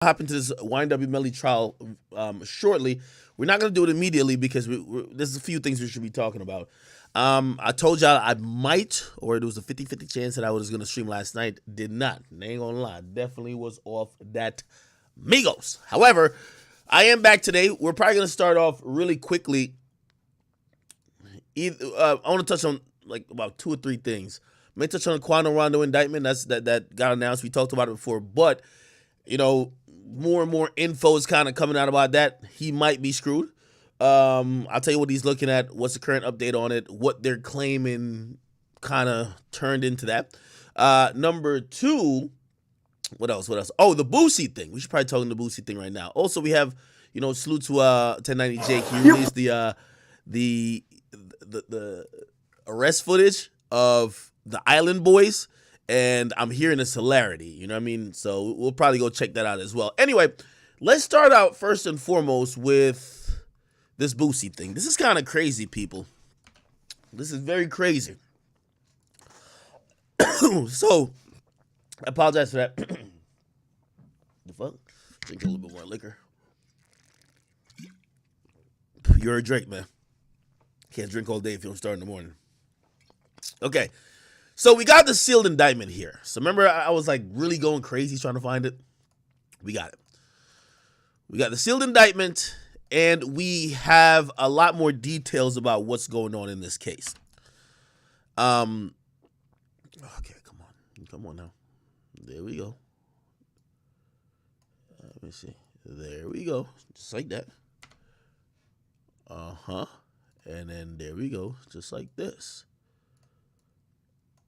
hop into this YNW Melly trial shortly. We're not going to do it immediately because there's a few things we should be talking about. I told y'all I might, or there was a 50-50 chance that I was going to stream last night. Did not. I ain't going to lie. Definitely was off that Migos. However, I am back today. We're probably going to start off really quickly. I want to touch on like about 2 or 3 things. May touch on the Quando Rondo indictment. That got announced. We talked about it before, but more and more info is kind of coming out about that. He might be screwed. I'll tell you what he's looking at. What's the current update on it? What they're claiming kind of turned into that. Number 2, what else? Oh, the Boosie thing. We should probably talk on the Boosie thing right now. Also, we have salute to 1090 Jake. He released the arrest footage of the Island Boys, and I'm hearing it's hilarity. You know what I mean? So we'll probably go check that out as well. Anyway, let's start out first and foremost with this Boosie thing. This is kind of crazy, people. This is very crazy. So, I apologize for that. The fuck? Drink a little bit more liquor. You're a Drake, man. Can't drink all day if you don't start in the morning. Okay. So we got the sealed indictment here. So remember I was like really going crazy trying to find it? We got it. We got the sealed indictment, and we have a lot more details about what's going on in this case. Okay, come on now. There we go. Let me see. There we go. Just like that. And then there we go. Just like this.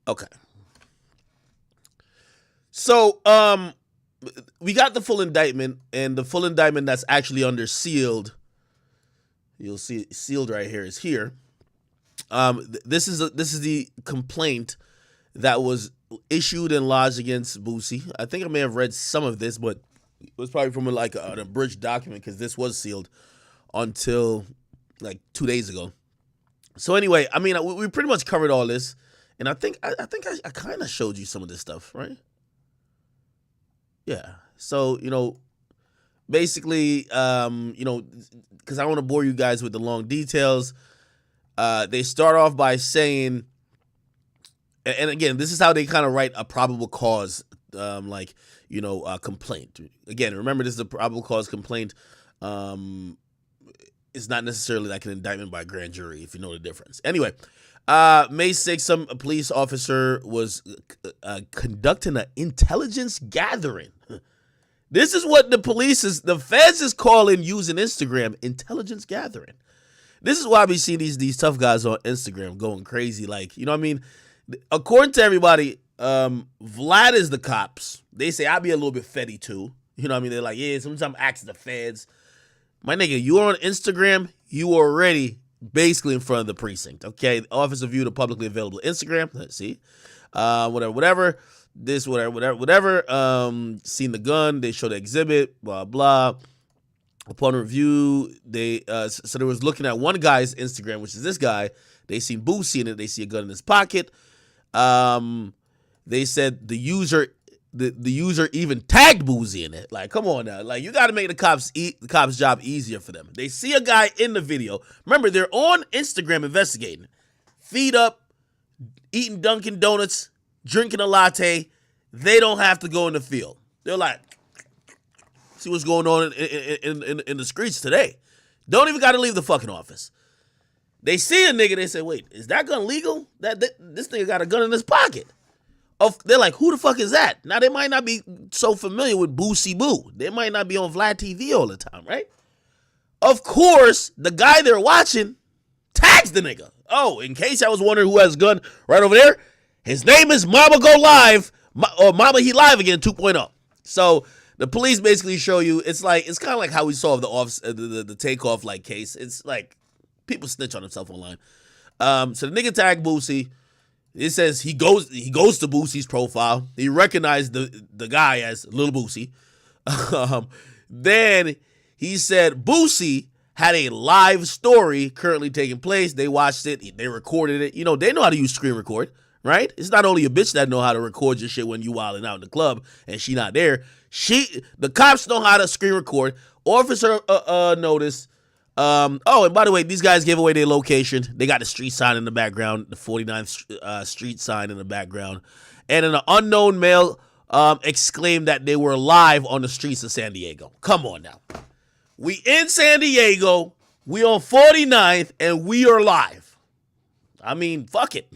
Okay. So, we got the full indictment, and the full indictment that's actually under sealed. You'll see it sealed right here is here. This is the complaint that was issued and lodged against Boosie. I think I may have read some of this, but it was probably from like an abridged document because this was sealed until like 2 days ago. So anyway, I mean, we pretty much covered all this. And I think I kind of showed you some of this stuff, right? Yeah. So, basically, because I don't want to bore you guys with the long details, they start off by saying, and again, this is how they kind of write a probable cause, complaint. Again, remember, this is a probable cause complaint. It's not necessarily like an indictment by a grand jury, if you know the difference. Anyway. May 6th, some police officer was conducting an intelligence gathering. This is what the feds is calling using Instagram, intelligence gathering. This is why we see these tough guys on Instagram going crazy. Like, you know what I mean? According to everybody, Vlad is the cops. They say I'll be a little bit fetty too. You know what I mean? They're like, yeah, sometimes ask the feds. My nigga, you are on Instagram, you already basically in front of the precinct, okay? Officer viewed a publicly available Instagram. Let's see. Whatever. This, whatever. Seen the gun. They showed the exhibit, blah, blah. Upon review, so they was looking at one guy's Instagram, which is this guy. They seen Boosie in it. They see a gun in his pocket. They said the user even tagged Boosie in it. Like, come on now. Like, you got to make the cops' job easier for them. They see a guy in the video. Remember, they're on Instagram investigating. Feet up, eating Dunkin' Donuts, drinking a latte. They don't have to go in the field. They're like, see what's going on in the streets today. Don't even got to leave the fucking office. They see a nigga. They say, wait, is that gun legal? This nigga got a gun in his pocket. They're like, who the fuck is that? Now, they might not be so familiar with Boosie Boo. They might not be on Vlad TV all the time, right? Of course, the guy they're watching tags the nigga. Oh, in case I was wondering who has a gun right over there, his name is Mama Go Live, or Mama He Live Again 2.0. So the police basically show you, it's kind of like how we saw the Takeoff like case. It's like people snitch on themselves online. So the nigga tagged Boosie. It says he goes to Boosie's profile. He recognized the guy as Little Boosie. Then he said Boosie had a live story currently taking place. They watched it. They recorded it. They know how to use screen record, right? It's not only a bitch that know how to record your shit when you wilding out in the club and she not there. The cops know how to screen record. Officer notice. Oh, and by the way, these guys gave away their location. They got the street sign in the background, the 49th street sign in the background, and an unknown male exclaimed that they were live on the streets of San Diego. Come on now. We in San Diego, we on 49th, and we are live. I mean, fuck it.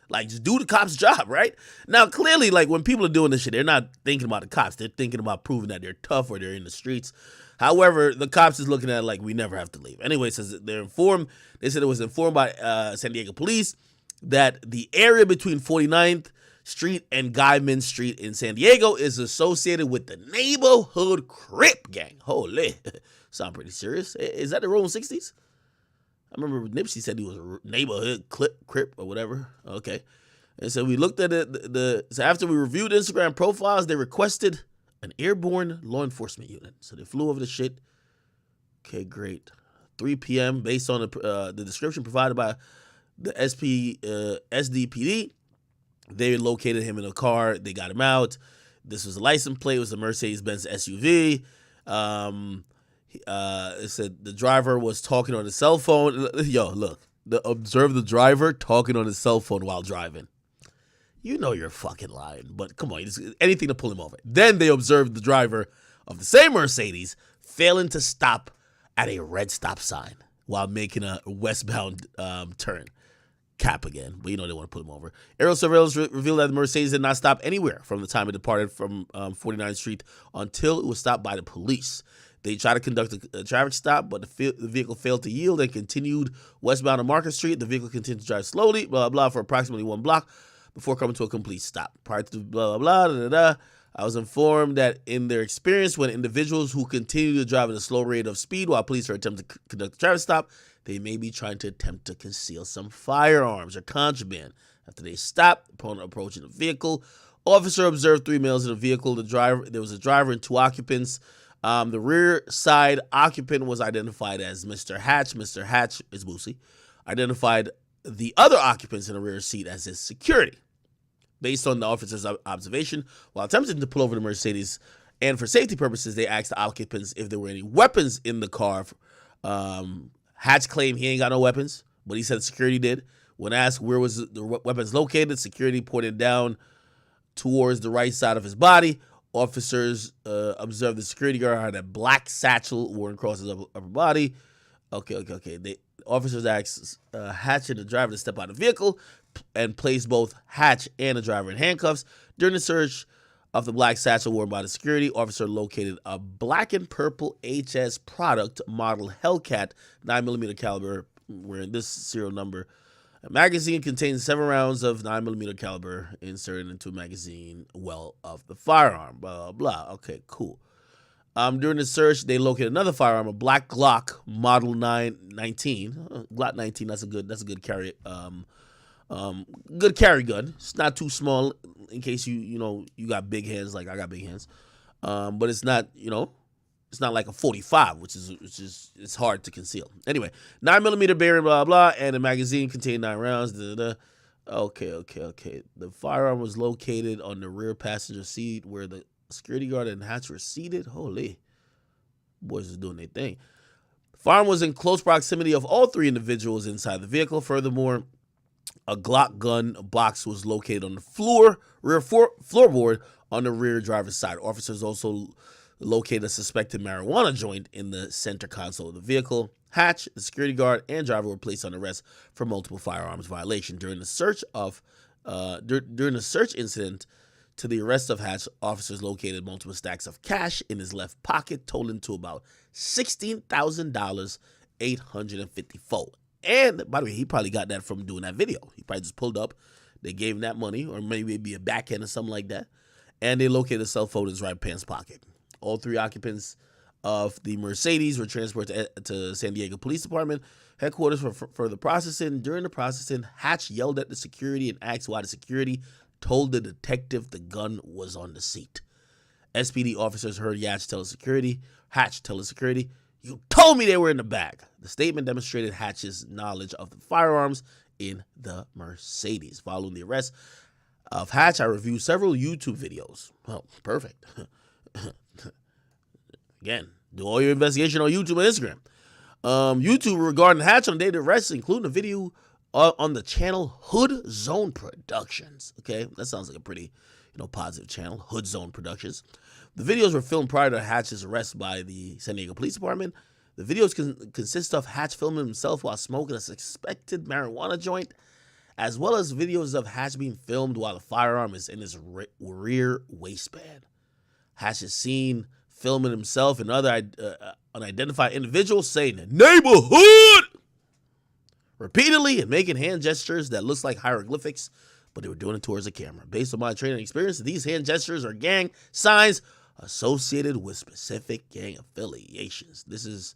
Like, just do the cops' job, right? Now, clearly, like, when people are doing this shit, they're not thinking about the cops. They're thinking about proving that they're tough or they're in the streets. However, the cops is looking at it like, we never have to leave. Anyway, says they're informed. They said it was informed by San Diego police that the area between 49th Street and Guyman Street in San Diego is associated with the neighborhood Crip gang. Holy, sound pretty serious. Is that the Rolling 60s? I remember Nipsey said he was a neighborhood Crip or whatever. Okay. And so we looked at it. So after we reviewed Instagram profiles, they requested an airborne law enforcement unit. So they flew over the shit. Okay, great. 3 p.m. based on the description provided by the SDPD. They located him in a car. They got him out. This was a license plate. It was a Mercedes-Benz SUV. It said the driver was talking on his cell phone. Yo, look. Observe the driver talking on his cell phone while driving. You know you're fucking lying, but come on. Anything to pull him over. Then they observed the driver of the same Mercedes failing to stop at a red stop sign while making a westbound turn. Cap again, but you know they want to put him over. Aerial surveillance revealed that the Mercedes did not stop anywhere from the time it departed from 49th Street until it was stopped by the police. They tried to conduct a traffic stop, but the vehicle failed to yield and continued westbound on Market Street. The vehicle continued to drive slowly, blah, blah, blah, for approximately 1 block before coming to a complete stop. Prior to blah, blah, blah, da, da, da, I was informed that in their experience, when individuals who continue to drive at a slow rate of speed while police are attempting to conduct a traffic stop, they may be trying to attempt to conceal some firearms or contraband. After they stopped, upon approaching the vehicle, officer observed 3 males in the vehicle. There was a driver and 2 occupants. The rear side occupant was identified as Mr. Hatch. Mr. Hatch is Boosie. Identified the other occupants in the rear seat as his security. Based on the officer's observation, while attempting to pull over the Mercedes, and for safety purposes, they asked the occupants if there were any weapons in the car. Hatch claimed he ain't got no weapons, but he said security did. When asked where was the weapons located, security pointed down towards the right side of his body. Officers observed the security guard had a black satchel worn across his upper body. Okay. Officers asked Hatch and the driver to step out of the vehicle and placed both Hatch and the driver in handcuffs. During the search of the black satchel worn by the security, officer located a black and purple HS product model Hellcat 9mm caliber, where this serial number. A magazine contains 7 rounds of 9mm caliber inserted into a magazine well of the firearm. Blah, blah. Okay, cool. During the search, they located another firearm, a black Glock model 19. Glock 19. That's a good carry. Good carry gun. It's not too small in case you got big hands like I got big hands. But it's not it's not like a 45, which is it's hard to conceal. Anyway, 9mm bearing, blah blah, and the magazine contained 9 rounds. Okay. The firearm was located on the rear passenger seat where the security guard and Hatch were seated. Holy, boys are doing their thing. The firearm was in close proximity of all 3 individuals inside the vehicle. Furthermore, a Glock gun box was located on the rear floorboard on the rear driver's side. Officers also located a suspected marijuana joint in the center console of the vehicle. Hatch, the security guard, and driver were placed on arrest for multiple firearms violation. During the search incident to the arrest of Hatch, officers located multiple stacks of cash in his left pocket, totaling to about $16,000, 854. And by the way, he probably got that from doing that video. He probably just pulled up. They gave him that money, or maybe it'd be a backhand or something like that. And they located a cell phone in his right pants pocket. All 3 occupants of the Mercedes were transported to San Diego Police Department headquarters for further processing. During the processing, Hatch yelled at the security and asked why the security told the detective the gun was on the seat. SPD officers heard Hatch tell the security, "You told me they were in the bag." The statement demonstrated Hatch's knowledge of the firearms in the Mercedes. Following the arrest of Hatch, I reviewed several YouTube videos. Well, perfect. Again, do all your investigation on YouTube and Instagram. YouTube regarding Hatch on the day of the arrest, including a video on the channel Hood Zone Productions. Okay, that sounds like a pretty, positive channel, Hood Zone Productions. The videos were filmed prior to Hatch's arrest by the San Diego Police Department. The videos consist of Hatch filming himself while smoking a suspected marijuana joint, as well as videos of Hatch being filmed while the firearm is in his rear waistband. Hatch is seen filming himself and other unidentified individuals saying "neighborhood" repeatedly and making hand gestures that looks like hieroglyphics, but they were doing it towards the camera. Based on my training experience, these hand gestures are gang signs associated with specific gang affiliations. This is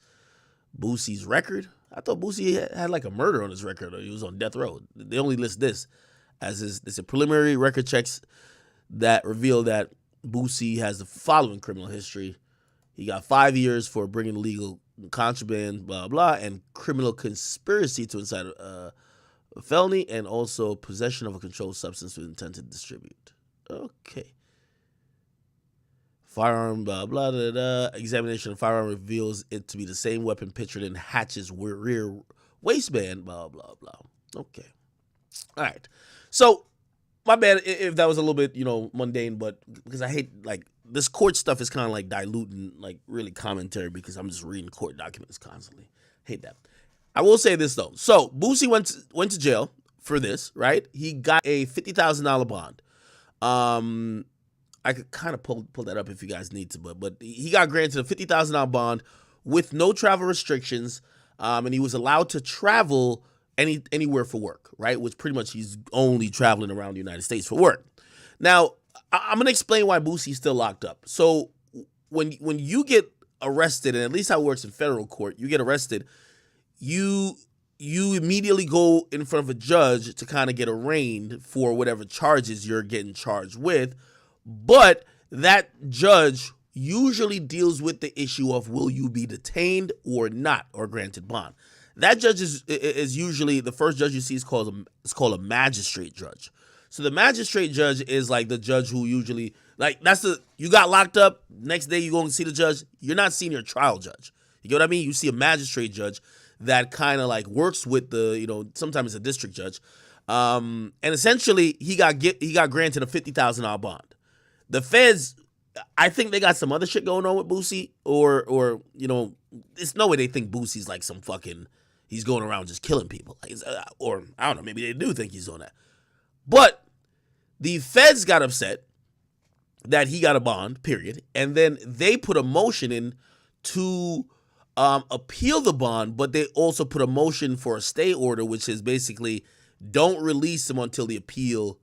Boosie's record. I thought Boosie had like a murder on his record, or he was on death row. They only list this as his preliminary record checks that reveal that Boosie has the following criminal history. He got 5 years for bringing illegal contraband, blah, blah, and criminal conspiracy to incite a felony, and also possession of a controlled substance with intent to distribute. Okay. Firearm, blah, blah, blah, blah. Examination of firearm reveals it to be the same weapon pictured in Hatch's rear waistband, blah, blah, blah. Okay. All right. So, my bad if that was a little bit, mundane, but because I hate, this court stuff is kind of like diluting, really commentary, because I'm just reading court documents constantly. Hate that. I will say this, though. So, Boosie went to jail for this, right? He got a $50,000 bond. I could kind of pull that up if you guys need to, but he got granted a $50,000 bond with no travel restrictions, and he was allowed to travel anywhere for work, right? Which pretty much he's only traveling around the United States for work. Now, I'm going to explain why Boosie's still locked up. So when you get arrested, and at least how it works in federal court, you get arrested, you immediately go in front of a judge to kind of get arraigned for whatever charges you're getting charged with. But that judge usually deals with the issue of will you be detained or not, or granted bond. That judge is usually, the first judge you see is called a magistrate judge. So the magistrate judge is like the judge who usually, you got locked up, next day you go and see the judge, you're not seeing your trial judge. You get what I mean? You see a magistrate judge that kind of works with the, sometimes it's a district judge. And essentially he got granted a $50,000 bond. The feds, I think they got some other shit going on with Boosie, or there's no way they think Boosie's like some fucking, he's going around just killing people. Or, I don't know, maybe they do think he's doing that. But the feds got upset that he got a bond, period, and then they put a motion in to appeal the bond, but they also put a motion for a stay order, which is basically don't release him until the appeal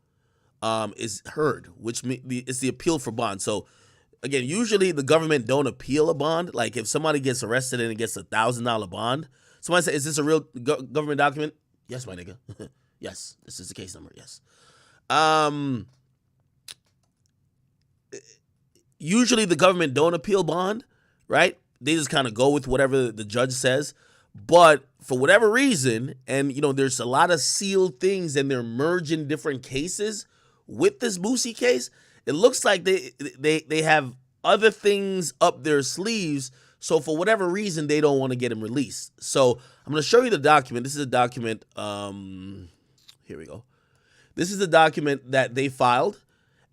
is heard, which it's the appeal for bond. So again, usually the government don't appeal a bond. Like if somebody gets arrested and it gets $1,000 bond, somebody say, "Is this a real government document?" Yes, my nigga. Yes, this is the case number. Yes. Usually the government don't appeal bond, right? They just kind of go with whatever the judge says. But for whatever reason, and there's a lot of sealed things, and they're merging different cases with this Boosie case. It looks like they have other things up their sleeves. So for whatever reason, they don't want to get him released. So I'm going to show you the document. This is a document. Here we go. This is the document that they filed,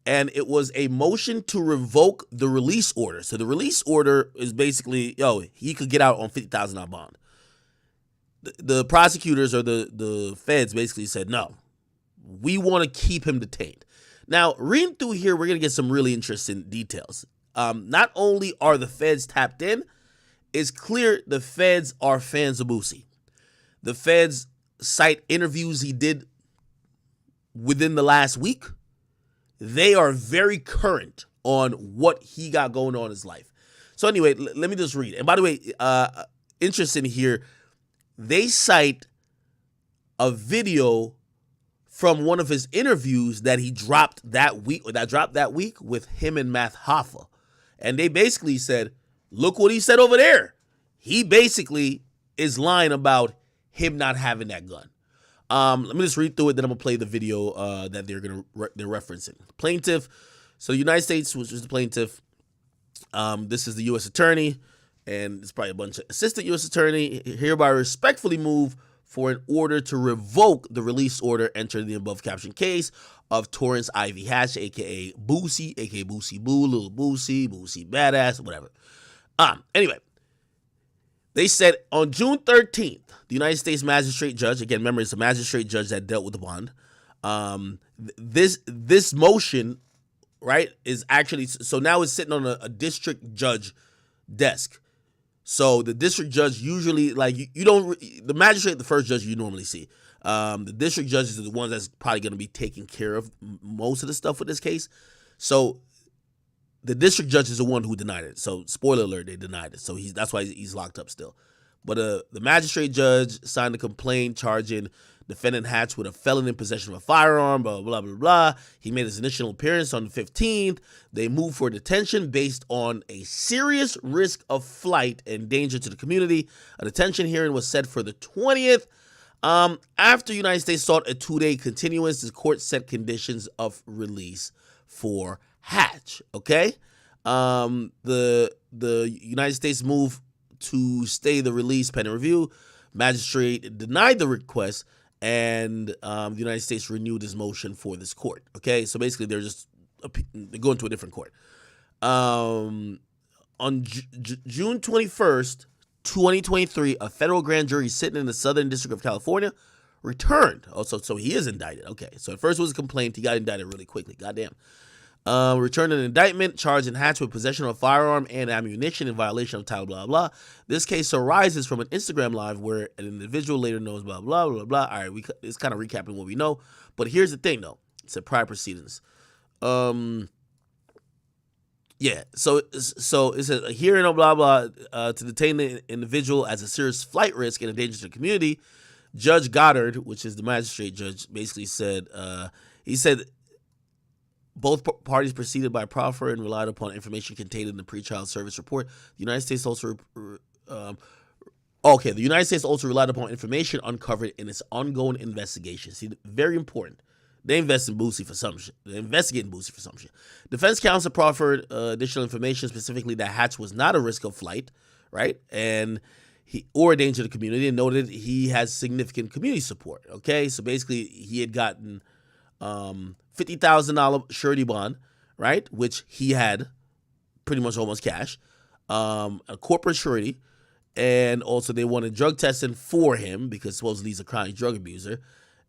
and it was a motion to revoke the release order. So the release order is basically, he could get out on $50,000 bond. The prosecutors or the feds basically said, no, we want to keep him detained. Now, reading through here, we're going to get some really interesting details. Not only are the feds tapped in, it's clear the feds are fans of Boosie. The feds cite interviews he did within the last week. They are very current on what he got going on in his life. So anyway, let me just read. And by the way, interesting here, they cite a video from one of his interviews that he dropped that week, with him and Math Hoffa. And they basically said, look what he said over there. He basically is lying about him not having that gun. Let me just read through it, then I'm gonna play the video that they're referencing. Plaintiff. So the United States, which is the plaintiff, this is the U.S. attorney, and it's probably a bunch of assistant U.S. attorney, hereby respectfully move for an order to revoke the release order entered in the above captioned case of Torrance Ivy Hatch, aka Boosie, aka Boosie Boo, Little Boosie, Boosie Badass, whatever. Anyway, they said on June 13th, the United States magistrate judge, again, remember it's a magistrate judge that dealt with the bond. This motion, right, is actually, so now it's sitting on a district judge desk. So the district judge usually, like, you don't, the magistrate, the first judge you normally see. The district judges are the ones that's probably going to be taking care of most of the stuff with this case. So the district judge is the one who denied it. So spoiler alert, they denied it. So that's why he's locked up still. But the magistrate judge signed a complaint charging defendant Hatch with a felon in possession of a firearm, blah, blah, blah, blah. He made his initial appearance on the 15th. They moved for detention based on a serious risk of flight and danger to the community. A detention hearing was set for the 20th. After the United States sought a 2-day continuance, the court set conditions of release for Hatch, okay? The United States moved to stay the release pending review. Magistrate denied the request, and the United States renewed his motion for this court. Okay, so basically they're going to a different court. On June 21st, 2023, a federal grand jury sitting in the Southern District of California returned. Also, so he is indicted. Okay, so at first it was a complaint. He got indicted really quickly. Goddamn. Returned an indictment charging Hatch with possession of a firearm and ammunition in violation of title blah blah. This case arises from an Instagram live where an individual later knows blah blah blah blah. All right, it's kind of recapping what we know, but here's the thing though. It's a prior proceedings. Yeah. So it says a hearing of blah blah to detain the individual as a serious flight risk and a danger to the community. Judge Goddard, which is the magistrate judge, basically said he said. Both parties proceeded by proffer and relied upon information contained in the pretrial service report. The United States also relied upon information uncovered in its ongoing investigation. See, very important. They invest in Boosie for some shit. They investigate Boosie for some shit. Defense counsel proffered additional information, specifically that Hatch was not a risk of flight, right, and or a danger to the community, and noted he has significant community support. Okay, so basically he had gotten $50,000 surety bond, right, which he had pretty much almost cash, a corporate surety, and also they wanted drug testing for him because supposedly he's a chronic drug abuser,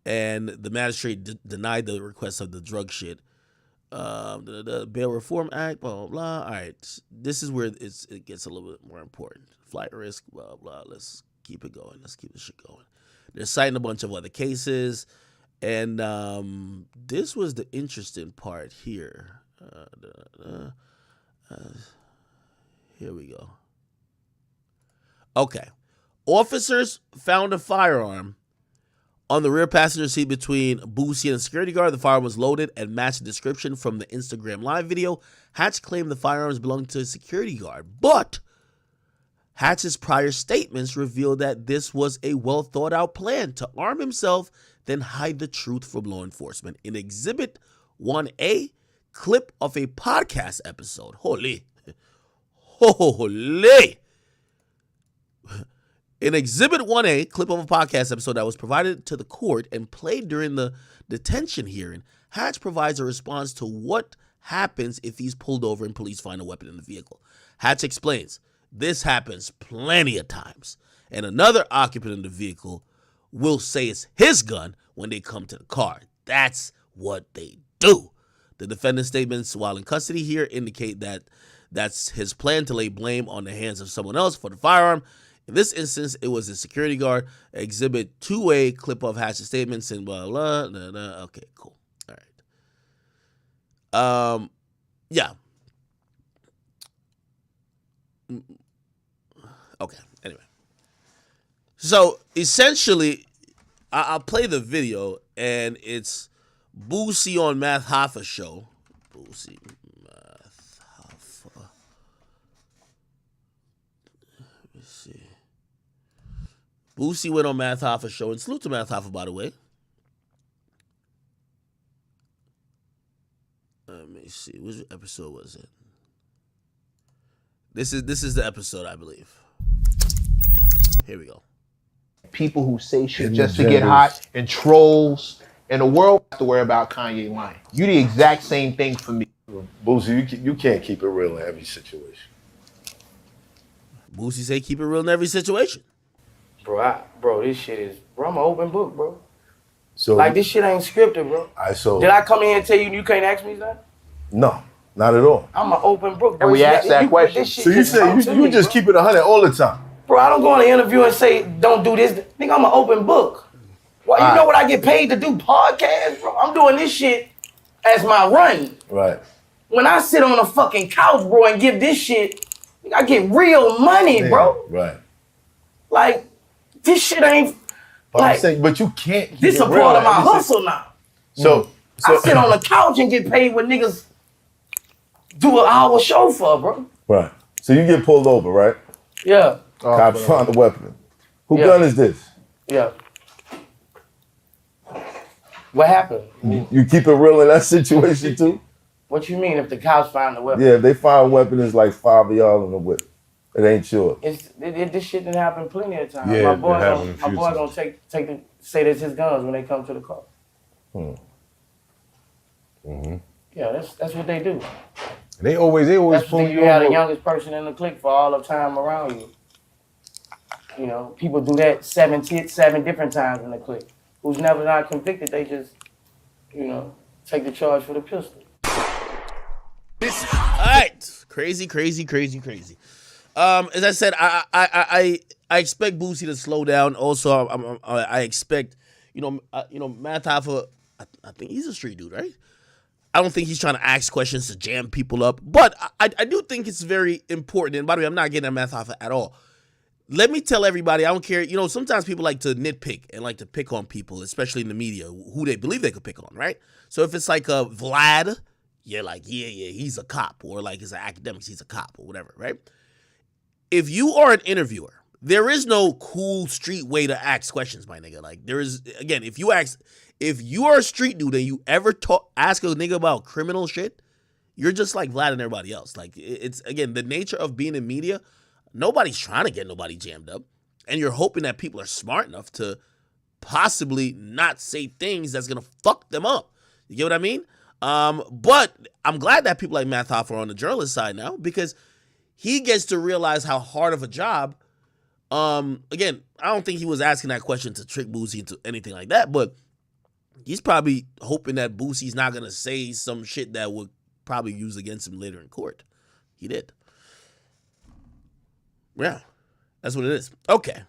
and the magistrate denied the request of the drug shit. The Bail Reform Act, blah, blah, blah. All right, this is where it gets a little bit more important. Flight risk, blah, blah. Let's keep it going. Let's keep this shit going. They're citing a bunch of other cases. And this was the interesting part here. Here we go. Okay. Officers found a firearm on the rear passenger seat between Boosie and the security guard. The firearm was loaded and matched the description from the Instagram live video. Hatch claimed the firearms belonged to a security guard, but Hatch's prior statements revealed that this was a well-thought-out plan to arm himself, then hide the truth from law enforcement. In Exhibit 1A, clip of a podcast episode. Holy. In Exhibit 1A, clip of a podcast episode that was provided to the court and played during the detention hearing, Hatch provides a response to what happens if he's pulled over and police find a weapon in the vehicle. Hatch explains, this happens plenty of times, and another occupant in the vehicle will say it's his gun when they come to the car. That's what they do. The defendant's statements while in custody here indicate that that's his plan to lay blame on the hands of someone else for the firearm. In this instance, it was a security guard. Exhibit 2A, clip of Hatch's statements and blah, blah, blah, blah. Okay, cool. All right. Yeah. Okay, anyway. So, essentially, I'll play the video, and it's Boosie on Math Hoffa show. Boosie Math Hoffa. Let me see. Boosie went on Math Hoffa show, and salute to Math Hoffa, by the way. me see. Which episode was it? This is the episode, I believe. Here we go. People who say shit just to get hot and trolls, and the world has to worry about Kanye lying. You the exact same thing for me. Boosie, you can't keep it real in every situation. Boosie say keep it real in every situation. Bro, this shit is, bro, I'm an open book, bro. So like, this shit ain't scripted, bro. Did I come in here and tell you can't ask me that? No, not at all. I'm an open book, bro. And we asked that question. So you say you just keep it 100 all the time? Bro, I don't go on an interview and say, don't do this. Nigga, I'm an open book. Well, you know what I get paid to do podcasts, bro? I'm doing this shit as my run. Right. When I sit on a fucking couch, bro, and give this shit, I get real money, bro. Right. Like, this shit ain't, But like, I'm saying, but you can't keep this it a real part of in my every hustle now. So I sit on a couch and get paid what niggas do an hour show for, bro. Right. So you get pulled over, right? Yeah. Cops found the weapon. Who gun is this? Yeah. What happened? You keep it real in that situation too? What you mean if the cops find the weapon? Yeah, if they find a weapon, it's like 5 of y'all in the whip. It ain't sure. This shit didn't happen plenty of times. Yeah, my boy times. gonna say that's his guns when they come to the car. Yeah, that's what they do. They always That's pull what you have the youngest person in the clique for all the time around you. You know, people do that 7 different times in the clique. Who's never not convicted, they just, you know, take the charge for the pistol. All right, crazy. As I said, I expect Boosie to slow down. Also, I expect, Matt Hoffa, I think he's a street dude, right? I don't think he's trying to ask questions to jam people up, but I do think it's very important. And by the way, I'm not getting at Matt Hoffa at all. Let me tell everybody, I don't care. Sometimes people like to nitpick and like to pick on people, especially in the media, who they believe they could pick on, right? So if it's like a Vlad, you're like, yeah, he's a cop. Or like it's an academic, he's a cop or whatever, right? If you are an interviewer, there is no cool street way to ask questions, my nigga. Like there is, again, if you are a street dude and you ever ask a nigga about criminal shit, you're just like Vlad and everybody else. Like it's, again, the nature of being in media, nobody's trying to get nobody jammed up. And you're hoping that people are smart enough to possibly not say things that's going to fuck them up. You get what I mean? But I'm glad that people like Matt Hoffa are on the journalist side now because he gets to realize how hard of a job. Again, I don't think he was asking that question to trick Boosie into anything like that, but he's probably hoping that Boosie's not going to say some shit that would probably use against him later in court. He did. Yeah, that's what it is. Okay.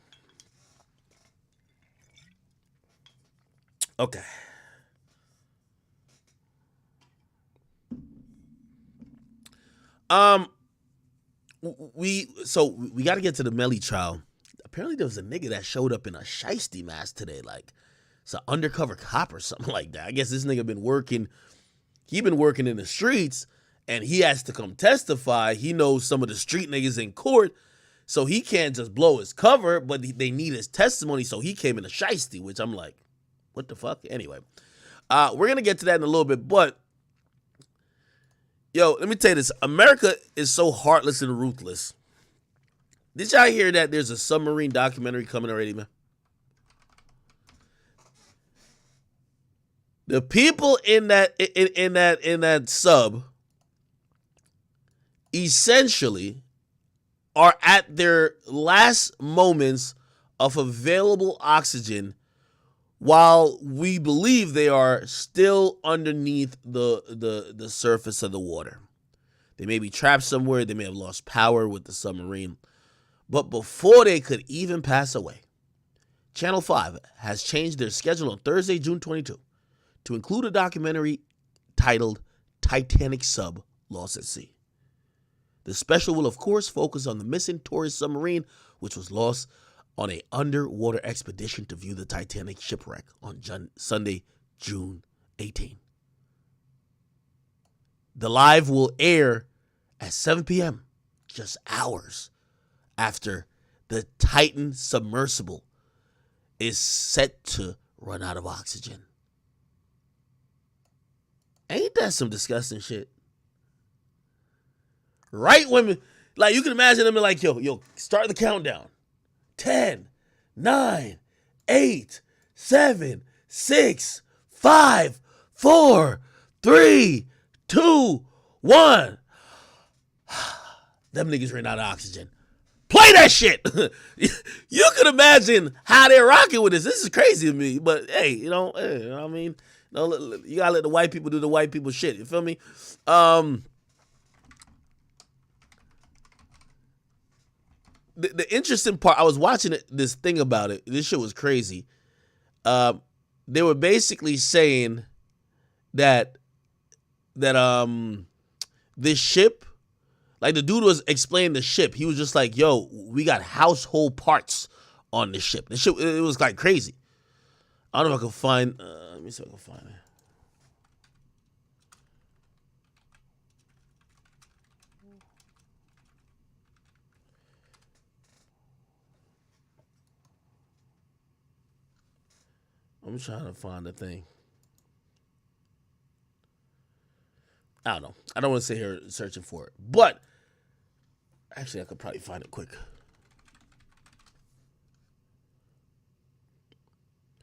We got to get to the Melly trial. Apparently there was a nigga that showed up in a shiesty mask today, like it's an undercover cop or something like that. I guess this nigga been working in the streets and he has to come testify. He knows some of the street niggas in court, so he can't just blow his cover, but they need his testimony, so he came in a shiesty, which I'm like, what the fuck? Anyway, we're going to get to that in a little bit, but yo, let me tell you this. America is so heartless and ruthless. Did y'all hear that there's a submarine documentary coming already, man? The people in that sub essentially are at their last moments of available oxygen while we believe they are still underneath the surface of the water. They may be trapped somewhere. They may have lost power with the submarine. But before they could even pass away, Channel 5 has changed their schedule on Thursday, June 22, to include a documentary titled Titanic Sub Lost at Sea. The special will, of course, focus on the missing tourist submarine, which was lost on an underwater expedition to view the Titanic shipwreck on Sunday, June 18. The live will air at 7 p.m., just hours after the Titan Submersible is set to run out of oxygen. Ain't that some disgusting shit? Right when, like, you can imagine them like, yo, start the countdown. 10, 9, 8, 7, 6, 5, 4, 3, 2, 1. Them niggas ran out of oxygen. Play that shit. You can imagine how they're rocking with this. This is crazy to me, but hey, you know what I mean? You gotta let the white people do the white people shit. You feel me? The interesting part, I was watching this thing about it. This shit was crazy. They were basically saying that this ship, like the dude was explaining the ship. He was just like, yo, we got household parts on this ship. The ship, it was like crazy. I don't know if I can find, let me see if I can find it. I'm trying to find the thing. I don't know. I don't want to sit here searching for it. But, actually, I could probably find it quick.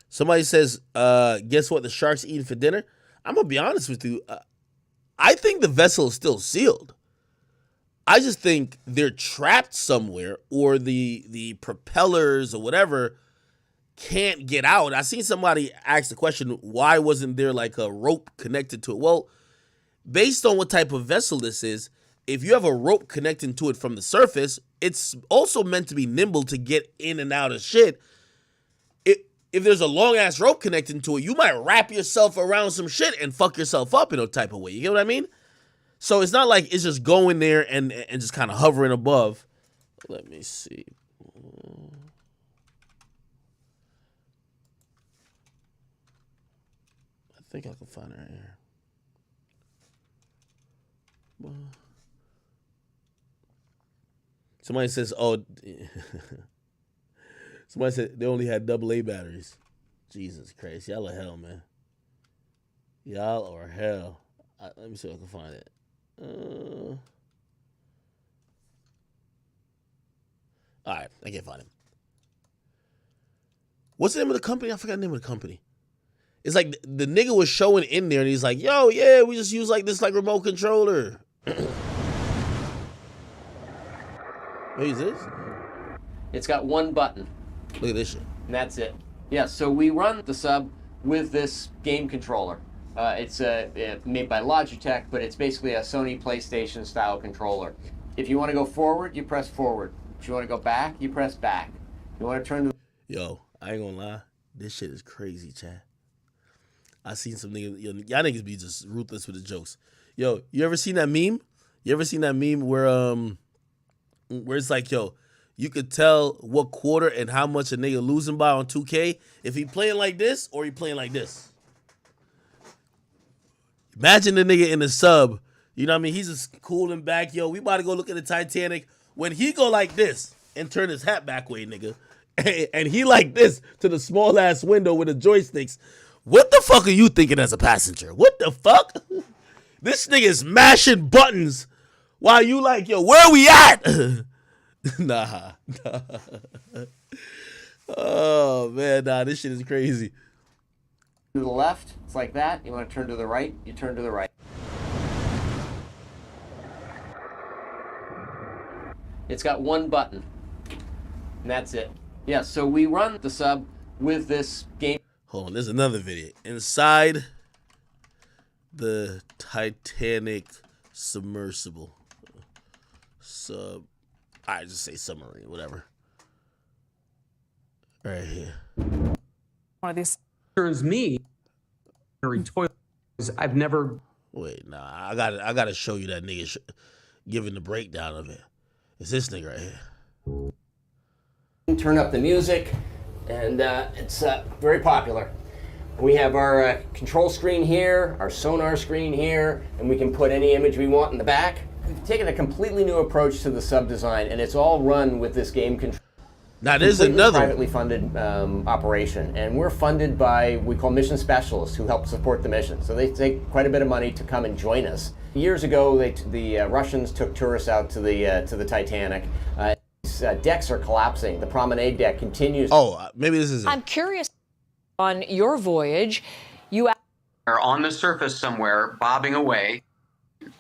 Somebody says, guess what the shark's eating for dinner? I'm going to be honest with you. I think the vessel is still sealed. I just think they're trapped somewhere, or the propellers or whatever can't get out. I seen somebody ask the question, why wasn't there like a rope connected to it? Well, based on what type of vessel this is, if you have a rope connecting to it from the surface, it's also meant to be nimble to get in and out of shit. If there's a long ass rope connecting to it, you might wrap yourself around some shit and fuck yourself up in a type of way. You get what I mean? So it's not like it's just going there and just kind of hovering above. Let me see. I think I can find it right here. Somebody says, oh, somebody said they only had AA batteries. Jesus Christ. Y'all are hell, man. Y'all are hell. Let me see if I can find it. All right, I can't find it. What's the name of the company? I forgot the name of the company. It's like the nigga was showing in there, and he's like, yo, yeah, we just use like this like remote controller. What is this? It's got one button. Look at this shit. And that's it. Yeah, so we run the sub with this game controller. It's made by Logitech, but it's basically a Sony PlayStation style controller. If you want to go forward, you press forward. If you want to go back, you press back. If you want to turn the... Yo, I ain't gonna lie. This shit is crazy, Chad. I seen some niggas, y'all niggas be just ruthless with the jokes. Yo, you ever seen that meme? You ever seen that meme where it's like, yo, you could tell what quarter and how much a nigga losing by on 2K if he playing like this or he playing like this. Imagine the nigga in the sub, you know what I mean? He's just cooling back, yo, we about to go look at the Titanic. When he go like this and turn his hat back way, nigga, and he like this to the small ass window with the joysticks, what the fuck are you thinking as a passenger? What the fuck? This nigga is mashing buttons while you like, yo, where we at? Nah. Oh, man, nah, this shit is crazy. To the left, it's like that. You want to turn to the right, you turn to the right. It's got one button. And that's it. Yeah, so we run the sub with this game. Hold on, there's another video. Inside the Titanic Submersible. I just say submarine, whatever. Right here. One of these concerns me. I've never. Wait, nah, I gotta show you that nigga giving the breakdown of it. It's this nigga right here. Turn up the music, and it's very popular. We have our control screen here, our sonar screen here, and we can put any image we want in the back. We've taken a completely new approach to the sub design, and it's all run with this game control. Now there's completely another privately funded operation, and we're funded by we call mission specialists who help support the mission. So they take quite a bit of money to come and join us. Years ago, the Russians took tourists out to the Titanic. Decks are collapsing. The promenade deck continues. Oh, maybe this is it. I'm curious on your voyage. You are on the surface somewhere, bobbing away.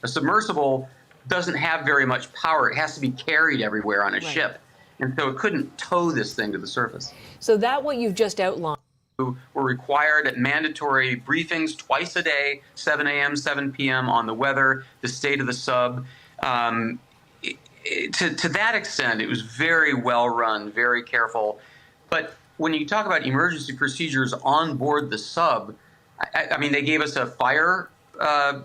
A submersible doesn't have very much power. It has to be carried everywhere on a ship. And so it couldn't tow this thing to the surface. So that what you've just outlined. We're required at mandatory briefings twice a day, 7 a.m., 7 p.m. on the weather, the state of the sub. To that extent, it was very well run, very careful. But when you talk about emergency procedures on board the sub, I mean, they gave us a fire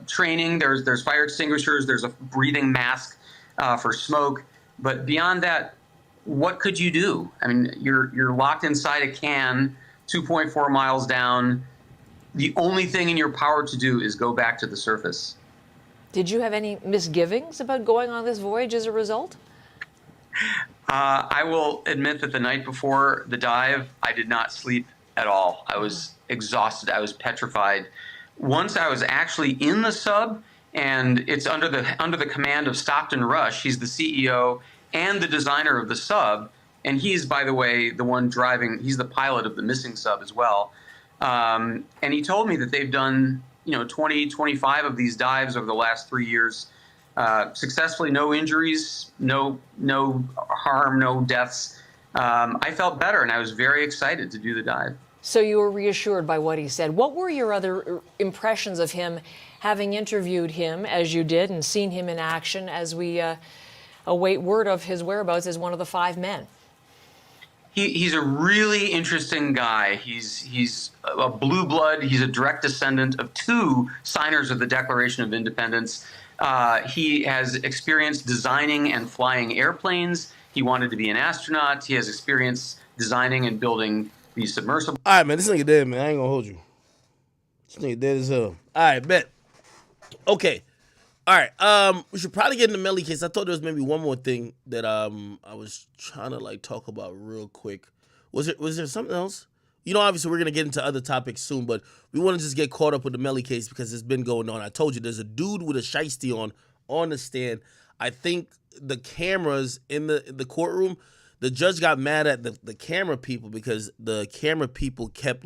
training. There's fire extinguishers. There's a breathing mask for smoke. But beyond that, what could you do? I mean, you're locked inside a can, 2.4 miles down. The only thing in your power to do is go back to the surface. Did you have any misgivings about going on this voyage as a result? I will admit that the night before the dive, I did not sleep at all. I was exhausted. I was petrified. Once I was actually in the sub, and it's under the command of Stockton Rush. He's the CEO and the designer of the sub, and he's, by the way, the one driving. He's the pilot of the missing sub as well. And he told me that they've done 20, 25 of these dives over the last 3 years. Successfully, no injuries, no harm, no deaths. I felt better, and I was very excited to do the dive. So you were reassured by what he said. What were your other impressions of him, having interviewed him as you did and seen him in action, as we await word of his whereabouts as one of the 5 men? He's a really interesting guy. He's a blue blood. He's a direct descendant of 2 signers of the Declaration of Independence. He has experience designing and flying airplanes. He wanted to be an astronaut. He has experience designing and building these submersibles. All right, man. This nigga dead, man. I ain't gonna hold you. This nigga dead as hell. All right, bet. Okay. All right. We should probably get in the Melly case. I thought there was maybe one more thing that I was trying to talk about real quick. Was there something else? Obviously we're gonna get into other topics soon, but we want to just get caught up with the Melly case because it's been going on. I told you there's a dude with a shiesty on the stand. I think the cameras in the courtroom, the judge got mad at the camera people because the camera people kept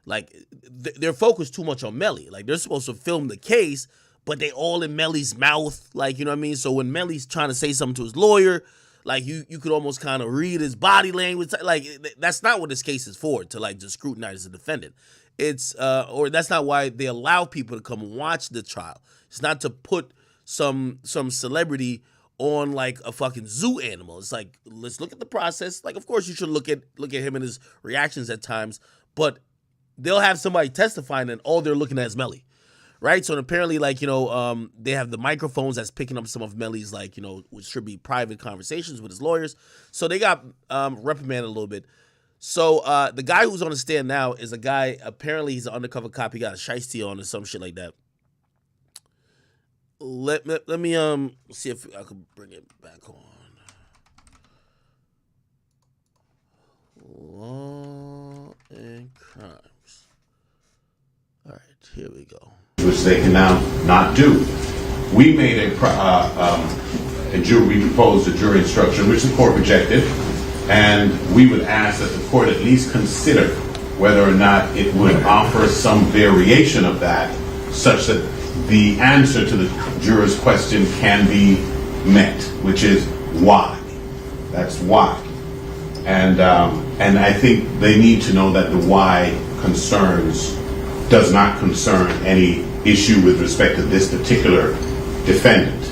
they're focused too much on Melly. Like, they're supposed to film the case, but they all in Melly's mouth. Like, you know what I mean? So when Melly's trying to say something to his lawyer, like, you could almost kind of read his body language. Like, that's not what this case is for, to just scrutinize the defendant. It's or that's not why they allow people to come and watch the trial. It's not to put some celebrity on a fucking zoo animal. It's like, let's look at the process. Like, of course you should look at him and his reactions at times, but they'll have somebody testifying and all they're looking at is Melly. Right? So apparently, they have the microphones that's picking up some of Melly's, which should be private conversations with his lawyers. So they got reprimanded a little bit. So the guy who's on the stand now is a guy, apparently he's an undercover cop. He got a shiesty on or some shit like that. Let me see if I can bring it back on. Law and crimes. All right, here we go. Which they can now not do. We made a jury. We proposed a jury instruction, which the court rejected, and we would ask that the court at least consider whether or not it would offer some variation of that, such that the answer to the juror's question can be met, which is why. That's why. And I think they need to know that the why does not concern any issue with respect to this particular defendant.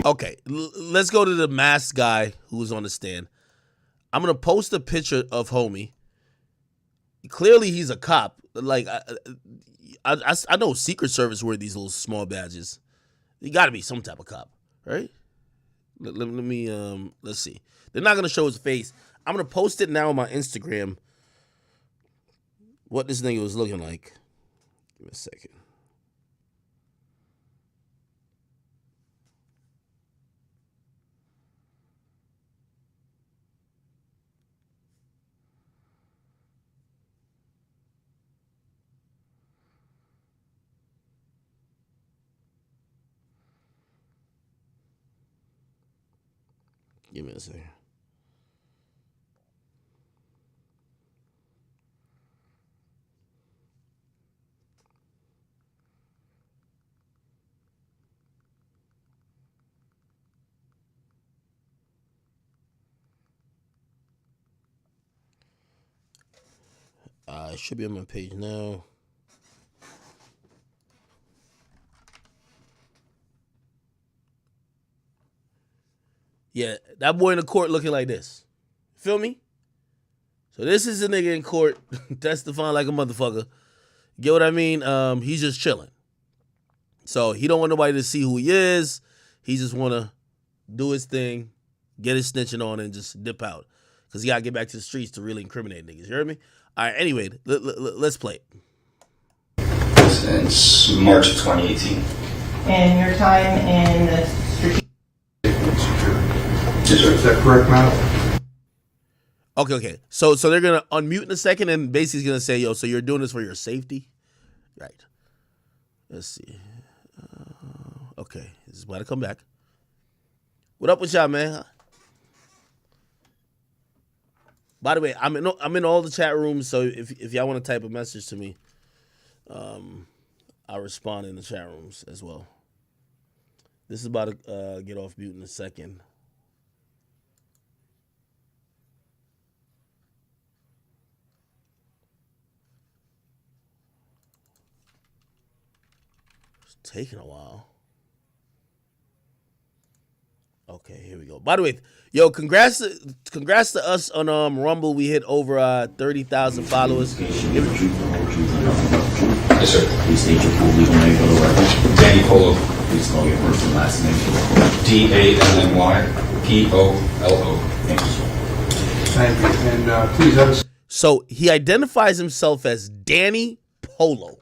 Okay, let's go to the masked guy who's on the stand. I'm gonna post a picture of homie. Clearly, he's a cop. I know Secret Service wear these little small badges. You got to be some type of cop, right? Let me let's see. They're not gonna show his face. I'm gonna post it now on my Instagram. What this nigga was looking like. Give me a second. Give me a second. It should be on my page now. Yeah, that boy in the court looking like this. Feel me? So this is a nigga in court testifying like a motherfucker. Get what I mean? He's just chilling. So he don't want nobody to see who he is. He just want to do his thing, get his snitching on, and just dip out. Because he got to get back to the streets to really incriminate niggas. You heard me? All right, anyway, let's play it. Since March of 2018. And your time in the strategic... Is that correct, madam? Okay. So they're going to unmute in a second and basically going to say, yo, so you're doing this for your safety? Right. Let's see. Okay, this is about to come back. What up with y'all, man? By the way, I'm in all the chat rooms, so if y'all want to type a message to me, I'll respond in the chat rooms as well. This is about to get off mute in a second. It's taking a while. Okay, here we go. By the way, yo, congrats to us on Rumble. We hit over 30,000 followers. Yes, sir. Please state your full legal name for the record. Danny Polo. Please spell your first and last name for the record. DANNYPOLO. Thank you, sir. Thank you. And please have a... So he identifies himself as Danny Polo.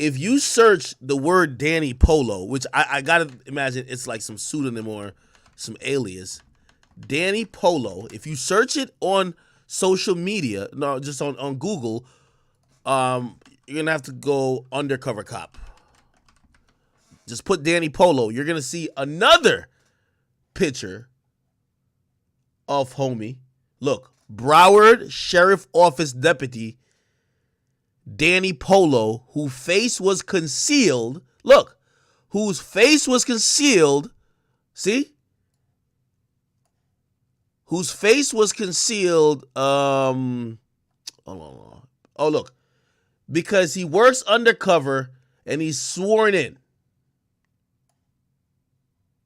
If you search the word Danny Polo, which I gotta imagine it's like some pseudonym or some alias, Danny Polo, if you search it on social media, no, just on Google, you're gonna have to go undercover cop. Just put Danny Polo. You're gonna see another picture of homie. Look, Broward Sheriff Office Deputy Danny Polo, whose face was concealed. Look, whose face was concealed. See? Whose face was concealed. Hold on. Oh, look. Because he works undercover and he's sworn in.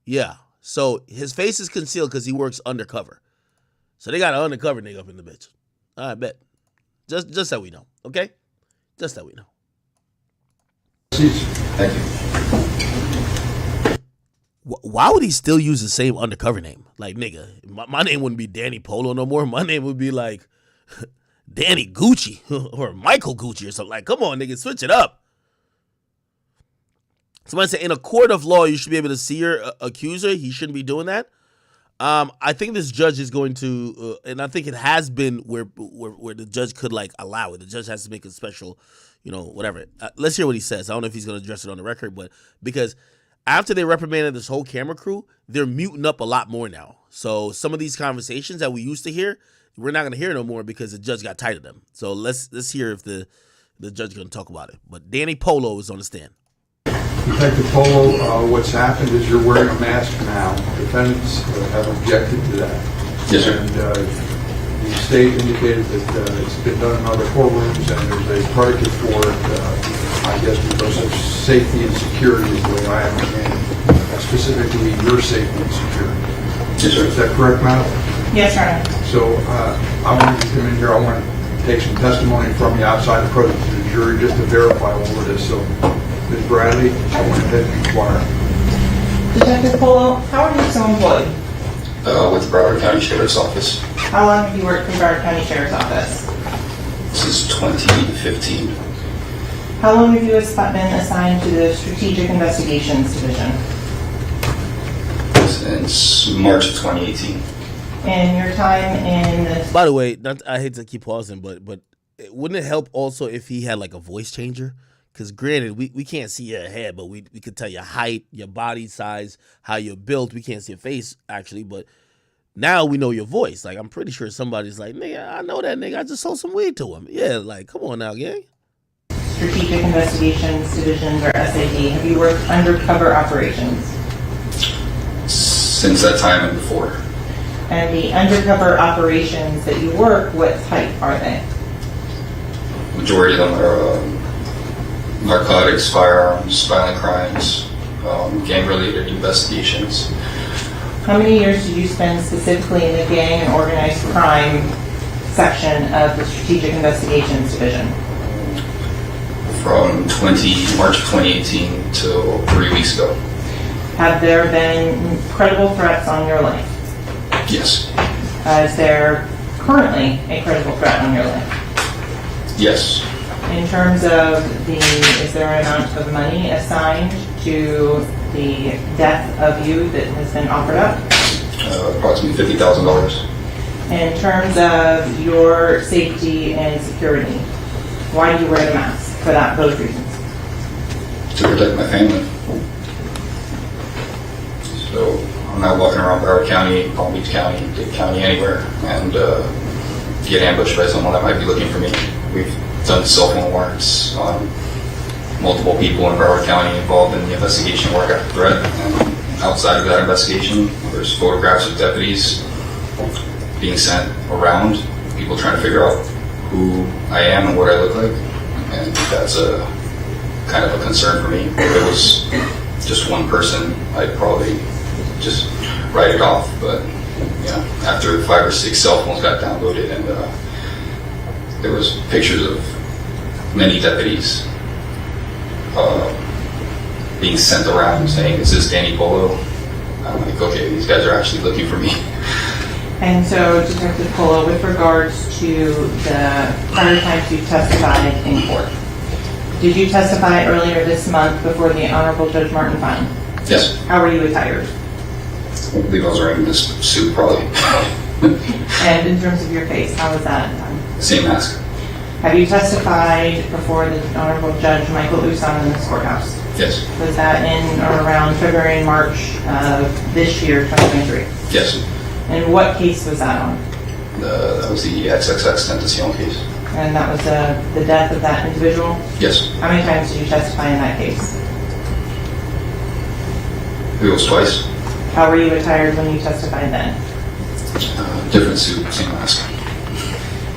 Yeah. So his face is concealed because he works undercover. So they got an undercover nigga up in the bitch. I bet. Just so we know. Okay? Just that we know. Thank you. Why would he still use the same undercover name? Like, nigga, my name wouldn't be Danny Polo no more. My name would be like Danny Gucci or Michael Gucci or something. Like, come on, nigga, switch it up. Somebody said, in a court of law, you should be able to see your accuser. He shouldn't be doing that. I think this judge is going to, and I think it has been where the judge could like allow it. The judge has to make a special, whatever. Let's hear what he says. I don't know if he's going to address it on the record, but because after they reprimanded this whole camera crew, they're muting up a lot more now. So some of these conversations that we used to hear, we're not going to hear no more because the judge got tired of them. So let's hear if the judge is going to talk about it. But Danny Polo is on the stand. Detective Polo, what's happened is you're wearing a mask now. Defendants have objected to that. Yes, sir. And the state indicated that it's been done in other courtrooms and there's a predicate for it, I guess because of safety and security is the way I understand it. Specifically your safety and security. Yes, sir. Is that correct, madam? Yes, Your Honor. So I want you to come in here. I want to take some testimony from you outside the presence of the jury just to verify all of this. So Ms. Bradley, I want to inquire. Detective Polo, how are you so employed? With the Broward County Sheriff's Office. How long have you worked for Broward County Sheriff's Office? Since 2015. How long have you been assigned to the Strategic Investigations Division? Since March of 2018. And your time in the... By the way, I hate to keep pausing, but wouldn't it help also if he had like a voice changer? Because granted, we can't see your head, but we could tell your height, your body size, how you're built. We can't see your face, actually, but now we know your voice. Like, I'm pretty sure somebody's like, nigga, I know that nigga. I just sold some weed to him. Yeah, like, come on now, gang. Strategic Investigations Divisions, or SAD. Have you worked undercover operations? Since that time and before. And the undercover operations that you work, what type are they? Majority of them are narcotics, firearms, violent crimes, gang-related investigations. How many years did you spend specifically in the gang and organized crime section of the Strategic Investigations Division? From March of 2018 till 3 weeks ago. Have there been credible threats on your life? Yes. Is there currently a credible threat on your life? Yes. In terms of is there an amount of money assigned to the death of you that has been offered up? Approximately $50,000. In terms of your safety and security, why do you wear the mask? For those reasons. To protect my family. So I'm not walking around Broward County, Palm Beach County, Dade County, anywhere, and get ambushed by someone that might be looking for me. We've done cell phone warrants on multiple people in Broward County involved in the investigation work after threat. And outside of that investigation, there's photographs of deputies being sent around, people trying to figure out who I am and what I look like. And that's a kind of a concern for me. If it was just one person, I'd probably just write it off. But yeah, after 5 or 6 cell phones got downloaded, and there was pictures of many deputies being sent around saying, "Is this Danny Polo?" I'm like, okay, these guys are actually looking for me. And so, Detective Polo, with regards to the prior times you testified in court, did you testify earlier this month before the Honorable Judge Martin Fine? Yes. How were you attired? I believe I was wearing this suit, probably. And in terms of your face, how was that done? Same mask. Have you testified before the Honorable Judge Michael Usan in this courthouse? Yes. Was that in or around February and March of this year, 2023? Yes. And what case was that on? That was the XXX Tentacion case. And that was the death of that individual? Yes. How many times did you testify in that case? It was twice. How were you attired when you testified then? Different suit, same mask.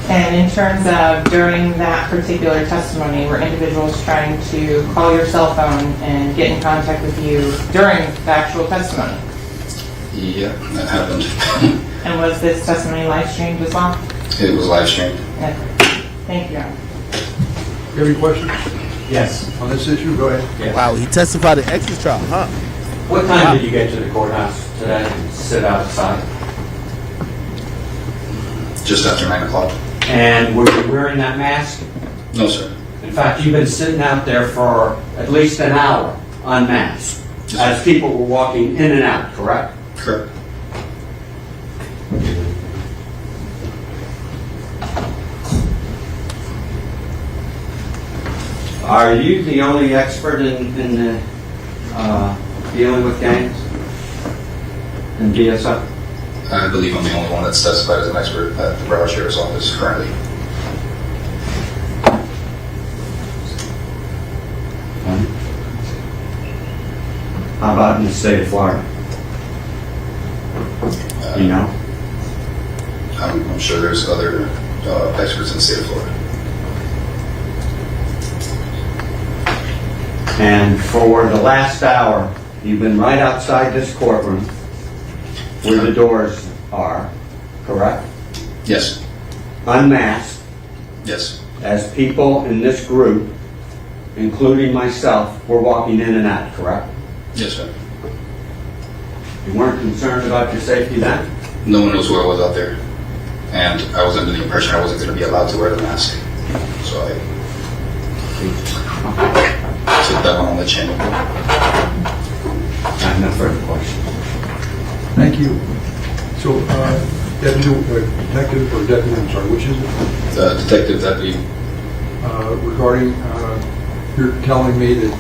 And in terms of during that particular testimony, were individuals trying to call your cell phone and get in contact with you during the actual testimony? Yeah, that happened. And was this testimony live streamed as well? It was live streamed. Okay. Thank you, Your Honor. You have any questions Yes. on this issue? Go ahead. Yes. Wow, he testified at extra trial, huh? What time did you get to the courthouse today and sit outside? Just after 9 o'clock. And were you wearing that mask? No, sir. In fact, you've been sitting out there for at least an hour unmasked as people were walking in and out, correct? Correct. Are you the only expert in dealing with gangs in DSO? I believe I'm the only one that's testified as an expert at the Broward Sheriff's Office currently. How about in the state of Florida? You know? I'm sure there's other experts in the state of Florida. And for the last hour, you've been right outside this courtroom where the doors are, correct? Yes. Unmasked, Yes. as people in this group, including myself, were walking in and out, correct? Yes, sir. You weren't concerned about your safety then? No one knows who I was out there. And I was under the impression I wasn't going to be allowed to wear the mask. So I took that one on the chin. I have no further questions. Thank you. So, detective or deputy, I'm sorry, which is it? Detective Deputy. Regarding you're telling me that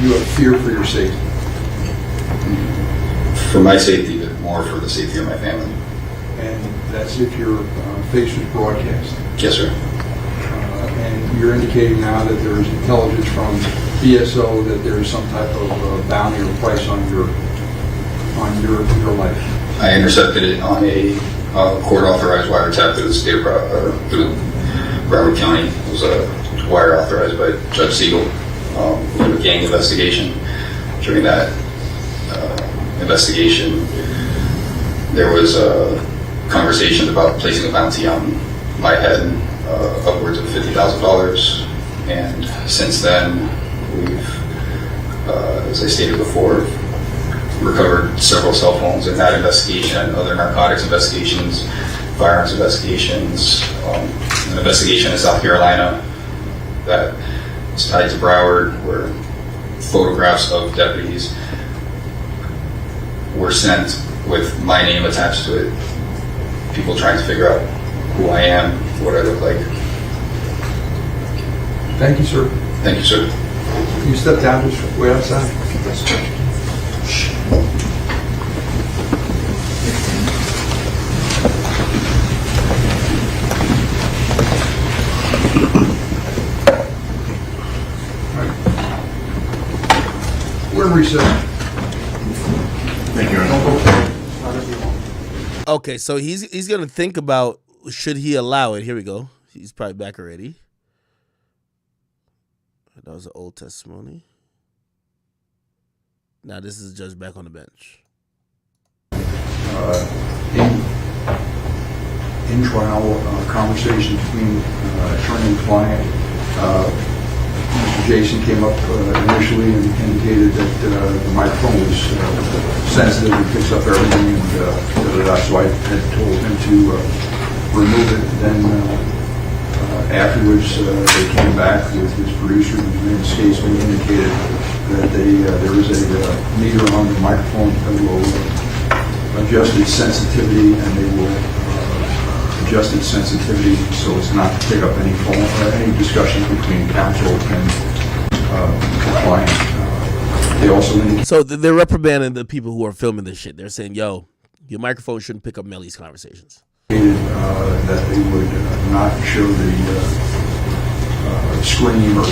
you have fear for your safety. For my safety, but more for the safety of my family. And that's if your face was broadcast. Yes, sir. And you're indicating now that there is intelligence from BSO that there is some type of bounty or price on your life. I intercepted it on a court-authorized wiretap through the state of through Broward County. It was a wire authorized by Judge Siegel for the gang investigation. During that investigation, there was conversations about placing a bounty on my head, upwards of $50,000. And since then, we've, as I stated before, recovered several cell phones in that investigation, other narcotics investigations, firearms investigations, an investigation in South Carolina that is tied to Broward, where photographs of deputies were sent with my name attached to it. People trying to figure out who I am, what I look like. Thank you, sir. Thank you, sir. Can you step down just way outside? We're in recess. Thank you, Your Honor. Okay, so he's gonna think about should he allow it. Here we go. He's probably back already. That was an old testimony. Now this is the judge back on the bench. In trial conversation between attorney and client, Mr. Jason came up initially and indicated that the microphone was sensitive and picks up everything, and so I had told him to remove it. Then afterwards, they came back with his producer, whose name escapes me, indicated that there is a meter on the microphone that will adjust its sensitivity, and they will adjust its sensitivity so as not to pick up any discussions between counsel and client. They also indicate. So they're reprimanding the people who are filming this shit. They're saying, "Yo, your microphone shouldn't pick up Melly's conversations." That they would not show the screen or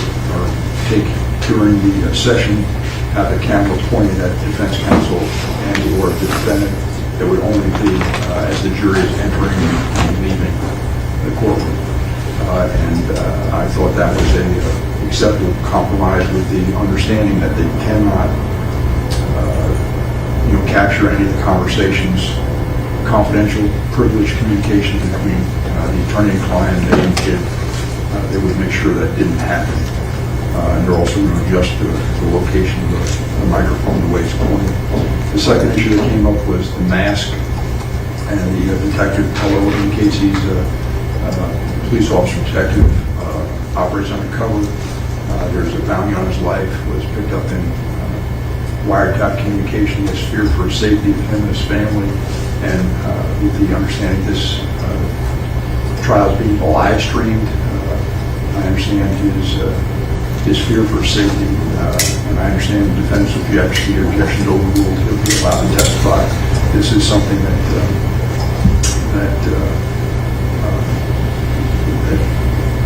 take during the session, have the camera pointed at defense counsel and or the defendant. It would only be as the jury is entering and leaving the courtroom. And I thought that was a acceptable compromise with the understanding that they cannot capture any of the conversations, confidential, privileged communication between the attorney and client. They would make sure that didn't happen. And they're also going to adjust the location of the microphone the way it's pointed. The second issue that came up was the mask, and the detective fellow indicates he's a police officer detective, operates undercover. There's a bounty on his life, was picked up in wiretap communication, was feared for his safety of him and his family, and with the understanding this trial is being live streamed, I understand his fear for safety, and I understand the defense objection overruled. He'll be allowed to testify. This is something that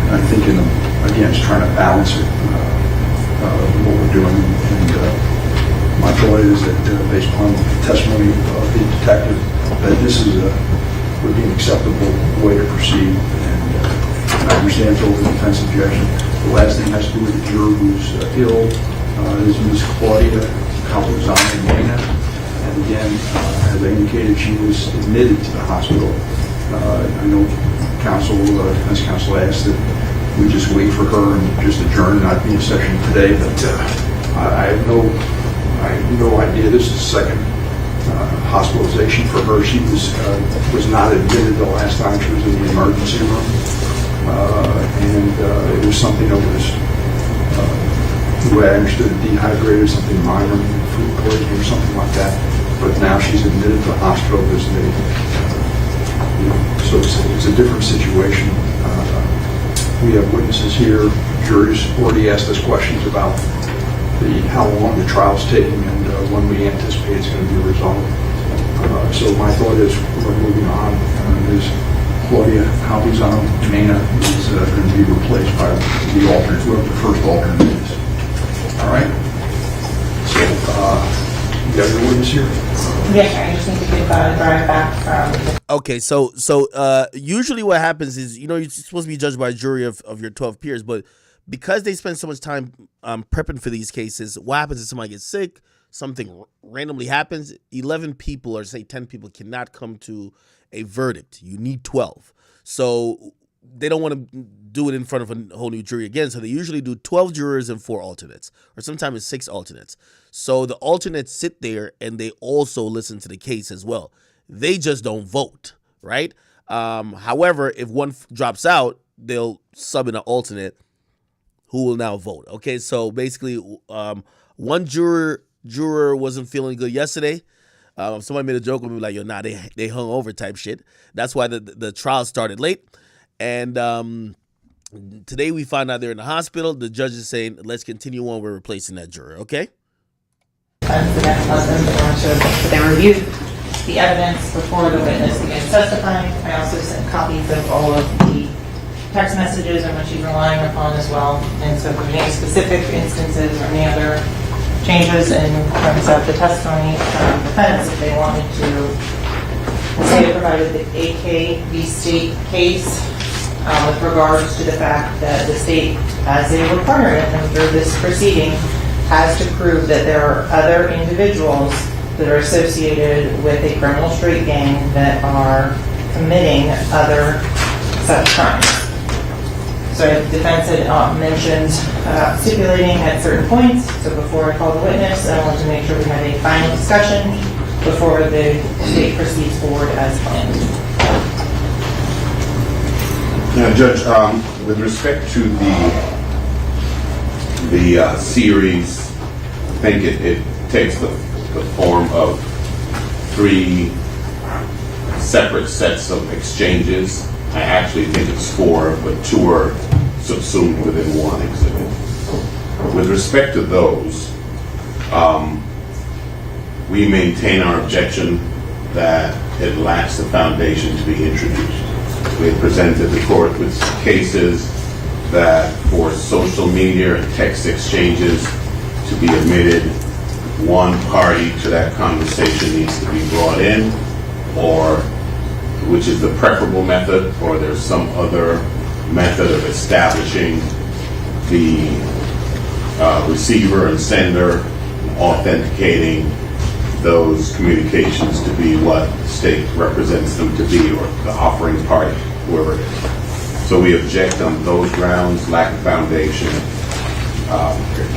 I think, again, is trying to balance it, what we're doing. And my thought is that, based upon the testimony of the detective, that this would be an acceptable way to proceed. And I understand it's over the defense objection. The last thing has to do with the juror who's ill. This is Ms. Claudia Calzone-Mena. And again, as I indicated, she was admitted to the hospital. I know defense counsel asked that we just wait for her and just adjourn, not be in session today. But I have no idea. This is the second hospitalization for her. She was not admitted the last time she was in the emergency room. And it was something that was, the way I understood it, dehydrated, something minor, food poisoning or something like that. But now she's admitted to the hospital because so it's a different situation. We have witnesses here. Jury's already asked us questions about how long the trial's taking and when we anticipate it's going to be resolved. So my thought is we're moving on. Ms. Claudia Calvizano Mena is going to be replaced by the alternate, whoever the first alternate is. All right? So you got your witness here? Yes, sir. I just need to get drive back from. Okay, so usually what happens is, you know, you're supposed to be judged by a jury of your 12 peers, but because they spend so much time prepping for these cases, what happens is somebody gets sick, something randomly happens, 11 people or say 10 people cannot come to a verdict. You need 12. So they don't want to do it in front of a whole new jury again, so they usually do 12 jurors and 4 alternates, or sometimes it's 6 alternates. So the alternates sit there and they also listen to the case as well. They just don't vote, right? However, if one drops out, they'll sub in an alternate who will now vote. Okay, so basically, one juror wasn't feeling good yesterday. Somebody made a joke with me like, "Yo, nah, they hung over" type shit. That's why the trial started late. And today we found out they're in the hospital. The judge is saying, "Let's continue on. We're replacing that juror." Okay. They reviewed the evidence before the witness begins testifying. I also sent copies of all of the text messages on which he's relying upon as well. And so if there's any specific instances or any other changes in terms of the testimony from defense, if they wanted to say, provided the AK v. State case with regards to the fact that the state, as a requirement under this proceeding, has to prove that there are other individuals that are associated with a criminal street gang that are committing other such crimes. So the defense had mentioned stipulating at certain points. So before I call the witness, I wanted to make sure we had a final discussion before the state proceeds forward as planned. Now, Judge, with respect to the series, I think it takes the form of 3 separate sets of exchanges. I actually think it's 4, but 2 are subsumed within one exhibit. With respect to those, we maintain our objection that it lacks the foundation to be introduced. We have presented the court with cases that for social media and text exchanges to be admitted, one party to that conversation needs to be brought in, or which is the preferable method, or there's some other method of establishing the receiver and sender, authenticating those communications to be what the state represents them to be, or the offering party, whoever it is. So we object on those grounds: lack of foundation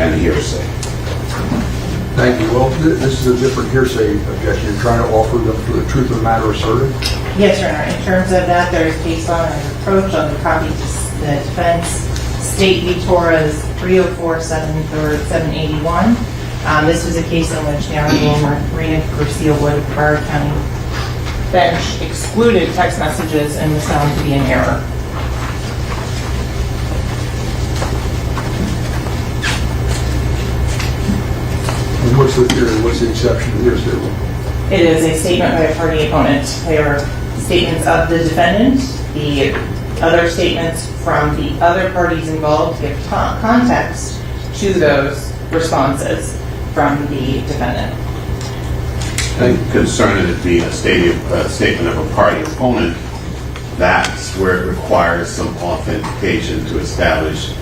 and hearsay. Thank you. Well, this is a different hearsay objection. You're trying to offer them for the truth of the matter asserted? Yes, Your Honor. In terms of that, there is case law and approach on the copy to the defense. State v. Torres 304 781. This was a case in which the Honorable Marina Garcia Wood, Broward County bench, excluded text messages and was found to be an error. And what's the theory? What's the exception to hearsay rule? It is a statement by a party opponent. They are statements of the defendant. The other statements from the other parties involved give context to those responses from the defendant. Concerning it being a statement of a party opponent, that's where it requires some authentication to establish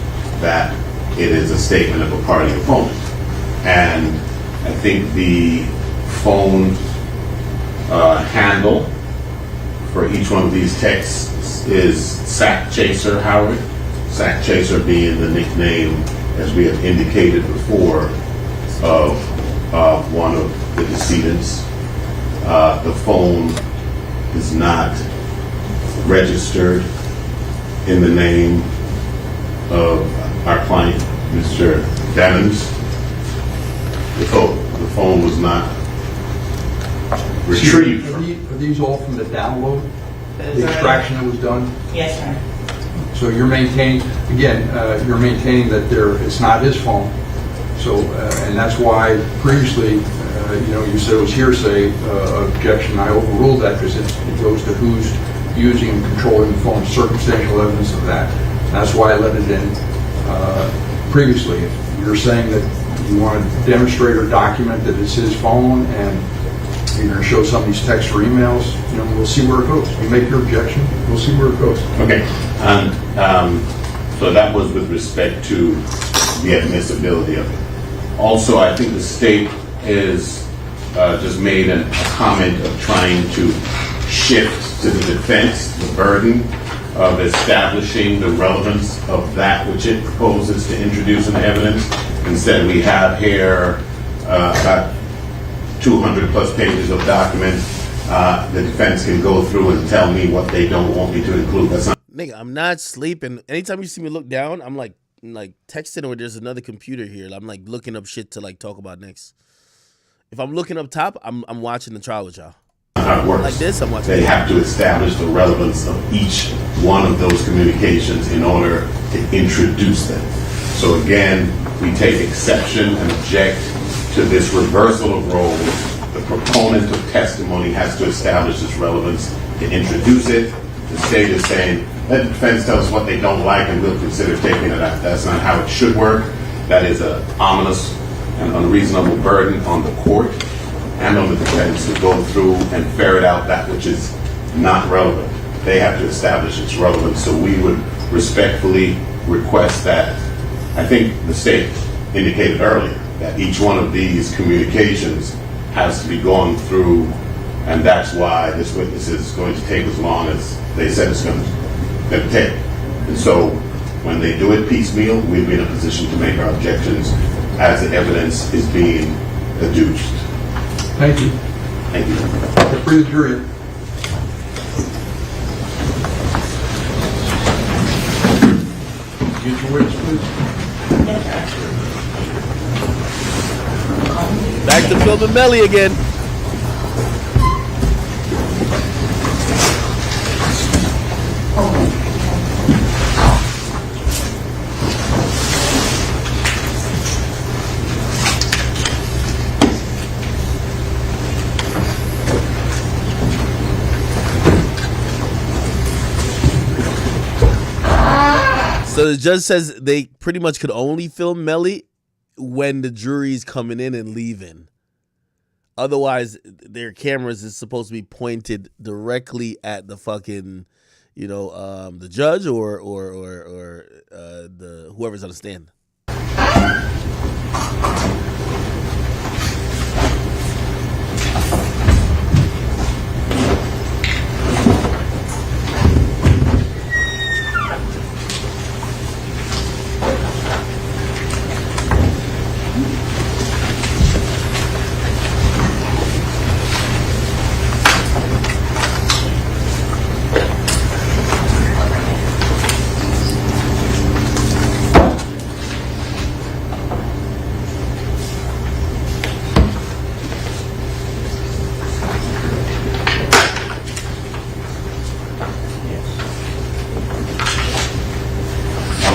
that it is a statement of a party opponent. And I think the phone handle for each one of these texts is Sack Chaser Howard. Sack Chaser being the nickname, as we have indicated before, of one of the decedents. The phone is not registered in the name of our client, Mr. Devins. The phone was not retrieved. Are these all from the download? The extraction that was done? Yes, sir. So you're maintaining, again, you're maintaining that it's not his phone. So, and that's why previously, you said it was hearsay objection. I overruled that because it goes to who's using and controlling the phone, circumstantial evidence of that. That's why I let it in previously. If you're saying that you want to demonstrate or document that it's his phone and you're going to show some of these texts or emails, we'll see where it goes. You make your objection, we'll see where it goes. Okay. So that was with respect to the admissibility of it. Also, I think the state is just made a comment of trying to shift to the defense the burden of establishing the relevance of that which it proposes to introduce in evidence. Instead, we have here about 200 plus pages of documents. The defense can go through and tell me what they don't want me to include. That's not. Nigga, I'm not sleeping. Anytime you see me look down, I'm like texting or there's another computer here. I'm like looking up shit to like talk about next. If I'm looking up top, I'm watching the trial with y'all. How it works. Like this, I'm watching. They have to establish the relevance of each one of those communications in order to introduce them. So again, we take exception and object to this reversal of roles. The proponent of testimony has to establish its relevance to introduce it. The state is saying, let the defense tell us what they don't like and we'll consider taking it out. That's not how it should work. That is an ominous and unreasonable burden on the court and on the defense to go through and ferret out that which is not relevant. They have to establish its relevance. So we would respectfully request that. I think the state indicated earlier that each one of these communications has to be gone through, and that's why this witness is going to take as long as they said it's going to take. And so when they do it piecemeal, we'll be in a position to make our objections as the evidence is being adduced. Thank you. Thank you. Free the jury. Get your witness, please. Back to filming Melly again. So the judge says they pretty much could only film Melly when the jury's coming in and leaving. Otherwise, their cameras is supposed to be pointed directly at the fucking, the judge or the whoever's on the stand.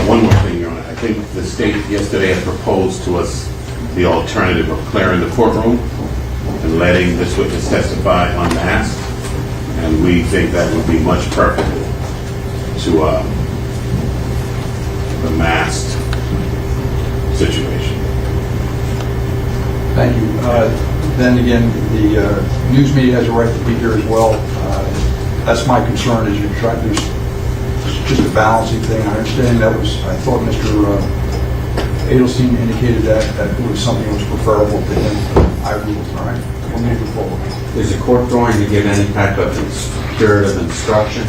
One more thing, Your Honor. I think the state yesterday had proposed to us the alternative of clearing the courtroom and letting this witness testify unmasked, and we think that would be much preferable to the masked situation. Thank you. Then again, the news media has a right to be here as well. That's my concern, is you're trying to. It's just a balancing thing. I understand that I thought Mr. Adelstein indicated that it was something that was preferable to him. I ruled. All right, we'll move it forward. Is the court going to give any type of curative instruction?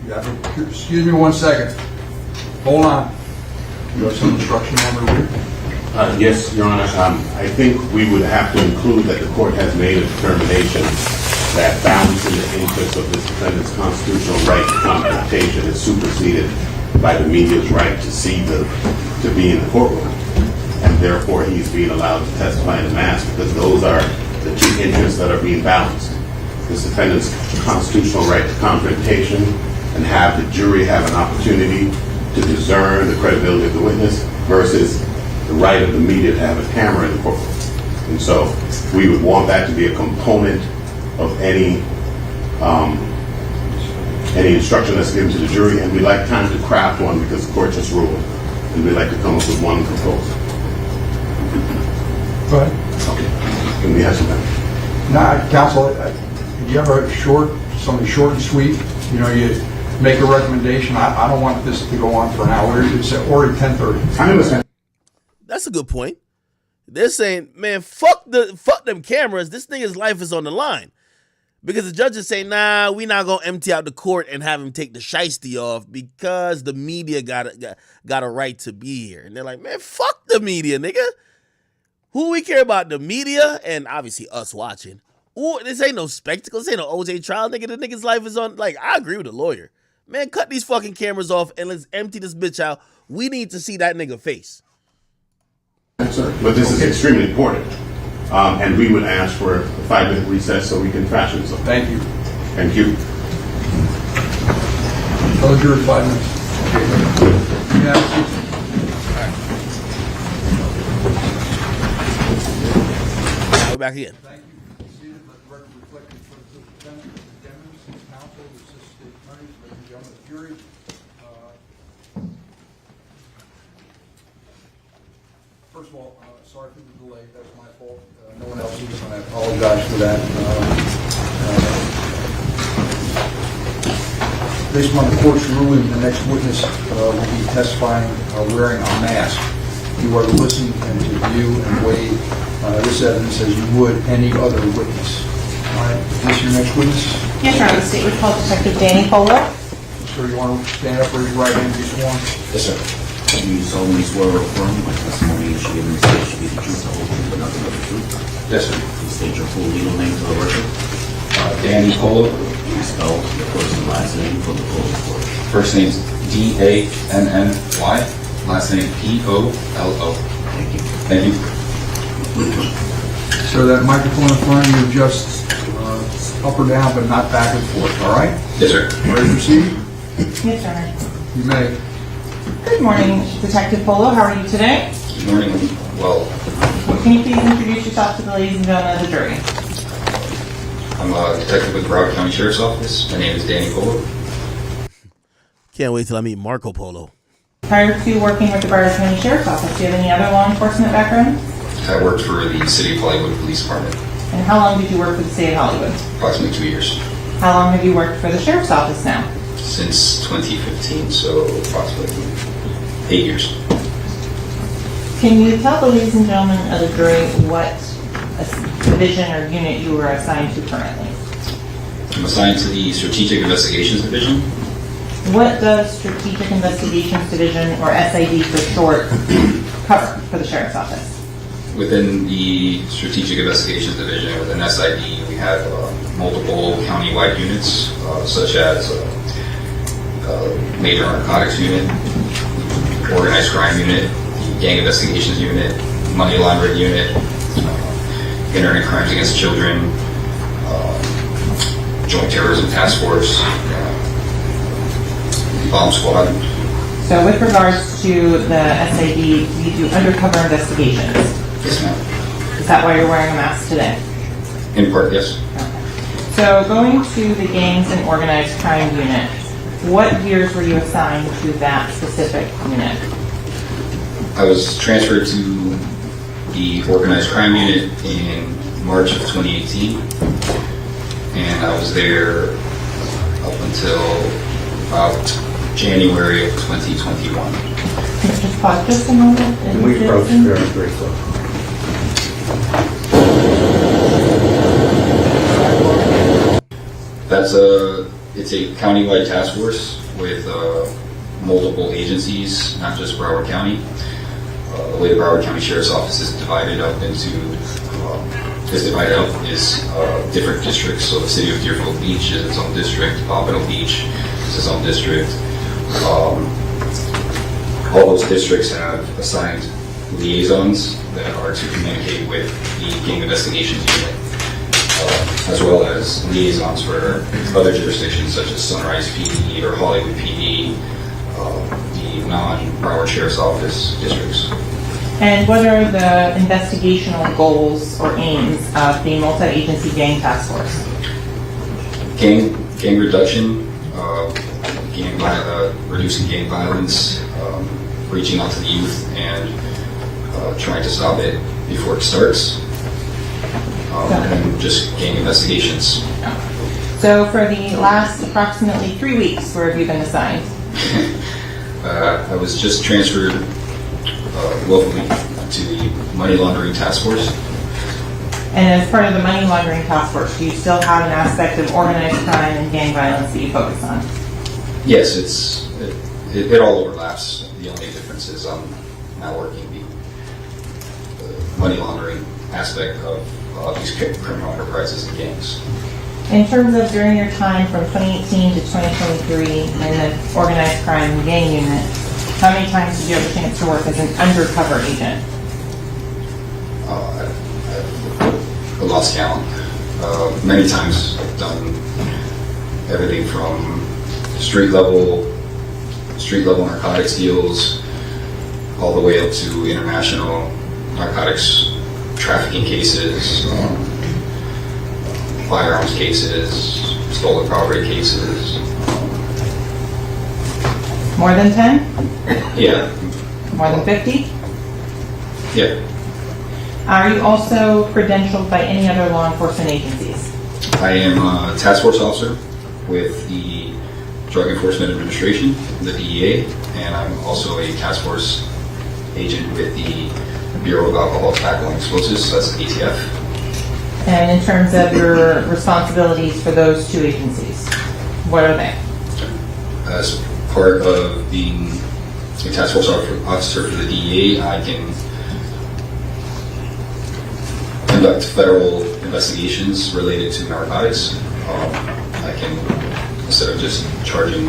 Yeah, excuse me 1 second. Hold on. You have some instruction on the read? Yes, Your Honor. I think we would have to include that the court has made a determination that balancing the interests of this defendant's constitutional right to confrontation is superseded by the media's right to be in the courtroom, and therefore he's being allowed to testify in a mask, because those are the two interests that are being balanced. This defendant's constitutional right to confrontation and have the jury have an opportunity to discern the credibility of the witness versus the right of the media to have a camera in the courtroom. And so we would want that to be a component of any instruction that's given to the jury, and we'd like time to craft one because the court just ruled, and we'd like to come up with one proposal. Go ahead. Okay. Can we have some time? Now, counsel, do you have something short and sweet? You know, you make a recommendation. I don't want this to go on for an hour. It's already 10:30. I understand. That's a good point. They're saying, man, fuck them cameras. This nigga's life is on the line. Because the judges say, nah, we not going to empty out the court and have him take the shiesty off because the media got a right to be here. And they're like, man, fuck the media, nigga. Who we care about? The media and obviously us watching. Ooh, this ain't no spectacle. This ain't no OJ trial, nigga. The nigga's life is on. Like, I agree with the lawyer. Man, cut these fucking cameras off and let's empty this bitch out. We need to see that nigga face. But this is extremely important. And we would ask for a 5-minute recess so we can fashion something. Thank you. Thank you. Hold your 5 minutes. Yeah. Now we're back again. Thank you. Seated, let the record reflect the defendants, counsel, the assistant state attorneys, ladies and gentlemen of the jury. First of all, sorry for the delay. That's my fault. No one else is, and I apologize for that. Based on the court's ruling, the next witness will be testifying wearing a mask. You are to listen and to view and weigh this evidence as you would any other witness. All right, is this your next witness? Yes, Your Honor. The state would call Detective Danny Polo. Sir, you want to stand up, raise your right hand, be sworn? Yes, sir. Do you solemnly swear or affirm my testimony you should give in this case should be the truth, the whole truth, but nothing but the truth? Yes, sir. Please state your full legal name for the record. Danny Polo. Please spell your first and last name for the full report. First name's D-A-N-N-Y. Last name P-O-L-O. Thank you. Thank you. So that microphone in front of you, just up or down, but not back and forth, all right? Yes, sir. Ready to proceed? Yes, Your Honor. You may. Good morning, Detective Polo. How are you today? Good morning. Well, Can you please introduce yourself to the ladies and gentlemen of the jury? I'm a detective with the Broward County Sheriff's Office. My name is Danny Polo. Can't wait till I meet Marco Polo. Prior to working with the Broward County Sheriff's Office, do you have any other law enforcement background? I worked for the City of Hollywood Police Department. And how long did you work for the state of Hollywood? Approximately 2 years. How long have you worked for the Sheriff's Office now? Since 2015, so approximately 8 years. Can you tell the ladies and gentlemen of the jury what division or unit you are assigned to currently? I'm assigned to the Strategic Investigations Division. What does Strategic Investigations Division, or SID for short, cover for the Sheriff's Office? Within the Strategic Investigations Division, within SID, we have multiple county-wide units, such as Major Narcotics Unit, Organized Crime Unit, Gang Investigations Unit, Money Laundering Unit, Internet Crimes Against Children, Joint Terrorism Task Force, Bomb Squad. So with regards to the SID, you do undercover investigations. Yes, ma'am. Is that why you're wearing a mask today? In part, yes. So going to the Gangs and Organized Crime Unit, what years were you assigned to that specific unit? I was transferred to the Organized Crime Unit in March of 2018, and I was there up until about January of 2021. Can you just pause just a moment? Can we approach very briefly? It's a county-wide task force with multiple agencies, not just Broward County. The way the Broward County Sheriff's Office is divided up is different districts. So the city of Deerfield Beach is its own district. Pompano Beach is its own district. All those districts have assigned liaisons that are to communicate with the Gang Investigations Unit. as well as liaisons for other jurisdictions such as Sunrise PD or Hollywood PD, the non-Broward Sheriff's Office districts. And what are the investigational goals or aims of the multi-agency gang task force? Gang reduction, reducing gang violence, reaching out to the youth and trying to stop it before it starts, and just gang investigations. So for the last approximately 3 weeks, where have you been assigned? I was just transferred locally to the money laundering task force. And as part of the money laundering task force, do you still have an aspect of organized crime and gang violence that you focus on? Yes, it all overlaps. The only difference is I'm now working the money laundering aspect of these criminal enterprises and gangs. In terms of during your time from 2018 to 2023 in the organized crime and gang unit, how many times did you have a chance to work as an undercover agent? I lost count. Many times I've done everything from street level narcotics deals all the way up to international narcotics trafficking cases, firearms cases, stolen property cases. More than 10? Yeah. More than 50? Yeah. Are you also credentialed by any other law enforcement agencies? I am a task force officer with the Drug Enforcement Administration, the DEA, and I'm also a task force agent with the Bureau of Alcohol, Tobacco, and Explosives, that's ATF. And in terms of your responsibilities for those two agencies, what are they? As part of being a task force officer for the DEA, I can conduct federal investigations related to narcotics. I can, instead of just charging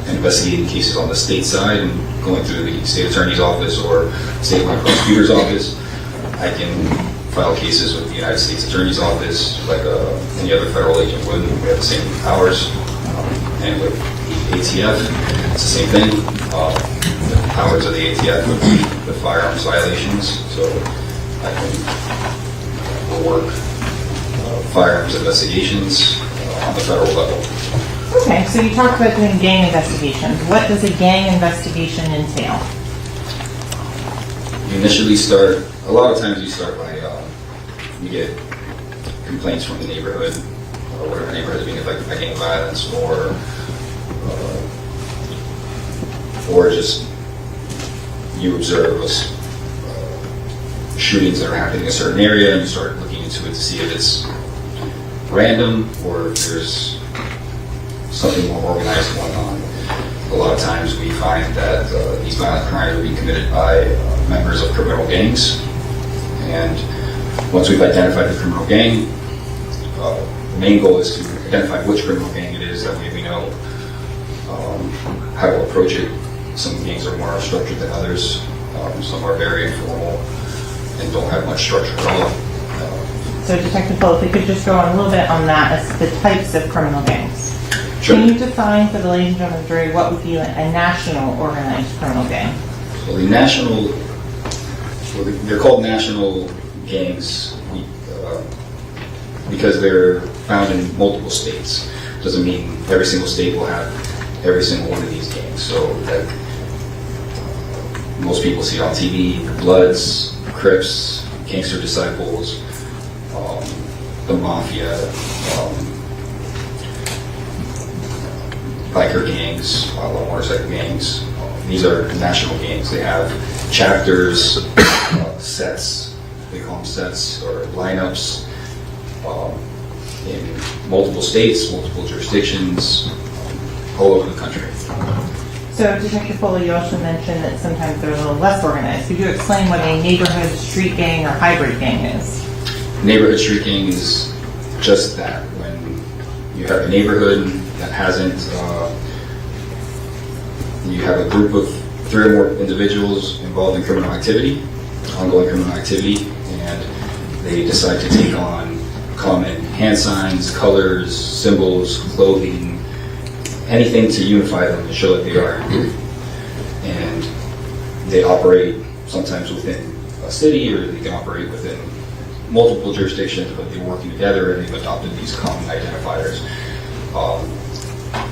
and investigating cases on the state side and going through the state attorney's office or statewide prosecutor's office, I can file cases with the United States Attorney's Office like any other federal agent would. We have the same powers. And with the ATF, it's the same thing. The powers of the ATF would be the firearms violations. So I can work firearms investigations on the federal level. Okay, so you talked about doing gang investigations. What does a gang investigation entail? You initially start, a lot of times you start by, you get complaints from the neighborhood, or whatever neighborhood is being affected by gang violence, or just you observe shootings that are happening in a certain area, and you start looking into it to see if it's random or if there's something more organized going on. A lot of times we find that these violent crimes are being committed by members of criminal gangs, and once we've identified the criminal gang, the main goal is to identify which criminal gang it is. That way we know how to approach it. Some gangs are more structured than others. Some are very informal and don't have much structure at all. So Detective Phil, if we could just go on a little bit on that, as the types of criminal gangs. Sure. Can you define for the ladies and gentlemen of the jury what would be a national organized criminal gang? So the national, they're called national gangs because they're found in multiple states. Doesn't mean every single state will have every single one of these gangs. So like most people see on TV, the Bloods, Crips, Gangster Disciples, the Mafia, biker gangs, motorcycle gangs. These are national gangs. They have chapters, sets, they call them sets, or lineups in multiple states, multiple jurisdictions, all over the country. So Detective Foley, you also mentioned that sometimes they're a little less organized. Could you explain what a neighborhood street gang or hybrid gang is? Neighborhood street gang is just that. When you have a neighborhood that hasn't, you have a group of 3 or more individuals involved in criminal activity, ongoing criminal activity, and they decide to take on common hand signs, colors, symbols, clothing, anything to unify them and show that they are a group. And they operate sometimes within a city, or they can operate within multiple jurisdictions, but they're working together and they've adopted these common identifiers.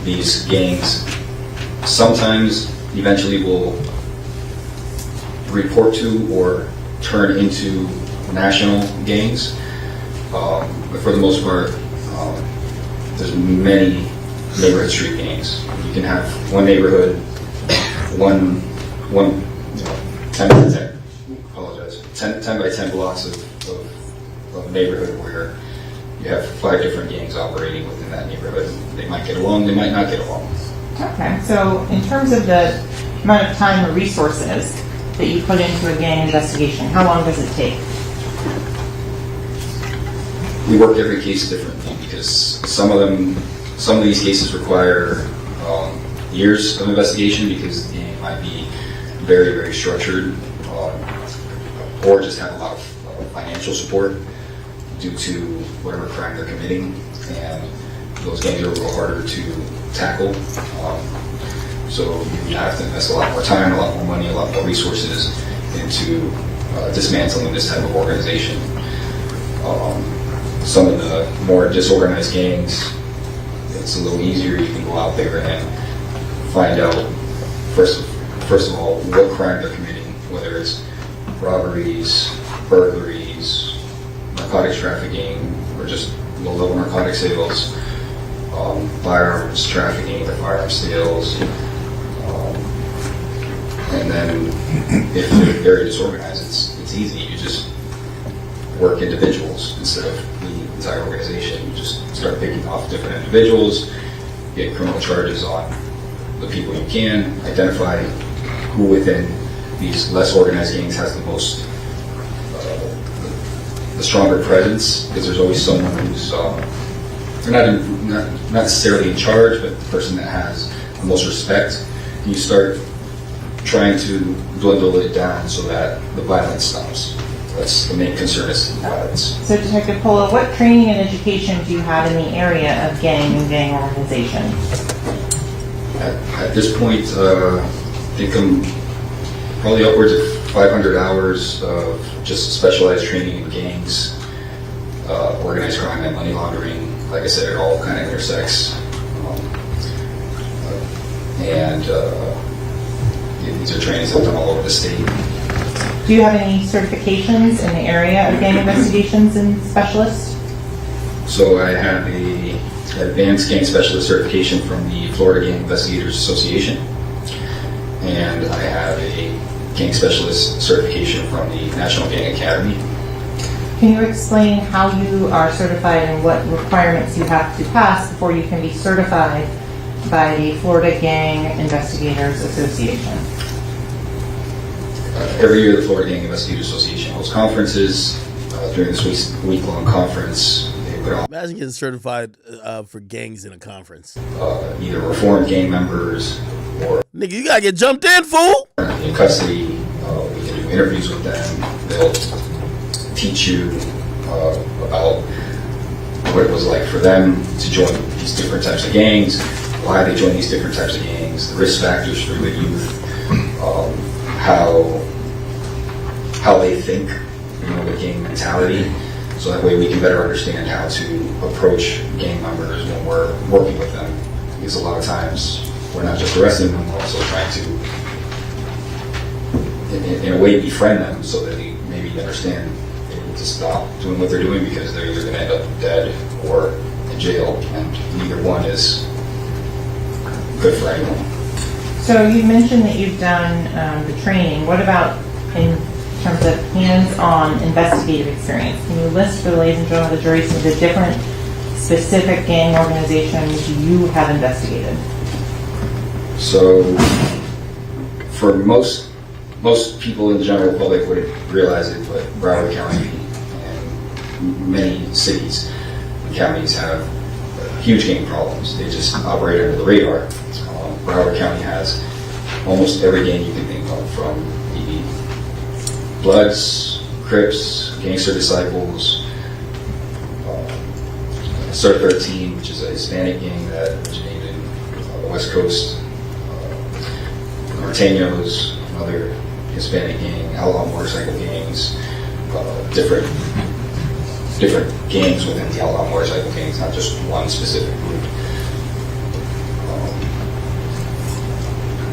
These gangs sometimes eventually will report to or turn into national gangs, but for the most part, there's many neighborhood street gangs. You can have one neighborhood, one 10 by 10, apologize, 10 by 10 blocks of neighborhood where you have 5 different gangs operating within that neighborhood. They might get along, they might not get along. Okay, so in terms of the amount of time or resources that you put into a gang investigation, how long does it take? We work every case differently because some of these cases require years of investigation because the gang might be very, very structured, or just have a lot of financial support due to whatever crime they're committing, and those gangs are a little harder to tackle. So you have to invest a lot more time, a lot more money, a lot more resources into dismantling this type of organization. Some of the more disorganized gangs, it's a little easier. You can go out there and find out, first of all, what crime they're committing, whether it's robberies, burglaries, narcotics trafficking, or just low-level narcotic sales, firearms trafficking or firearms sales. And then if they're very disorganized, it's easy. You just work individuals instead of the entire organization. You just start picking off different individuals, get criminal charges on the people you can, identify who within these less organized gangs has the most, the stronger presence, because there's always someone who's, they're not necessarily in charge, but the person that has the most respect. And you start trying to dwindle it down so that the violence stops. That's the main concern, is violence. So Detective Polo, what training and education do you have in the area of gang and gang organization? At this point, I think I'm probably upwards of 500 hours of just specialized training in gangs, organized crime and money laundering. Like I said, it all kind of intersects. These are trainings I've done all over the state. Do you have any certifications in the area of gang investigations and specialists? So I have a advanced gang specialist certification from the Florida Gang Investigators Association, and I have a gang specialist certification from the National Gang Academy. Can you explain how you are certified and what requirements you have to pass before you can be certified by the Florida Gang Investigators Association? Every year, the Florida Gang Investigators Association holds conferences. During this week-long conference, they put on. Imagine getting certified for gangs in a conference. Either reformed gang members or. Nigga, you gotta get jumped in, fool! In custody, we can do interviews with them. They'll teach you about what it was like for them to join these different types of gangs, why they join these different types of gangs, the risk factors for the youth, how they think, with gang mentality, so that way we can better understand how to approach gang members when we're working with them. Because a lot of times we're not just arresting them, we're also trying to, in a way, befriend them so that they maybe understand they need to stop doing what they're doing because they're either going to end up dead or in jail, and neither one is good for anyone. So you mentioned that you've done the training. What about in terms of hands-on investigative experience? Can you list for the ladies and gentlemen of the jury some of the different specific gang organizations you have investigated? So, for most people in the general public wouldn't realize it, but Broward County and many cities and counties have huge gang problems. They just operate under the radar. Broward County has almost every gang you can think of, from the Bloods, Crips, Gangster Disciples, Sir 13, which is a Hispanic gang that originated in the West Coast, Norteños, another Hispanic gang, outlaw motorcycle gangs, different gangs within the outlaw motorcycle gangs, not just one specific group.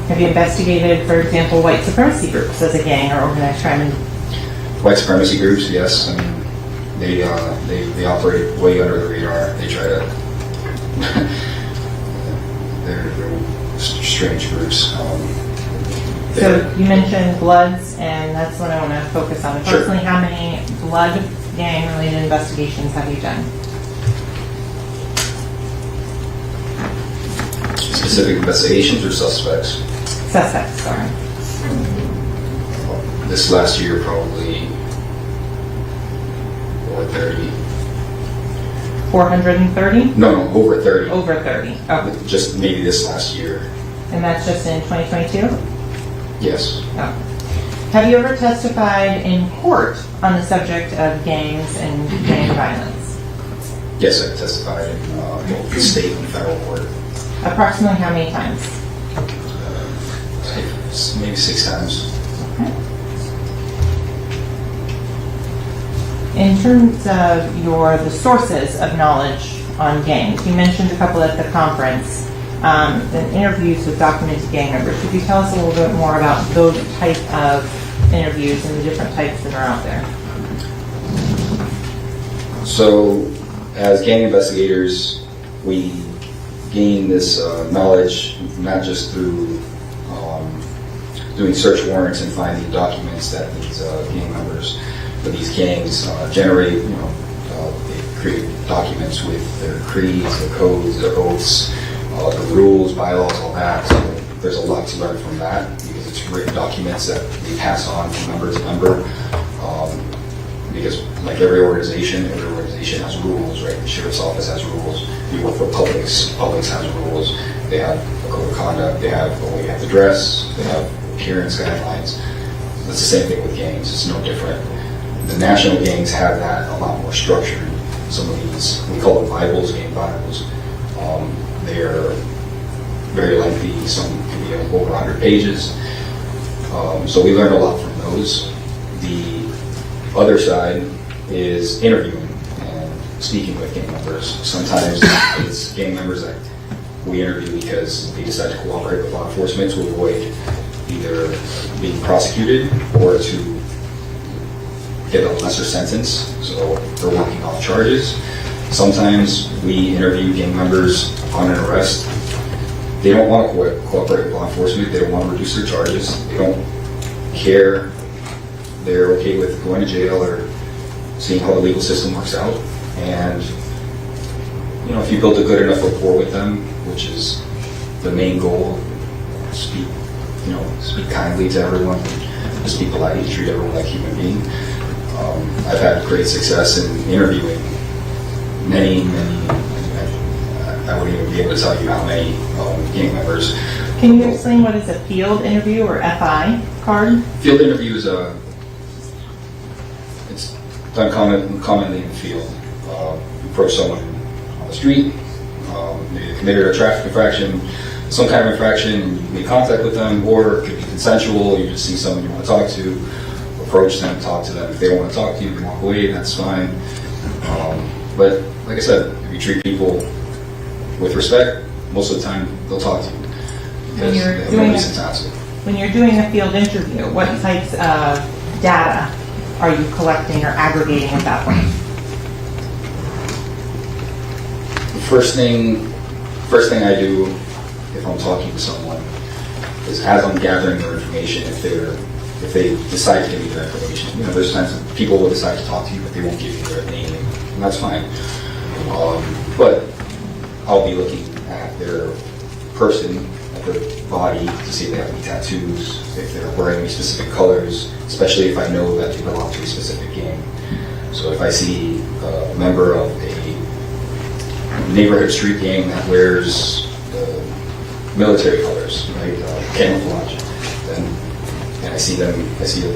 Have you investigated, for example, white supremacy groups as a gang or organized crime? White supremacy groups, yes. I mean, they operate way under the radar. They try to. they're strange groups. So you mentioned Bloods, and that's what I want to focus on. Personally, how many Blood gang-related investigations have you done? Specific investigations or suspects? Suspects, sorry. This last year, probably over 30. 430? No, over 30. Over 30. Okay. Just maybe this last year. And that's just in 2022? Yes. Oh. Have you ever testified in court on the subject of gangs and gang violence? Yes, I testified in both the state and federal court. Approximately how many times? Maybe 6 times. Okay. In terms of the sources of knowledge on gangs, you mentioned a couple at the conference, and interviews with documented gang members. Could you tell us a little bit more about those type of interviews and the different types that are out there? So, as gang investigators, we gain this knowledge not just through doing search warrants and finding documents that these gang members, but these gangs generate. They create documents with their creeds, their codes, their oaths, the rules, bylaws, all that. So there's a lot to learn from that because it's written documents that they pass on from member to member. Because like every organization has rules, right? The sheriff's office has rules. You work for Publix has rules. They have a code of conduct. They have a way you have to dress. They have appearance guidelines. That's the same thing with gangs. It's no different. The national gangs have that a lot more structured. Some of these, we call them Bibles, gang Bibles. They're very lengthy. Some can be over 100 pages. So we learned a lot from those. The other side is interviewing and speaking with gang members. Sometimes it's gang members that we interview because they decide to cooperate with law enforcement to avoid either being prosecuted or to get a lesser sentence. So they're working off charges. Sometimes we interview gang members on an arrest. They don't want to cooperate with law enforcement. They don't want to reduce their charges. They don't care. They're okay with going to jail or seeing how the legal system works out. And if you build a good enough rapport with them, which is the main goal, speak kindly to everyone, just be polite, treat everyone like a human being. I've had great success in interviewing many, I wouldn't even be able to tell you how many gang members. Can you explain what is a field interview or FI card? Field interview is it's done commonly in the field. You approach someone on the street, they committed a traffic infraction, some kind of infraction, you make contact with them, or it could be consensual, you just see someone you want to talk to, approach them, talk to them. If they don't want to talk to you, you walk away, that's fine. But like I said, if you treat people with respect, most of the time they'll talk to you. When you're doing a field interview, what types of data are you collecting or aggregating at that point? The first thing I do if I'm talking to someone is as I'm gathering their information, if they decide to give me their information. There's times that people will decide to talk to you, but they won't give you their name, and that's fine. But I'll be looking at their person, at their body, to see if they have any tattoos, if they're wearing any specific colors, especially if I know that they belong to a specific gang. So if I see a member of a neighborhood street gang that wears military colors, right, camouflage, then and I see a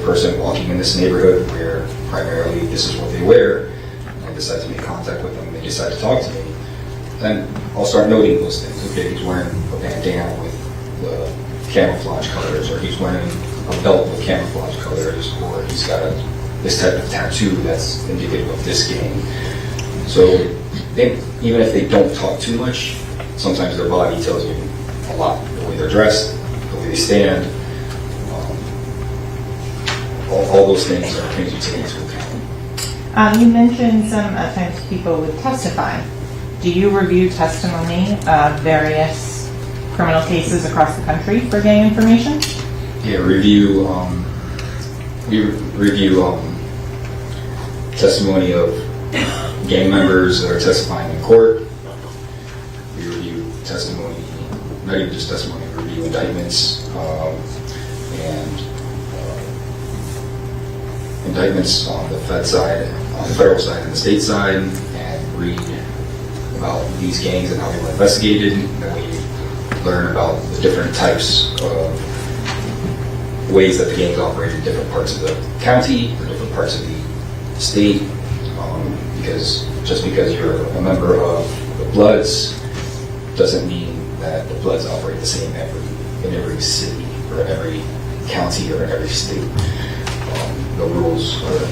person walking in this neighborhood where primarily this is what they wear, and I decide to make contact with them, and they decide to talk to me, then I'll start noting those things. Okay, he's wearing a bandana with the camouflage colors, or he's wearing a belt with camouflage colors, or he's got this type of tattoo that's indicative of this gang. So even if they don't talk too much, sometimes their body tells you a lot. The way they're dressed, the way they stand, all those things are things you take into account. You mentioned sometimes people would testify. Do you review testimony of various criminal cases across the country for gang information? Yeah, we review testimony of gang members that are testifying in court. We review testimony, not even just testimony, we review indictments and indictments on the federal side and the state side, and read about these gangs and how they were investigated, and then we learn about the different types of ways that the gangs operate in different parts of the county or different parts of the state, because just because you're a member of the Bloods doesn't mean that the Bloods operate the same in every city or every county or in every state. The rules are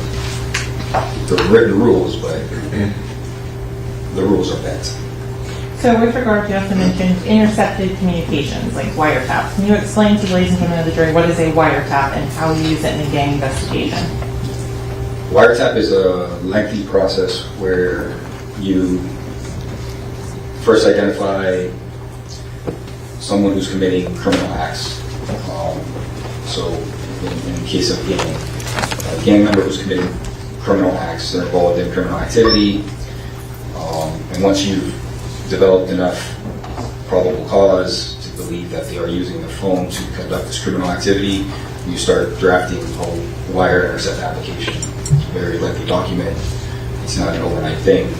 the written rules, but the rules are bent. So with regard to, you also mentioned intercepted communications, like wiretaps. Can you explain to the ladies and gentlemen of the jury what is a wiretap and how we use it in a gang investigation? Wiretap is a lengthy process where you first identify someone who's committing criminal acts. So in the case of a gang member who's committing criminal acts, they're involved in criminal activity, and once you've developed enough probable cause to believe that they are using a phone to conduct this criminal activity, you start drafting a wire intercept application. It's a very lengthy document. It's not an overnight thing,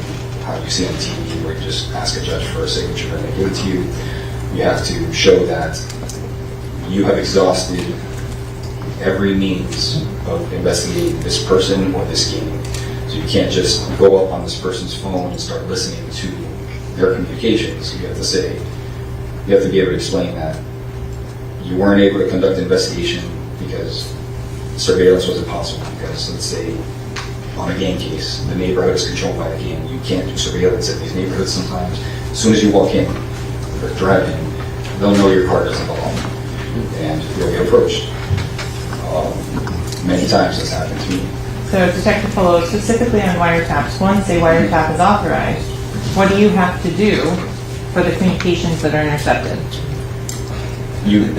how you see on TV where you just ask a judge for a signature and they give it to you. You have to show that you have exhausted every means of investigating this person or this gang. So you can't just go up on this person's phone and start listening to their communications. You have to be able to explain that you weren't able to conduct an investigation because surveillance was impossible. Because let's say on a gang case, the neighborhood is controlled by the gang. You can't do surveillance at these neighborhoods sometimes. As soon as you walk in or drive in, they'll know your car doesn't belong and you'll get approached. Many times this happened to me. So Detective Polo, specifically on wiretaps, once a wiretap is authorized, what do you have to do for the communications that are intercepted? You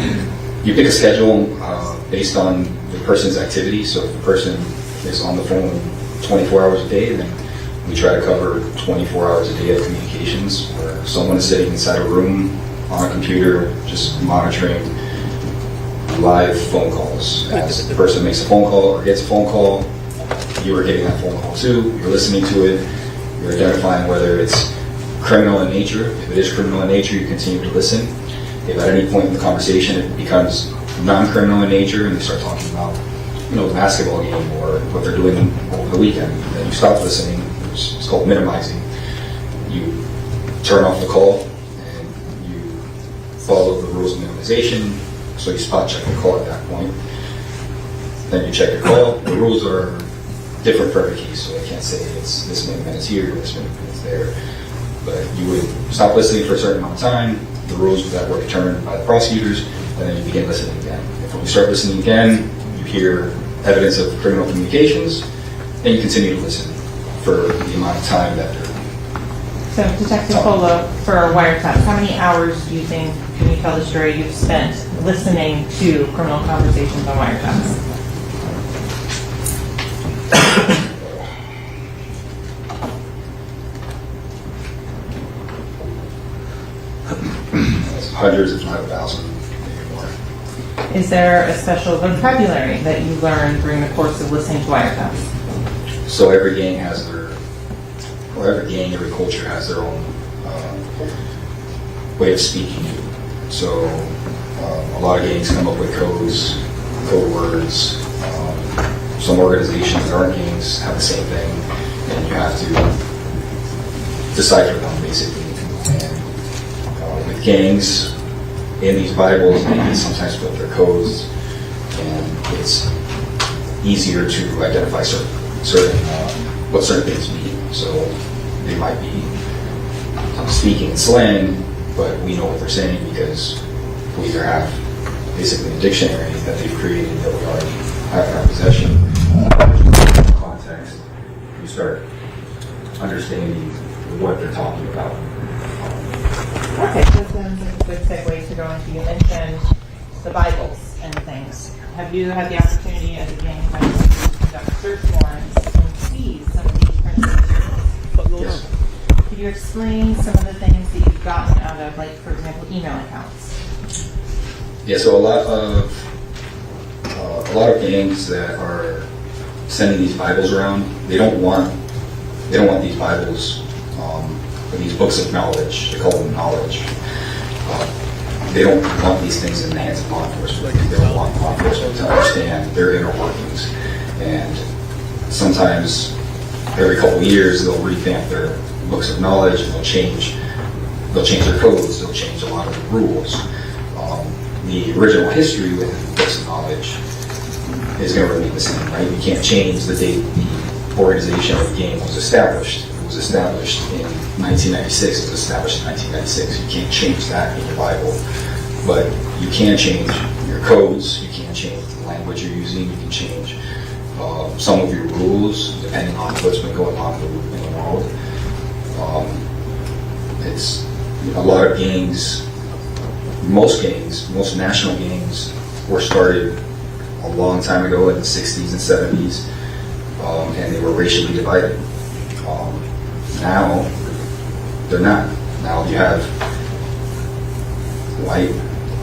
pick a schedule based on the person's activity. So if the person is on the phone 24 hours a day, then we try to cover 24 hours a day of communications where someone is sitting inside a room on a computer just monitoring live phone calls. As the person makes a phone call or gets a phone call, you are getting that phone call too. You're listening to it. You're identifying whether it's criminal in nature. If it is criminal in nature, you continue to listen. If at any point in the conversation it becomes non-criminal in nature and they start talking about, the basketball game or what they're doing over the weekend, then you stop listening. It's called minimizing. You turn off the call and you follow the rules of minimization. So you spot check the call at that point. Then you check your call. The rules are different for every case, so I can't say it's this many minutes here, this many minutes there. But you would stop listening for a certain amount of time, the rules that were determined by the prosecutors, and then you begin listening again. If when you start listening again, you hear evidence of criminal communications, then you continue to listen for the amount of time that they're. So Detective Polo, for wiretaps, how many hours do you think, can you tell the jury, you've spent listening to criminal conversations on wiretaps? Hundreds, if not 1,000, maybe more. Is there a special vocabulary that you learned during the course of listening to wiretaps? So every gang, every culture has their own way of speaking. So a lot of gangs come up with codes code words. Some organizations that aren't gangs have the same thing, and you have to decipher them basically. And with gangs, in these Bibles, they can sometimes put their codes, and it's easier to identify what certain things mean. So they might be speaking in slang, but we know what they're saying because we either have basically a dictionary that they've created that we already have in our possession. Context, you start understanding what they're talking about. Okay, so this sounds like a good segue to go into, you mentioned the Bibles and things. Have you had the opportunity as a gang member to conduct search warrants and seize some of these printed materials? Could you explain some of the things that you've gotten out of, like, for example, email accounts? Yeah, so a lot of gangs that are sending these Bibles around, they don't want these Bibles, or these books of knowledge. They call them knowledge. They don't want these things in the hands of law enforcement. They don't want law enforcement to understand their inner workings. And sometimes, every couple of years, they'll revamp their books of knowledge, and they'll change their codes. They'll change a lot of the rules. The original history within the books of knowledge is going to remain the same, right? You can't change the date the organization or the game was established. It was established in 1996. It was established in 1996. You can't change that in your Bible, but you can change your codes. You can change the language you're using. You can change some of your rules depending on what's been going on in the world. It's a lot of gangs. Most national gangs were started a long time ago in the 60s and 70s, and they were racially divided. Now, they're not. Now you have white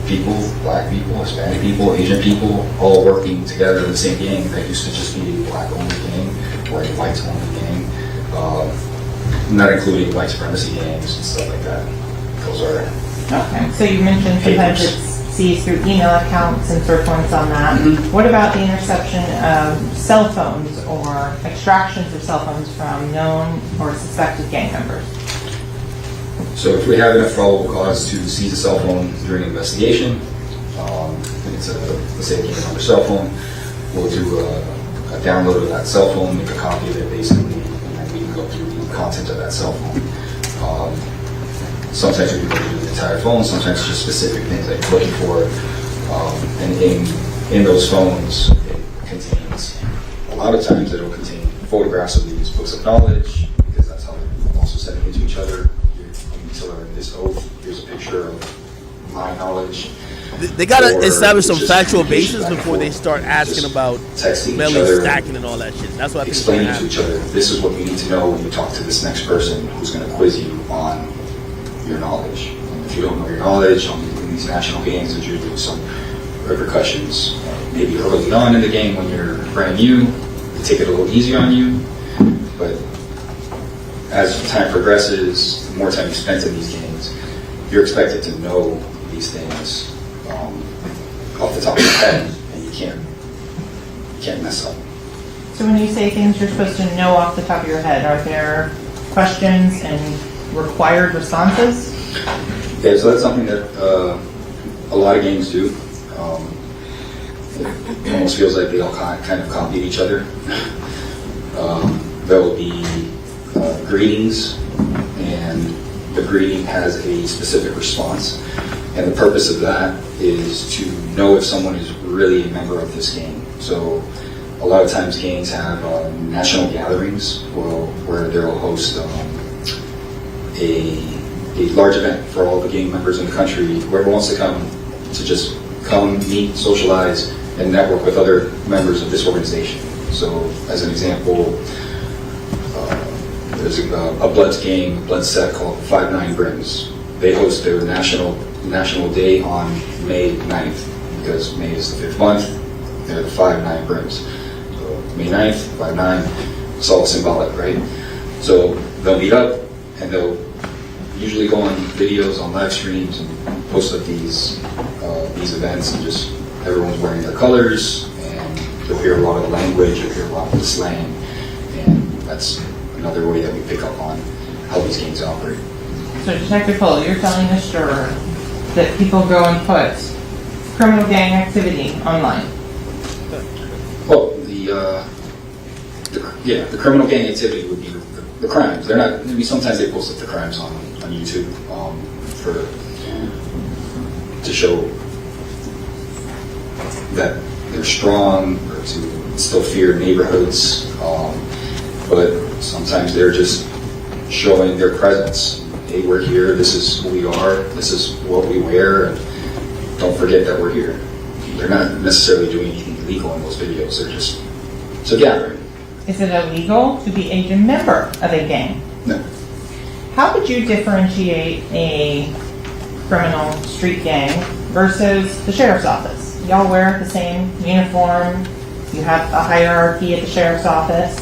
people, black people, Hispanic people, Asian people, all working together in the same gang. That used to just be a black-only gang or a white-only gang, not including white supremacy gangs and stuff like that. Those are... Okay, so you mentioned sometimes it's seized through email accounts and search warrants on that. Mm-hmm. What about the interception of cell phones or extractions of cell phones from known or suspected gang members? So if we have enough probable cause to seize a cell phone during an investigation, it's let's say a gang member's cell phone, we'll do a download of that cell phone, make a copy of it basically, and then we can go through the content of that cell phone. Sometimes we can go through the entire phone, sometimes just specific things that you're looking for. And in those phones, it contains, a lot of times it'll contain photographs of these books of knowledge, because that's how they're also sending it to each other. You need to learn this oath, here's a picture of my knowledge. They got to establish some factual basis before they start asking about Melly stacking and all that shit. That's what I think. Explaining to each other, this is what you need to know when you talk to this next person who's going to quiz you on your knowledge. And if you don't know your knowledge in these national gangs, there's usually some repercussions. Maybe early on in the game when you're brand new, they take it a little easier on you. But as time progresses, the more time you spend in these games, you're expected to know these things off the top of your head, and you can't mess up. So when you say things you're supposed to know off the top of your head, are there questions and required responses? Yeah, so that's something that a lot of games do. It almost feels like they all kind of copy each other. There will be greetings, and the greeting has a specific response. And the purpose of that is to know if someone is really a member of this gang. So a lot of times gangs have national gatherings where they'll host a large event for all the gang members in the country. Whoever wants to come, to just come, meet, socialize, and network with other members of this organization. So as an example, there's a Bloods gang, Bloods set called 5-9 Brims. They host their national day on May 9th, because May is the 5th month. They're the 5-9 Brims. So May 9th, 5-9, it's all symbolic, right? So they'll meet up, and they'll usually go on videos, on live streams, and post up these events, and just everyone's wearing their colors, and you'll hear a lot of the language, you'll hear a lot of the slang, and that's another way that we pick up on how these gangs operate. So Detective Fuller, you're telling this juror that people go and put criminal gang activity online? Well, the criminal gang activity would be the crimes. They're not, sometimes they post up the crimes on YouTube to show that they're strong or to still fear neighborhoods, but sometimes they're just showing their presence. Hey, we're here, this is who we are, this is what we wear, and don't forget that we're here. They're not necessarily doing anything illegal in those videos, they're just, it's a gathering. Is it illegal to be a member of a gang? No. How would you differentiate a criminal street gang versus the sheriff's office? Y'all wear the same uniform, you have a hierarchy at the sheriff's office.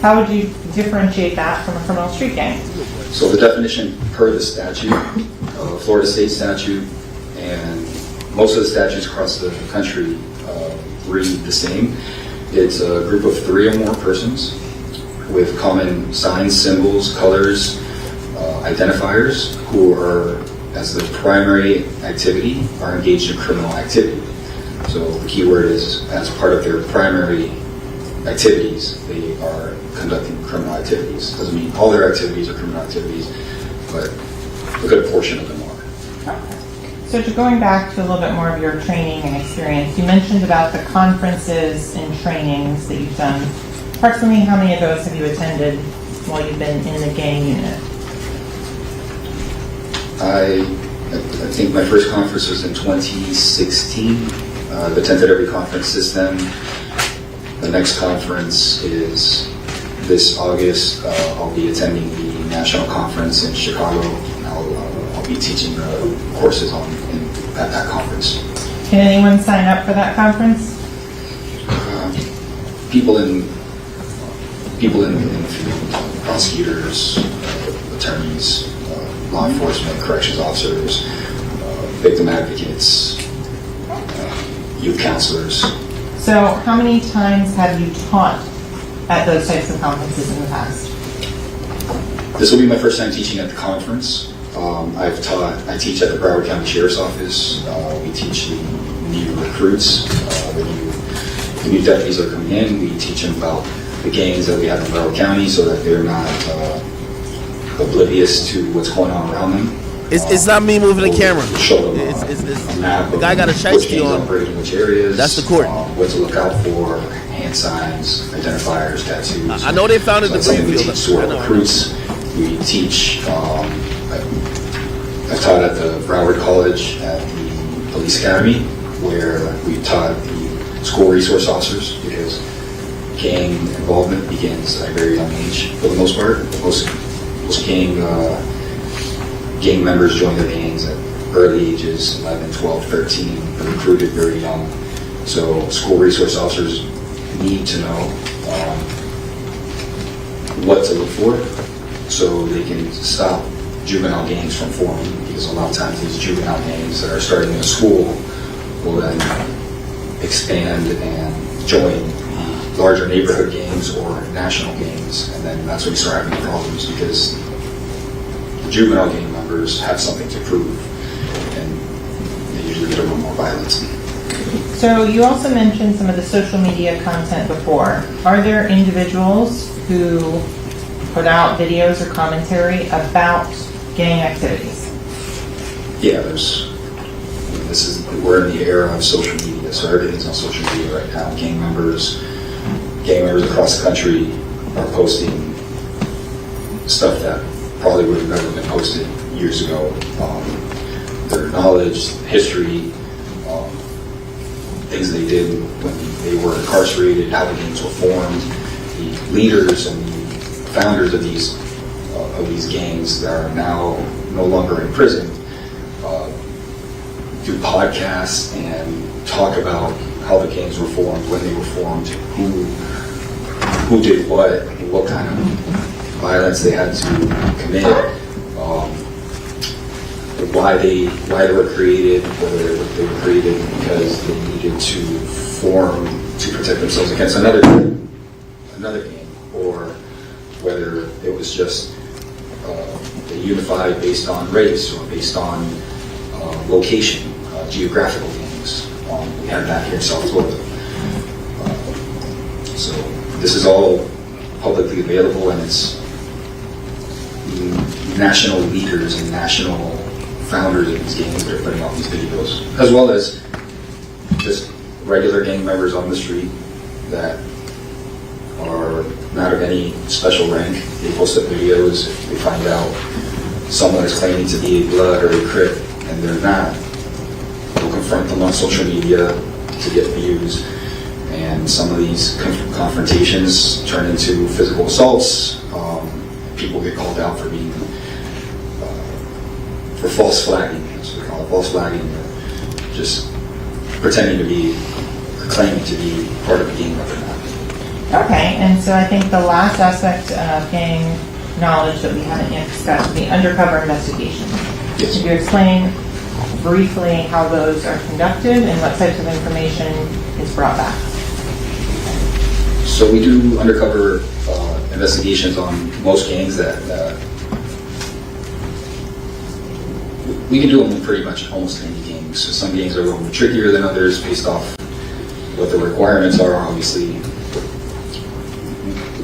How would you differentiate that from a criminal street gang? So the definition per the statute, Florida state statute, and most of the statutes across the country read the same. It's a group of 3 or more persons with common signs, symbols, colors, identifiers, who are, as their primary activity, are engaged in criminal activity. So the key word is, as part of their primary activities, they are conducting criminal activities. Doesn't mean all their activities are criminal activities, but a good portion of them are. So going back to a little bit more of your training and experience, you mentioned about the conferences and trainings that you've done. Approximately how many of those have you attended while you've been in the gang unit? I think my first conference was in 2016. I've attended every conference since then. The next conference is this August. I'll be attending the national conference in Chicago. I'll be teaching courses at that conference. Can anyone sign up for that conference? People in the field, prosecutors, attorneys, law enforcement, corrections officers, victim advocates, youth counselors. So how many times have you taught at those types of conferences in the past? This will be my first time teaching at the conference. I teach at the Broward County Sheriff's Office. We teach the new recruits, the new deputies that are coming in. We teach them about the gangs that we have in Broward County so that they're not oblivious to what's going on around them. It's not me moving the camera. Show them it's a map the guy got a shiesty on. Operate in which areas. That's the court. What to look out for, hand signs, identifiers, tattoos. I know they found it in the So we field. teach to our recruits. We teach, I taught at the Broward College at the Police Academy, where we taught the school resource officers, because gang involvement begins at a very young age for the most part. Most gang members join their gangs at early ages, 11, 12, 13, are recruited very young. So school resource officers need to know what to look for so they can stop juvenile gangs from forming, because a lot of times these juvenile gangs that are starting in a school will then expand and join larger neighborhood gangs or national gangs, and then that's when you start having problems, because the juvenile gang members have something to prove, and they usually get a little more violent. So you also mentioned some of the social media content before. Are there individuals who put out videos or commentary about gang activities? Yeah, we're in the era of social media, so everything's on social media right now. Gang members across the country are posting stuff that probably would have never been posted years ago. Their knowledge, history, things they did when they were incarcerated, how the gangs were formed, the leaders and the founders of these gangs that are now no longer in prison do podcasts and talk about how the gangs were formed, when they were formed, who did what kind of violence they had to commit. why they were created, whether they were created because they needed to protect themselves against another gang, or whether it was just they unified based on race or based on location, geographical gangs. We have that here in South Florida. So this is all publicly available, and it's national leaders and national founders of these gangs that are putting out these videos, as well as just regular gang members on the street that are not of any special rank. They post up videos. If they find out someone is claiming to be a Blood or a Crip and they're not, they'll confront them on social media to get views. And some of these confrontations turn into physical assaults. People get called out for being for false flagging. That's what we call it, false flagging. Just pretending to be, claiming to be part of a gang but they're not. Okay, and so I think the last aspect of gang knowledge that we haven't yet discussed, the undercover investigation. Yes. Could you explain briefly how those are conducted and what types of information is brought back? So we do undercover investigations on most gangs that we can do them in pretty much almost any gangs. So some gangs are a little bit trickier than others based off what the requirements are. Obviously,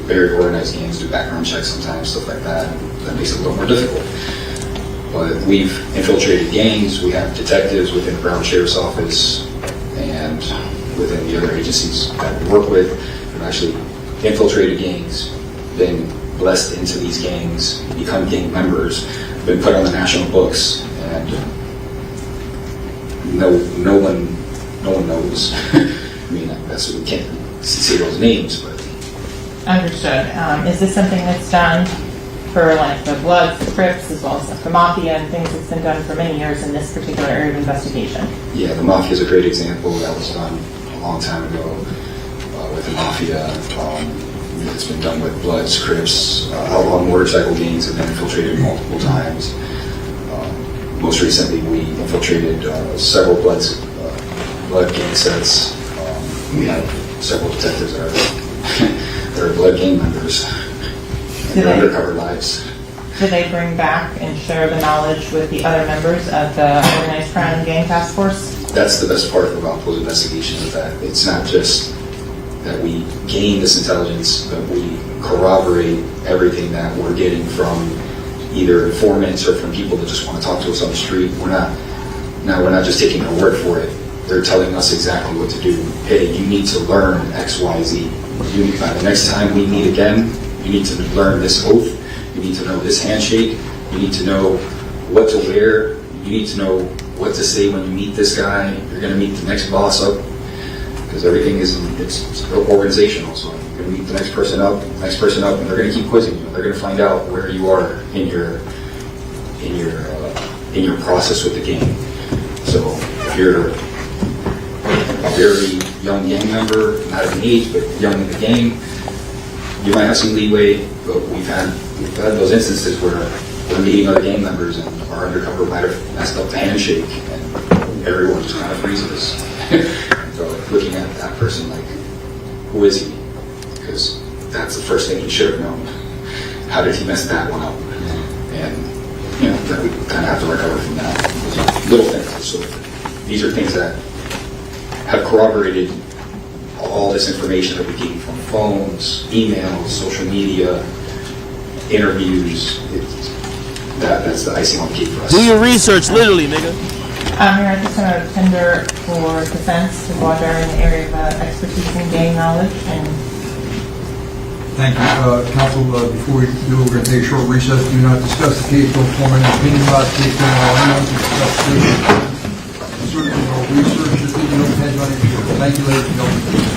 very organized gangs do background checks sometimes, stuff like that. That makes it a little more difficult. But we've infiltrated gangs. We have detectives within the Brown Sheriff's Office and within the other agencies that we work with. We've actually infiltrated gangs, been blessed into these gangs, become gang members, been put on the national books, and no one knows. I mean, that's we can't say those names, but Understood. Is this something that's done for like the Bloods, the Crips, as well as the Mafia and things that's been done for many years in this particular area of investigation? Yeah, the Mafia is a great example. That was done a long time ago with the Mafia. It's been done with Bloods, Crips, outlaw motorcycle gangs have been infiltrated multiple times. Most recently, we infiltrated several Blood gang sets. We have several detectives that are Blood gang members in their undercover lives. Do they bring back and share the knowledge with the other members of the Organized Crime and Gang Task Force? That's the best part about those investigations, is that it's not just that we gain this intelligence, but we corroborate everything that we're getting from either informants or from people that just want to talk to us on the street. We're not just taking their word for it. They're telling us exactly what to do. Hey, you need to learn X, Y, Z. The next time we meet again, you need to learn this oath. You need to know this handshake. You need to know what to wear. You need to know what to say when you meet this guy. You're going to meet the next boss up, because everything it's organizational. So you're going to meet the next person up, and they're going to keep quizzing you. They're going to find out where you are in your process with the game. So if you're a very young gang member, not of an age, but young in the game, you might have some leeway. But we've had those instances where we're meeting other gang members and our undercover might have messed up the handshake, and everyone just kind of freezes. So looking at that person like, who is he? Because that's the first thing he should have known. How did he mess that one up? And then we kind of have to recover from that. Little things. So these are things that have corroborated all this information that we gain from phones, emails, social media, interviews. That's the icing on the cake for us. Do your research, literally, nigga. Here, I just have a tender for defense to go out there in the area of expertise and gang knowledge. And Thank you, Counsel. Before we do, we're going to take a short recess. Do not discuss the case. Don't form any opinion about the case. Don't allow anyone to discuss the case. Certainly, no research is needed. No depends on any short. Thank you, ladies and gentlemen.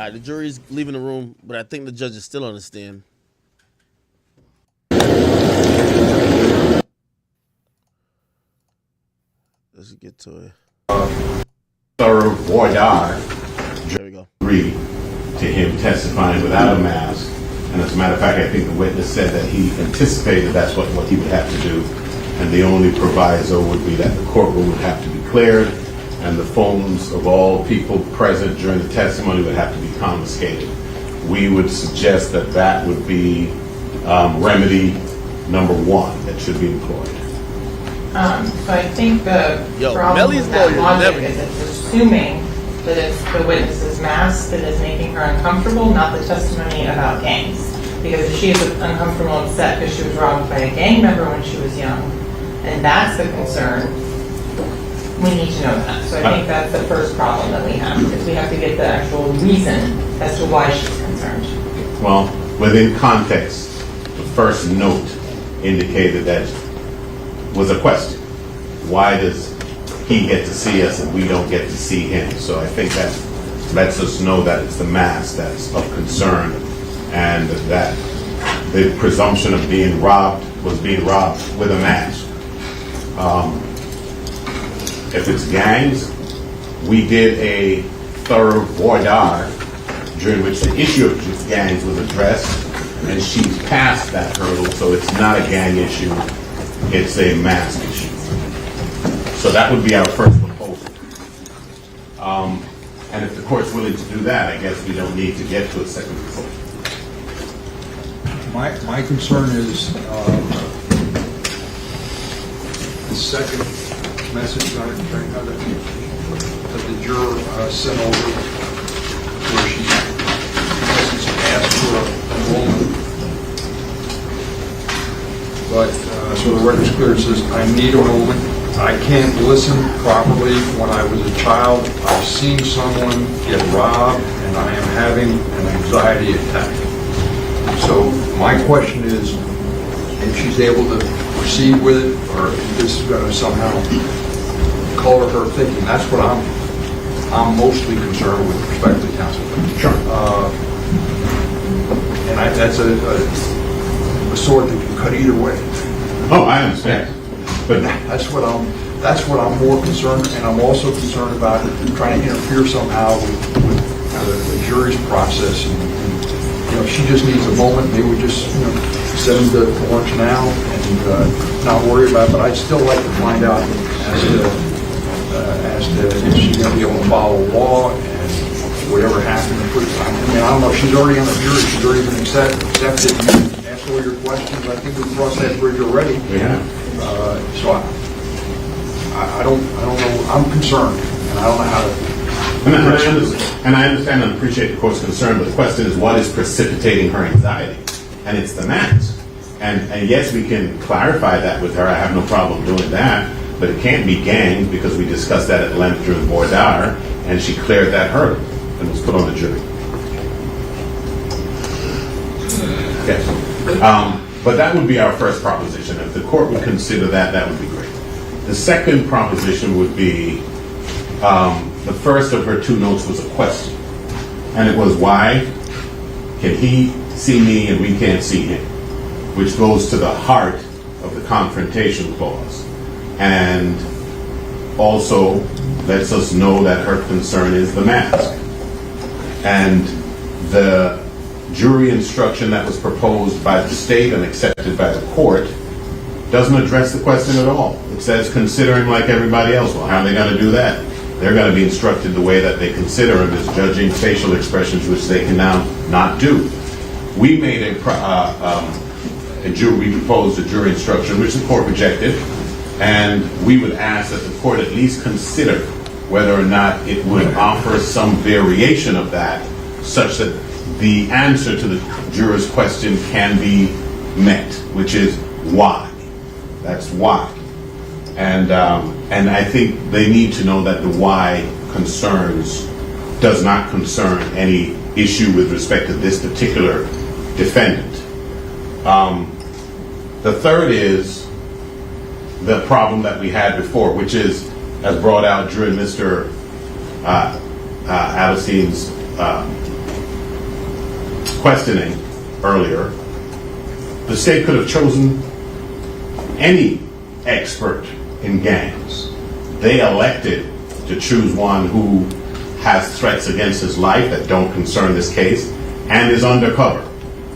The jury's leaving the room, but I think the judge is still on the stand. Let's get to it. thorough voir dire. There we go. Agreed to him testifying without a mask. And as a matter of fact, I think the witness said that he anticipated that's what he would have to do. And the only proviso would be that the courtroom would have to be cleared and the phones of all people present during the testimony would have to be confiscated. We would suggest that that would be remedy number one that should be employed. So I think the problem with that logic is it's assuming that it's the witness's mask that is making her uncomfortable, not the testimony about gangs. Because if she is uncomfortable and upset because she was robbed by a gang member when she was young, and that's the concern, we need to know that. So I think that's the first problem that we have, because we have to get the actual reason as to why she's concerned. Well, within context, the first note indicated that was a question. Why does he get to see us and we don't get to see him? So I think that lets us know that it's the mask that's of concern and that the presumption of being robbed was being robbed with a mask. If it's gangs, we did a thorough voir dire during which the issue of gangs was addressed, and she's passed that hurdle, so it's not a gang issue, it's a mask issue. So that would be our first proposal. And if the court's willing to do that, I guess we don't need to get to a second proposal. My concern is the second message that the juror sent over, where she asked for enrollment. But so the record's clear, it says, I need enrollment. I can't listen properly. When I was a child, I've seen someone get robbed, and I am having an anxiety attack. So my question is, if she's able to proceed with it, or if this is going to somehow color her thinking. That's what I'm mostly concerned with respect to counsel. Sure. And that's a sword that can cut either way. Oh, I understand. But that's what I'm more concerned, and I'm also concerned about trying to interfere somehow with the jury's process. And if she just needs a moment, maybe we just send them to lunch now and not worry about it. But I'd still like to find out as to if she's going to be able to follow law and whatever happened. I mean, I don't know if she's already on the jury. She's already been accepted and asked all your questions. I think we've crossed that bridge already. Yeah. So I don't know. I'm concerned, and I don't know how to. And I understand and appreciate the court's concern, but the question is, what is precipitating her anxiety? And it's the mask. And yes, we can clarify that with her. I have no problem doing that. But it can't be gangs, because we discussed that at length during voir dire, and she cleared that hurdle and was put on the jury. Yes. But that would be our first proposition. If the court would consider that, that would be great. The second proposition would be, the first of her two notes was a question. And it was, why can he see me and we can't see him? Which goes to the heart of the confrontation clause. And also lets us know that her concern is the mask. And the jury instruction that was proposed by the state and accepted by the court doesn't address the question at all. It says, consider him like everybody else. Well, how are they going to do that? They're going to be instructed the way that they consider him as judging facial expressions, which they can now not do. We made we proposed a jury instruction, which the court rejected, and we would ask that the court at least consider whether or not it would offer some variation of that, such that the answer to the juror's question can be met, which is why. That's why. And I think they need to know that the why does not concern any issue with respect to this particular defendant. The third is the problem that we had before, which is, as brought out during Mr. Adelsein's questioning earlier, the state could have chosen any expert in gangs. They elected to choose one who has threats against his life that don't concern this case and is undercover.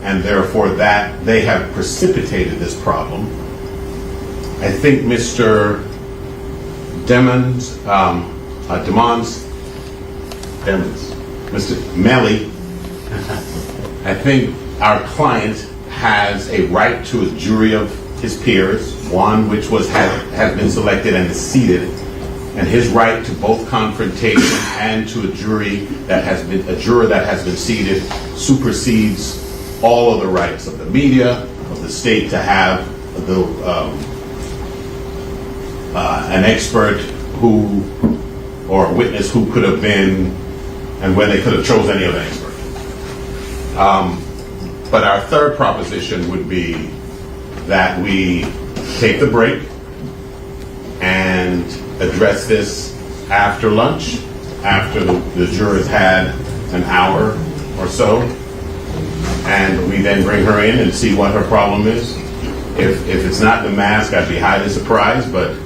And therefore that they have precipitated this problem. I think Mr. Mr. Melly, I think our client has a right to a jury of his peers, one which has been selected and is seated, and his right to both confrontation and to a juror that has been seated supersedes all of the rights of the media, of the state to have an expert or a witness who could have been, and when they could have chose any other expert. But our third proposition would be that we take the break and address this after lunch, after the jurors had an hour or so, and we then bring her in and see what her problem is. If it's not the mask, I'd be highly surprised, but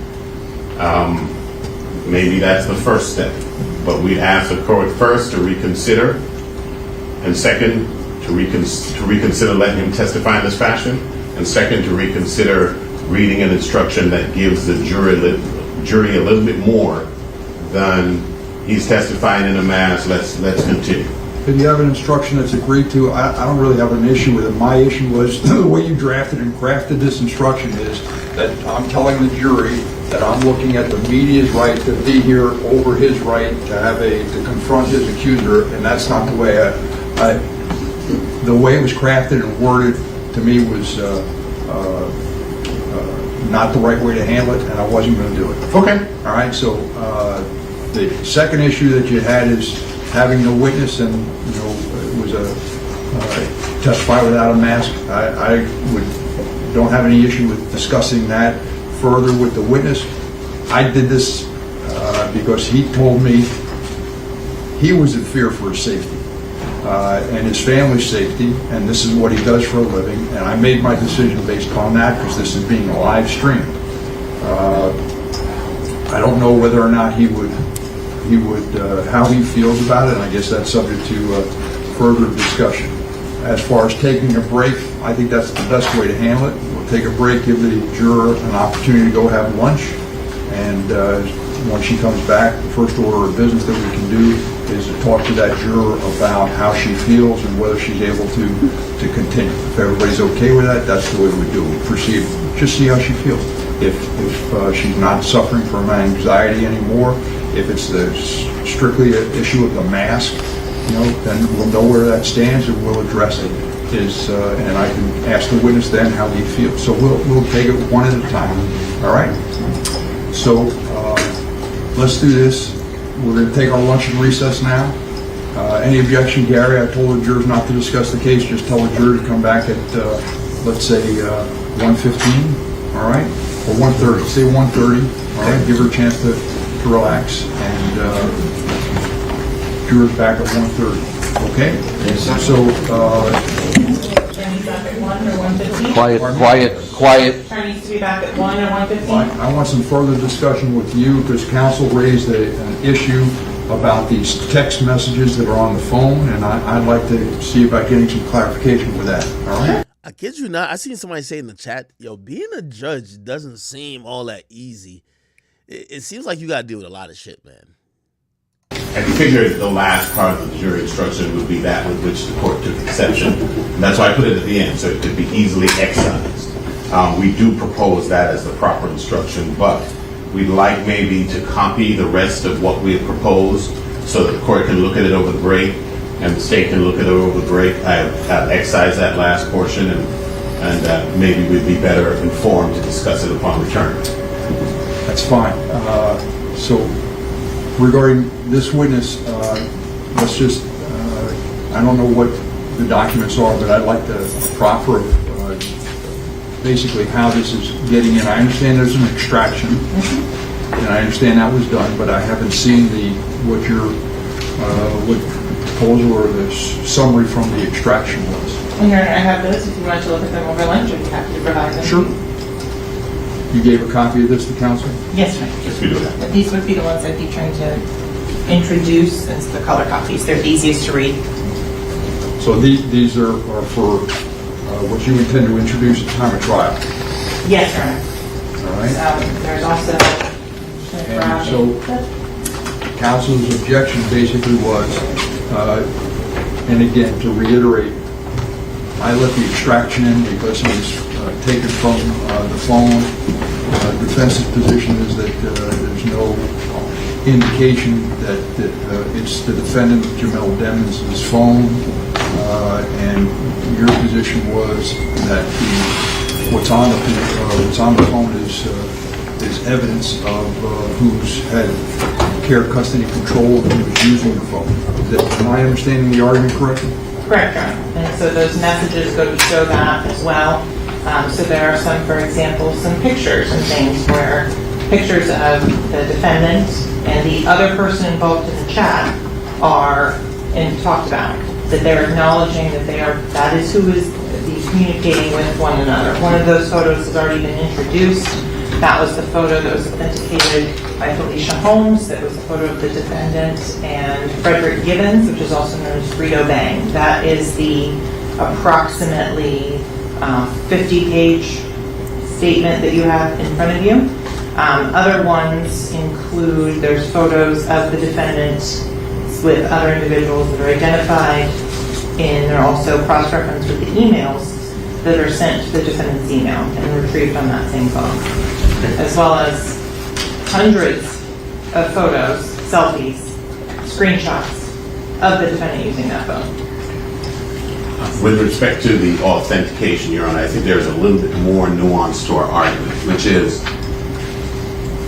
maybe that's the first step. But we'd ask the court first to reconsider, and second, to reconsider letting him testify in this fashion, and second, to reconsider reading an instruction that gives the jury a little bit more than he's testifying in a mask. Let's continue. If you have an instruction that's agreed to, I don't really have an issue with it. My issue was the way you drafted and crafted this instruction is that I'm telling the jury that I'm looking at the media's right to be here over his right to confront his accuser, and that's not the way the way it was crafted and worded to me was not the right way to handle it, and I wasn't going to do it. Okay. All right. So the second issue that you had is having no witness, and it was a testify without a mask. I don't have any issue with discussing that further with the witness. I did this because he told me he was in fear for his safety and his family's safety, and this is what he does for a living, and I made my decision based upon that because this is being live streamed. I don't know whether or not he would how he feels about it, and I guess that's subject to further discussion. As far as taking a break, I think that's the best way to handle it. We'll take a break, give the juror an opportunity to go have lunch, and when she comes back, the first order of business that we can do is to talk to that juror about how she feels and whether she's able to continue. If everybody's okay with that, that's the way we do it. We proceed, just see how she feels. If she's not suffering from anxiety anymore, if it's strictly an issue of the mask, then we'll know where that stands and we'll address it. And I can ask the witness then how he feels. So we'll take it one at a time. All right. So let's do this. We're going to take our lunch and recess now. Any objection, Gary? I told the jurors not to discuss the case. Just tell the jury to come back at let's say 1:15. All right, or 1:30. Say 1:30. All right. Give her a chance to relax, and jurors back at 1:30. Okay? So, Quiet. Attorney needs to be back at 1 or 1:15. I want some further discussion with you because counsel raised an issue about these text messages that are on the phone, and I'd like to see about getting some clarification with that. All right? I kid you not. I seen somebody say in the chat, being a judge doesn't seem all that easy. It seems like you got to deal with a lot of shit, man. I figured the last part of the jury instruction would be that with which the court took exception. And that's why I put it at the end, so it could be easily excised. We do propose that as the proper instruction, but we'd like maybe to copy the rest of what we have proposed so that the court can look at it over the break and the state can look at it over the break. I've excised that last portion, and maybe we'd be better informed to discuss it upon return. That's fine. So regarding this witness, let's just, I don't know what the documents are, but I'd like to proffer basically how this is getting in. I understand there's an extraction, and I understand that was done, but I haven't seen what your proposal or the summary from the extraction was. And Your Honor, I have those if you want to look at them over lunch, I'd be happy to provide them. Sure. You gave a copy of this to counsel? Yes, sir. Yes, we do that. But these would be the ones I'd be trying to introduce, it's the color copies, they're easiest to read. So these are for what you intend to introduce at the time of trial? Yes, Your Honor. All right. There's also... And so counsel's objection basically was, and again, to reiterate, I let the extraction in because it was taken from the phone. The defense's position is that there's no indication that it's the defendant, Jamel Demons' phone, and your position was that what's on the phone is evidence of who's had care, custody, control, and who was using the phone. Am I understanding the argument correctly? Correct, Your Honor. And so those messages go to show that as well. So there are some, for example, some pictures and things where pictures of the defendant and the other person involved in the chat are talked about. That they're acknowledging that is who is communicating with one another. One of those photos has already been introduced. That was the photo that was authenticated by Felicia Holmes. That was the photo of the defendant and Frederick Gibbons, which is also known as Frito Bang. That is the approximately 50-page statement that you have in front of you. Other ones include, there's photos of the defendant with other individuals that are identified, and they're also cross-referenced with the emails that are sent to the defendant's email and retrieved on that same phone, as well as hundreds of photos, selfies, screenshots of the defendant using that phone. With respect to the authentication, Your Honor, I think there's a little bit more nuance to our argument, which is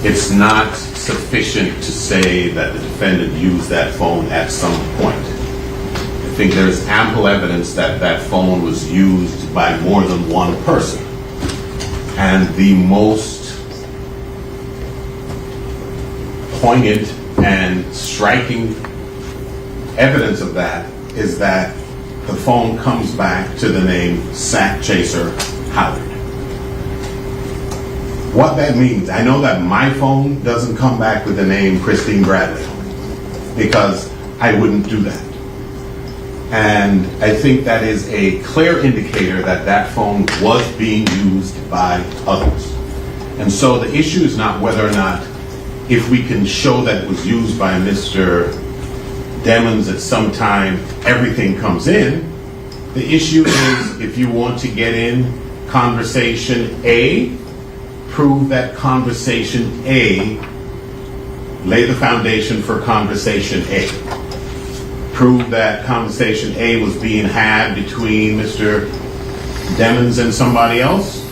it's not sufficient to say that the defendant used that phone at some point. I think there's ample evidence that that phone was used by more than one person. And the most poignant and striking evidence of that is that the phone comes back to the name Sack Chaser Howard. What that means, I know that my phone doesn't come back with the name Christine Bradley because I wouldn't do that. And I think that is a clear indicator that that phone was being used by others. And so the issue is not whether or not, if we can show that it was used by Mr. Demons at some time, everything comes in. The issue is if you want to get in conversation A, prove that conversation A, lay the foundation for conversation A. Prove that conversation A was being had between Mr. Demons and somebody else,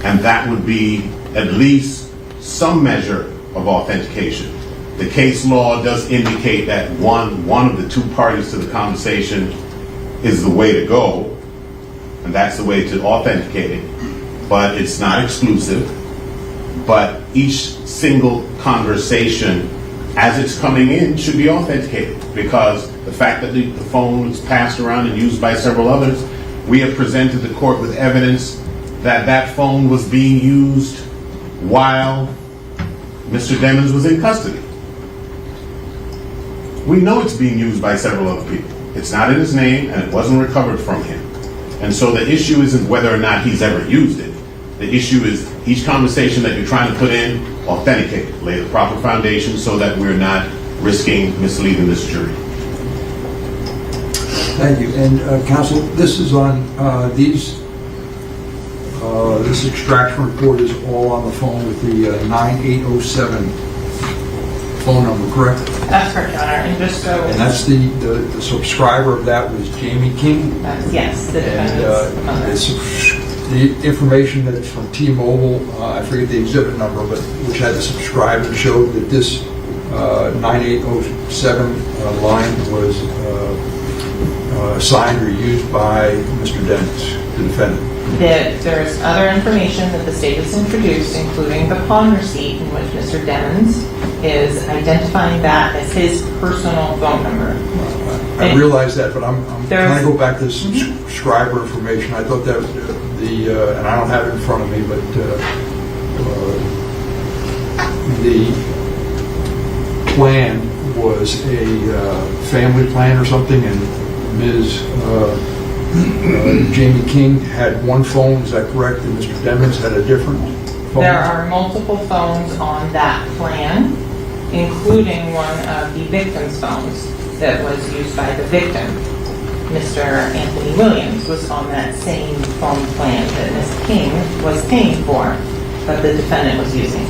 and that would be at least some measure of authentication. The case law does indicate that one of the two parties to the conversation is the way to go, and that's the way to authenticate it, but it's not exclusive. But each single conversation as it's coming in should be authenticated, because the fact that the phone was passed around and used by several others, we have presented the court with evidence that that phone was being used while Mr. Demons was in custody. We know it's being used by several other people. It's not in his name and it wasn't recovered from him. And so the issue isn't whether or not he's ever used it. The issue is each conversation that you're trying to put in, authenticate it, lay the proper foundation so that we're not risking misleading this jury. Thank you. And counsel, this is on this extraction report is all on the phone with the 9807 phone number, correct? That's correct, Your Honor. And just so... And that's the subscriber of that was Jamie King? Yes, the defendant's the information that's from T-Mobile, I forget the exhibit number, but which had the subscriber showed that this 9807 line was signed or used by Mr. Demons, the defendant. There's other information that the state has introduced, including the pawn receipt in which Mr. Demons is identifying that as his personal phone number. I realize that, but I'm trying to go back to the subscriber information. I thought that was and I don't have it in front of me, but the plan was a family plan or something, and Ms. Jamie King had one phone, is that correct? And Mr. Demons had a different phone? There are multiple phones on that plan, including one of the victim's phones that was used by the victim. Mr. Anthony Williams was on that same phone plan that Ms. King was paying for, but the defendant was using.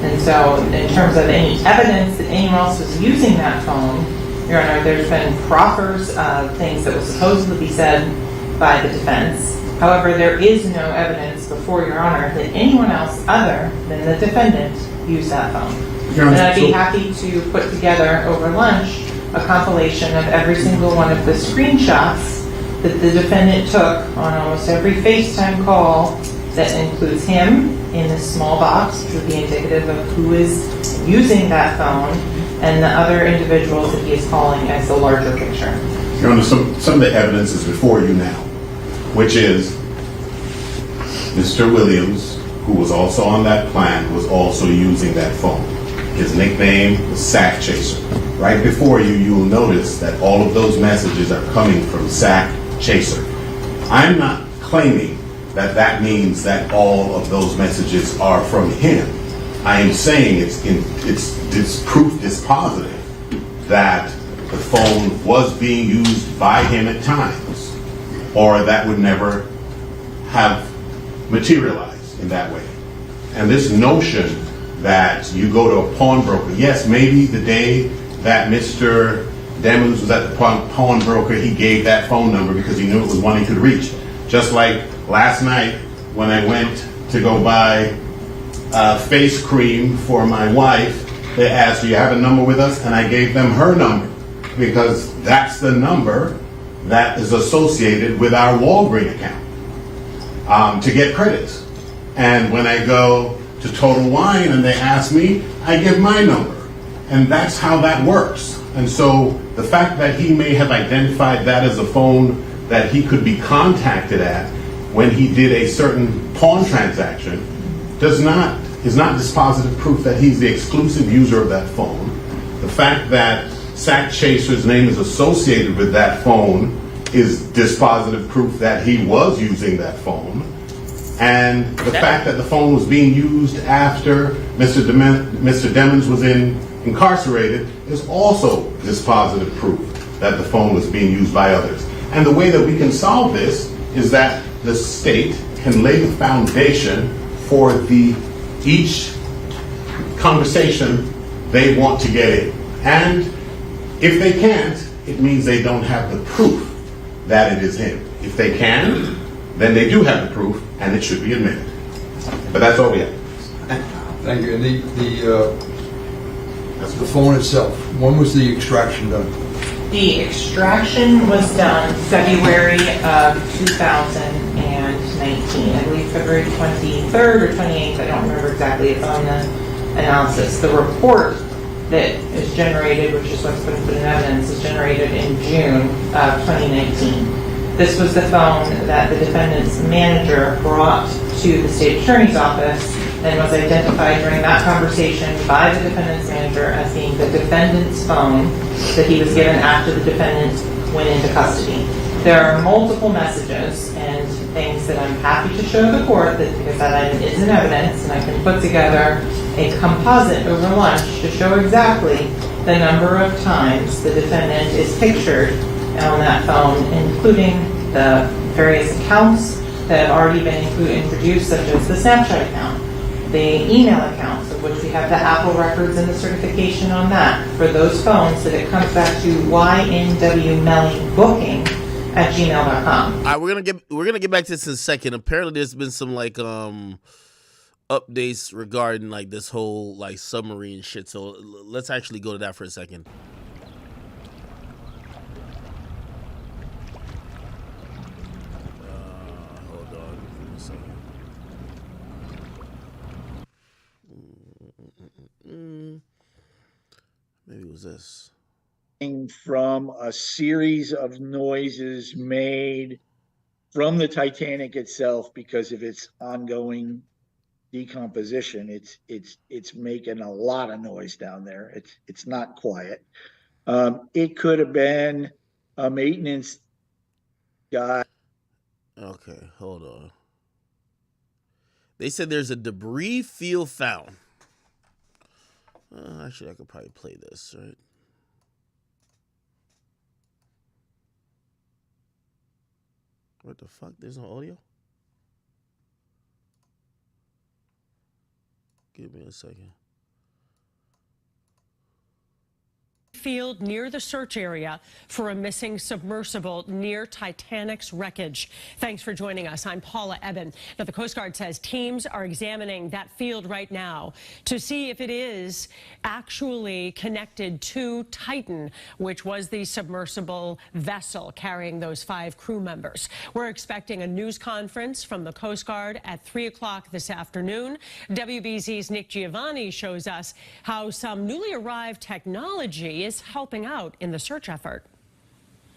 And so in terms of any evidence that anyone else was using that phone, Your Honor, there's been proffers of things that will supposedly be said by the defense. However, there is no evidence before Your Honor that anyone else other than the defendant used that phone. And I'd be happy to put together over lunch a compilation of every single one of the screenshots that the defendant took on almost every FaceTime call that includes him in this small box, which would be indicative of who is using that phone, and the other individuals that he is calling as the larger picture. Your Honor, some of the evidence is before you now, which is Mr. Williams, who was also on that plan, was also using that phone. His nickname was Sack Chaser. Right before you, you will notice that all of those messages are coming from Sack Chaser. I'm not claiming that that means that all of those messages are from him. I am saying it's proof dispositive that the phone was being used by him at times, or that would never have materialized in that way. And this notion that you go to a pawnbroker, yes, maybe the day that Mr. Demons was at the pawnbroker, he gave that phone number because he knew it was one he could reach. Just like last night when I went to go buy face cream for my wife, they asked, do you have a number with us? And I gave them her number because that's the number that is associated with our Walgreens account to get credits. And when I go to Total Wine and they ask me, I give my number. And that's how that works. And so the fact that he may have identified that as a phone that he could be contacted at when he did a certain pawn transaction is not dispositive proof that he's the exclusive user of that phone. The fact that Sack Chaser's name is associated with that phone is dispositive proof that he was using that phone. And the fact that the phone was being used after Mr. Demons was incarcerated is also dispositive proof that the phone was being used by others. And the way that we can solve this is that the state can lay the foundation for each conversation they want to get in. And if they can't, it means they don't have the proof that it is him. If they can, then they do have the proof, and it should be admitted. But that's all we have. Thank you. And the phone itself, when was the extraction done? The extraction was done February of 2019. I believe February 23rd or 28th. I don't remember exactly. It's on the analysis. The report that is generated, which is what's been put in evidence, is generated in June of 2019. This was the phone that the defendant's manager brought to the state attorney's office and was identified during that conversation by the defendant's manager as being the defendant's phone that he was given after the defendant went into custody. There are multiple messages and things that I'm happy to show the court because that item is in evidence, and I can put together a composite over lunch to show exactly the number of times the defendant is pictured on that phone, including the various accounts that have already been introduced, such as the Snapchat account, the email accounts, of which we have the Apple records and the certification on that. For those phones, that it comes back to YNW Melly booking at gmail.com. All right, we're gonna get back to this in a second. Apparently, there's been some updates regarding this whole submarine shit. So let's actually go to that for a second. Hold on for a second. Maybe it was this. From a series of noises made from the Titanic itself because of its ongoing decomposition. It's making a lot of noise down there. It's not quiet. It could have been a maintenance guy. Okay, hold on. They said there's a debris field found. Actually, I could probably play this, right? What the fuck? There's no audio? Give me a second. Field near the search area for a missing submersible near Titanic's wreckage. Thanks for joining us. I'm Paula Eben. Now, the Coast Guard says teams are examining that field right now to see if it is actually connected to Titan, which was the submersible vessel carrying those 5 crew members. We're expecting a news conference from the Coast Guard at 3 o'clock this afternoon. WBZ's Nick Giovanni shows us how some newly arrived technology is helping out in the search effort.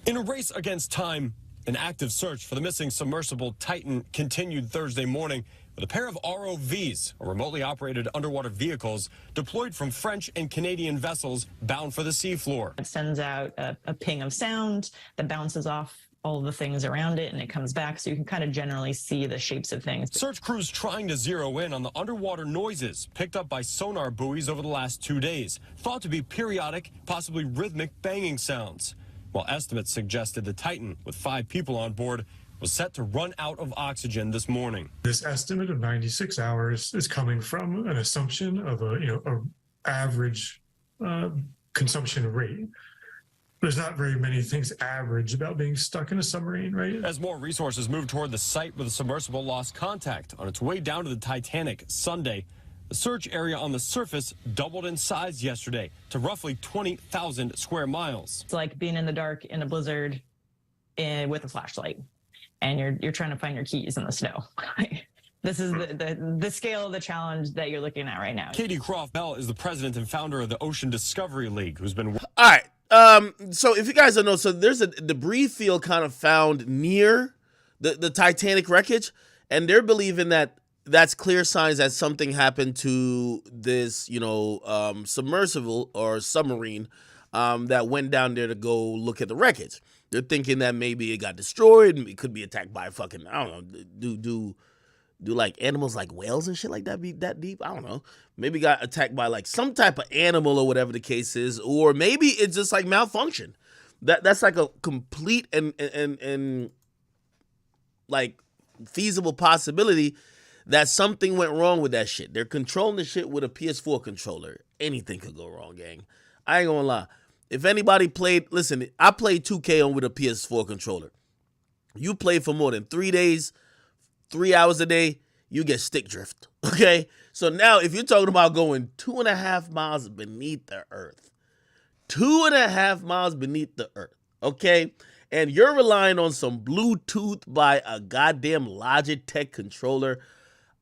In a race against time, an active search for the missing submersible Titan continued Thursday morning with a pair of ROVs, or remotely operated underwater vehicles, deployed from French and Canadian vessels bound for the seafloor. It sends out a ping of sound that bounces off all of the things around it, and it comes back, so you can kind of generally see the shapes of things. Search crews trying to zero in on the underwater noises picked up by sonar buoys over the last 2 days, thought to be periodic, possibly rhythmic banging sounds. While estimates suggested the Titan, with 5 people on board, was set to run out of oxygen this morning. This estimate of 96 hours is coming from an assumption of a average consumption rate. There's not very many things average about being stuck in a submarine, right? As more resources move toward the site where the submersible lost contact on its way down to the Titanic Sunday, the search area on the surface doubled in size yesterday to roughly 20,000 square miles. It's like being in the dark in a blizzard with a flashlight, and you're trying to find your keys in the snow. This is the scale of the challenge that you're looking at right now. Katie Croft Bell is the president and founder of the Ocean Discovery League, who's been... All right. So if you guys don't know, so there's a debris field kind of found near the Titanic wreckage, and they're believing that that's clear signs that something happened to this, submersible or submarine that went down there to go look at the wreckage. They're thinking that maybe it got destroyed, it could be attacked by fucking, I don't know, do like animals like whales and shit like that be that deep? I don't know. Maybe got attacked by like some type of animal or whatever the case is, or maybe it's just like malfunction. That's like a complete and like feasible possibility that something went wrong with that shit. They're controlling the shit with a PS4 controller. Anything could go wrong, gang. I ain't gonna lie. If anybody played, listen, I played 2K on with a PS4 controller. You play for more than 3 days, 3 hours a day, you get stick drift, okay? So now if you're talking about going 2.5 miles beneath the earth, 2.5 miles beneath the earth, okay? And you're relying on some Bluetooth by a goddamn Logitech controller,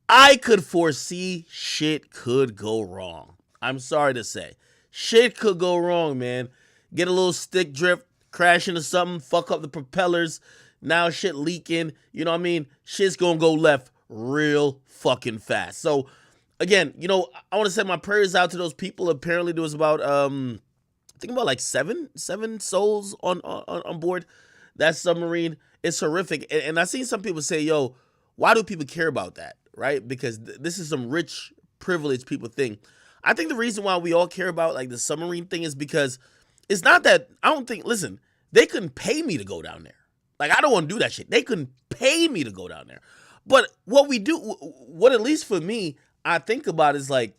I could foresee shit could go wrong. I'm sorry to say. Shit could go wrong, man. Get a little stick drift, crash into something, fuck up the propellers, now shit leaking, you know what I mean? Shit's gonna go left real fucking fast. So, again, I want to send my prayers out to those people. Apparently there was about, I think about like seven souls on board that submarine. It's horrific. And I seen some people say, yo, why do people care about that, right? Because this is some rich, privileged people thing. I think the reason why we all care about like the submarine thing is because it's not that, I don't think, listen, they couldn't pay me to go down there. Like, I don't want to do that shit. They couldn't pay me to go down there. But what we do, what at least for me, I think about is like,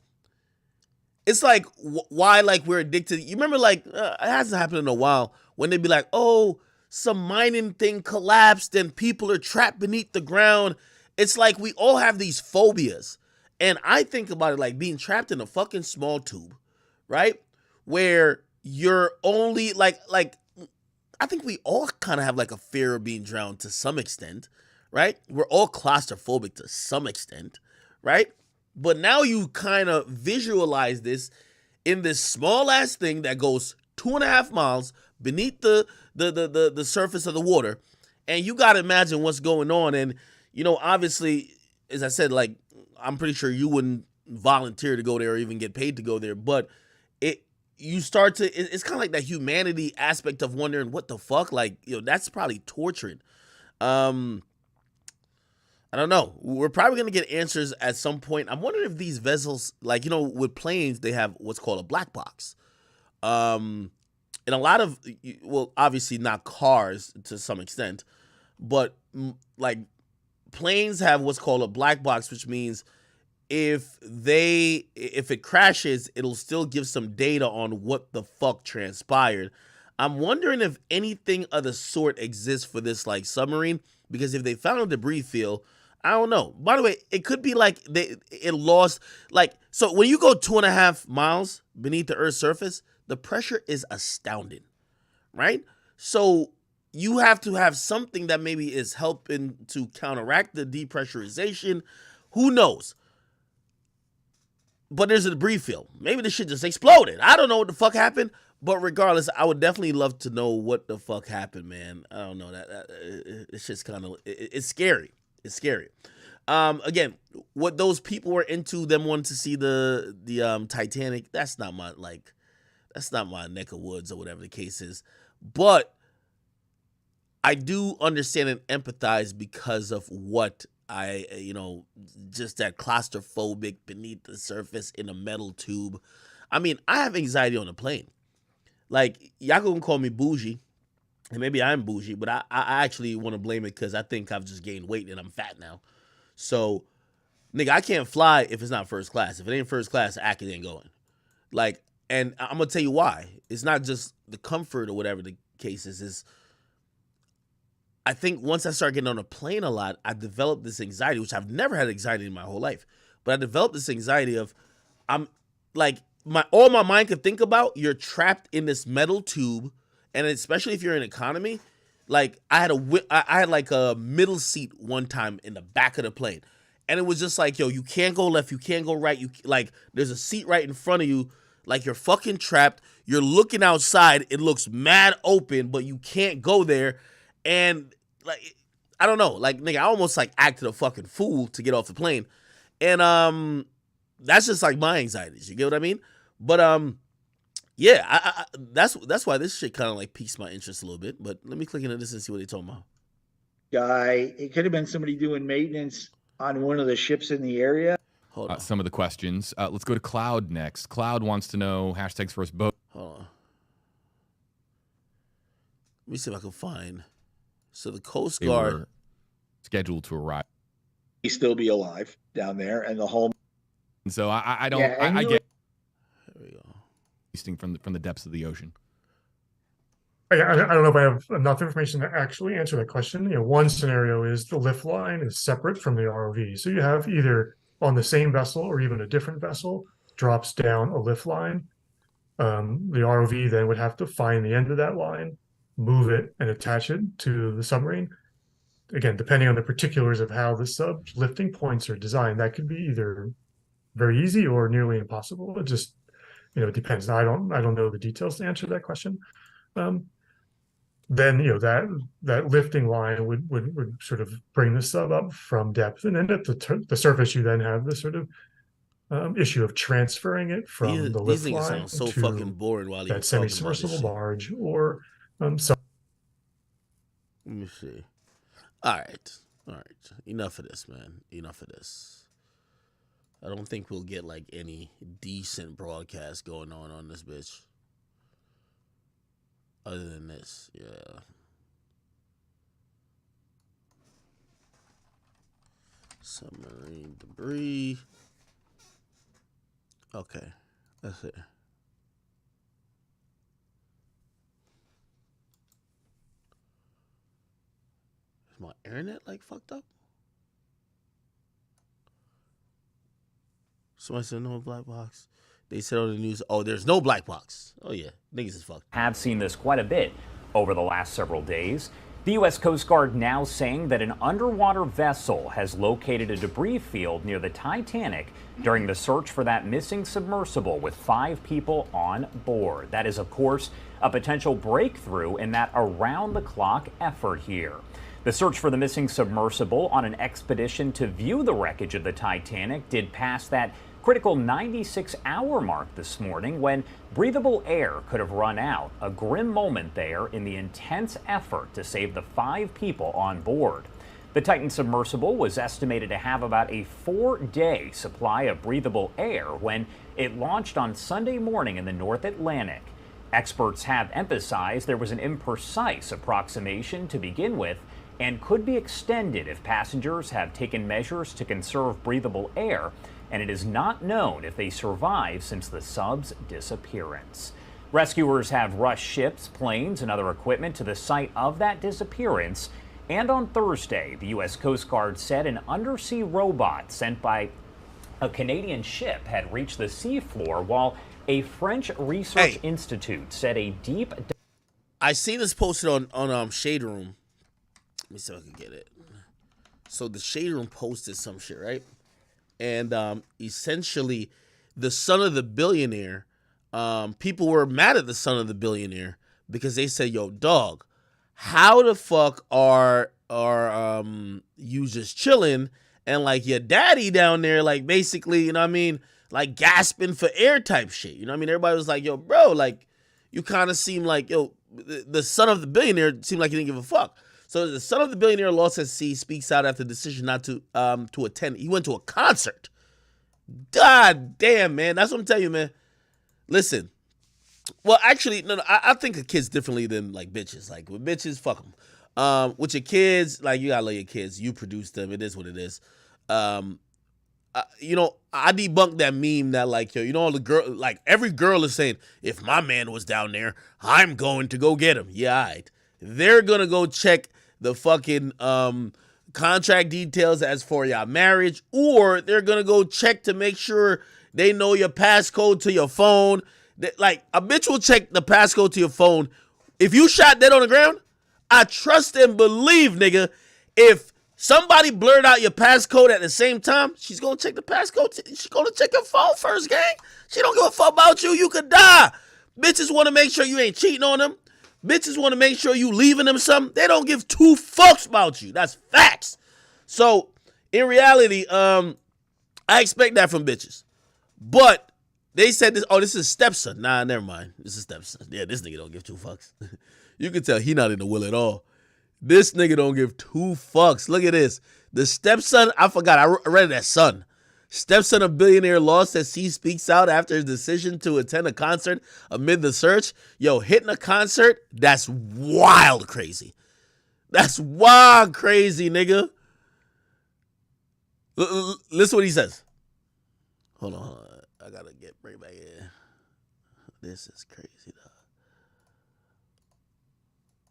it's like why like we're addicted. You remember like, it hasn't happened in a while when they'd be like, oh, some mining thing collapsed and people are trapped beneath the ground. It's like we all have these phobias. And I think about it like being trapped in a fucking small tube, right? Where you're only like I think we all kind of have like a fear of being drowned to some extent, right? We're all claustrophobic to some extent, right? But now you kind of visualize this in this small ass thing that goes 2.5 miles beneath the surface of the water, and you got to imagine what's going on. And obviously, as I said, like I'm pretty sure you wouldn't volunteer to go there or even get paid to go there, but it's kind of like that humanity aspect of wondering what the fuck, like, that's probably torturing. I don't know. We're probably going to get answers at some point. I'm wondering if these vessels, like, with planes, they have what's called a black box. And a lot of, well, obviously not cars to some extent, but like planes have what's called a black box, which means if it crashes, it'll still give some data on what the fuck transpired. I'm wondering if anything of the sort exists for this like submarine, because if they found a debris field, I don't know. By the way, it could be like it lost, like, so when you go 2.5 miles beneath the Earth's surface, the pressure is astounding, right? So you have to have something that maybe is helping to counteract the depressurization. Who knows? But there's a debris field. Maybe this shit just exploded. I don't know what the fuck happened. But regardless, I would definitely love to know what the fuck happened, man. I don't know. It's just kind of, it's scary. It's scary. Again, what those people were into, them wanting to see the Titanic, that's not my neck of woods or whatever the case is. But I do understand and empathize because of what just that claustrophobic beneath the surface in a metal tube. I mean, I have anxiety on a plane. Like, y'all gonna call me bougie, and maybe I'm bougie, but I actually want to blame it because I think I've just gained weight and I'm fat now. So, nigga, I can't fly if it's not first class. If it ain't first class, I ain't going. Like, and I'm gonna tell you why. It's not just the comfort or whatever the case is. I think once I start getting on a plane a lot, I developed this anxiety, which I've never had anxiety in my whole life. But I developed this anxiety of, I'm like, all my mind could think about, you're trapped in this metal tube, and especially if you're in economy, like I had like a middle seat one time in the back of the plane, and it was just like, yo, you can't go left, you can't go right, there's a seat right in front of you, like you're fucking trapped. You're looking outside, it looks mad open, but you can't go there, and like I don't know, like nigga, I almost like acted a fucking fool to get off the plane, and that's just like my anxieties. You get what I mean? But yeah, that's why this shit kind of like piques my interest a little bit. But let me click into this and see what they're talking about. Guy, it could have been somebody doing maintenance on one of the ships in the area. Hold on. Some of the questions. Let's go to Cloud next. Cloud wants to know hashtags first boat. Hold on. Let me see if I can find. So the Coast Guard scheduled to arrive. He still be alive down there, and the whole. And so I don't. Yeah, I get. There we go. From the depths of the ocean. I don't know if I have enough information to actually answer that question. One scenario is the lift line is separate from the ROV. So you have either on the same vessel or even a different vessel drops down a lift line. The ROV then would have to find the end of that line, move it, and attach it to the submarine. Again, depending on the particulars of how the sub lifting points are designed, that could be either very easy or nearly impossible. It just it depends. Now, I don't know the details to answer that question. Then that lifting line would sort of bring the sub up from depth, and then at the surface you then have the sort of issue of transferring it from the lift line so to fucking bored while that semi-submersible barge or Let me see. All right. Enough of this, man. Enough of this. I don't think we'll get like any decent broadcast going on this bitch. Other than this, yeah. Submarine debris. Okay, that's it. Is my internet like fucked up? Somebody said no black box. They said on the news, oh, there's no black box. Oh, yeah. Niggas is fucked. Have seen this quite a bit over the last several days. The U.S. Coast Guard now saying that an underwater vessel has located a debris field near the Titanic during the search for that missing submersible with 5 people on board. That is, of course, a potential breakthrough in that around-the-clock effort here. The search for the missing submersible on an expedition to view the wreckage of the Titanic did pass that critical 96-hour mark this morning when breathable air could have run out. A grim moment there in the intense effort to save the 5 people on board. The Titan submersible was estimated to have about a 4-day supply of breathable air when it launched on Sunday morning in the North Atlantic. Experts have emphasized there was an imprecise approximation to begin with and could be extended if passengers have taken measures to conserve breathable air, and it is not known if they survived since the sub's disappearance. Rescuers have rushed ships, planes, and other equipment to the site of that disappearance, and on Thursday, the U.S. Coast Guard said an undersea robot sent by a Canadian ship had reached the seafloor, while a French research institute said a deep... I seen this posted on Shade Room. Let me see if I can get it. So the Shade Room posted some shit, right? And essentially, the son of the billionaire, people were mad at the son of the billionaire because they said, yo, dog, how the fuck are you just chilling and like your daddy down there, like basically, you know what I mean, like gasping for air type shit. You know what I mean? Everybody was like, yo, bro, like you kind of seem like, yo, the son of the billionaire seemed like he didn't give a fuck. So the son of the billionaire lost at sea speaks out after the decision not to attend. He went to a concert. God damn, man. That's what I'm telling you, man. Listen. Well, actually, no, I think of kids differently than like bitches. Like with bitches, fuck them. With your kids, like you gotta love your kids. You produce them. It is what it is. You know, I debunked that meme that like, yo, you know, all the girl, like every girl is saying, if my man was down there, I'm going to go get him. Yeah, all right. They're gonna go check the fucking contract details as for your marriage, or they're gonna go check to make sure they know your passcode to your phone. Like a bitch will check the passcode to your phone. If you shot dead on the ground, I trust and believe, nigga, if somebody blurred out your passcode at the same time, she's gonna check the passcode. She's gonna check your phone first, gang. She don't give a fuck about you. You could die. Bitches want to make sure you ain't cheating on them. Bitches want to make sure you leaving them something. They don't give 2 fucks about you. That's facts. So, in reality, I expect that from bitches. But they said this, oh, this is stepson. Nah, never mind. This is stepson. Yeah, this nigga don't give 2 fucks. You can tell he not in the will at all. This nigga don't give 2 fucks. Look at this. The stepson, I forgot. I read that son. Stepson of billionaire lost at sea speaks out after his decision to attend a concert amid the search. Yo, hitting a concert, that's wild crazy. That's wild crazy, nigga. Listen what he says. Hold on. I gotta bring it back in. This is crazy, though.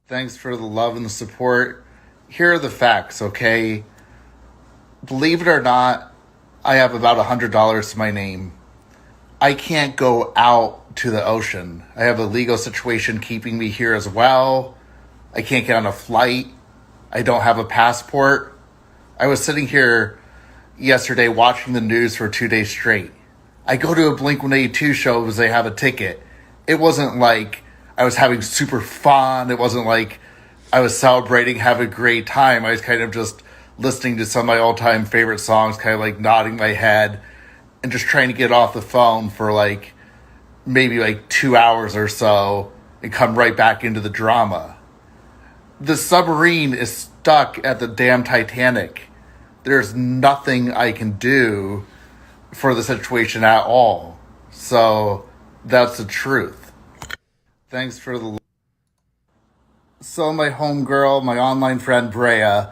Thanks for the love and the support. Here are the facts, okay? Believe it or not, I have about $100 to my name. I can't go out to the ocean. I have a legal situation keeping me here as well. I can't get on a flight. I don't have a passport. I was sitting here yesterday watching the news for 2 days straight. I go to a Blink-182 show because they have a ticket. It wasn't like I was having super fun. It wasn't like I was celebrating, having a great time. I was kind of just listening to some of my all-time favorite songs, kind of like nodding my head and just trying to get off the phone for like maybe like 2 hours or so and come right back into the drama. The submarine is stuck at the damn Titanic. There's nothing I can do for the situation at all. So that's the truth. Thanks for the... So my homegirl, my online friend Brea,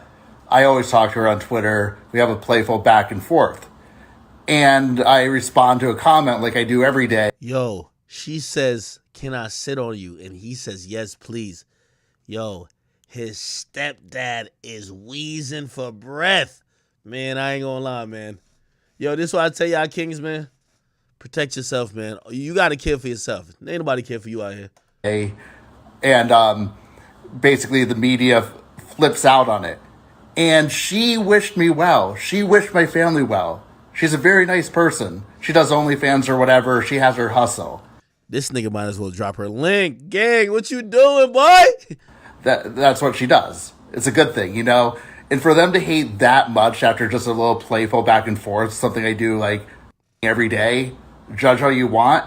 I always talk to her on Twitter. We have a playful back and forth. And I respond to a comment like I do every day. Yo, she says, can I sit on you? And he says, yes, please. Yo, his stepdad is wheezing for breath. Man, I ain't gonna lie, man. Yo, this is what I tell y'all kings, man. Protect yourself, man. You got to care for yourself. Ain't nobody care for you out here. And basically the media flips out on it. And she wished me well. She wished my family well. She's a very nice person. She does OnlyFans or whatever. She has her hustle. This nigga might as well drop her link. Gang, what you doing, boy? That's what she does. It's a good thing, you know? And for them to hate that much after just a little playful back and forth, something I do like every day, judge how you want,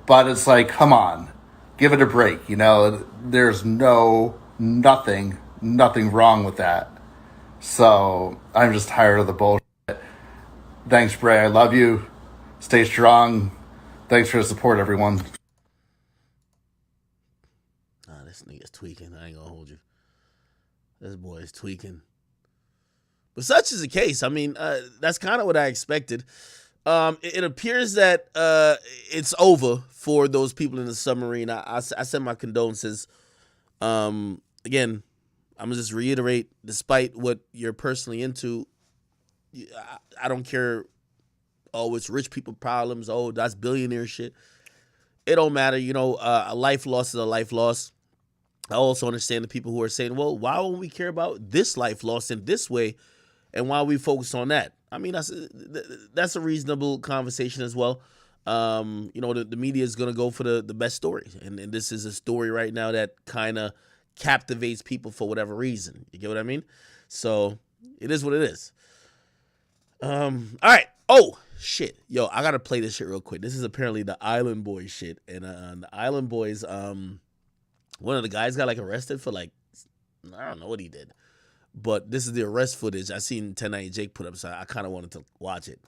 but it's like, come on, give it a break, you know? There's nothing wrong with that. So I'm just tired of the bullshit. Thanks, Bray. I love you. Stay strong. Thanks for the support, everyone. Nah, this nigga's tweaking. I ain't gonna hold you. This boy is tweaking. But such is the case. I mean, that's kind of what I expected. It appears that it's over for those people in the submarine. I send my condolences. Again, I'm going to just reiterate, despite what you're personally into, I don't care, oh, it's rich people problems, oh, that's billionaire shit. It don't matter. You know, a life loss is a life loss. I also understand the people who are saying, well, why won't we care about this life loss in this way, and why we focus on that? I mean, that's a reasonable conversation as well. You know, the media is going to go for the best story, and this is a story right now that kind of captivates people for whatever reason. You get what I mean? So it is what it is. All right. Oh, shit. Yo, I got to play this shit real quick. This is apparently the Island Boys shit. And the Island Boys, one of the guys got like arrested for like, I don't know what he did. But this is the arrest footage I seen 1090 Jake put up, so I kind of wanted to watch it.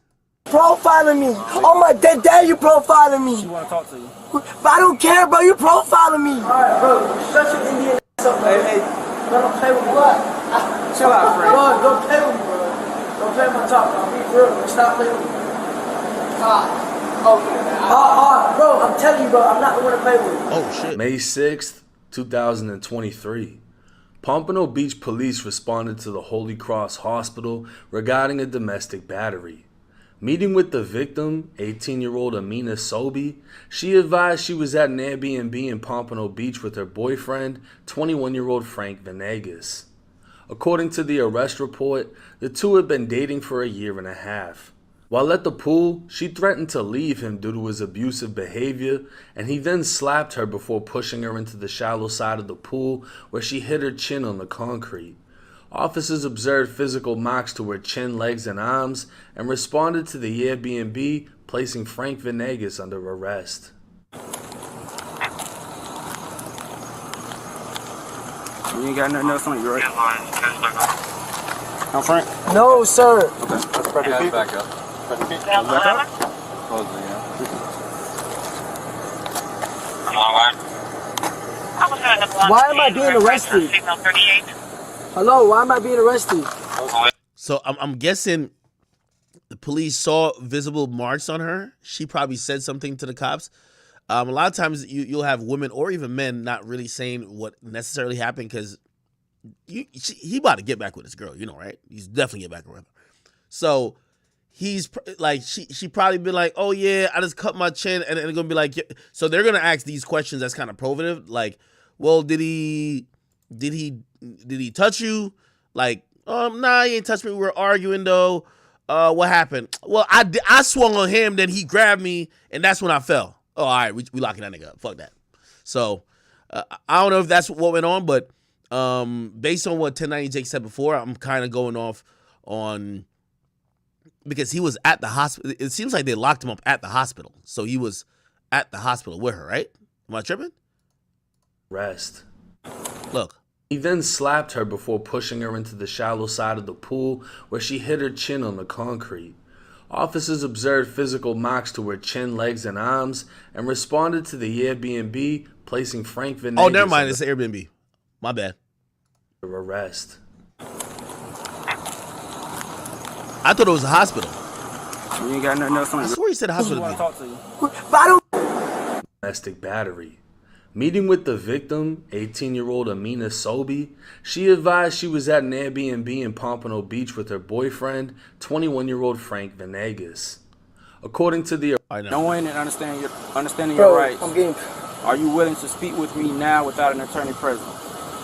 Profiling me. Oh my dead dad, you profiling me. She want to talk to you. But I don't care, bro. You profiling me. All right, bro. Shut your Indian ass up, man. Hey, bro, don't play with me. What? Chill out, friend. Bro, don't play with me, bro. Don't play with my talk, bro. Be real, bro. Stop playing with me. Okay, bro, I'm telling you, bro. I'm not the one to play with you. Oh, shit. May 6th, 2023. Pompano Beach police responded to the Holy Cross Hospital regarding a domestic battery. Meeting with the victim, 18-year-old Amina Sobi, she advised she was at an Airbnb in Pompano Beach with her boyfriend, 21-year-old Frank Venegas. According to the arrest report, the two had been dating for a year and a half. While at the pool, she threatened to leave him due to his abusive behavior, and he then slapped her before pushing her into the shallow side of the pool where she hit her chin on the concrete. Officers observed physical marks to her chin, legs, and arms and responded to the Airbnb, placing Frank Venegas under arrest. You ain't got nothing else on you, right? I'm Frank? No, sir. Okay, let's back up. Why am I being arrested? Hello, why am I being arrested? So I'm guessing the police saw visible marks on her. She probably said something to the cops. A lot of times you'll have women or even men not really saying what necessarily happened because he about to get back with his girl, you know, right? He's definitely get back with her. So he's like, she probably been like, oh yeah, I just cut my chin, and they're gonna be like, so they're gonna ask these questions that's kind of probative, like, well, did he touch you? Like, nah, he ain't touched me. We were arguing though. What happened? Well, I swung on him, then he grabbed me, and that's when I fell. Oh, all right, we locking that nigga up. Fuck that. So I don't know if that's what went on, but based on what 1090 Jake said before, I'm kind of going off on, because he was at the hospital. It seems like they locked him up at the hospital. So he was at the hospital with her, right? Am I tripping? Rest. Look. He then slapped her before pushing her into the shallow side of the pool where she hit her chin on the concrete. Officers observed physical marks to her chin, legs, and arms and responded to the Airbnb, placing Frank Venegas. Oh, never mind. It's the Airbnb. My bad. Arrest. I thought it was a hospital. You ain't got nothing else on you. I swear he said hospital. I talk to you. Domestic battery. Meeting with the victim, 18-year-old Amina Sobi, she advised she was at an Airbnb in Pompano Beach with her boyfriend, 21-year-old Frank Venegas. According to the... Knowing and understanding your rights, are you willing to speak with me now without an attorney present?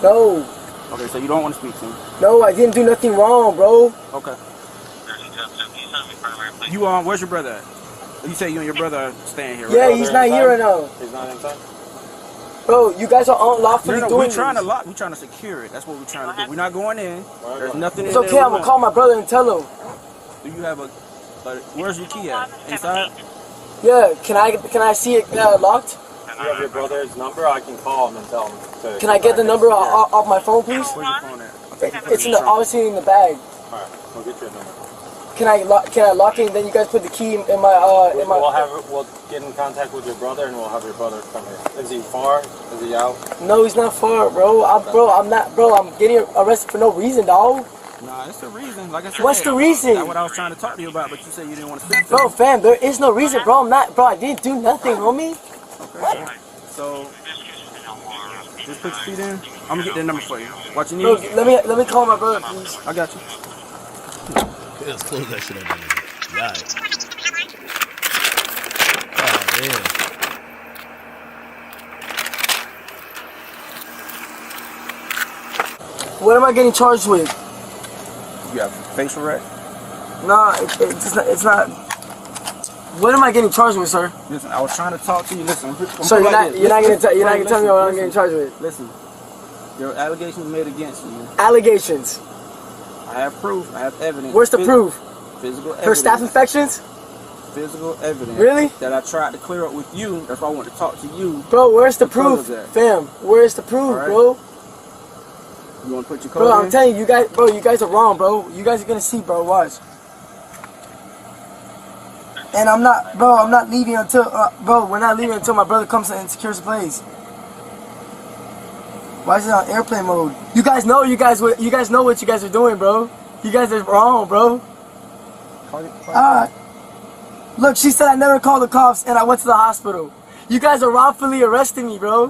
No. Okay, so you don't want to speak to me? No, I didn't do nothing wrong, bro. Okay. You where's your brother at? You say you and your brother are staying here, right? Yeah, he's not here right now. He's not inside? Bro, you guys are unlawfully doing we're this. trying to lock. We're trying to secure it. That's what we're trying to do. We're not going in. There's nothing in It's there. okay, I'm gonna call my brother and tell him. Do you have a where's your key at? Inside? Yeah, can I see it locked? If you have your brother's number, I can call him and tell him. Can I get the number off my phone, please? Where's your phone at? It's obviously in the bag. Alright, we'll get you a number. Can I lock it and then you guys put the key in my We'll get in contact with your brother and we'll have your brother come here. Is he far? Is he out? No, he's not far, bro. I'm getting arrested for no reason, dog. Nah, it's the reason. Like I said, what's the reason? That's what I was trying to talk to you about, but you said you didn't want to speak to Bro, me. fam, there is no reason, bro. I didn't do nothing, homie. Okay, so just put your feet in. I'm gonna get that number for you. What you need? Bro, let me call my brother, please. I got you. Yeah, let's close that shit up. Right. Oh man. What am I getting charged with? You have facial rec? Nah, it's not. What am I getting charged with, sir? Listen, I was trying to talk to you. Listen, So you're not gonna tell me what I'm getting charged with? Listen, your allegations made against you. Allegations. I have proof. I have evidence. Where's the proof? Physical evidence. Her staph infections? Physical evidence. Really? That I tried to clear up with you. That's why I wanted to talk to you. Bro, where's the proof? Fam, where's the proof, right. bro? You want to put your code Bro, in? I'm telling you, you guys are wrong, bro. You guys are gonna see, bro. Watch. And I'm not leaving until, we're not leaving until my brother comes and secures the place. Why is it on airplane mode? You guys know what you guys are doing, bro. You guys are wrong, bro. Look, she said I never called the cops and I went to the hospital. You guys are wrongfully arresting me, bro.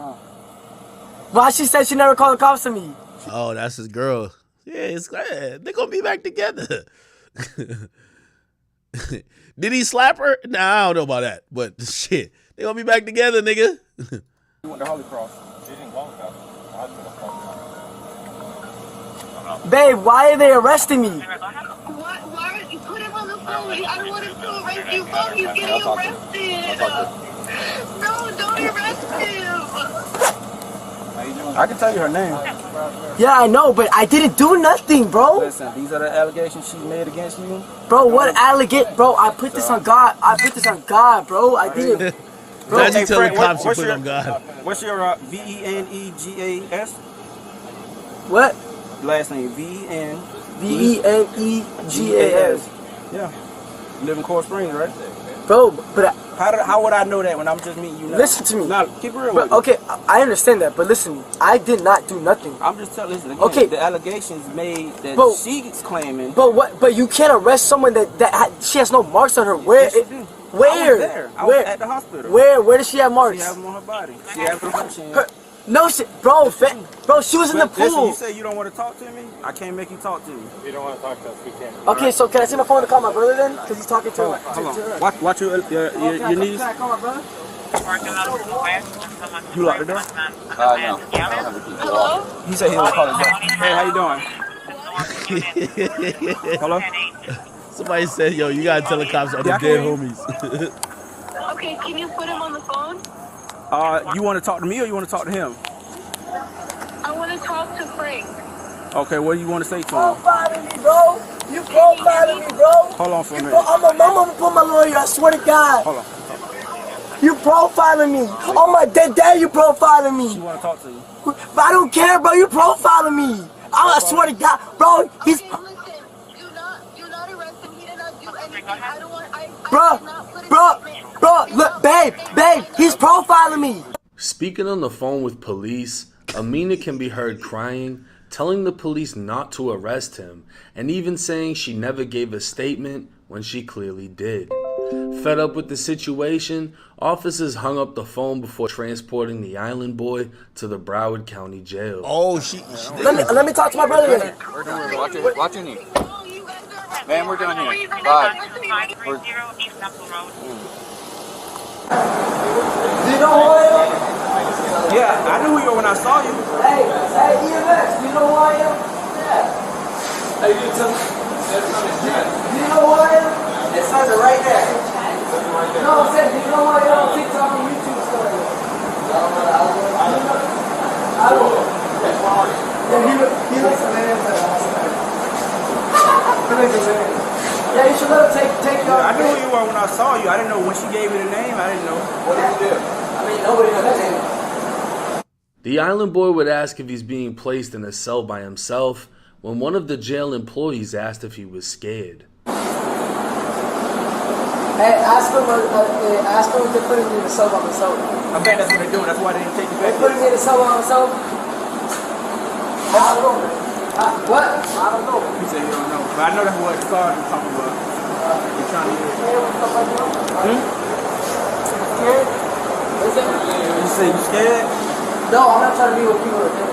Why she said she never called the cops to me? Oh, that's his girl. Yeah, it's glad they're gonna be back together. Did he slap her? Nah, I don't know about that. But shit, they gonna be back together, nigga. You went to Holy Cross. She didn't call the cops. Babe, why are they arresting me? Why you put him on the phone? I don't want him to arrest you. Phone, he's getting arrested. No, don't arrest him. I can tell you her name. Yeah, I know, but I didn't do nothing, bro. Listen, these are the allegations she made against you. Bro, what allegate? Bro, I put this on God. I put this on God, bro. I didn't. Bro, Imagine telling cops you put it on God. What's your Venegas? What? Last name Venegas. Venegas. Yeah. You live in Coral Springs, right? Bro, but how would I know that when I'm just meeting you now? Listen to me. Now, keep it real Bro, with me. okay, I understand that, but listen, I did not do nothing. I'm just telling. Listen, again, Okay. the allegations made that Bro, she's claiming. But what? But you can't arrest someone she has no marks on her. Where? Yes, you do. Where? I was there. I was at the hospital. Where does she have marks? She have them on her body. She have them on her chin. No shit, bro. Bro, she was in the But listen, pool. you say you don't want to talk to me. I can't make you talk to me. If you don't want to talk to us, we can't. Okay, so can I see my phone to call my brother then? Because he's talking to her. Hold on. Watch your knees. Can I call my brother? You locked the door? No. Hello? He said he would call us back. Hey, how you doing? Hello? Somebody said, yo, you gotta tell the cops on the Yeah, I dead can homies. Okay, can you put him on the phone? You want to talk to me or you want to talk to him? I want to talk to Frank. Okay, what do you want to say to him? Profiling me, bro. You profiling me, bro. Hold on for a minute. I'm gonna put my lawyer. I swear to God. Hold on. You profiling me. Oh my dead dad, you profiling me. She want to talk to you. But I don't care, bro. You profiling me. I swear to God, bro. He's. Okay, listen. Do not arrest him. He did not do anything. I don't want. Bro, look, babe, he's profiling me. Speaking on the phone with police, Amina can be heard crying, telling the police not to arrest him, and even saying she never gave a statement when she clearly did. Fed up with the situation, officers hung up the phone before transporting the island boy to the Broward County Jail. Oh, Let me talk to my brother then. Watch your knee. Man, we're done here. Bye. Do you know who I am? Yeah, I knew who you were when I saw you. Hey, EMS, do you know who I am? Yeah. Hey, do you know who I am? It says it right there. No, I'm saying, do you know who I am on TikTok and YouTube stuff? didn't know when she gave me the name. I didn't know. What did you do? I mean, nobody knows that name. The island boy would ask if he's being placed in a cell by himself when one of the jail employees asked if he was scared. Hey, ask them if they're putting me in the cell by myself. I think that's what they're doing. That's why they didn't take you back. They're putting me in the cell by myself? I don't know. What? I don't know. You say you don't know. But I know that's what the car is talking about. You're trying to get it. Scared? What is that? You say you scared? No, I'm not trying to be with people that think.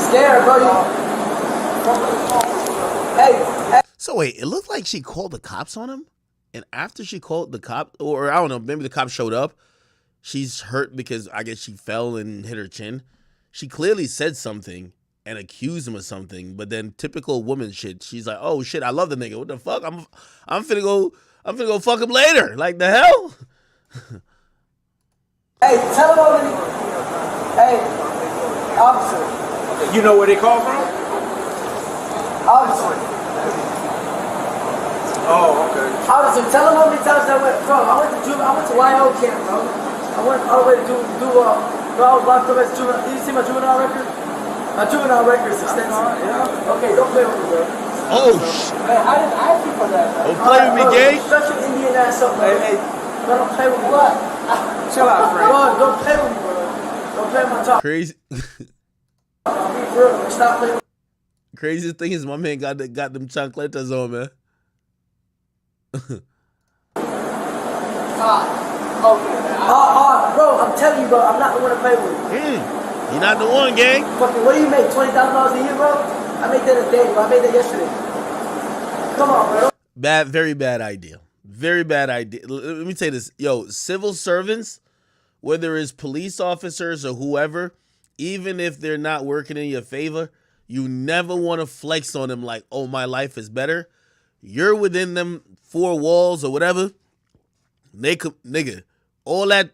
Scared, bro. Hey. So wait, it looked like she called the cops on him, and after she called the cop, or I don't know, maybe the cops showed up. She's hurt because I guess she fell and hit her chin. She clearly said something and accused him of something, but then typical woman shit. She's like, "Oh shit, I love the nigga. What the fuck? I'm finna go fuck him later." Like the hell? Hey, tell him already. Hey, officer. You know where they call from? Officer. Oh, okay. Officer, tell him how many times I went, bro. I went to YO camp, bro. I went all the way to do bro, I was locked up as juvenile. Did you see my juvenile record? My juvenile record is extensive. Yeah. Okay, don't play with me, bro. Oh shit. Man, I didn't ask you for that, bro. Don't play with me, gang. Shut your Indian ass up, bro. Hey, bro, don't play with me. What? Chill out, friend. Bro, don't play with me, bro. Don't play with my talk. Crazy. I'll be real. Stop playing with me. Craziest thing is my man got them chancletas on, man. Bro, I'm telling you, bro, I'm not the one to play with. You're not the one, gang. Fucking, what do you make? $20,000 a year, bro? I made that a day, bro. I made that yesterday. Come on, bro. Very bad idea. Very bad idea. Let me say this. Yo, civil servants, whether it's police officers or whoever, even if they're not working in your favor, you never want to flex on them like, oh, my life is better. You're within them four walls or whatever. Nigga, all that,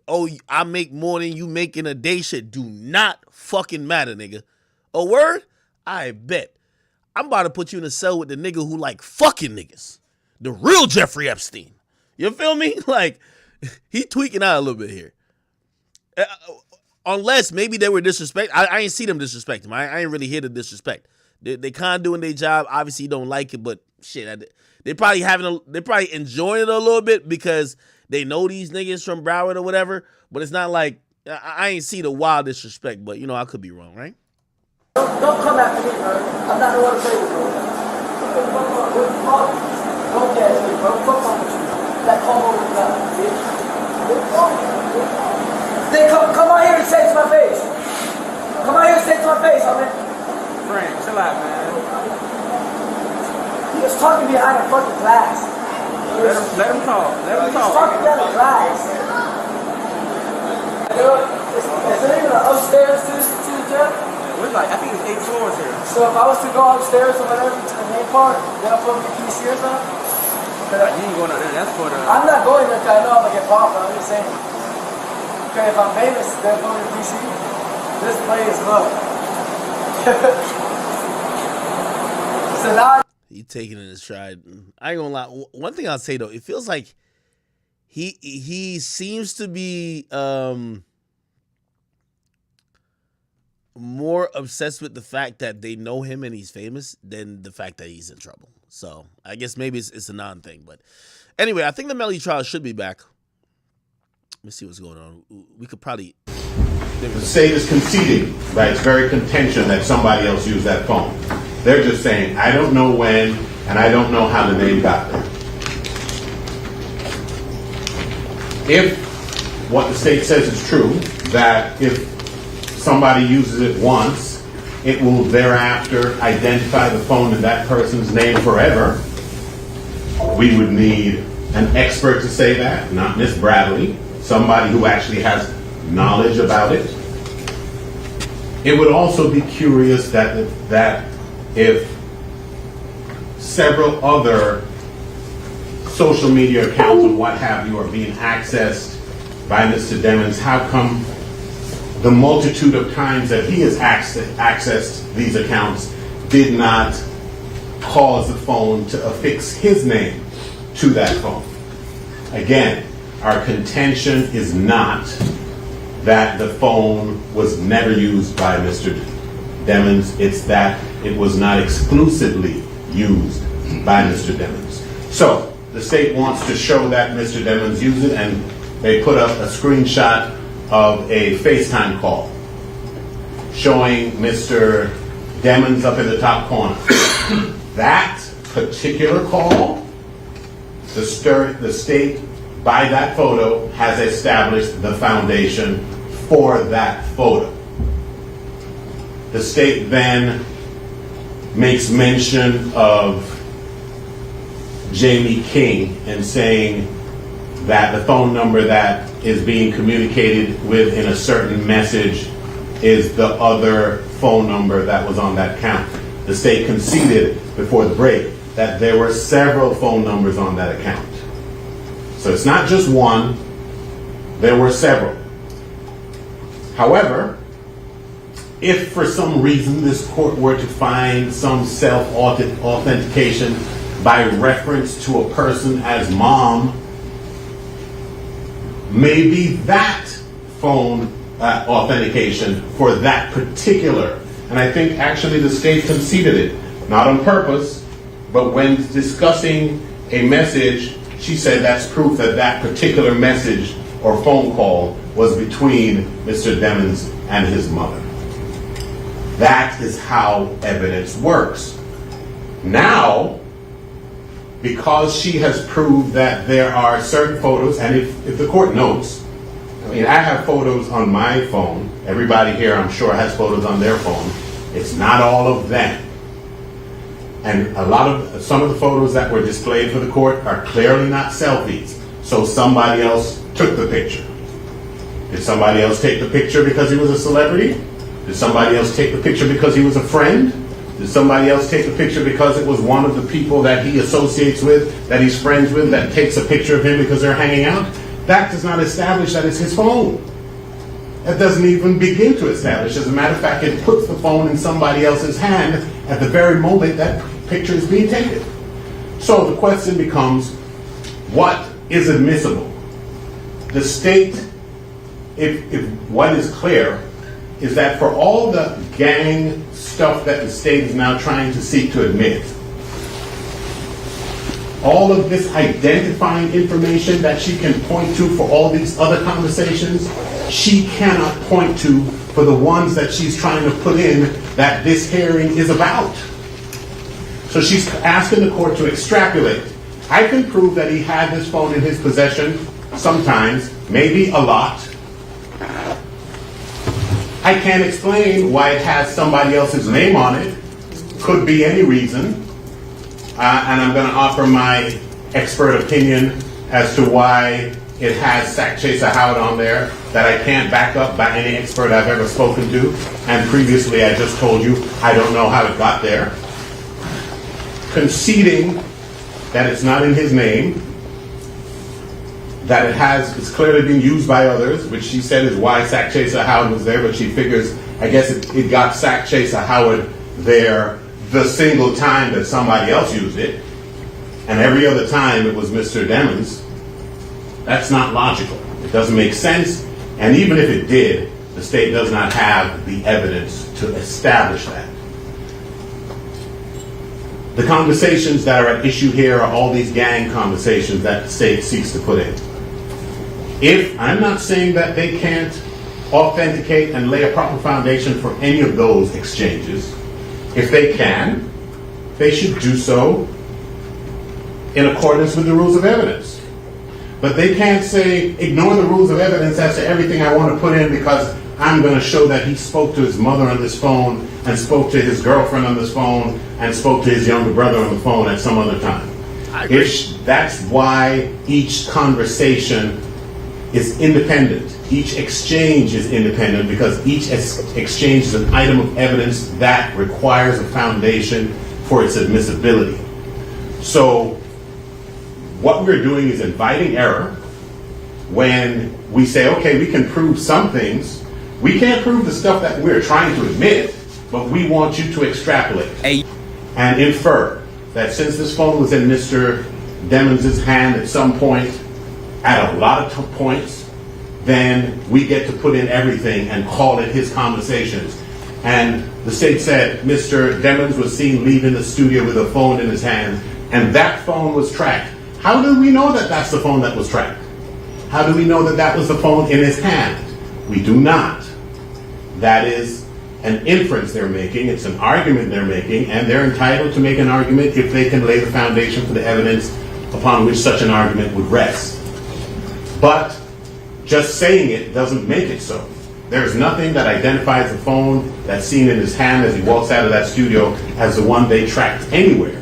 oh, I make more than you make in a day shit do not fucking matter, nigga. A word? I bet. I'm about to put you in a cell with the nigga who like fucking niggas. The real Jeffrey Epstein. You feel me? Like, he tweaking out a little bit here. Unless maybe they were disrespect. I ain't see them disrespect him. I ain't really hear the disrespect. They kind of doing their job. Obviously, you don't like it, but shit, they probably enjoying it a little bit because they know these niggas from Broward or whatever. But it's not like I ain't see the wild disrespect. But you know, I could be wrong, right? Don't come after me, bro. I'm not the one to play with, bro. Don't gas me, bro. Fuck on with you. That call over the gun, bitch. Then come out here and say it to my face. Come out here and say it to my face, homie. Frank, chill out, man. He was talking behind a fucking glass. Let him talk. Let him He was talk. talking behind a glass. Is there even an upstairs to the jail? I think it's 8 floors here. So if I was to go upstairs or whatever to the main part, then I'll put the PC or something? You ain't going up there. That's for the... I'm not going there because I know I'm going to get bombed, but I'm just saying. Okay, if I'm famous, then I'm going to PC. This play is low. So now... He taking it in his stride. I ain't gonna lie. One thing I'll say, though, it feels like he seems to be... more obsessed with the fact that they know him and he's famous than the fact that he's in trouble. So I guess maybe it's a non-thing. But anyway, I think the Melly trial should be back. Let me see what's going on. We could probably... The state is conceding that it's very contention that somebody else used that phone. They're just saying, I don't know when, and I don't know how the name got there. If what the state says is true, that if somebody uses it once, it will thereafter identify the phone in that person's name forever. We would need an expert to say that, not Miss Bradley, somebody who actually has knowledge about it. It would also be curious that if several other social media accounts and what have you are being accessed by Mr. Demons, how come the multitude of times that he has accessed these accounts did not cause the phone to affix his name to that phone. Again, our contention is not that the phone was never used by Mr. Demons. It's that it was not exclusively used by Mr. Demons. So the state wants to show that Mr. Demons used it, and they put up a screenshot of a FaceTime call showing Mr. Demons up in the top corner. That particular call, the state, by that photo, has established the foundation for that photo. The state then makes mention of Jamie King and saying that the phone number that is being communicated with in a certain message is the other phone number that was on that account. The state conceded before the break that there were several phone numbers on that account. So it's not just one, there were several. However, if for some reason this court were to find some self-authentication by reference to a person as mom, maybe that phone authentication for that particular, and I think actually the state conceded it, not on purpose, but when discussing a message, she said that's proof that that particular message or phone call was between Mr. Demons and his mother. That is how evidence works. Now, because she has proved that there are certain photos, and if the court notes, I mean, I have photos on my phone. Everybody here, I'm sure, has photos on their phone. It's not all of them. And some of the photos that were displayed for the court are clearly not selfies. So somebody else took the picture. Did somebody else take the picture because he was a celebrity? Did somebody else take the picture because he was a friend? Did somebody else take the picture because it was one of the people that he associates with, that he's friends with, that takes a picture of him because they're hanging out? That does not establish that it's his phone. That doesn't even begin to establish. As a matter of fact, it puts the phone in somebody else's hand at the very moment that picture is being taken. So the question becomes, what is admissible? The state, if what is clear, is that for all the gang stuff that the state is now trying to seek to admit, all of this identifying information that she can point to for all these other conversations, she cannot point to for the ones that she's trying to put in that this hearing is about. So she's asking the court to extrapolate. I can prove that he had this phone in his possession sometimes, maybe a lot. I can't explain why it has somebody else's name on it. Could be any reason. And I'm going to offer my expert opinion as to why it has Sack Chaser Howard on there that I can't back up by any expert I've ever spoken to. And previously I just told you I don't know how it got there. Conceding that it's not in his name, that it's clearly been used by others, which she said is why Sack Chaser Howard was there, but she figures, I guess it got Sack Chaser Howard there the single time that somebody else used it, and every other time it was Mr. Demons. That's not logical. It doesn't make sense, and even if it did, the state does not have the evidence to establish that. The conversations that are at issue here are all these gang conversations that the state seeks to put in. If I'm not saying that they can't authenticate and lay a proper foundation for any of those exchanges, if they can, they should do so in accordance with the rules of evidence. But they can't say, ignore the rules of evidence as to everything I want to put in because I'm going to show that he spoke to his mother on this phone and spoke to his girlfriend on this phone and spoke to his younger brother on the phone at some other time. That's why each conversation is independent. Each exchange is independent because each exchange is an item of evidence that requires a foundation for its admissibility. So what we're doing is inviting error when we say, okay, we can prove some things, We can't prove the stuff that we're trying to admit, but we want you to extrapolate and infer that since this phone was in Mr. Demons' hand at some point, at a lot of points, then we get to put in everything and call it his conversations. And the state said Mr. Demons was seen leaving the studio with a phone in his hand, and that phone was tracked. How do we know that that's the phone that was tracked? How do we know that that was the phone in his hand? We do not. That is an inference they're making. It's an argument they're making, and they're entitled to make an argument if they can lay the foundation for the evidence upon which such an argument would rest. But just saying it doesn't make it so. There's nothing that identifies the phone that's seen in his hand as he walks out of that studio as the one they tracked anywhere.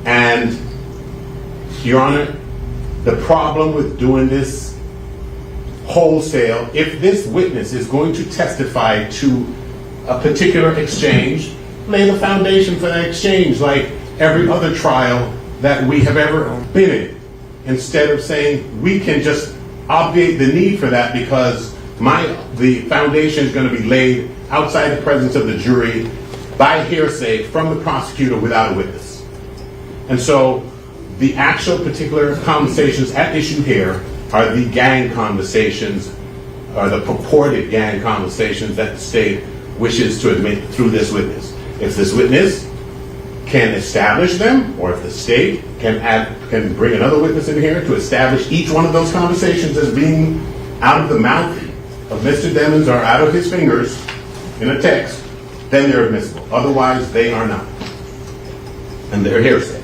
And, Your Honor, the problem with doing this wholesale, if this witness is going to testify to a particular exchange, lay the foundation for that exchange like every other trial that we have ever been in, instead of saying we can just obviate the need for that because the foundation is going to be laid outside the presence of the jury by hearsay from the prosecutor without a witness. And so the actual particular conversations at issue here are the gang conversations, or the purported gang conversations that the state wishes to admit through this witness. If this witness can establish them, or if the state can bring another witness in here to establish each one of those conversations as being out of the mouth of Mr. Demons or out of his fingers in a text, then they're admissible. Otherwise, they are not. And they're hearsay.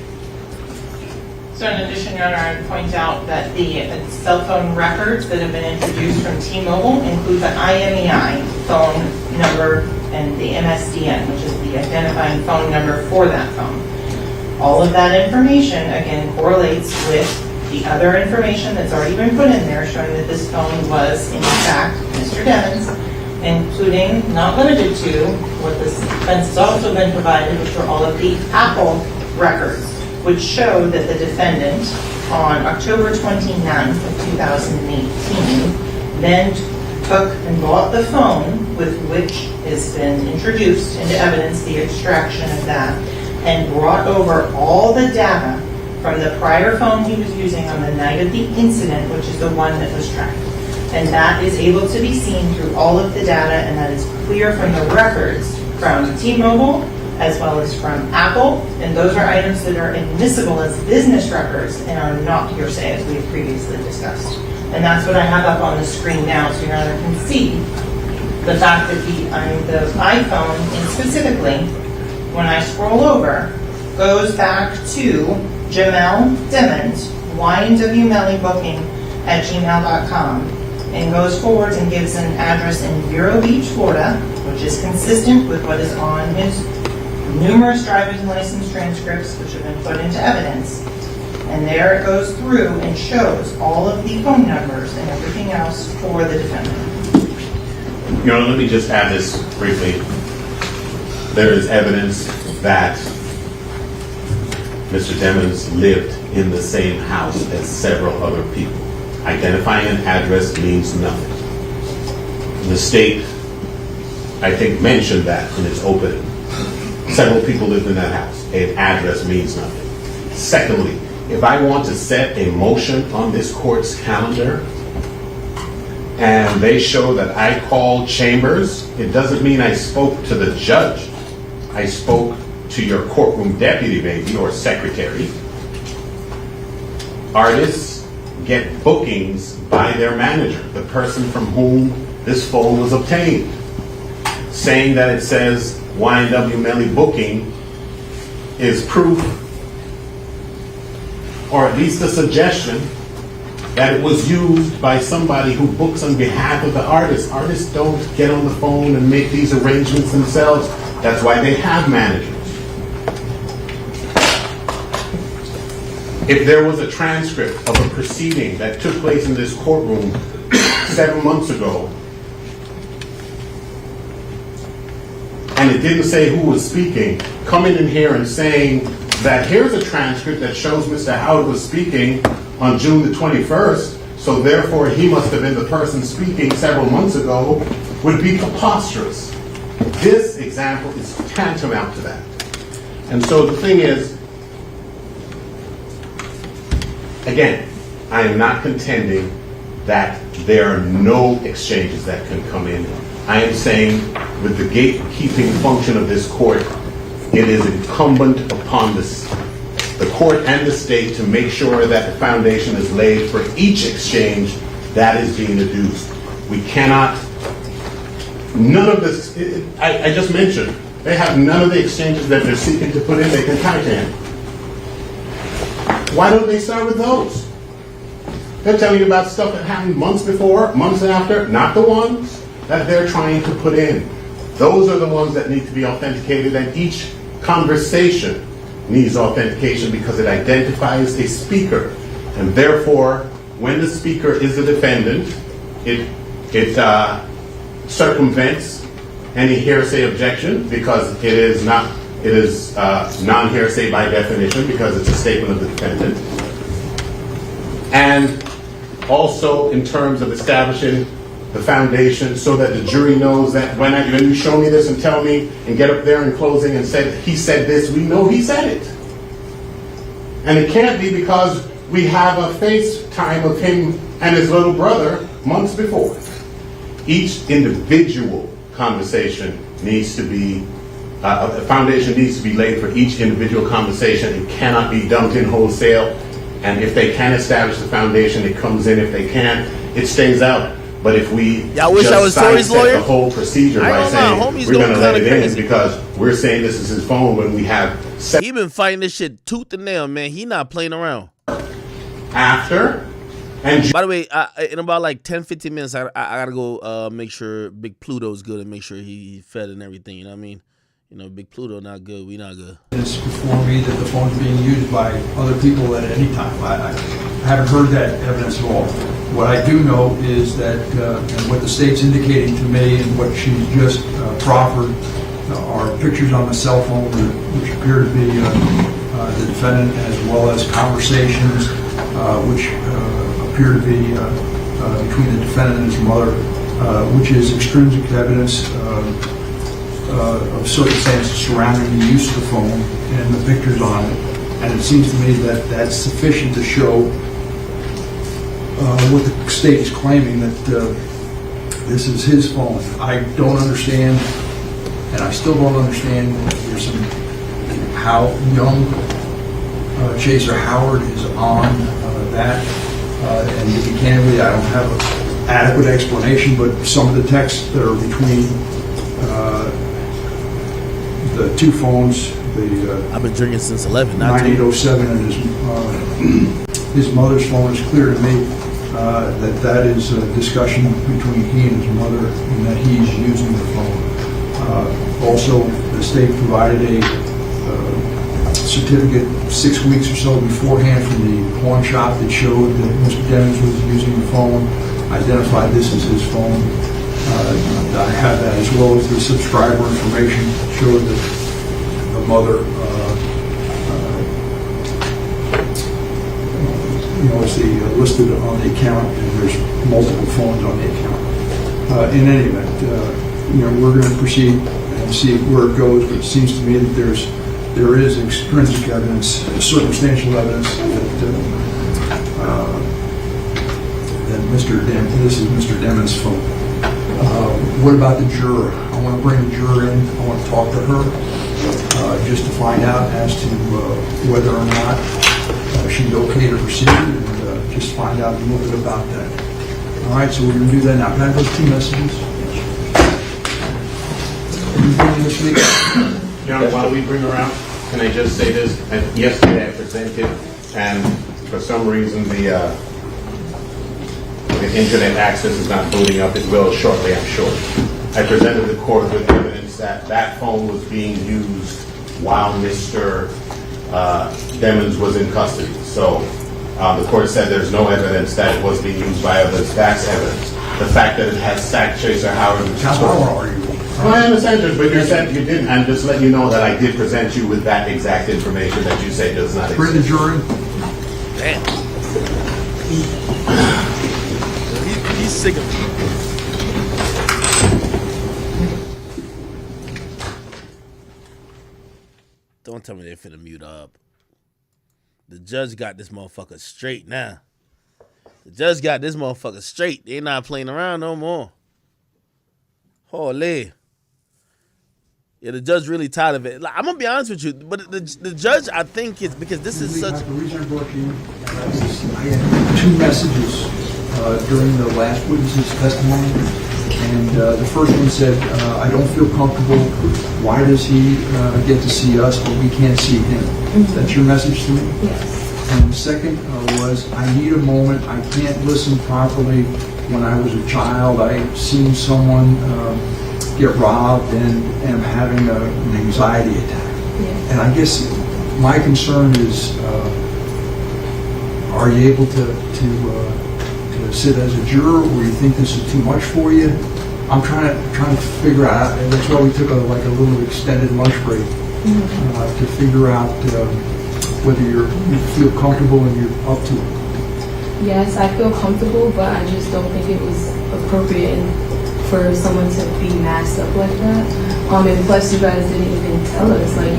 So in addition, Your Honor, I would point out that the cell phone records that have been introduced from T-Mobile include the IMEI phone number and the MSDN, which is the identifying phone number for that phone. All of that information, again, correlates with the other information that's already been put in there showing that this phone was, in fact, Mr. Demons, including, not limited to, what this defense has also been provided, which were all of the Apple records, which showed that the defendant, on October 29th of 2018, then took and bought the phone with which has been introduced into evidence, the extraction of that, and brought over all the data from the prior phone he was using on the night of the incident, which is the one that was tracked. And that is able to be seen through all of the data, and that is clear from the records from T-Mobile as well as from Apple, and those are items that are admissible as business records and are not hearsay, as we have previously discussed. And that's what I have up on the screen now, so Your Honor can see the fact that the iPhone, and specifically, when I scroll over, goes back to Jamel Demons, YNW Melly booking at gmail.com, and goes forward and gives an address in Vero Beach, Florida, which is consistent with what is on his numerous driver's license transcripts which have been put into evidence. And there it goes through and shows all of the phone numbers and everything else for the defendant. Your Honor, let me just add this briefly. There is evidence that Mr. Demons lived in the same house as several other people. Identifying an address means nothing. The state, I think, mentioned that in its opening. Several people lived in that house. An address means nothing. Secondly, if I want to set a motion on this court's calendar and they show that I called chambers, it doesn't mean I spoke to the judge. I spoke to your courtroom deputy, maybe, or secretary. Artists get bookings by their manager, the person from whom this phone was obtained. Saying that it says YNW Melly booking is proof, or at least a suggestion, that it was used by somebody who books on behalf of the artist. Artists don't get on the phone and make these arrangements themselves. That's why they have managers. If there was a transcript of a proceeding that took place in this courtroom 7 months ago, and it didn't say who was speaking, coming in here and saying that here's a transcript that shows Mr. Howard was speaking on June the 21st, so therefore he must have been the person speaking several months ago, would be preposterous. This example is tantamount to that. And so the thing is, again, I am not contending that there are no exchanges that can come in. I am saying with the gatekeeping function of this court, it is incumbent upon the court and the state to make sure that the foundation is laid for each exchange that is being adduced. We cannot, none of this, I just mentioned, they have none of the exchanges that they're seeking to put in, they can count in. Why don't they start with those? They're telling you about stuff that happened months before, months after, not the ones that they're trying to put in. Those are the ones that need to be authenticated, and each conversation needs authentication because it identifies a speaker. And therefore, when the speaker is the defendant, it circumvents any hearsay objection because it is non-hearsay by definition because it's a statement of the defendant. And also in terms of establishing the foundation so that the jury knows that when you show me this and tell me and get up there in closing and say he said this, we know he said it. And it can't be because we have a FaceTime of him and his little brother months before. Each individual conversation needs to be, a foundation needs to be laid for each individual conversation. It cannot be dumped in wholesale. And if they can establish the foundation, it comes in. If they can't, it stays out. But if we just sidestep the whole procedure by saying we're going to let it in because we're saying this is his phone when we have... He been fighting this shit tooth and nail, man. He not playing around. After... And by the way, in about like 10-15 minutes, I gotta go make sure Big Pluto's good and make sure he fed and everything. You know what I mean? You know, Big Pluto not good. We not good. It's before me that the phone's being used by other people at any time. I haven't heard that evidence at all. What I do know is that and what the state's indicating to me and what she's just proffered are pictures on the cell phone which appear to be the defendant, as well as conversations which appear to be between the defendant and his mother, which is extrinsic evidence of circumstances surrounding the use of the phone and the pictures on it. And it seems to me that that's sufficient to show what the state is claiming, that this is his phone. I don't understand, and I still don't understand how young Chaser Howard is on that. And to be candidly, I don't have an adequate explanation, but some of the texts that are between the two phones, I've been drinking since 11. 9807 and his mother's phone, is clear to me that is a discussion between he and his mother, and that he's using the phone. Also, the state provided a certificate 6 weeks or so beforehand from the pawn shop that showed that Mr. Demons was using the phone, identified this as his phone. I have that, as well as the subscriber information showed that the mother is listed on the account, and there's multiple phones on the account. In any event, we're going to proceed and see where it goes, but it seems to me that there is extrinsic evidence, circumstantial evidence that this is Mr. Demons' phone. What about the juror? I want to bring the juror in. I want to talk to her just to find out as to whether or not she's okay to proceed, and just find out a little bit about that. All right, so we're going to do that now. Can I have those two messages? Your Honor, while we bring her out, can I just say this? Yesterday I presented, and for some reason the internet access is not booting up. It will shortly, I'm sure. I presented the court with evidence that that phone was being used while Mr. Demons was in custody. So the court said there's no evidence that it was being used by others. That's evidence. The fact that it has sacked Chaser Howard. How are you? Well, I understand, but you said you didn't. I'm just letting you know that I did present you with that exact information that you say does not exist. Bring the jury. Damn. He's sick of me. Don't tell me they're finna mute up. The judge got this motherfucker straight now. The judge got this motherfucker straight. They not playing around no more. Holy. Yeah, the judge really tired of it. Like, I'm gonna be honest with you, but the judge, I think, is because this is such. The reason I brought you in, I had 2 messages during the last witness's testimony, and the first one said, "I don't feel comfortable. Why does he get to see us, but we can't see him?" That's your message to me. Yes. And the second was, "I need a moment. I can't listen properly. When I was a child, I seen someone get robbed and am having an anxiety attack." Yes. And I guess my concern is, are you able to sit as a juror, or you think this is too much for you? I'm trying to figure out, and that's why we took a little extended lunch break to figure out whether you feel comfortable and you're up to it. Yes, I feel comfortable, but I just don't think it was appropriate for someone to be masked up like that. And plus, you guys didn't even tell us. Like,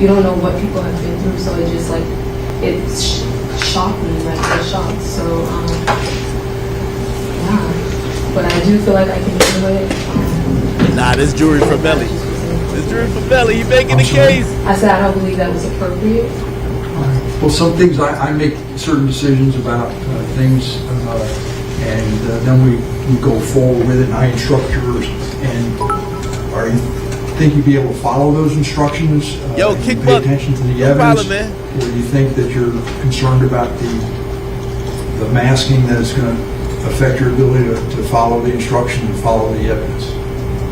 you don't know what people have been through, so it just it's shocked me, a shock. So, yeah. But I do feel like I can do it. Nah, this jury for Melly. This jury for Melly. He making the case. I said I don't believe that was appropriate. Well, some things I make certain decisions about things, and then we go forward with it, and I instruct jurors. And are you think you'd be able to follow those instructions? Yo, kick butt. Pay attention to the No evidence. problem, man. Or do you think that you're concerned about the masking that is going to affect your ability to follow the instructions and follow the evidence?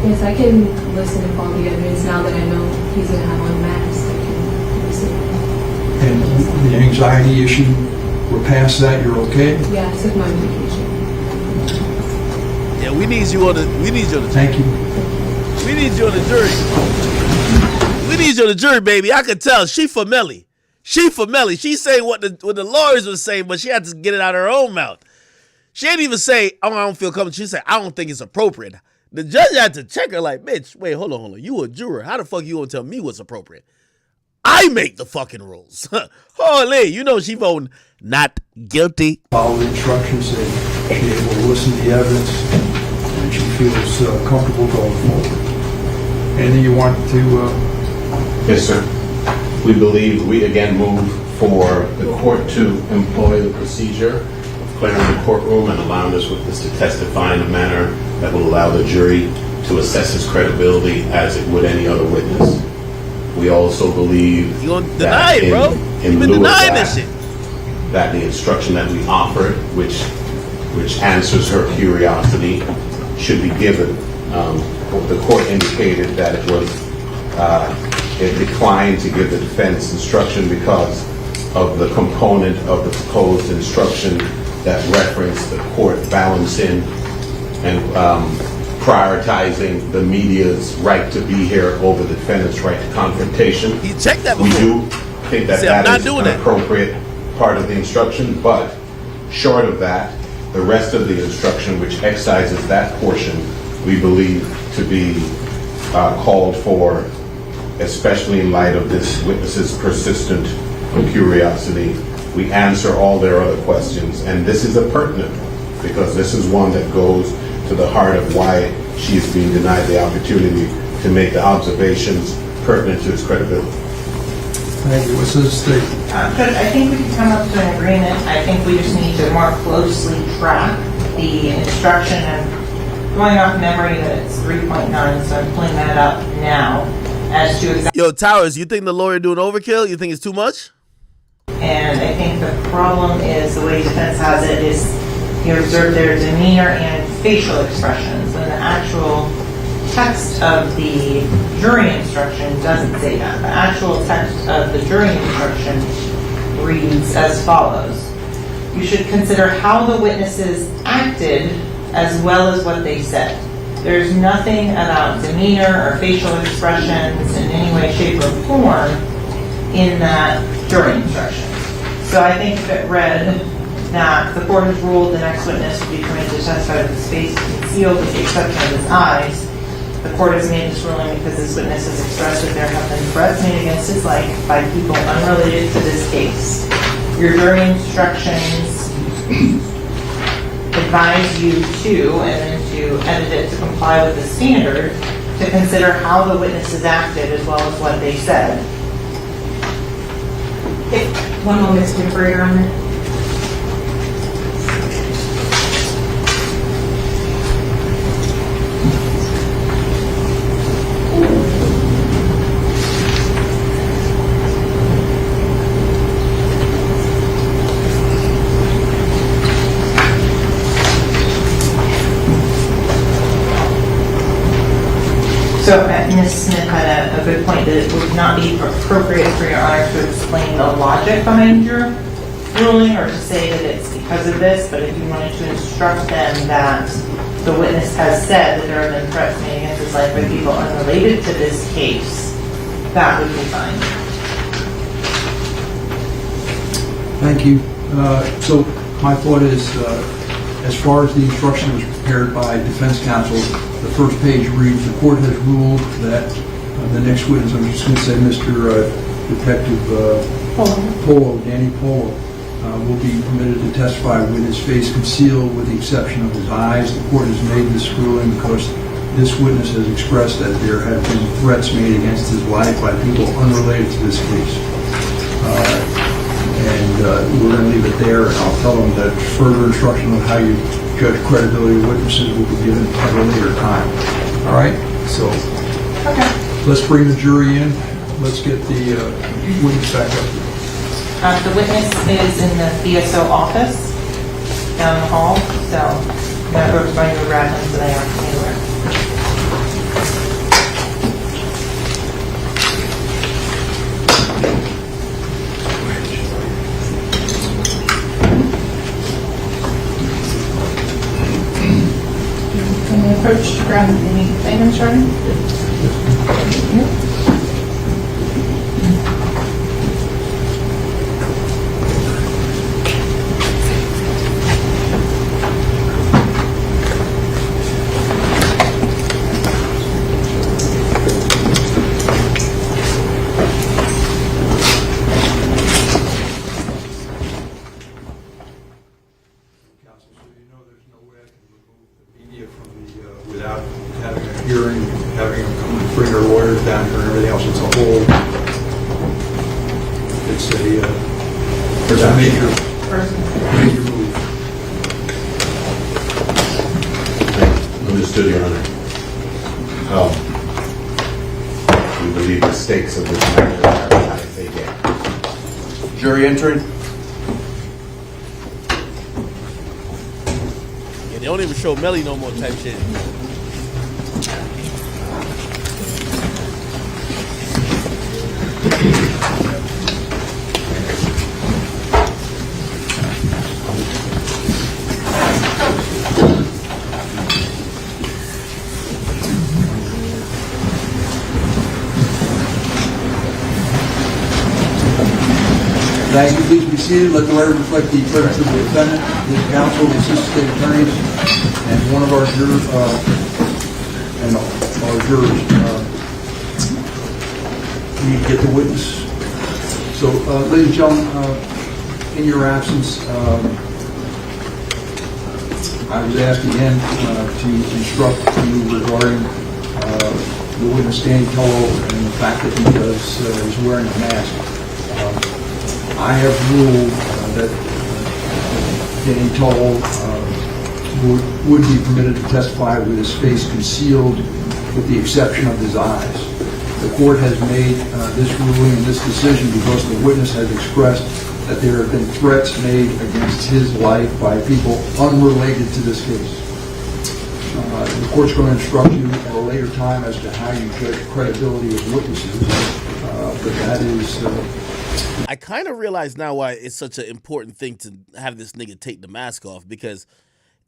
Yes, I can listen and follow the evidence now that I know he's going to have on mask. I can listen. And the anxiety issue, we're past that, you're okay? Yeah, I took my medication. Yeah, we need you on the jury. Thank you. We need you on the jury. We need you on the jury, baby. I could tell she for Melly. She for Melly. She saying what the lawyers were saying, but she had to get it out of her own mouth. She didn't even say, "Oh, I don't feel comfortable." She said, "I don't think it's appropriate." The judge had to check her like, "Bitch, wait, hold on. You a juror. How the fuck you gonna tell me what's appropriate? I make the fucking rules." Holy, you know she voting not guilty. Follow the instructions and be able to listen to the evidence, and she feels comfortable going forward. Anything you want to? Yes, sir. We believe we again move for the court to employ the procedure of clearing the courtroom and allowing this witness to testify in a manner that will allow the jury to assess his credibility as it would any other witness. We also believe You gonna deny it, bro? You been denying this shit. that the instruction that we offered, which answers her curiosity, should be given. The court indicated that it declined to give the defense instruction because of the component of the proposed instruction that referenced the court balancing and prioritizing the media's right to be here over the defendant's right to confrontation. He checked that before. We do think that I'm that not is doing an that. appropriate part of the instruction, but short of that, the rest of the instruction, which excises that portion, we believe to be called for, especially in light of this witness's persistent curiosity. We answer all their other questions, and this is a pertinent one, because this is one that goes to the heart of why she is being denied the opportunity to make the observations pertinent to his credibility. Thank you. What's the state? Judge, I think we can come up to an agreement. I think we just need to more closely track the instruction. And going off memory that it's 3.9, so I'm pulling that up now as to exactly. Yo, Towers, you think the lawyer doing overkill? You think it's too much? And I think the problem is the way defense has it is you observe their demeanor and facial expressions, and the actual text of the jury instruction doesn't say that. The actual text of the jury instruction reads as follows. You should consider how the witnesses acted as well as what they said. There's nothing about demeanor or facial expressions in any way, shape, or form in that jury instruction. So I think if it read that the court has ruled the next witness will be permitted to testify with his face concealed with the exception of his eyes, the court has made this ruling because this witness has expressed that there have been threats made against his life by people unrelated to this case. Your jury instructions advise you to, and then to edit it to comply with the standard, to consider how the witnesses acted as well as what they said. Okay, one moment to defer, Your Honor. So Ms. Smith had a good point that it would not be appropriate for Your Honor to explain the logic behind your ruling or to say that it's because of this, but if you wanted to instruct them that the witness has said that there have been threats made against his life by people unrelated to this case, that would be fine. Thank you. So my thought is, as far as the instruction was prepared by defense counsel, the first page reads, the court has ruled that the next witness, I'm just going to say Mr. Detective Polo, Danny Polo, will be permitted to testify with his face concealed with the exception of his eyes. The court has made this ruling because this witness has expressed that there have been threats made against his life by people unrelated to this case. We're going to leave it there, and I'll tell them that further instruction on how you judge credibility of witnesses will be given at a later time. All right? So let's bring the jury in. Let's get the witness back up. The witness is in the BSO office down the hall, so I'm going to go to grab them so they aren't anywhere. Can we approach to grab any items, Charlie? Without having a hearing, having them come and bring their lawyers down here and everything else. It's a whole, it's a major move. Understood, Your Honor. We believe the stakes of this matter are high as they get. Jury entry. Yeah, they don't even show Melly no more type shit. Thank you. Please be seated. Let the record reflect the presence of the defendant, the counsel, the assistant state attorneys, and one of our jurors, we need to get the witness. So, ladies and gentlemen, in your absence, I was asked again to instruct you regarding the witness Danny Polo and the fact that he's wearing a mask. I have ruled that Danny Polo would be permitted to testify with his face concealed with the exception of his eyes. The court has made this ruling and this decision because the witness has expressed that there have been threats made against his life by people unrelated to this case. The court's going to instruct you at a later time as to how you judge credibility of witnesses, but that is... I kind of realize now why it's such an important thing to have this nigga take the mask off, because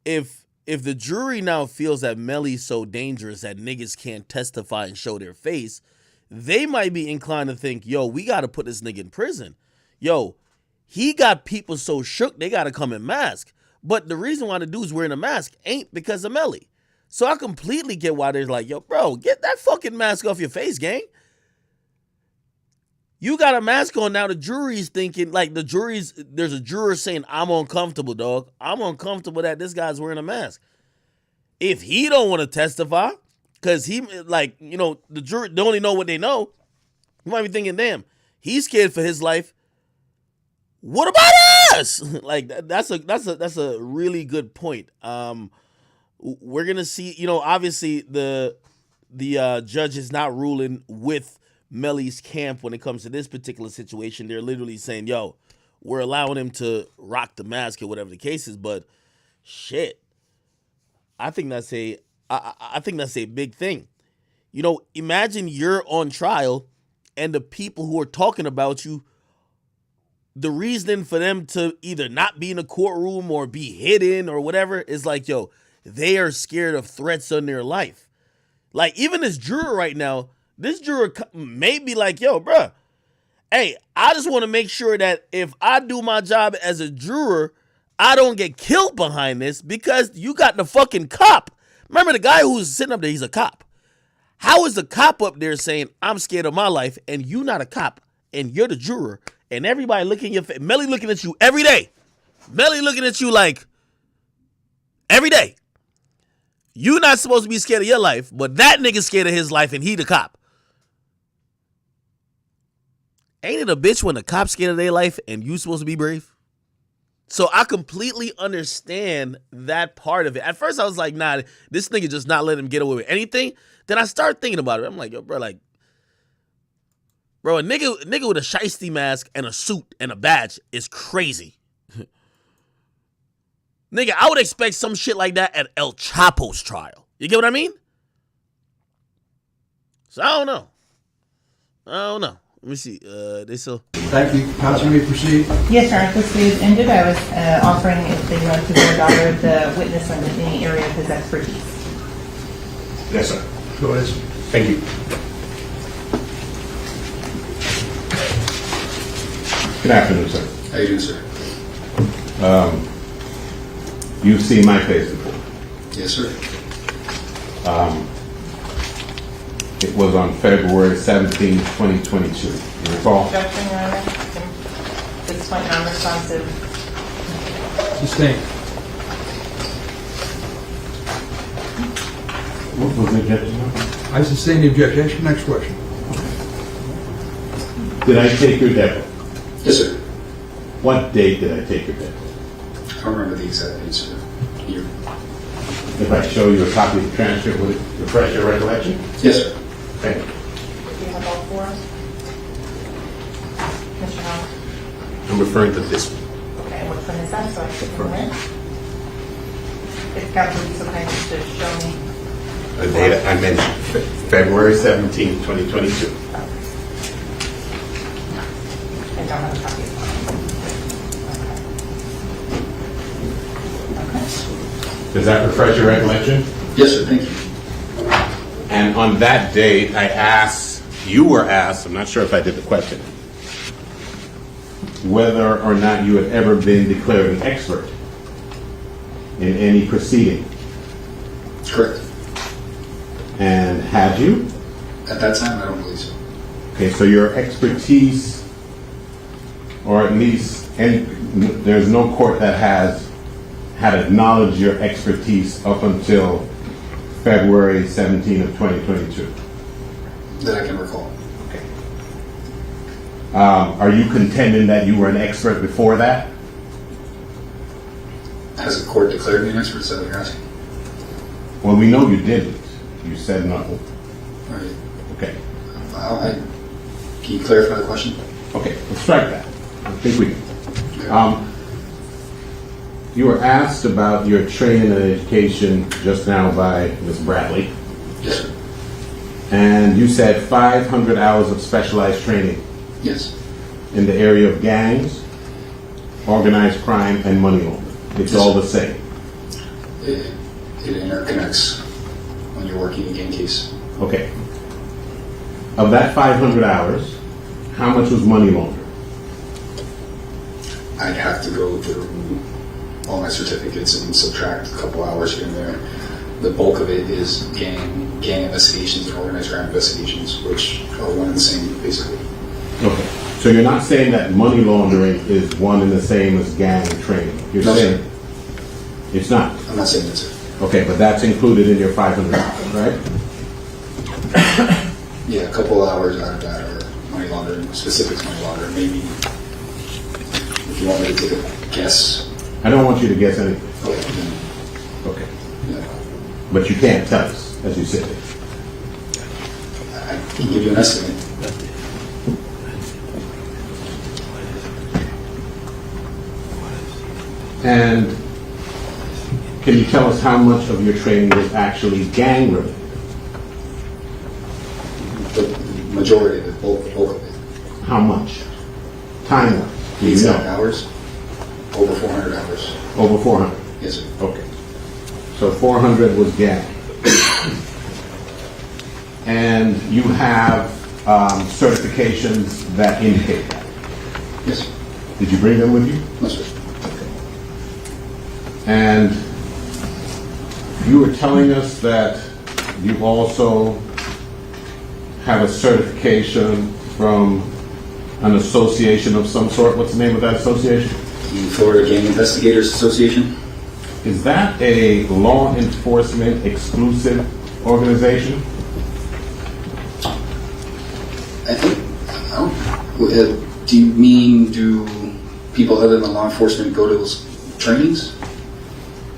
if the jury now feels that Melly's so dangerous that niggas can't testify and show their face, they might be inclined to think, yo, we got to put this nigga in prison. Yo, he got people so shook they got to come in mask. But the reason why the dude's wearing a mask ain't because of Melly. So I completely get why they're like, yo, bro, get that fucking mask off your face, gang. You got a mask on now. The jury's thinking, like there's a juror saying, I'm uncomfortable, dog. I'm uncomfortable that this guy's wearing a mask. If he don't want to testify, because he, like, you know, the jury, they only know what they know. You might be thinking, damn, he's scared for his life. What about us? Like, that's a really good point. We're gonna see, you know, obviously the judge is not ruling with Melly's camp when it comes to this particular situation. They're literally saying, yo, we're allowing him to rock the mask or whatever the case is, but shit. I think that's a big thing. You know, imagine you're on trial and the people who are talking about you, the reason for them to either not be in a courtroom or be hidden or whatever is like, yo, they are scared of threats on their life. Like, even this juror right now, this juror may be like, yo, bruh, hey, I just want to make sure that if I do my job as a juror, I don't get killed behind this because you got the fucking cop. Remember the guy who's sitting up there, he's a cop. How is the cop up there saying, I'm scared of my life, and you not a cop, and you're the juror, and everybody looking your face, Melly looking at you every day. Melly looking at you like every day. You not supposed to be scared of your life, but that nigga's scared of his life, and he the cop. Ain't it a bitch when the cop's scared of their life and you supposed to be brave? So I completely understand that part of it. At first I was like, nah, this nigga just not letting him get away with anything. Then I started thinking about it. I'm like, yo, bro, a nigga with a shiesty mask and a suit and a badge is crazy. Nigga, I would expect some shit like that at El Chapo's trial. You get what I mean? So I don't know. Let me see. Thank you. Counsel, may proceed. Yes, sir. This is ended. I was offering if they want to daughter the witness on any area of his expertise. Yes, sir. Go ahead. Thank you. Good afternoon, sir. How you doing, sir? You've seen my face before. Yes, sir. It was on February 17, 2022. You recall? Objection, Your Honor. At this point, non-responsive. Sustained. What was the objection? I sustain the objection. Next question. Did I take your debit? Yes, sir. What date did I take your debit? I don't remember the exact date, sir. Year. If I show you a copy of the transcript, would it refresh your recollection? Yes, sir. Thank you. Do you have all four? Mr. Hall? I'm referring to this one. Okay, which one is that? So I should come in. If counsel would be so kind as to show me. The date I mentioned, February 17, 2022. I don't have a copy of that. Does that refresh your recollection? Yes, sir. Thank you. And on that date, you were asked, I'm not sure if I did the question, whether or not you had ever been declared an expert in any proceeding. Correct. And had you? At that time, I don't believe so. Okay, so your expertise, or at least there's no court that had acknowledged your expertise up until February 17 of 2022. That I can recall. Okay. Are you contending that you were an expert before that? Has the court declared me an expert? Is that what you're asking? Well, we know you didn't. You said no. All right. Okay. Can you clarify the question? Okay, let's strike that. I think we can. You were asked about your training and education just now by Ms. Bradley. Yes, sir. And you said 500 hours of specialized training. Yes. In the area of gangs, organized crime, and money laundering. It's all the same. It interconnects when you're working a gang case. Okay. Of that 500 hours, how much was money laundering? I'd have to go through all my certificates and subtract a couple hours here and there. The bulk of it is gang investigations and organized crime investigations, which are one and the same, basically. Okay. So you're not saying that money laundering is one and the same as gang training? You're saying it's not? I'm not saying that, sir. Okay, but that's included in your $500, right? Yeah, a couple hours out of that are money laundering, specific money laundering. Maybe if you want me to take a guess. I don't want you to guess anything. Okay. Okay. But you can't tell us, as you said. I can give you an estimate. And can you tell us how much of your training was actually gang related? The majority of it, bulk of it. How much? Time-wise? The exact hours? Over 400 hours. Over 400? Yes, sir. Okay. So 400 was gang. And you have certifications that indicate that? Yes, sir. Did you bring them with you? No, sir. And you were telling us that you also have a certification from an association of some sort. What's the name of that association? The Florida Gang Investigators Association. Is that a law enforcement exclusive organization? I think, do you mean, do people other than law enforcement go to those trainings?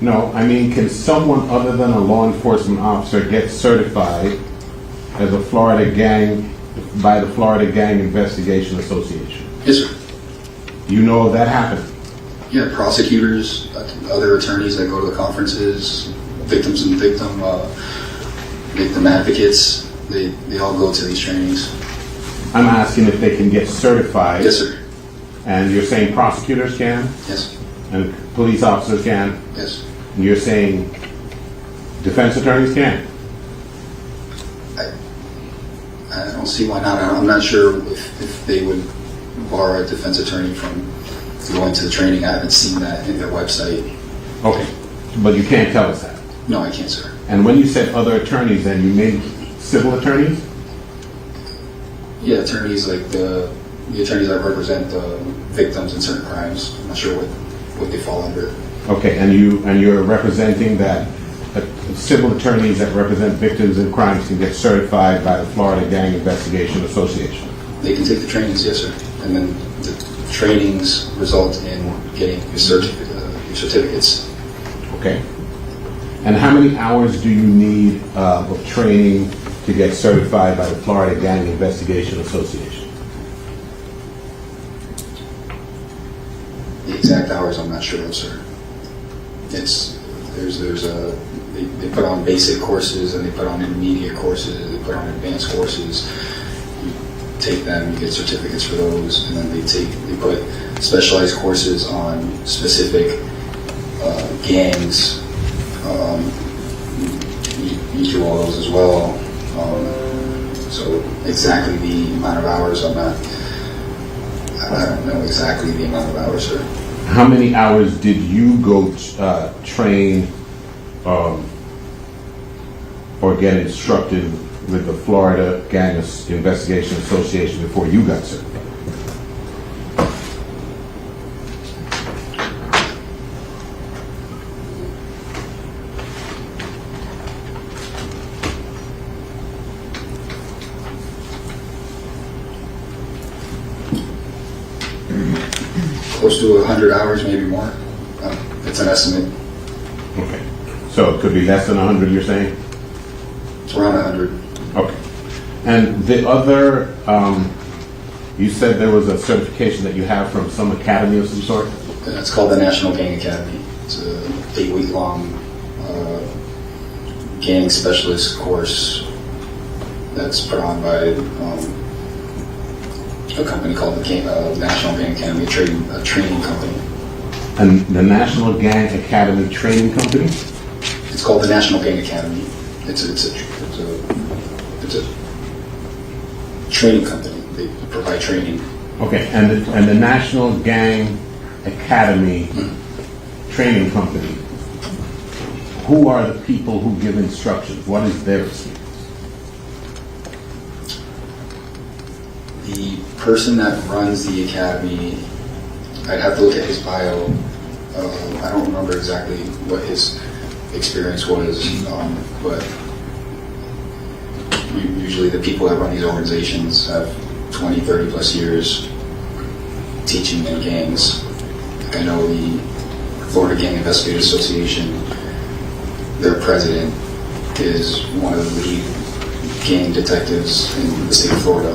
No, I mean, can someone other than a law enforcement officer get certified as a Florida gang by the Florida Gang Investigation Association? Yes, sir. You know that happened? Yeah, prosecutors, other attorneys that go to the conferences, victim advocates, they all go to these trainings. I'm asking if they can get certified. Yes, sir. And you're saying prosecutors can? Yes. And police officers can? Yes. And you're saying defense attorneys can? I don't see why not. I'm not sure if they would bar a defense attorney from going to the training. I haven't seen that in their website. Okay. But you can't tell us that? No, I can't, sir. And when you said other attorneys, then you mean civil attorneys? Yeah, attorneys like the attorneys that represent victims in certain crimes. I'm not sure what they fall under. Okay, and you're representing that civil attorneys that represent victims in crimes can get certified by the Florida Gang Investigation Association? They can take the trainings, yes, sir. And then the trainings result in getting your certificates. Okay. And how many hours do you need of training to get certified by the Florida Gang Investigation Association? The exact hours, I'm not sure of, sir. They put on basic courses and they put on intermediate courses, they put on advanced courses. You take them, you get certificates for those, and then they put specialized courses on specific gangs. You do all those as well. So exactly the amount of hours, I don't know exactly the amount of hours, sir. How many hours did you go train or get instructed with the Florida Gang Investigation Association before you got certified? Close to 100 hours, maybe more. It's an estimate. Okay. So it could be less than 100, you're saying? It's around 100. Okay. And the other, you said there was a certification that you have from some academy of some sort? It's called the National Gang Academy. It's a 8-week-long gang specialist course that's put on by a company called the National Gang Academy, a training company. And the National Gang Academy Training Company? It's called the National Gang Academy. It's a training company. They provide training. Okay, and the National Gang Academy Training Company, who are the people who give instructions? What is their responsibility? The The person that runs the academy, I'd have to look at his bio. I don't remember exactly what his experience was, but usually the people that run these organizations have 20, 30 plus years teaching in gangs. Like I know the Florida Gang Investigators Association, their president is one of the lead gang detectives in the state of Florida.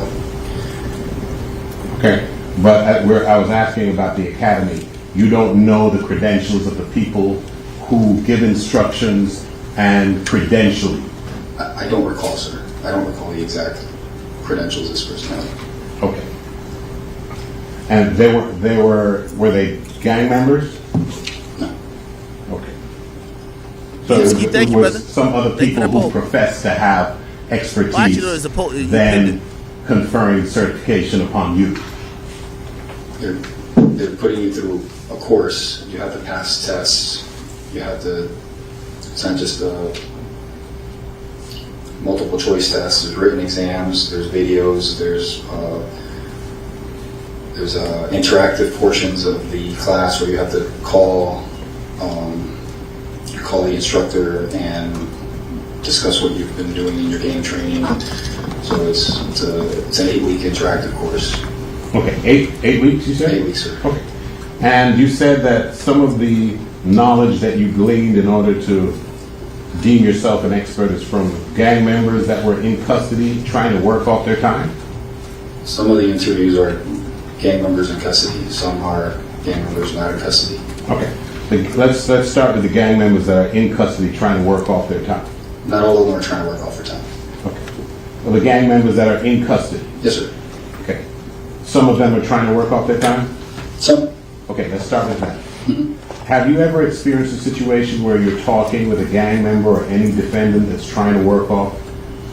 Okay, but I was asking about the academy. You don't know the credentials of the people who give instructions and credential you? I don't recall, sir. I don't recall the exact credentials of this person. Okay. And were they gang members? No. Okay. So it was some other people who profess to have expertise then conferring certification upon you. They're putting you through a course. You have to pass tests. You have to, it's not just multiple choice tests. There's written exams. There's videos. There's interactive portions of the class where you have to call the instructor and discuss what you've been doing in your game training. So it's an 8-week interactive course. Okay, eight weeks, you said? 8 weeks, sir. Okay. And you said that some of the knowledge that you gleaned in order to deem yourself an expert is from gang members that were in custody trying to work off their time? Some of the interviews are gang members in custody. Some are gang members not in custody. Okay. Let's start with the gang members that are in custody trying to work off their time. Not all of them are trying to work off their time. Okay. Well, the gang members that are in custody? Yes, sir. Okay. Some of them are trying to work off their time? Some. Okay, let's start with that. Have you ever experienced a situation where you're talking with a gang member or any defendant that's trying to work off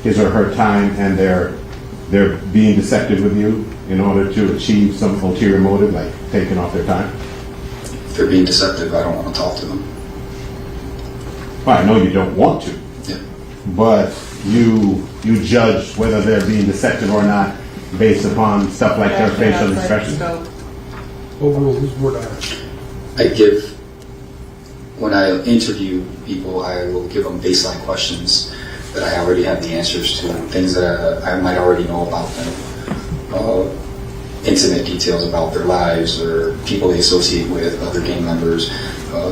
his or her time and they're being deceptive with you in order to achieve some ulterior motive, like taking off their time? If they're being deceptive, I don't want to talk to them. Well, I know you don't want to, yeah. But you judge whether they're being deceptive or not based upon stuff like their facial expressions. Overall, who's more when I interview people, I will give them baseline questions that I already have the answers to, things that I might already know about them, intimate details about their lives or people they associate with, other gang members,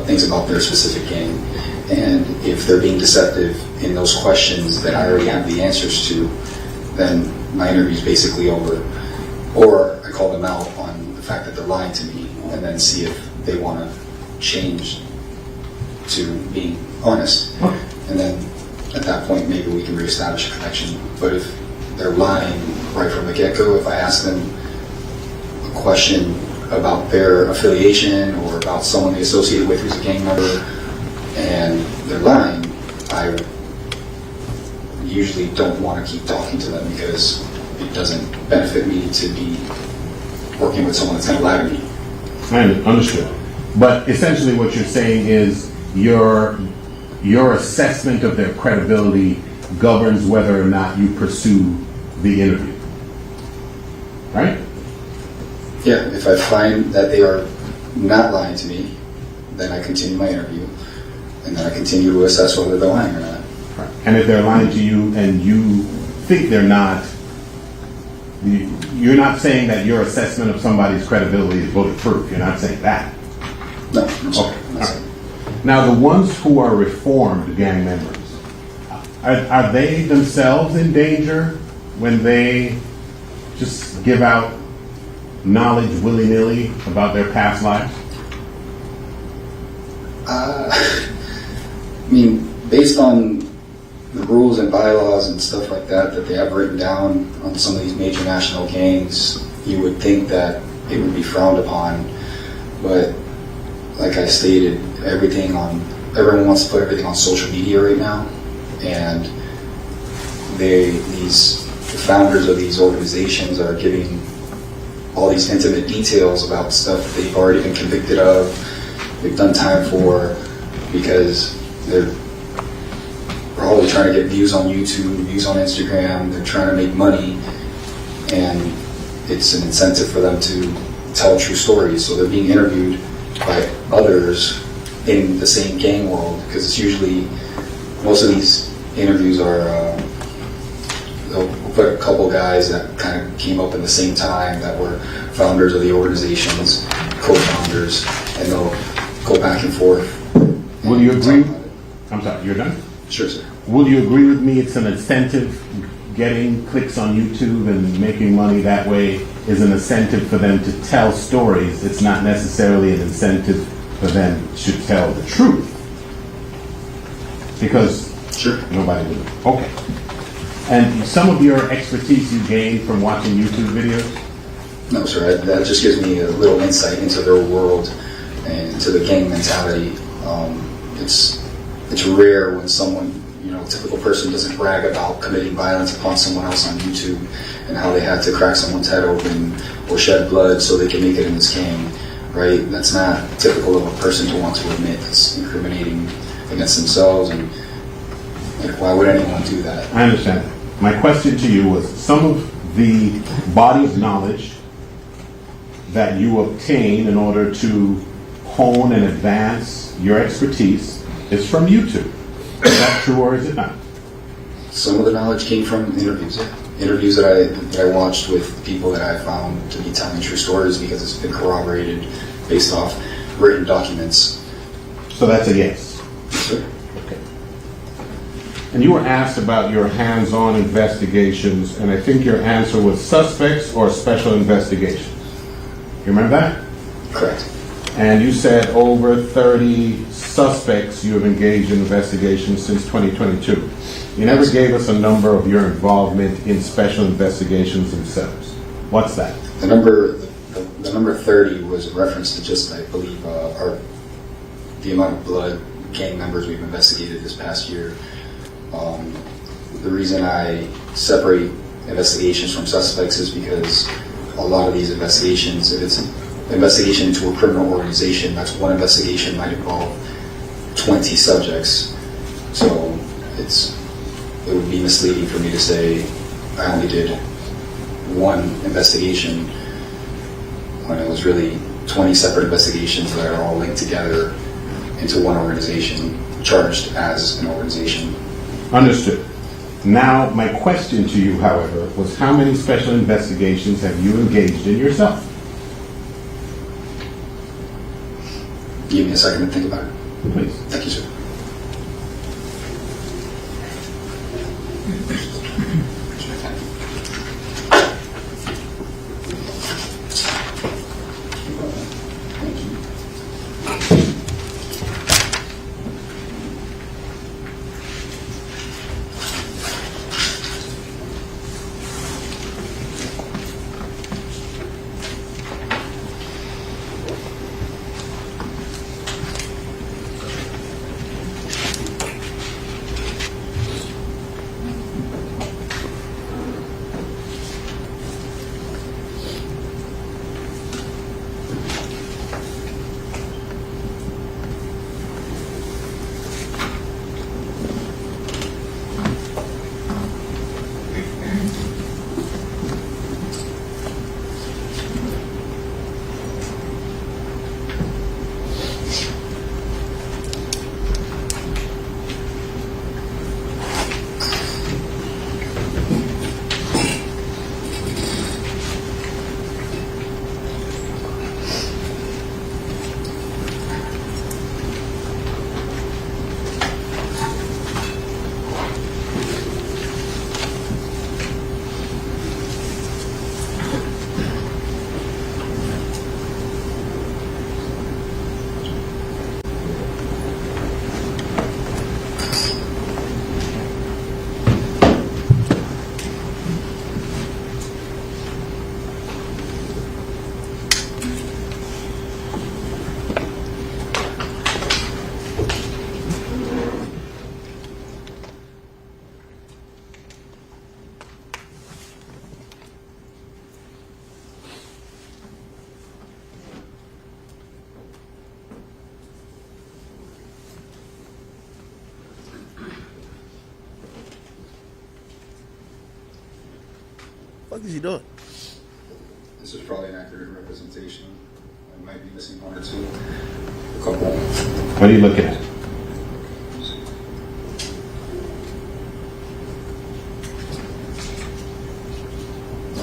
things about their specific gang. And if they're being deceptive in those questions that I already have the answers to, then my interview is basically over. Or I call them out on the fact that they're lying to me and then see if they want to change to being honest. And then at that point, maybe we can reestablish a connection. But if they're lying right from the get-go, if I ask them a question about their affiliation or about someone they associate with who's a gang member and they're lying, I usually don't want to keep talking to them because it doesn't benefit me to be working with someone that's going to lie to me. I understood. But essentially what you're saying is your assessment of their credibility governs whether or not you pursue the interview. Right? Yeah, if I find that they are not lying to me, then I continue my interview. And then I continue to assess whether they're lying or not. Right. And if they're lying to you and you think they're not, you're not saying that your assessment of somebody's credibility is bulletproof. You're not saying that. No. Okay. Right. Now, the ones who are reformed gang members, are they themselves in danger when they just give out knowledge willy-nilly about their past lives? I mean, based on the rules and bylaws and stuff like that they have written down on some of these major national gangs, you would think that it would be frowned upon. But like I stated, everyone wants to put everything on social media right now, and these founders of these organizations are giving all these intimate details about stuff that they've already been convicted of, they've done time for, because they're probably trying to get views on YouTube, views on Instagram, they're trying to make money, and it's an incentive for them to tell true stories. So they're being interviewed by others in the same gang world, because it's usually, most of these interviews are, they'll put a couple guys that kind of came up in the same time that were founders of the organizations, co-founders, and they'll go back and forth. Will you agree? I'm sorry, you're done? Sure, sir. Will you agree with me it's an incentive? Getting clicks on YouTube and making money that way is an incentive for them to tell stories. It's not necessarily an incentive for them to tell the truth. Because nobody would. Okay. And some of your expertise you gained from watching YouTube videos? No, sir. That just gives me a little insight into their world and to the gang mentality. It's rare when someone, a typical person doesn't brag about committing violence upon someone else on YouTube and how they had to crack someone's head open or shed blood so they can make it in this gang, right? That's not typical of a person to want to admit. It's incriminating against themselves, and why would anyone do that? I understand. My question to you was, some of the body of knowledge that you obtain in order to hone and advance your expertise is from YouTube. Is that true or is it not? Some of the knowledge came from interviews. Interviews that I watched with people that I found to be telling true stories, because it's been corroborated based off written documents. So that's a yes. Sure. Okay. And you were asked about your hands-on investigations, and I think your answer was suspects or special investigations. You remember that? Correct. And you said over 30 suspects you have engaged in investigations since 2022. You never gave us a number of your involvement in special investigations themselves. What's that? The number 30 was a reference to just, I believe, the amount of blood gang members we've investigated this past year. The reason I separate investigations from suspects is because a lot of these investigations, if it's an investigation into a criminal organization, that's one investigation might involve 20 subjects. So it would be misleading for me to say I only did one investigation when it was really 20 separate investigations that are all linked together into one organization, charged as an organization. Understood. Now, my question to you, however, was how many special investigations have you engaged in yourself? Give me a second to think about it. Please. Thank you, sir. What is he doing? This is probably an accurate representation. I might be missing one or two. A couple. What are you looking at?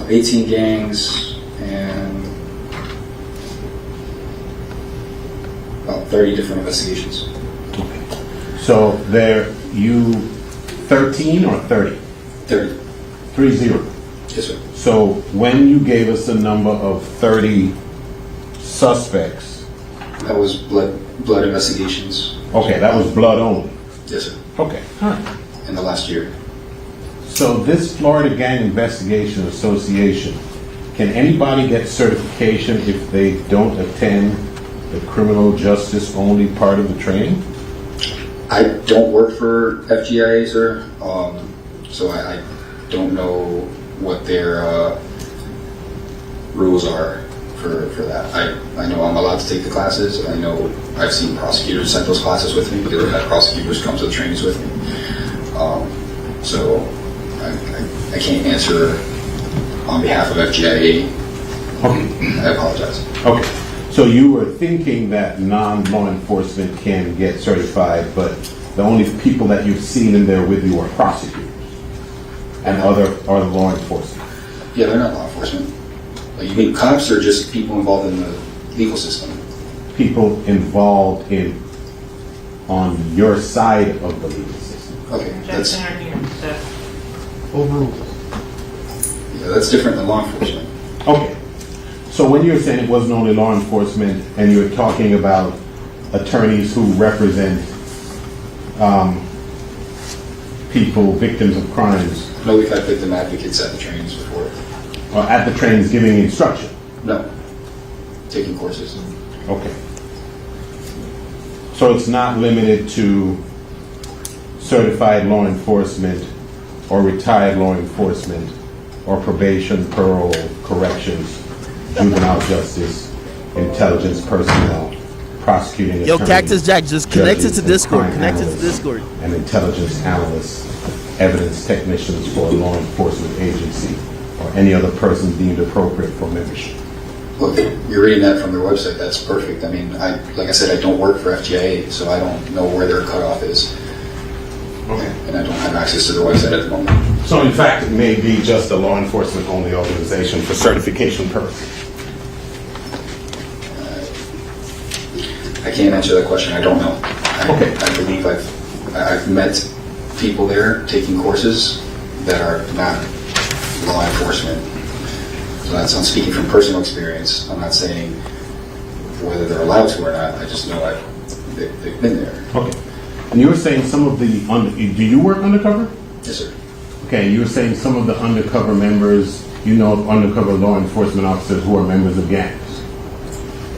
18 gangs and about 30 different investigations. So there, you 13 or 30? 30. 30. Yes, sir. So when you gave us the number of 30 suspects, that was blood investigations. Okay, that was blood only. Yes, sir. Okay. All right. In the last year. So this Florida Gang Investigation Association, can anybody get certification if they don't attend the criminal justice only part of the training? I don't work for FGIA, sir, so I don't know what their rules are for that. I know I'm allowed to take the classes. I know I've seen prosecutors send those classes with me because I've had prosecutors come to the trainings with me. So I can't answer on behalf of FGIA. Okay. I apologize. Okay. So you were thinking that non-law enforcement can get certified, but the only people that you've seen in there with you are prosecutors and other law enforcement. Yeah, they're not law enforcement. Like, you mean cops or just people involved in the legal system? People involved on your side of the legal system. Okay, that's overruled. Yeah, that's different than law enforcement. Okay. So when you're saying it wasn't only law enforcement and you're talking about attorneys who represent people, victims of crimes. No, we've had victim advocates at the trainings before. Or at the trainings giving instruction? No. Taking courses. Okay. So it's not limited to certified law enforcement or retired law enforcement or probation, parole, corrections, juvenile justice, intelligence personnel, prosecuting Yo, attorneys, Cactus Jack, just connect it judges, to and Discord. crime Connect it to analysts, Discord. and intelligence analysts, evidence technicians for a law enforcement agency, or any other person deemed appropriate for membership. Look, you're reading that from their website. That's perfect. I mean, like I said, I don't work for FGIA, so I don't know where their cutoff is. Okay. And I don't have access to their website at the moment. So in fact, it may be just a law enforcement only organization for certification purposes. I can't answer that question. I don't know. I believe I've met people there taking courses that are not law enforcement. So I'm speaking from personal experience. I'm not saying whether they're allowed to or not. I just know they've been there. Okay. And you were saying some of the, do you work undercover? Yes, sir. Okay, you were saying some of the undercover members, you know, of undercover law enforcement officers who are members of gangs.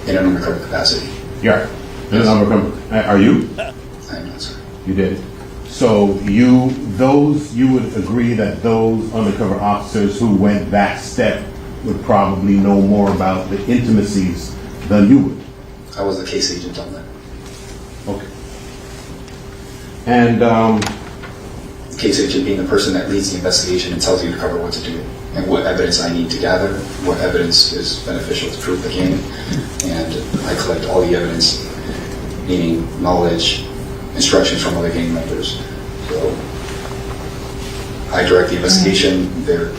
In an undercover capacity. Yeah. In an undercover. Are you? I'm not, sir. You did. So you would agree that those undercover officers who went that step would probably know more about the intimacies than you would. I was the case agent on that. Okay. And case agent being the person that leads the investigation and tells the undercover what to do and what evidence I need to gather, what evidence is beneficial to prove the gang, and I collect all the evidence, meaning knowledge, instructions from other gang members. So I direct the investigation, they're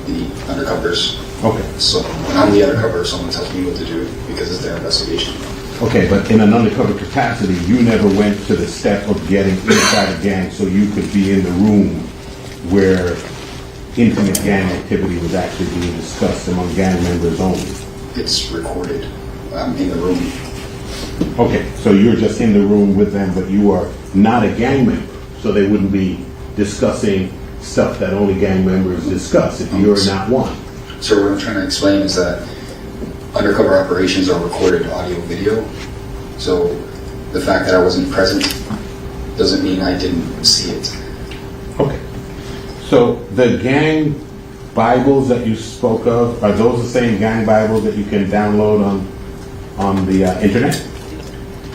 the undercovers. Okay. So when I'm the undercover, someone tells me what to do because it's their investigation. okay, but in an undercover capacity, you never went to the step of getting inside a gang so you could be in the room where intimate gang activity was actually being discussed among gang members only. It's recorded. I'm in the room. Okay, so you're just in the room with them, but you are not a gang member, so they wouldn't be discussing stuff that only gang members discuss if you're not one. So what I'm trying to explain is that undercover operations are recorded audio video. So the fact that I wasn't present doesn't mean I didn't see it. Okay. So the gang Bibles that you spoke of, are those the same gang Bibles that you can download on the internet?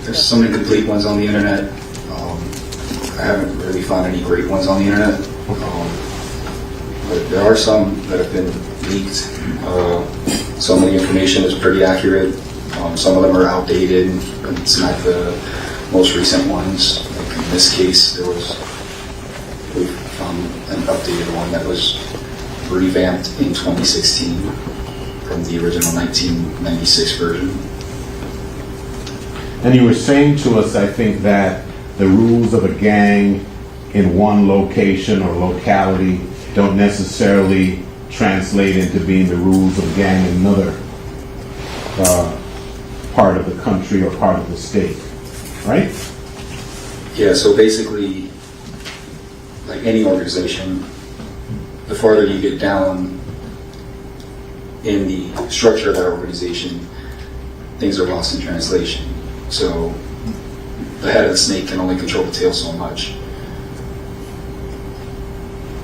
There's some incomplete ones on the internet. I haven't really found any great ones on the internet. But there are some that have been leaked. Some of the information is pretty accurate. Some of them are outdated, and it's not the most recent ones. Like in this case, there was an updated one that was revamped in 2016 from the original 1996 version. And you were saying to us, I think, that the rules of a gang in one location or locality don't necessarily translate into being the rules of a gang in another part of the country or part of the state, right? Yeah, so basically, like any organization, the farther you get down in the structure of that organization, things are lost in translation. So the head of the snake can only control the tail so much.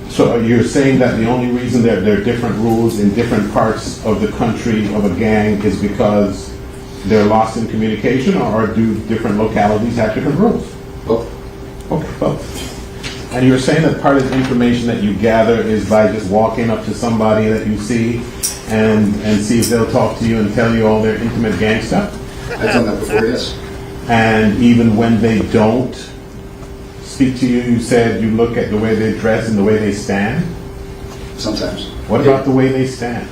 So you're saying that the only reason that there are different rules in different parts of the country of a gang is because they're lost in communication, or do different localities have different rules? Both. Okay, both. And you're saying that part of the information that you gather is by just walking up to somebody that you see and see if they'll talk to you and tell you all their intimate gang stuff? I've done that before, yes. And even when they don't speak to you, you said you look at the way they dress and the way they stand? Sometimes. What about the way they stand?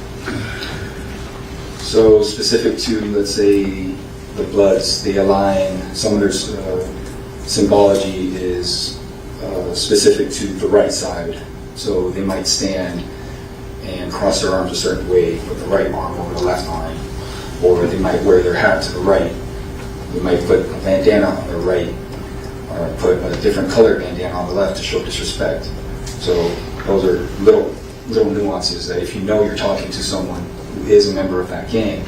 So specific to, let's say, the Bloods, they align, some of their symbology is specific to the right side. So they might stand and cross their arms a certain way with the right arm over the left arm. Or they might wear their hat to the right. They might put a bandana on their right, or put a different colored bandana on the left to show disrespect. So those are little nuances that if you know you're talking to someone who is a member of that gang,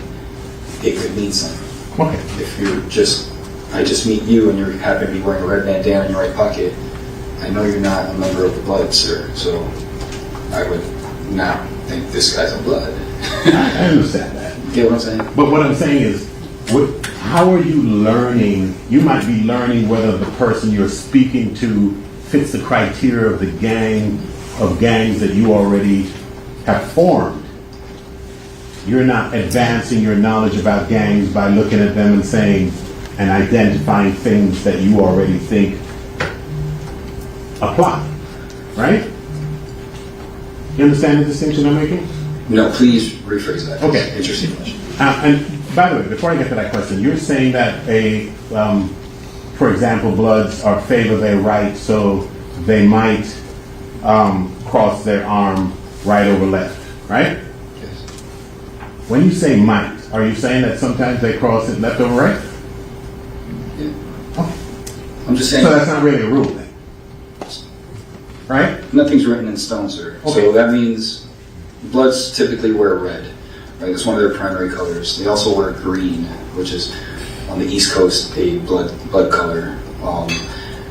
it could mean something. Okay. If I just meet you and you happen to be wearing a red bandana in your right pocket, I know you're not a member of the Blood, sir. So I would not think this guy's a Blood. I understand that. Get what I'm saying? But what I'm saying is, how are you learning? You might be learning whether the person you're speaking to fits the criteria of the gangs that you already have formed. You're not advancing your knowledge about gangs by looking at them and saying and identifying things that you already think apply, right? You understand the distinction I'm making? No, please rephrase that. Okay. Interesting question. And by the way, before I get to that question, you're saying that for example, Bloods are favor their right, so they might cross their arm right over left, right? Yes. When you say might, are you saying that sometimes they cross it left over right? Yeah. Okay. I'm just saying. So that's not really a rule then, right? Nothing's written in stone, sir. Okay. So that means Bloods typically wear red, right? It's one of their primary colors. They also wear green, which is on the East Coast a blood color.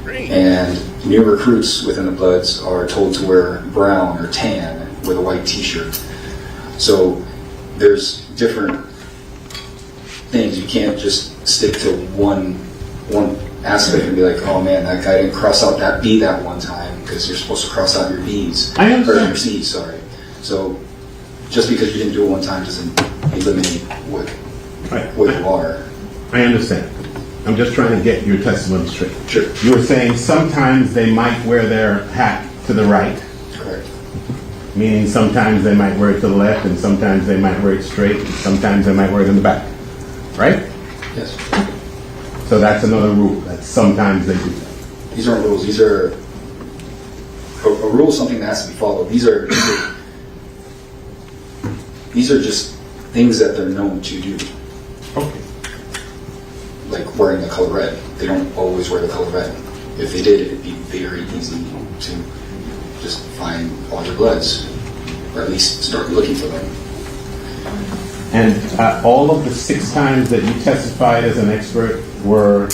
And new recruits within the Bloods are told to wear brown or tan with a white T-shirt. So there's different things. You can't just stick to one aspect and be like, oh man, that guy didn't cross out that B that one time, because you're supposed to cross out your B's. I understand. Or your C's, sorry. So just because you didn't do it one time doesn't eliminate what you are. I understand. I'm just trying to get your testimony straight. Sure. You were saying sometimes they might wear their hat to the right. Correct. Meaning sometimes they might wear it to the left, and sometimes they might wear it straight, and sometimes they might wear it in the back. Right? Yes. So that's another rule, that sometimes they do that. These aren't rules. These are a rule is something that has to be followed. These are just things that they're known to do. Okay. Like wearing the color red. They don't always wear the color red. If they did, it'd be very easy to just find all your Bloods, or at least start looking for them. And all of the 6 times that you testified as an expert were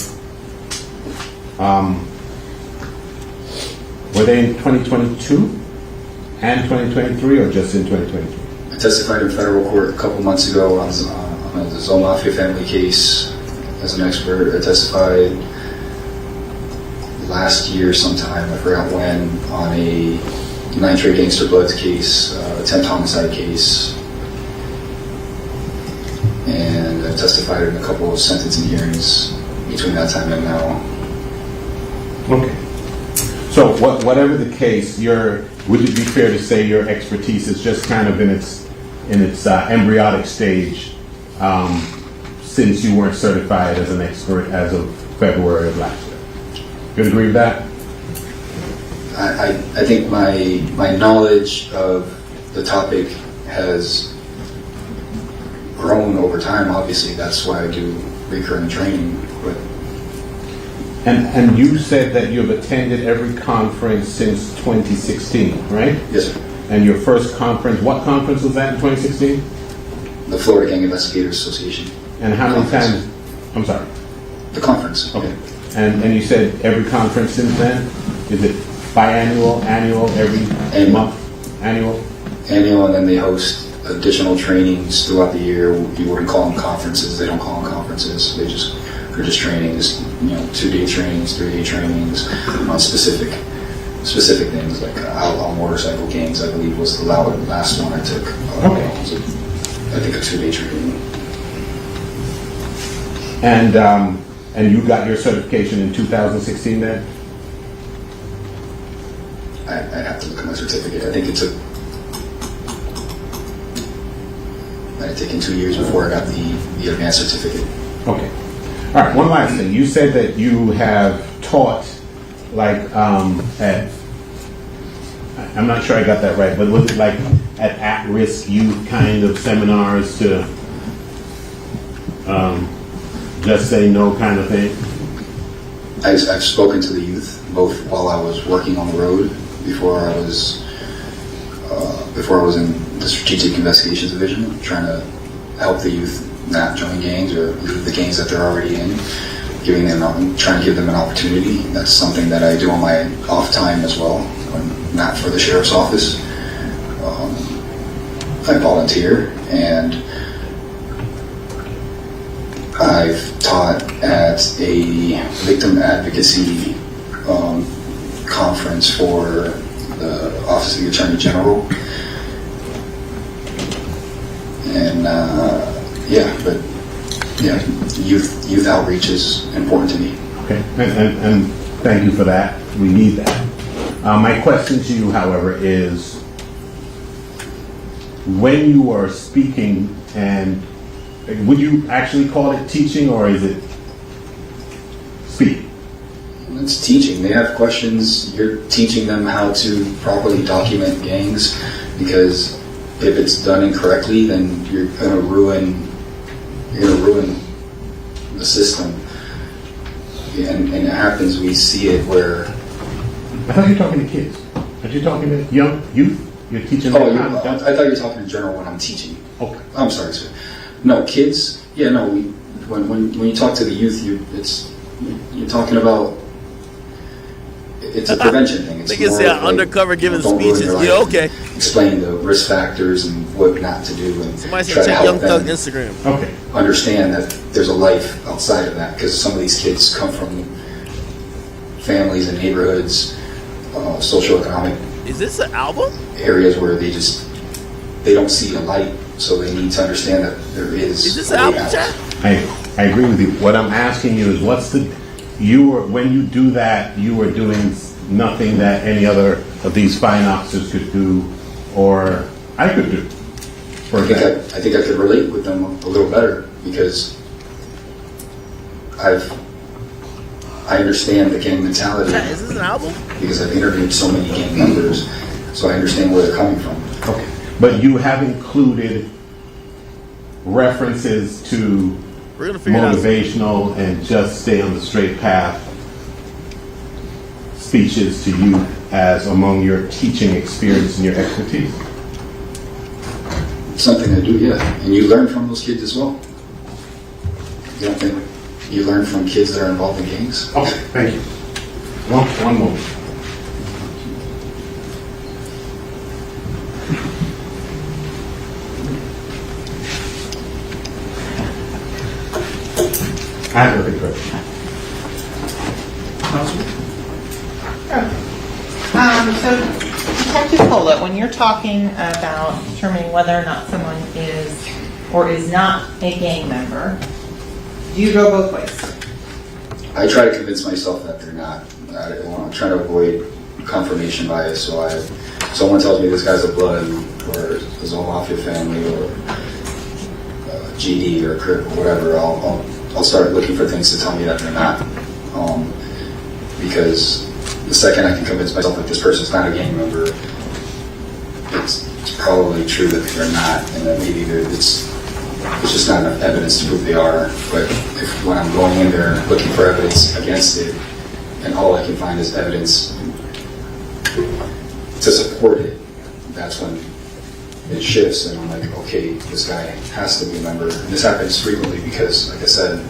they in 2022 and 2023, or just in 2023? I testified in federal court a couple months ago on the Zone Mafia family case as an expert. I testified last year sometime, I forgot when, on a 9 Trey Gangster Bloods case attempt homicide case, and I've testified in a couple of sentencing hearings between that time and now. Okay. So whatever the case, would it be fair to say your expertise is just kind of in its embryonic stage, since you weren't certified as an expert as of February of last year? You agree with that? I think my knowledge of the topic has grown over time. Obviously, that's why I do recurrent training. But And you said that you've attended every conference since 2016, right? Yes, sir. And your first conference, what conference was that in 2016? The Florida Gang Investigators Association. And how many times? I'm sorry. The conference. Okay. And you said every conference since then? Is it biannual, annual, every month? Annual? Annual, and then they host additional trainings throughout the year. You wouldn't call them conferences. They don't call them conferences. They're just trainings, 2-day trainings, 3-day trainings on specific things, like outlaw motorcycle gangs, I believe was the last one I took. Okay. So I think a 2-day training. And you got your certification in 2016 then? I'd have to look at my certificate. I think it took, might have taken 2 years before I got the advanced certificate. Okay. All right, one last thing. You said that you have taught, like, I'm not sure I got that right, but was it like at-risk youth kind of seminars to just say no kind of thing? I've spoken to the youth, both while I was working on the road, before I was in the Strategic Investigations Division, trying to help the youth not join gangs or leave the gangs that they're already in, trying to give them an opportunity. That's something that I do on my off time as well, when not for the sheriff's office. I volunteer, and I've taught at a victim advocacy conference for the Office of the Attorney General, and youth outreach is important to me. Okay, and thank you for that. We need that. My question to you, however, is when you are speaking, and would you actually call it teaching, or is it speaking? It's teaching. They have questions. You're teaching them how to properly document gangs, because if it's done incorrectly, then you're gonna ruin the system. And it happens. We see it where. I thought you were talking to kids. Are you talking to young youth? You're teaching them. I thought you were talking in general when I'm teaching. Okay. I'm sorry, sir. No, kids. Yeah, no. When you talk to the youth, you're talking about. It's a prevention thing. It's they can say undercover giving speeches. Yeah, okay. Explain the risk factors and what not to do, and somebody said check Young Thug Instagram. Okay. Understand that there's a life outside of that, because some of these kids come from families and neighborhoods, socioeconomic. Is this an album? Areas where they don't see a light, so they need to understand that there is. Is this an album, Chad? I agree with you. What I'm asking you is, when you do that, you are doing nothing that any other of these fine officers could do, or I could do. I think I could relate with them a little better, because I understand the gang mentality. Chad, is this an album? Because I've interviewed so many gang members, so I understand where they're coming from. Okay, but you have included references to motivational and just stay on the straight path speeches to you as among your teaching experience and your expertise. It's something I do, yeah. And you learn from those kids as well. You don't think you learn from kids that are involved in gangs? Okay, thank you. One moment. I have a question. So Detective Pola, when you're talking about determining whether or not someone is or is not a gang member, do you go both ways? I try to convince myself that they're not. I'm trying to avoid confirmation bias. So someone tells me this guy's a blood or is a mafia family or GD or Crip or whatever, I'll start looking for things to tell me that they're not. Because the second I can convince myself that this person's not a gang member, it's probably true that they're not, and that maybe it's just not enough evidence to prove they are. But when I'm going in there looking for evidence against it, and all I can find is evidence to support it, that's when it shifts, and I'm like, okay, this guy has to be a member. And this happens frequently because, like I said,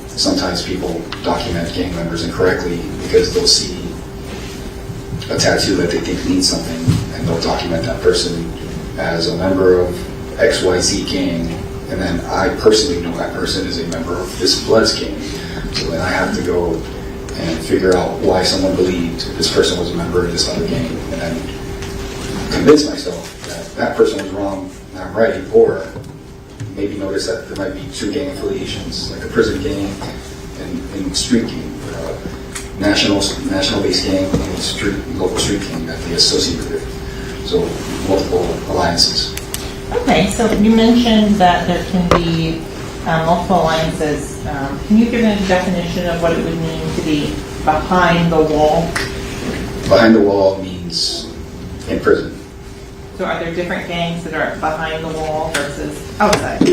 sometimes people document gang members incorrectly because they'll see a tattoo that they think means something, and they'll document that person as a member of XYZ gang, and then I personally know that person is a member of this Bloods gang. So then I have to go and figure out why someone believed this person was a member of this other gang, and then convince myself that that person was wrong and I'm right, or maybe notice that there might be two gang affiliations, like a prison gang and street gang, or a national-based gang and local street gang that they associate with. So multiple alliances. Okay, so you mentioned that there can be multiple alliances. Can you give a definition of what it would mean to be behind the wall? Behind the wall means in prison. So are there different gangs that are behind the wall versus outside?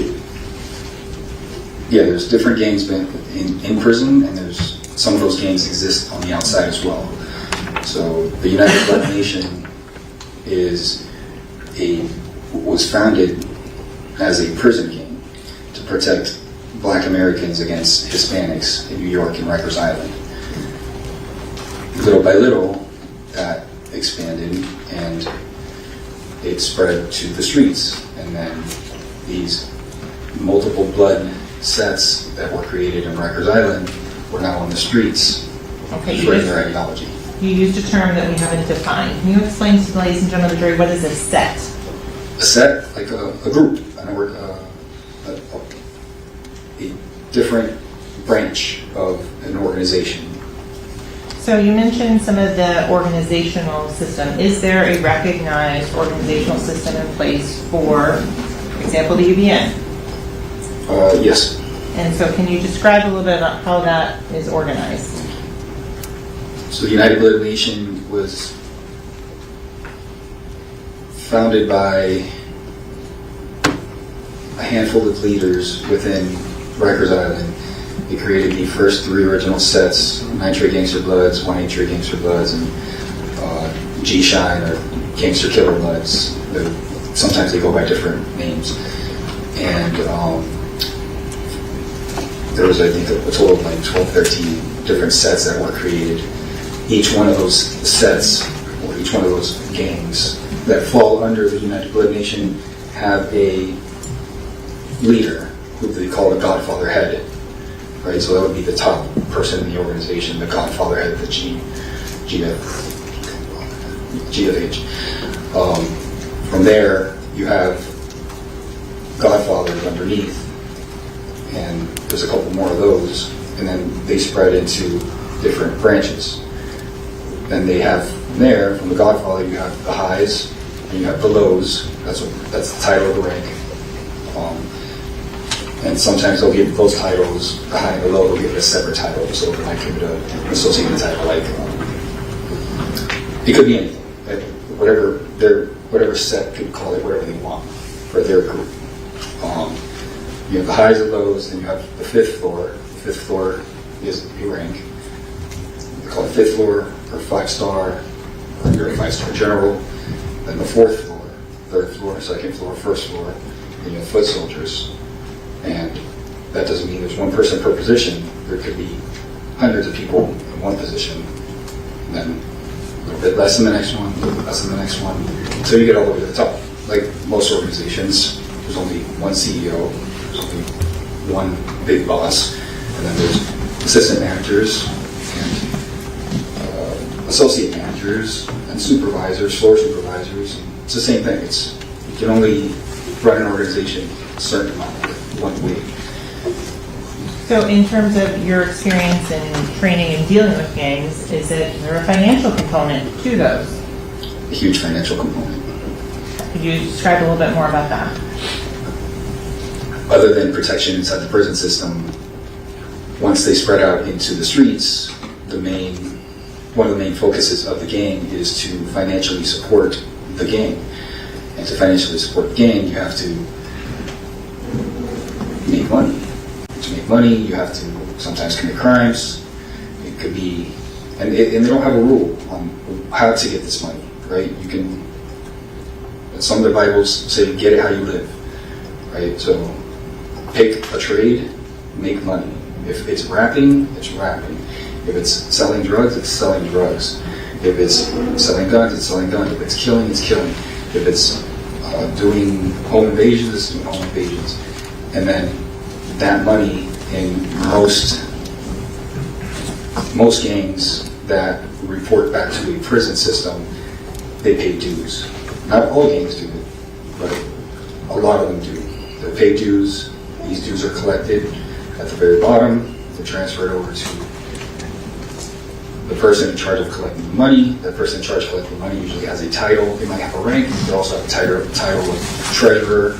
Yeah, there's different gangs in prison, and there's some of those gangs exist on the outside as well. So the United Black Nation was founded as a prison gang to protect Black Americans against Hispanics in New York and Rikers Island. Little by little, that expanded and it spread to the streets, and then these multiple blood sets that were created in Rikers Island were now on the streets spreading their ideology. You used a term that we haven't defined. Can you explain to the ladies and gentlemen of the jury what is a set? A set, like a group, a different branch of an organization. So you mentioned some of the organizational system. Is there a recognized organizational system in place for example, the UBN? Yes. And so can you describe a little bit about how that is organized? So the United Blood Nation was founded by a handful of leaders within Rikers Island. They created the first 3 original sets, Nitrate Gangster Bloods, 183 Gangster Bloods, and G-Shine or Gangster Killer Bloods. Sometimes they go by different names. And there was, I think, a total of like 12, 13 different sets that were created. Each one of those sets, or each one of those gangs that fall under the United Blood Nation have a leader who they call the Godfather Head. Right, so that would be the top person in the organization, the Godfather Head, the GFH. From there, you have Godfathers underneath, and there's a couple more of those, and then they spread into different branches. Then they have from there, from the Godfather, you have the highs, and you have the lows. That's the title of the rank. And sometimes they'll give those titles, the high and the low, they'll give it a separate title. So they might give it an associated title, like it could be anything. Whatever set could call it whatever they want for their group. You have the highs and lows, then you have the 5th floor. The 5th floor is a rank. They call it 5th floor or 5-star, or you're a 5-star general. Then the 4th floor, 3rd floor, 2nd floor, 1st floor. Then you have foot soldiers. And that doesn't mean there's one person per position. There could be hundreds of people in one position, and then a little bit less in the next one, a little bit less in the next one, until you get all the way to the top. Like most organizations, there's only one CEO, there's only one big boss, and then there's assistant managers and associate managers, and supervisors, floor supervisors. It's the same thing. You can only run an organization a certain amount, one way. So in terms of your experience in training and dealing with gangs, is there a financial component to those? A huge financial component. Could you describe a little bit more about that? Other than protection inside the prison system, once they spread out into the streets, one of the main focuses of the gang is to financially support the gang. And to financially support the gang, you have to make money. To make money, you have to sometimes commit crimes. It could be, and they don't have a rule on how to get this money, right? You can, some of the Bibles say, get it how you live, right? So pick a trade, make money. If it's rapping, it's rapping. If it's selling drugs, it's selling drugs. If it's selling guns, it's selling guns. If it's killing, it's killing. If it's doing home invasions, it's doing home invasions. And then that money in most gangs that report back to a prison system, they pay dues. Not all gangs do it, but a lot of them do. They pay dues. These dues are collected at the very bottom. They're transferred over to the person in charge of collecting the money. That person in charge of collecting the money usually has a title. They might have a rank. They also have a title of treasurer.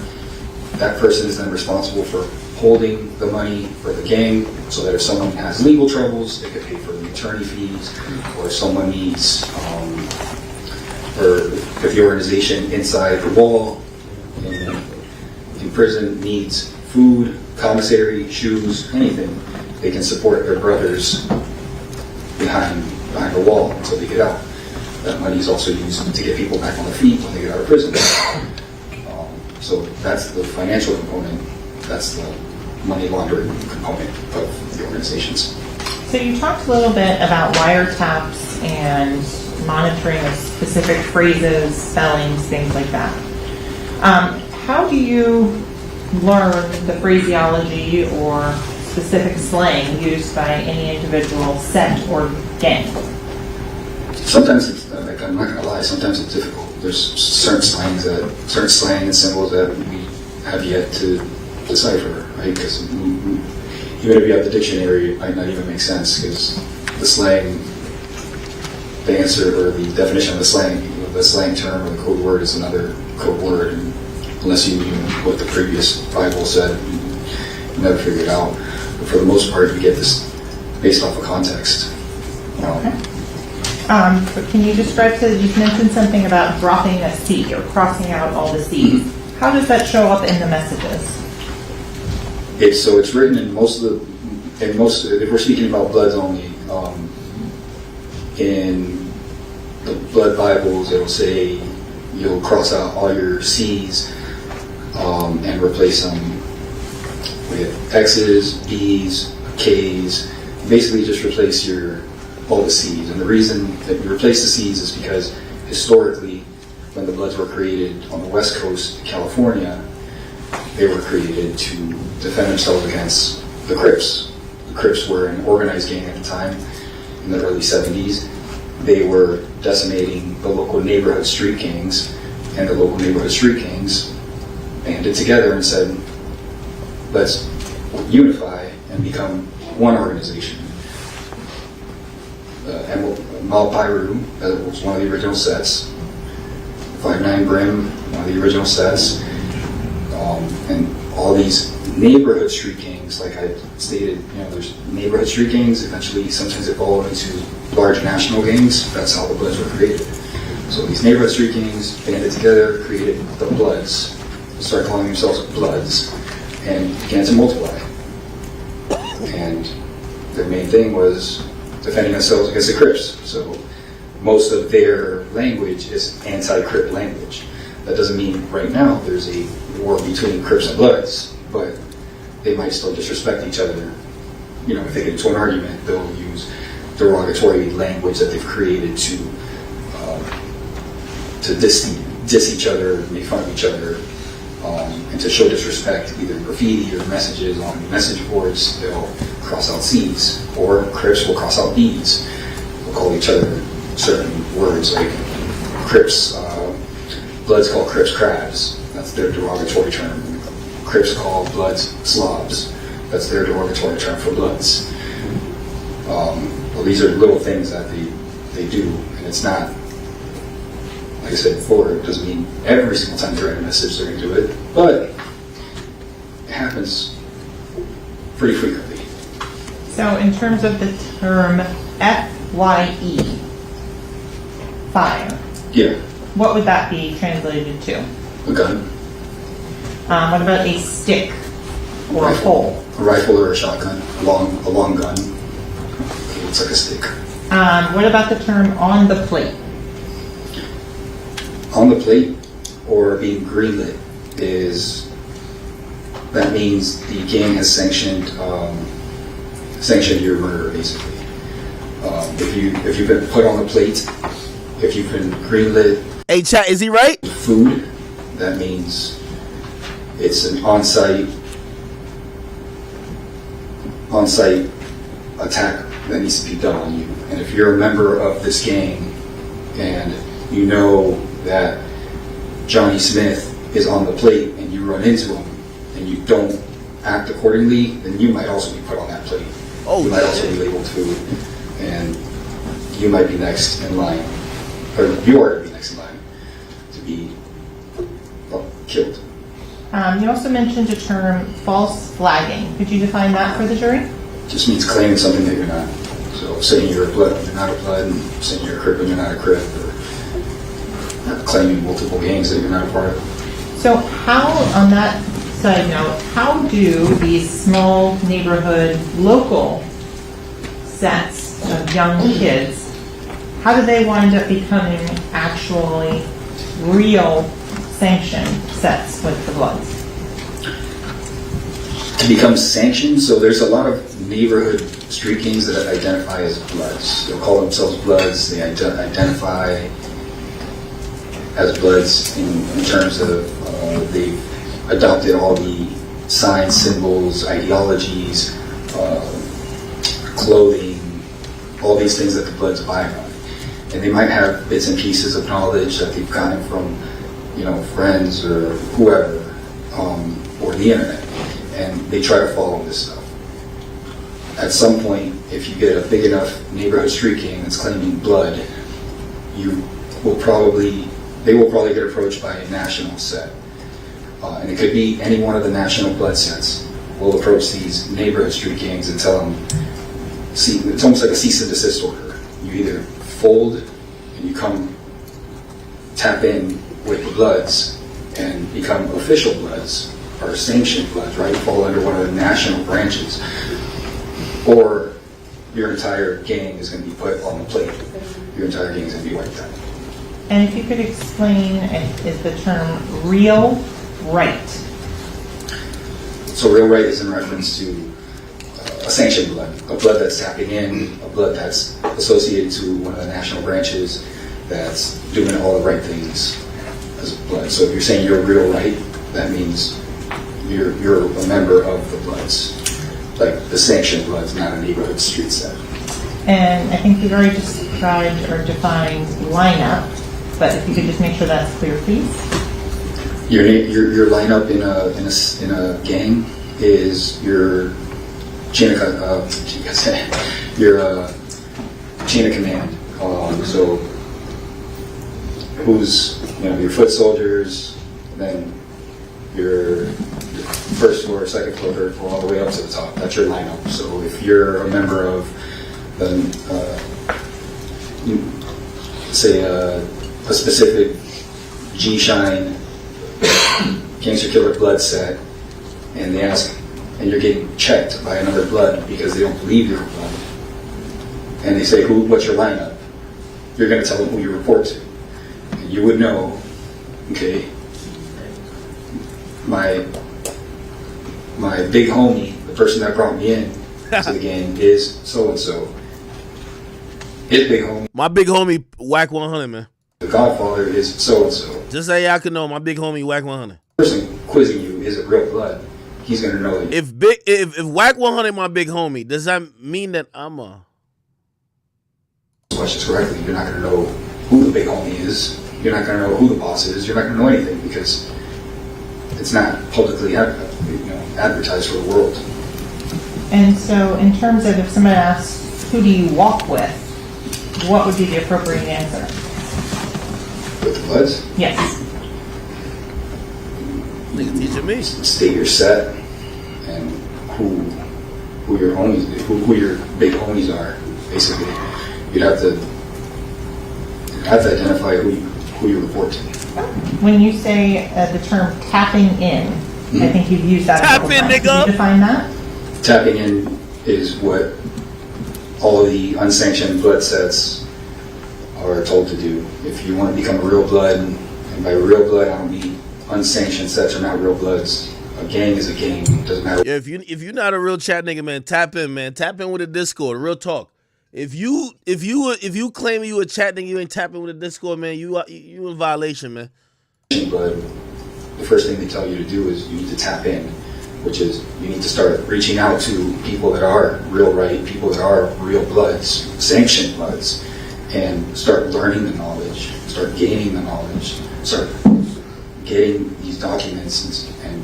That person is then responsible for holding the money for the gang, so that if someone has legal troubles, they could pay for the attorney fees, or if someone needs, or if the organization inside the wall in prison needs food, commissary, shoes, anything, they can support their brothers behind the wall until they get out. That money is also used to get people back on their feet when they get out of prison. So that's the financial component. That's the money laundering component of the organizations. So you talked a little bit about wiretaps and monitoring of specific phrases, spellings, things like that. How do you learn the phraseology or specific slang used by any individual set or gang? Sometimes it's, like, I'm not gonna lie, sometimes it's difficult. There's certain slang and symbols that we have yet to decipher, right? Because even if you have the dictionary, it might not even make sense, because the slang, the answer or the definition of the slang term or the code word is another code word, and unless you knew what the previous Bible said, you never figure it out. But for the most part, you get this based off of context. Okay. But can you describe, you mentioned something about dropping a C or crossing out all the C's. How does that show up in the messages? It's written in most, if we're speaking about Bloods only, in the Blood Bibles, it'll say you'll cross out all your C's and replace them with X's, B's, K's. Basically, just replace all the C's. And the reason that you replace the C's is because historically, when the Bloods were created on the West Coast, California, they were created to defend themselves against the Crips. The Crips were an organized gang at the time, in the early 70s. They were decimating the local neighborhood street gangs, and the local neighborhood street gangs banded together and said, let's unify and become one organization. Mal Pyru, that was one of the original sets. 5'9" Brim, one of the original sets. And all these neighborhood street gangs, like I stated, there's neighborhood street gangs, eventually sometimes evolve into large national gangs. That's how the Bloods were created. So these neighborhood street gangs banded together, created the Bloods, started calling themselves Bloods, and began to multiply. And their main thing was defending themselves against the Crips. So most of their language is anti-Crip language. That doesn't mean right now there's a war between Crips and Bloods, but they might still disrespect each other. If they get into an argument, they'll use derogatory language that they've created to diss each other, make fun of each other, and to show disrespect, either graffiti or messages on message boards. They'll cross out C's, or Crips will cross out B's. They'll call each other certain words like Crips, Bloods call Crips crabs. That's their derogatory term. Crips call Bloods slobs. That's their derogatory term for Bloods. Well, these are little things that they do, and it's not, like I said before, it doesn't mean every single time they write a message they're going to do it, but it happens pretty frequently. So in terms of the term FYE, fire, Yeah, what would that be translated to? a gun, What about a stick or a pole? a rifle or a shotgun, a long gun. Okay, it's like a stick. What about the term on the plate? On the plate or being greenlit that means the gang has sanctioned your murder, basically. If you've been put on the plate, if you've been greenlit. Hey, chat, is he right? Food, that means it's an on-site attack that needs to be done on you. And if you're a member of this gang and you know that Johnny Smith is on the plate and you run into him and you don't act accordingly, then you might also be put on that plate. Oh, you might also be labeled food, and you might be next in line, or you are to be next in line to be killed. You also mentioned a term, false flagging. Could you define that for the jury? Just means claiming something that you're not. So saying you're a blood when you're not a blood, and saying you're a crip when you're not a crip, or claiming multiple gangs that you're not a part of. So how, on that side note, how do these small neighborhood local sets of young kids, how do they wind up becoming actually real sanctioned sets with the Bloods? To become sanctioned, so there's a lot of neighborhood street gangs that identify as Bloods. They'll call themselves Bloods. They identify as Bloods in terms of they've adopted all the signs, symbols, ideologies, clothing, all these things that the Bloods buy on. And they might have bits and pieces of knowledge that they've gotten from, friends or whoever, or the internet, and they try to follow this stuff. At some point, if you get a big enough neighborhood street gang that's claiming blood, they will probably get approached by a national set. And it could be any one of the national blood sets will approach these neighborhood street gangs and tell them, it's almost like a cease and desist order. You either fold and you come tap in with the Bloods and become official Bloods or sanctioned Bloods, right? Fall under one of the national branches, or your entire gang is going to be put on the plate. Your entire gang is going to be wiped out. And if you could explain, is the term real right? So real right is in reference to a sanctioned blood, a blood that's tapping in, a blood that's associated to one of the national branches that's doing all the right things as a blood. So if you're saying you're real right, that means you're a member of the Bloods, like the sanctioned Bloods, not a neighborhood street set. And I think you've already described or defined lineup, but if you could just make sure that's clear, please. Your lineup in a gang is your chain of chain of command. So who's your foot soldiers, then your first floor, second floor, third floor, all the way up to the top. That's your lineup. So if you're a member of say a specific G-Shine Gangster Killer Blood set, and they ask, and you're getting checked by another Blood because they don't believe you're a Blood, and they say, what's your lineup? You're going to tell them who you report to. And you would know, okay, my big homie, the person that brought me in to the game, is so-and-so. His big homie. My big homie, Whack 100, man. The Godfather is so-and-so. Just so y'all can know, my big homie, Whack 100. The person quizzing you is a real Blood. He's going to know that. If Whack 100 my big homie, does that mean that I'm a... Questions correctly, you're not going to know who the big homie is. you're not going to know who the boss is. You're not going to know anything because it's not publicly advertised for the world. And so in terms of if someone asks, who do you walk with, what would be the appropriate answer? With the Bloods? Yes. Nigga teaching me. State your set and who your homies, who your big homies are. Basically, you'd have to identify who you report to. When you say the term tapping in, I think you've used that. Tap in, times. nigga. Can you define that? Tapping in is what all of the unsanctioned blood sets are told to do. If you want to become a real blood, and by real blood I don't mean unsanctioned sets are not real bloods. A gang is a gang. Doesn't matter. Yeah, if you're not a real chat nigga, man, tap in, man. Tap in with the Discord. Real talk. If you claim you a chat nigga, you ain't tapping with the Discord, man. You in violation, man. But the first thing they tell you to do is you need to tap in, which is you need to start reaching out to people that are real right, people that are real bloods, sanctioned bloods, and start learning the knowledge, start gaining the knowledge, start getting these documents and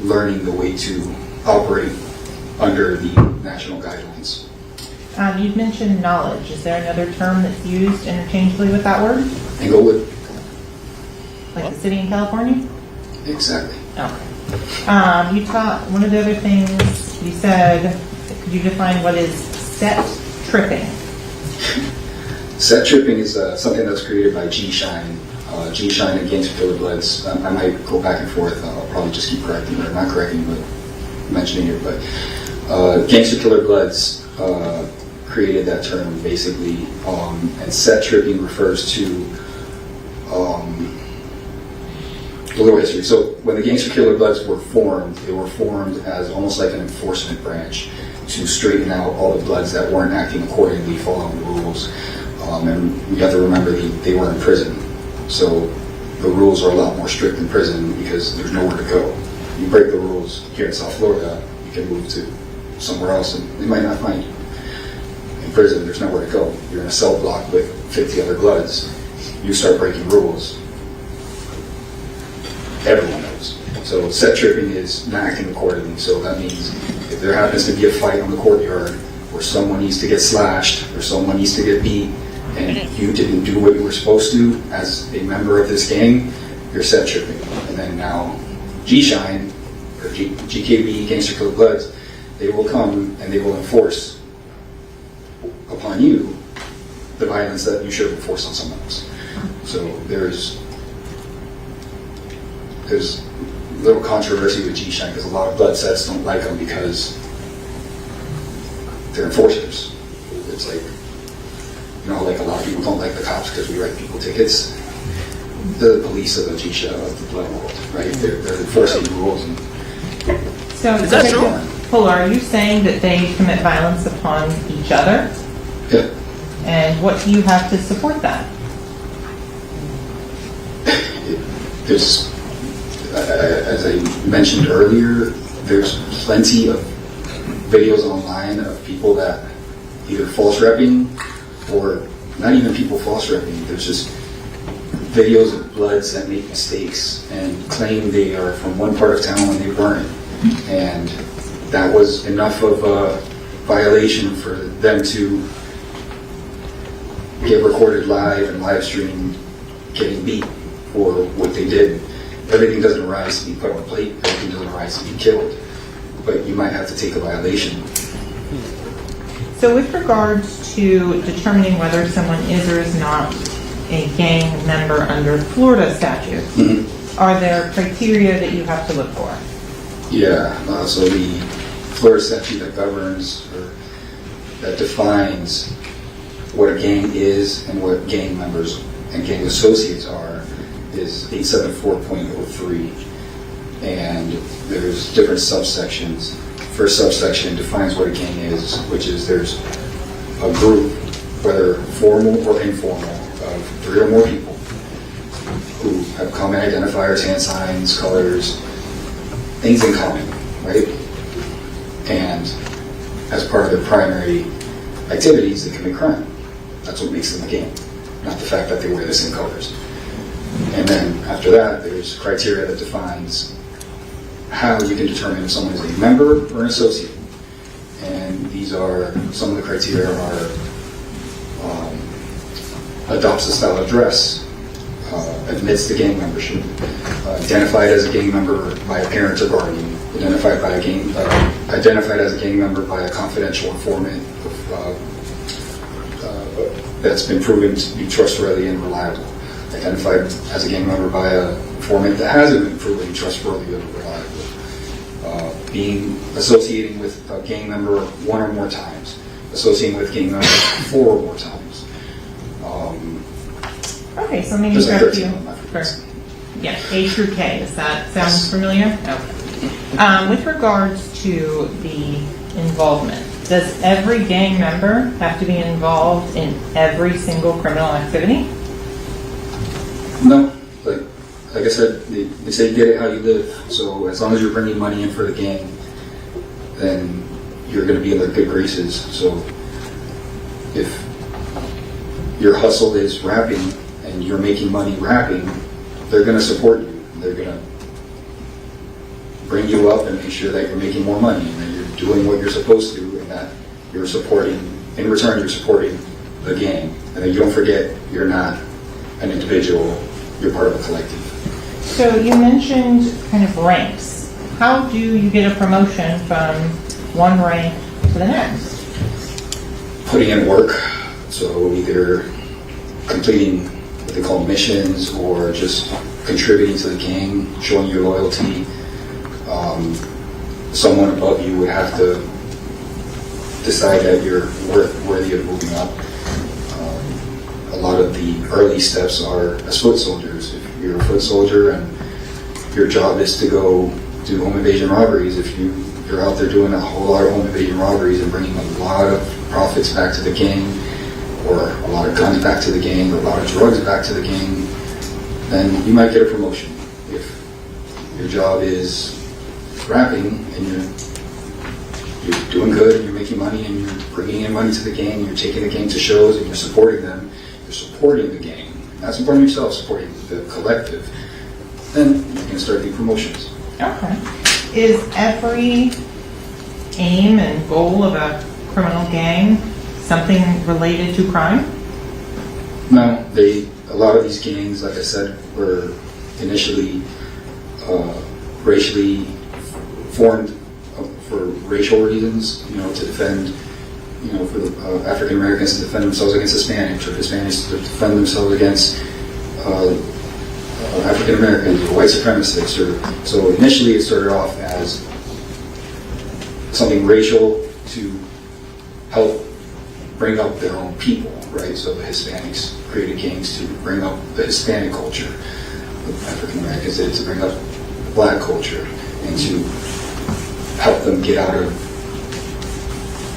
learning the way to operate under the national guidelines. You've mentioned knowledge. Is there another term that's used interchangeably with that word? Englewood. Like the city in California? Exactly. Okay. You taught, one of the other things you said, could you define what is set tripping? Set tripping is something that's created by G-Shine. G-Shine and Gangster Killer Bloods. I might go back and forth. I'll probably just keep correcting, or not correcting, but mentioning it. But Gangster Killer Bloods created that term, basically. And set tripping refers to a little history. So when the Gangster Killer Bloods were formed, they were formed as almost like an enforcement branch to straighten out all the Bloods that weren't acting accordingly, following the rules. And we have to remember they were in prison. So the rules are a lot more strict in prison because there's nowhere to go. You break the rules here in South Florida, you can move to somewhere else and they might not find you. In prison, there's nowhere to go. You're in a cell block with 50 other Bloods. You start breaking rules, everyone knows. So set tripping is not acting accordingly. So that means if there happens to be a fight on the courtyard where someone needs to get slashed or someone needs to get beat and you didn't do what you were supposed to as a member of this gang, you're set tripping. And then now G-Shine, or GKB, Gangster Killer Bloods, they will come and they will enforce upon you the violence that you should have enforced on someone else. So there's a little controversy with G-Shine because a lot of blood sets don't like them because they're enforcers. It's like, like a lot of people don't like the cops because we write people tickets. The police of the G-Shine, of the blood world, right? They're enforcing rules. And so is that true? Fuller, are you saying that they commit violence upon each other? Yeah. And what do you have to support that? There's, as I mentioned earlier, there's plenty of videos online of people that either false repping or not even people false repping. There's just videos of Bloods that make mistakes and claim they are from one part of town when they weren't. And that was enough of a violation for them to get recorded live and live streamed getting beat for what they did. Everything doesn't rise to be put on a plate, everything doesn't rise to be killed, but you might have to take a violation. So with regards to determining whether someone is or is not a gang member under Florida statute, are there criteria that you have to look for? Yeah, so the Florida statute that governs or that defines what a gang is and what gang members and gang associates are is 874.03, and there's different subsections. First subsection defines what a gang is, which is there's a group, whether formal or informal, of 3 or more people who have common identifiers, hand signs, colors, things in common, right? And as part of their primary activities, they commit crime. That's what makes them a gang, not the fact that they wear the same colors. And then after that, there's criteria that defines how you can determine if someone is a member or an associate. And these are, some of the criteria are adopts the style of dress, admits to gang membership, identified as a gang member by a parent or guardian, identified as a gang member by a confidential informant that's been proven to be trustworthy and reliable, identified as a gang member by a informant that hasn't been proven trustworthy and reliable, associating with a gang member 1 or more times, associating with gang members 4 or more times. Okay, so maybe start you first. Yeah, A through K. Does that sound familiar? Okay. With regards to the involvement, does every gang member have to be involved in every single criminal activity? No. Like I said, they say get it how you live. So as long as you're bringing money in for the gang, then you're going to be in their good graces. So if your hustle is rapping and you're making money rapping, they're going to support you. They're going to bring you up and make sure that you're making more money and that you're doing what you're supposed to, and that you're supporting, in return, you're supporting the gang. And then you don't forget, you're not an individual, you're part of a collective. So you mentioned kind of ranks. How do you get a promotion from one rank to the next? Putting in work, so either completing what they call missions or just contributing to the gang, showing your loyalty. Someone above you would have to decide that you're worthy of moving up. A lot of the early steps are as foot soldiers. If you're a foot soldier and your job is to go do home invasion robberies, if you're out there doing a whole lot of home invasion robberies and bringing a lot of profits back to the gang, or a lot of guns back to the gang, or a lot of drugs back to the gang, then you might get a promotion. If your job is rapping and you're doing good and you're making money and you're bringing in money to the gang, and you're taking the gang to shows and you're supporting them, you're supporting the gang, not supporting yourself, supporting the collective, then you can start the promotions. Okay. Is every aim and goal of a criminal gang something related to crime? No, a lot of these gangs, like I said, were initially racially formed for racial reasons, to defend, for the African Americans to defend themselves against Hispanics, or Hispanics to defend themselves against African Americans or white supremacists. So initially it started off as something racial to help bring up their own people, right? So the Hispanics created gangs to bring up the Hispanic culture. The African Americans did it to bring up the black culture and to help them get out of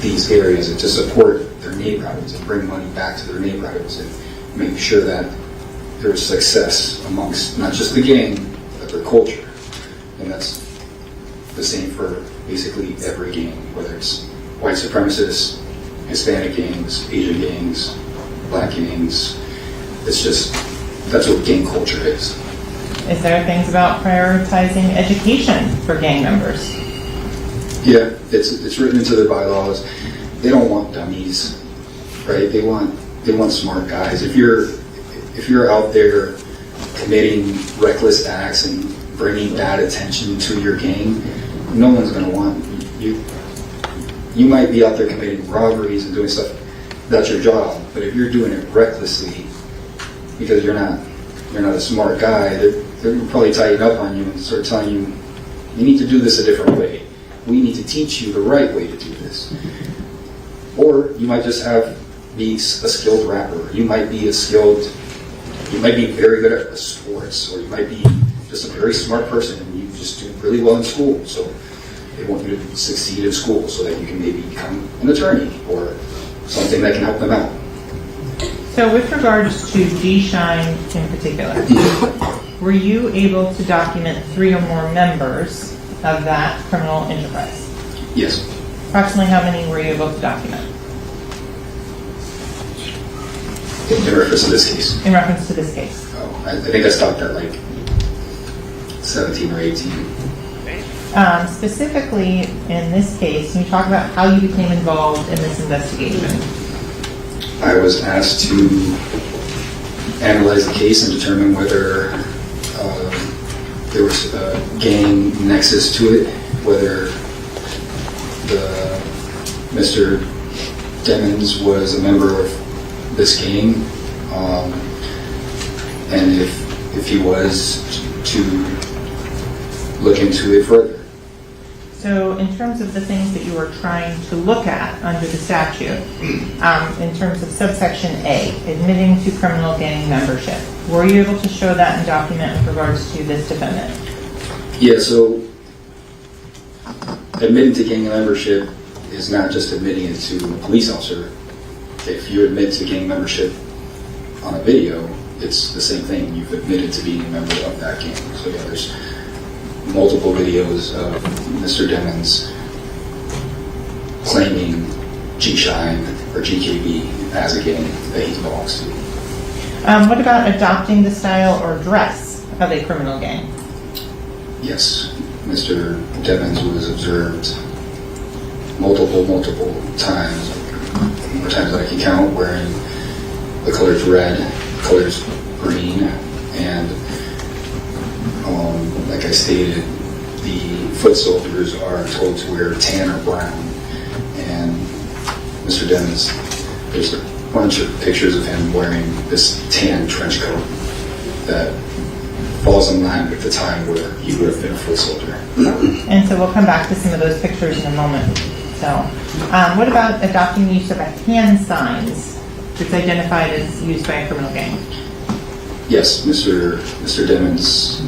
these areas and to support their neighborhoods and bring money back to their neighborhoods and make sure that there's success amongst not just the gang, but their culture. And that's the same for basically every gang, whether it's white supremacists, Hispanic gangs, Asian gangs, black gangs. It's just, that's what gang culture is. Is there things about prioritizing education for gang members? Yeah, it's written into their bylaws. They don't want dummies, right? They want smart guys. If you're out there committing reckless acts and bringing bad attention to your gang, no one's going to want you. You might be out there committing robberies and doing stuff. That's your job. But if you're doing it recklessly because you're not a smart guy, they're probably tighten up on you and start telling you, you need to do this a different way. We need to teach you the right way to do this. Or you might just be a skilled rapper. You might be very good at sports, or you might be just a very smart person and you just do really well in school. So they want you to succeed in school so that you can maybe become an attorney or something that can help them out. So with regards to G-Shine in particular, were you able to document 3 or more members of that criminal enterprise? Yes. Approximately how many were you able to document? In reference to this case? In reference to this case. Oh. I think I stopped at like 17 or 18. Specifically in this case, can you talk about how you became involved in this investigation? I was asked to analyze the case and determine whether there was a gang nexus to it, whether Mr. Demons was a member of this gang, and if he was, to look into it further. So in terms of the things that you were trying to look at under the statute, in terms of subsection A, admitting to criminal gang membership, were you able to show that in document with regards to this defendant? Yeah, so admitting to gang membership is not just admitting it to a police officer. If you admit to gang membership on a video, it's the same thing. You've admitted to being a member of that gang. So yeah, there's multiple videos of Mr. Demons claiming G-Shine or GKB as a gang that he belongs to. What about adopting the style or dress of a criminal gang? Yes, Mr. Demons was observed multiple times, more times than I can count, wearing the colors red, colors green, and like I stated, the foot soldiers are told to wear tan or brown. And Mr. Demons, there's a bunch of pictures of him wearing this tan trench coat that falls in line with the time where he would have been a foot soldier. And so we'll come back to some of those pictures in a moment. So what about adopting the use of a hand signs that's identified as used by a criminal gang? Yes, Mr. Demons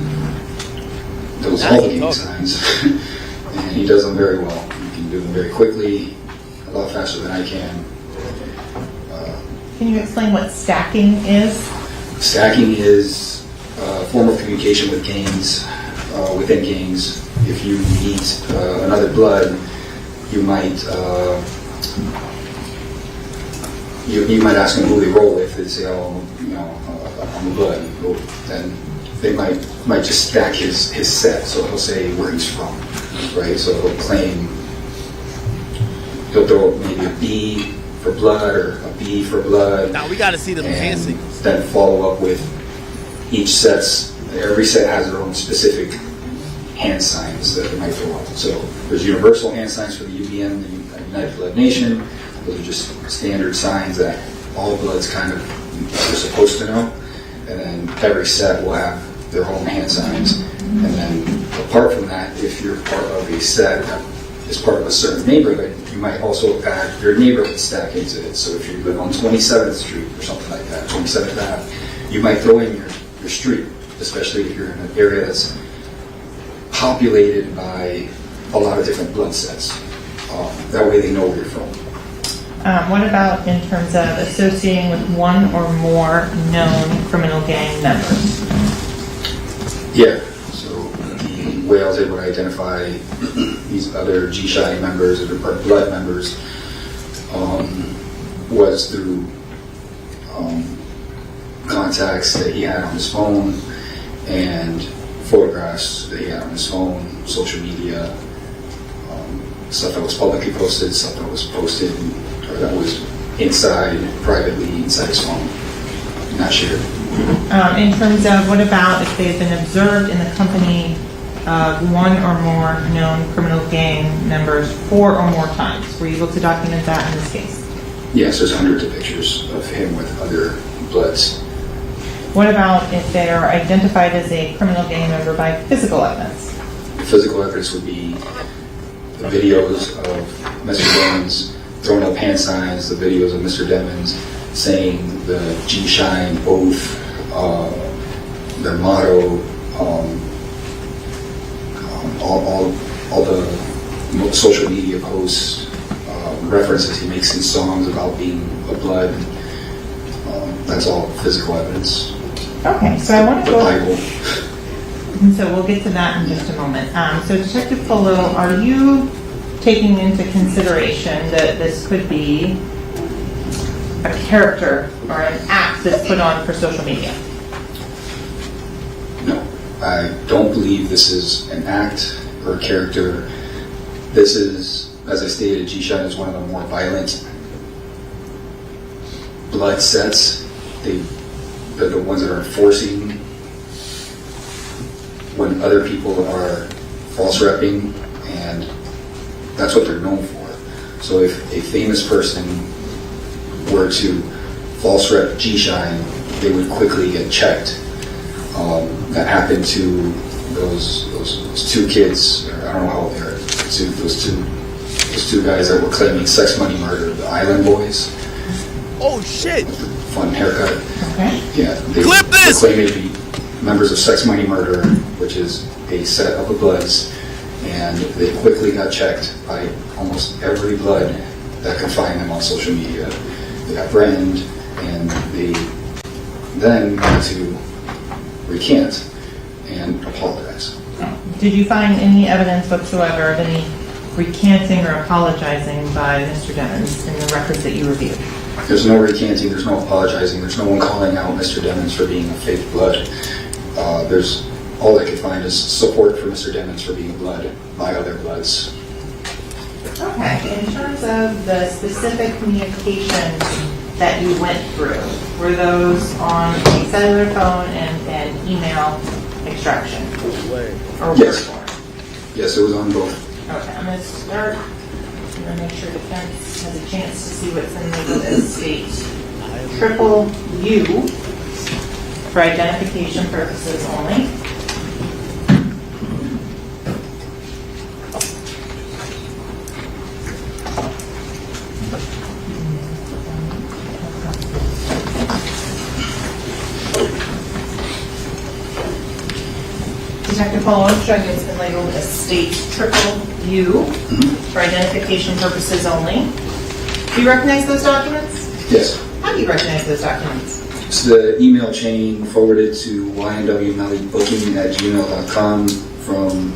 does all the gang signs, and he does them very well. He can do them very quickly, a lot faster than I can. Can you explain what stacking is? Stacking is a form of communication with gangs, within gangs. If you meet another blood, you might you might ask them who they roll with. They say, "Oh, I'm a blood." Then they might just stack his set. So he'll say where he's from, right? So he'll throw maybe a B for blood or a B for blood. Now we got to see them dancing. Then follow up with each set's. Every set has their own specific hand signs that they might throw out. So there's universal hand signs for the UBN, the United Blood Nation. Those are just standard signs that all bloods kind of are supposed to know. And then every set will have their own hand signs. And then apart from that, if you're part of a set that is part of a certain neighborhood, you might also add your neighborhood stack into it. So if you live on 27th Street or something like that, 27th Ave, you might throw in your street, especially if you're in an area that's populated by a lot of different blood sets. That way they know where you're from. What about in terms of associating with one or more known criminal gang members? Yeah, so the way I was able to identify these other G-Shine members or blood members was through contacts that he had on his phone and photographs that he had on his phone, social media, stuff that was publicly posted, stuff that was posted or that was privately inside his phone, not shared. In terms of what about if they've been observed in the company of one or more known criminal gang members 4 or more times? Were you able to document that in this case? Yes, there's hundreds of pictures of him with other bloods. What about if they are identified as a criminal gang member by physical evidence? Physical evidence would be the videos of Mr. Demons throwing up hand signs, the videos of Mr. Demons saying the G-Shine oath, their motto, all the social media posts, references he makes in songs about being a blood. That's all physical evidence. Okay, so I want to The go. Bible. And so we'll get to that in just a moment. So Detective Polo, are you taking into consideration that this could be a character or an act that's put on for social media? I don't believe this is an act or a character. This is, as I stated, G-Shine is one of the more violent blood sets. They're the ones that are enforcing when other people are false repping, and that's what they're known for. So if a famous person were to false rep G-Shine, they would quickly get checked. That happened to those two kids, or I don't know how old they are, those two guys that were claiming sex money murder, the Island Boys. Oh shit! Fun haircut. Okay. Yeah. They Clip this! claim to be members of Sex Money Murder, which is a set of the Bloods, and they quickly got checked by almost every Blood that could find them on social media. They got branded, and they then had to recant and apologize. Did you find any evidence whatsoever of any recanting or apologizing by Mr. Demmons in the records that you reviewed? There's no recanting, there's no apologizing, there's no one calling out Mr. Demmons for being a fake Blood. There's all I could find is support for Mr. Demmons for being a Blood by other Bloods. Okay, in terms of the specific communications that you went through, were those on a cellular phone and email extraction? Or Yes. word form? Yes, it was on both. Okay, I'm going to start. I'm going to make sure defense has a chance to see what's in the state. Triple U for identification purposes only. Detective Polo, it's been labeled as state triple U for identification purposes only. Do you recognize those documents? Yes. How do you recognize those documents? It's the email chain forwarded to YNW Melly booking at gmail.com from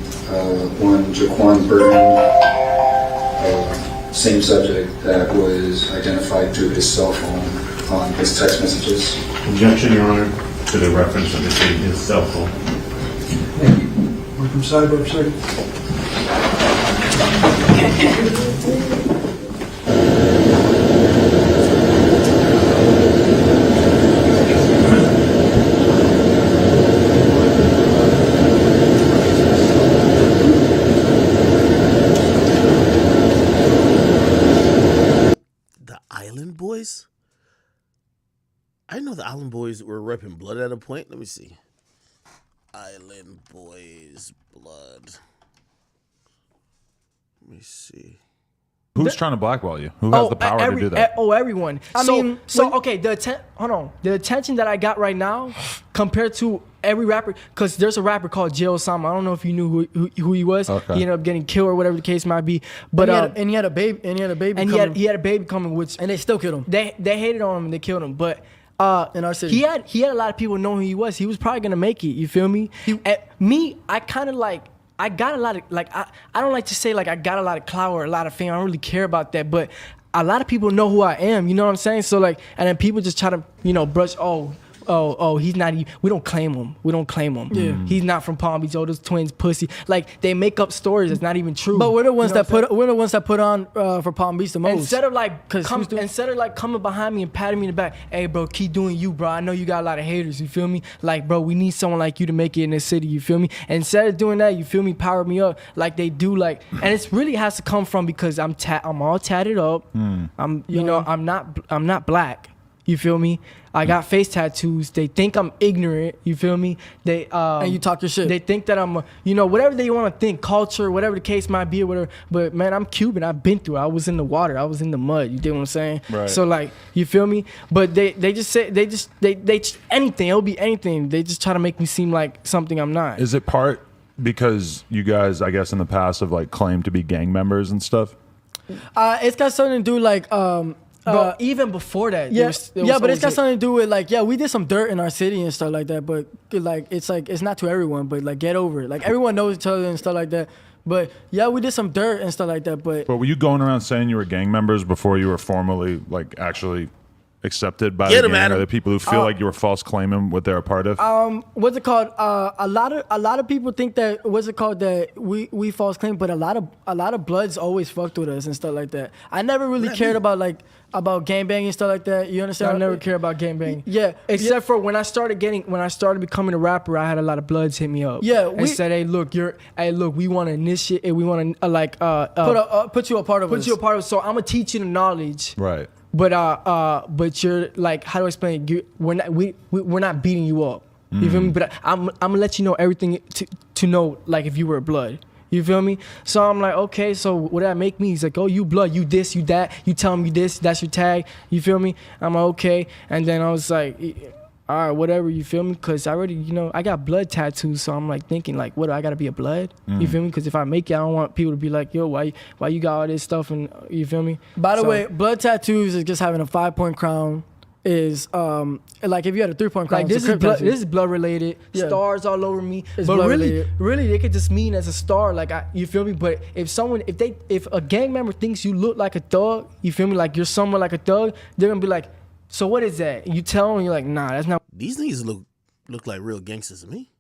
one Jaquan Burton, same subject that was identified through his cell phone on his text messages. Objection, Your Honor, to the reference of his cell phone. Thank you. Welcome side by side. The Island Boys? I didn't know the Island Boys were repping Blood at a point. Let me see. Island Boys Blood. Let me see. Who's trying to blackball you? Who has the power to do that? Everyone. Okay, the attention that I got right now compared to every rapper, because there's a rapper called Jay Osama. I don't know if you knew who he was. Okay. He ended up getting killed or whatever the case might be. But he had a baby coming. he had a baby coming, which and they still killed him. They hated on him and they killed him. But in our city, he had a lot of people know who he was. He was probably gonna make it. You feel me? I kind of like. I got a lot of, like, I don't like to say, like, I got a lot of clout or a lot of fame. I don't really care about that. But a lot of people know who I am. You know what I'm saying? So, like, and then people just try to, brush, he's not, we don't claim him. We don't claim him. Yeah. He's not from Palm Beach. Oh, those twins, pussy. Like, they make up stories that's not even true. but we're the ones that put on for Palm Beach the most. Instead of like coming behind me and patting me in the back, hey bro, keep doing you, bro. I know you got a lot of haters, you feel me? Like, bro, we need someone like you to make it in this city, you feel me? And instead of doing that, you feel me, power me up like they do, like, and it's really has to come from because I'm all tatted up. I'm not black. You feel me? I got face tattoos. They think I'm ignorant. You feel me? They and you talk your shit. They think that I'm, whatever they want to think, culture, whatever the case might be, or whatever. But man, I'm Cuban. I've been through it. I was in the water. I was in the mud. You dig what I'm saying? Right. So like, you feel me? But they just say they anything. It'll be anything. They just try to make me seem like something I'm not. Is it part because you guys, I guess, in the past have like claimed to be gang members and stuff? It's got something to do like Bro, even before that, but it's got something to do with like, we did some dirt in our city and stuff like that, but like it's not to everyone, but like get over it. Like everyone knows each other and stuff like that. But yeah, we did some dirt and stuff like that. But were you going around saying you were gang members before you were formally like actually accepted by Get the 'em, gang? Adam. Are there people who feel like you were false claiming what they're a part of? What's it called? A lot of people think that that we false claim, but a lot of Bloods always fucked with us and stuff like that. I never really cared about gangbanging and stuff like that. You understand? I never cared about gangbanging. Yeah, except for when I started becoming a rapper, I had a lot of Bloods hit me up. Yeah, and said, "Hey, look, we want to initiate, we want to put you a part of us. Put you a part of. So I'm gonna teach you the knowledge, right? But you're like, how do I explain it? We're not beating you up. You feel me? But I'm gonna let you know everything to know, like if you were a Blood. You feel me? So I'm like, okay, so what did that make me? He's like, oh, you Blood, you this, you that. You tell me this, that's your tag. You feel me? I'm like, okay. And then I was like, all right, whatever, you feel me? Because I already, I got blood tattoos. So I'm like thinking, like, what, do I got to be a Blood? You feel me? Because if I make it, I don't want people to be like, yo, why you got all this stuff? And you feel me? By the way, blood tattoos is just having a 5-point crown. Is like if you had a 3-point crown. Like this is blood related. Yeah. Stars all over me. It's but blood really, related. really, they could just mean as a star. Like you feel me? But if a gang member thinks you look like a thug, you feel me? Like you're somewhere like a thug, they're gonna be like, so what is that? You tell them, you're like, nah, that's not. These niggas look like real gangsters to me.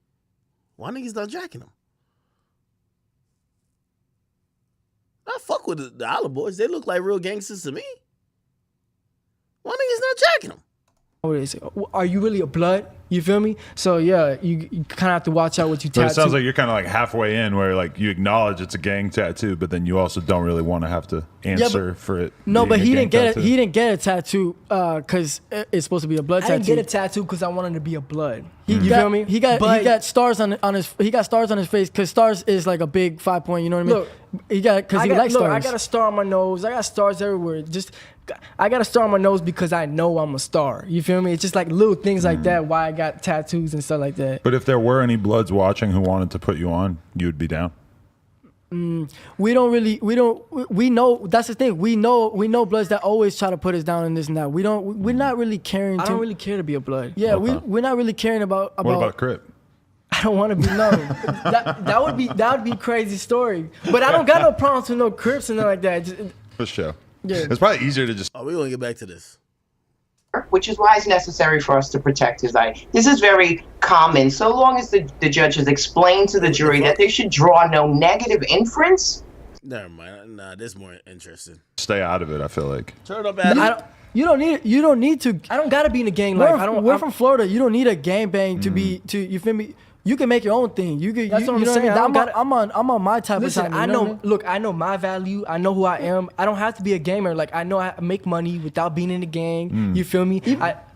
Why niggas not jacking them? I fuck with the Island Boys. They look like real gangsters to me. Why niggas not jacking them? What is it? Are you really a Blood? You feel me? So yeah, you kind of have to watch out what you tattoo. But it sounds like you're kind of like halfway in, where like you acknowledge it's a gang tattoo, but then you also don't really want to have to answer for it. No, but he didn't get it. tattoo. He didn't get a tattoo because it's supposed to be a blood I tattoo. didn't get a tattoo because I wanted to be a Blood. You feel me? He got stars on his. He got stars on his face because stars is like a big 5-point. You know what I mean? Look, he likes stars. I got a star on my nose. I got stars everywhere. I got a star on my nose because I know I'm a star. You feel me? It's just like little things like that. Why I got tattoos and stuff like that. But if there were any Bloods watching who wanted to put you on, you would be down. We know that's the thing. We know Bloods that always try to put us down in this and that. We're not really caring. I don't really care to be a Blood. Yeah, we're not really caring about. What about Crip? I don't want to be known. that would be a crazy story. But I don't got no problems with no Crips and nothing like that. For sure. Yeah. It's probably easier to just. Oh, we're gonna get back to this. Which is why it's necessary for us to protect his eye. This is very common. So long as the judge has explained to the jury that they should draw no negative inference. Never mind. Nah, this is more interesting. Stay out of it, I feel like. Turn up, Adam. You don't need to. I don't gotta be in a gang We're life. from Florida. You don't need a gangbang to you feel me? You can make your own thing. You can. That's what I'm know saying. I mean? I'm on my type Listen, of time. I know. What I mean? Look, I know my value. I know who I am. I don't have to be a gamer. Like I know I make money without being in the gang. You feel me?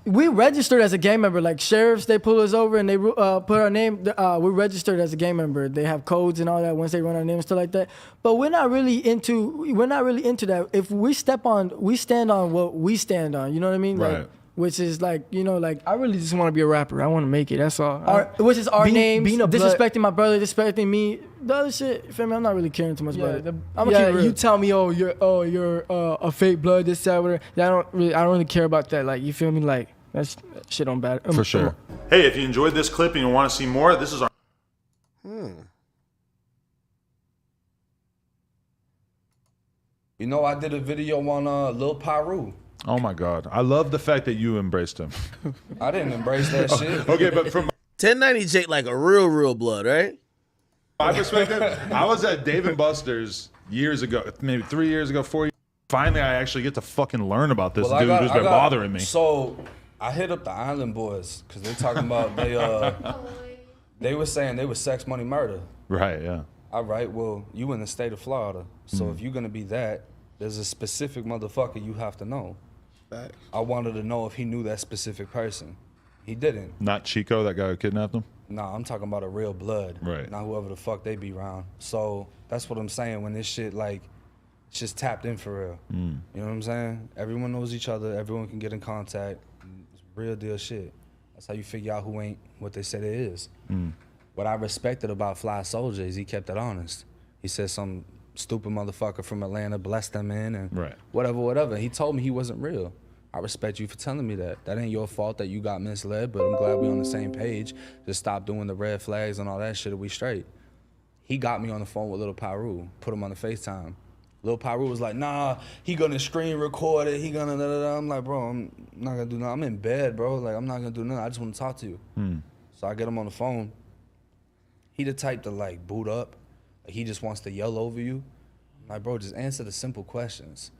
We registered as a gang member. Like sheriffs, they pull us over and they put our name. We're registered as a gang member. They have codes and all that once they run our name and stuff like that. But we're not really into that. If we stand on what we stand on. You know what I mean? Right. Like, which is like, I really just want to be a rapper. I want to make it. That's all. Which is our names, being a disrespecting my brother, disrespecting me. The other shit, you feel me? I'm not really caring too much about it. I'm yeah, gonna keep it real. you tell me, you're a fake Blood, this, that, whatever. I don't really care about that. Like, you feel me? Like, that shit on bad. For sure. Hey, if you enjoyed this clip and you want to see more, this is our. You know, I did a video on Lil Pyru. Oh my God. I love the fact that you embraced him. I didn't embrace that shit. Okay, but from 1090 Jake like a real blood, right? my perspective, I was at Dave & Buster's years ago, maybe 3 years ago, 4 years. Finally, I actually get to fucking learn about this dude who's been bothering me. So I hit up the Island Boys because they're talking about they were saying they were sex, money, murder. Right, yeah. All right, well, you in the state of Florida. So if you're going to be that, there's a specific motherfucker you have to know. Facts. I wanted to know if he knew that specific person. He didn't. Not Chico, that guy who kidnapped him? Nah, I'm talking about a real Blood. Right. Not whoever the fuck they be around. So that's what I'm saying when this shit, like, it's just tapped in for real. You know what I'm saying? Everyone knows each other. Everyone can get in contact. It's real deal shit. That's how you figure out who ain't what they say they is. What I respected about Fly Soldier is he kept it honest. He said some stupid motherfucker from Atlanta blessed them in and whatever. He told me he wasn't real. I respect you for telling me that. That ain't your fault that you got misled, but I'm glad we on the same page. Just stop doing the red flags and all that shit and we straight. He got me on the phone with Lil Pyru, put him on the FaceTime. Lil Pyru was like, nah, he gonna screen record it. He gonna da-da-da. I'm like, bro, I'm not gonna do nothing. I'm in bed, bro. Like, I'm not gonna do nothing. I just want to talk to you. So I get him on the phone. He the type to like boot up. Like, he just wants to yell over you. I'm like, bro, just answer the simple questions.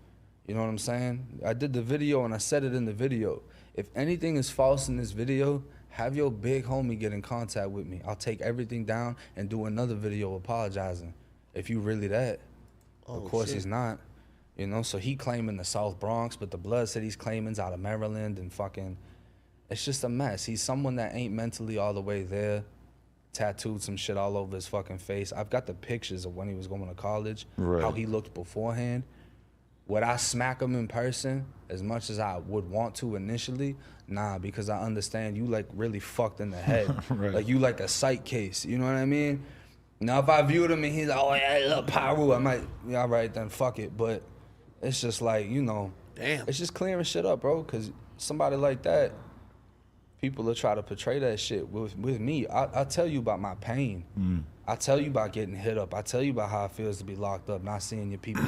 You know what I'm saying? I did the video and I said it in the video. If anything is false in this video, have your big homie get in contact with me. I'll take everything down and do another video apologizing. If you really that. Of course he's not. You know, so he claiming the South Bronx, but the blood said he's claiming's out of Maryland and fucking, it's just a mess. He's someone that ain't mentally all the way there. Tattooed some shit all over his fucking face. I've got the pictures of when he was going to college, how he looked beforehand. Would I smack him in person as much as I would want to initially? Nah, because I understand you like really fucked in the head. Like you like a psych case, you know what I mean? Now if I viewed him and he's like, oh yeah, little Pyru, I might, yeah, all right, then fuck it. But it's just like, you know, damn, it's just clearing shit up, bro. Cause somebody like that, people will try to portray that shit with me. I tell you about my pain. I tell you about getting hit up. I tell you about how it feels to be locked up, not seeing your people,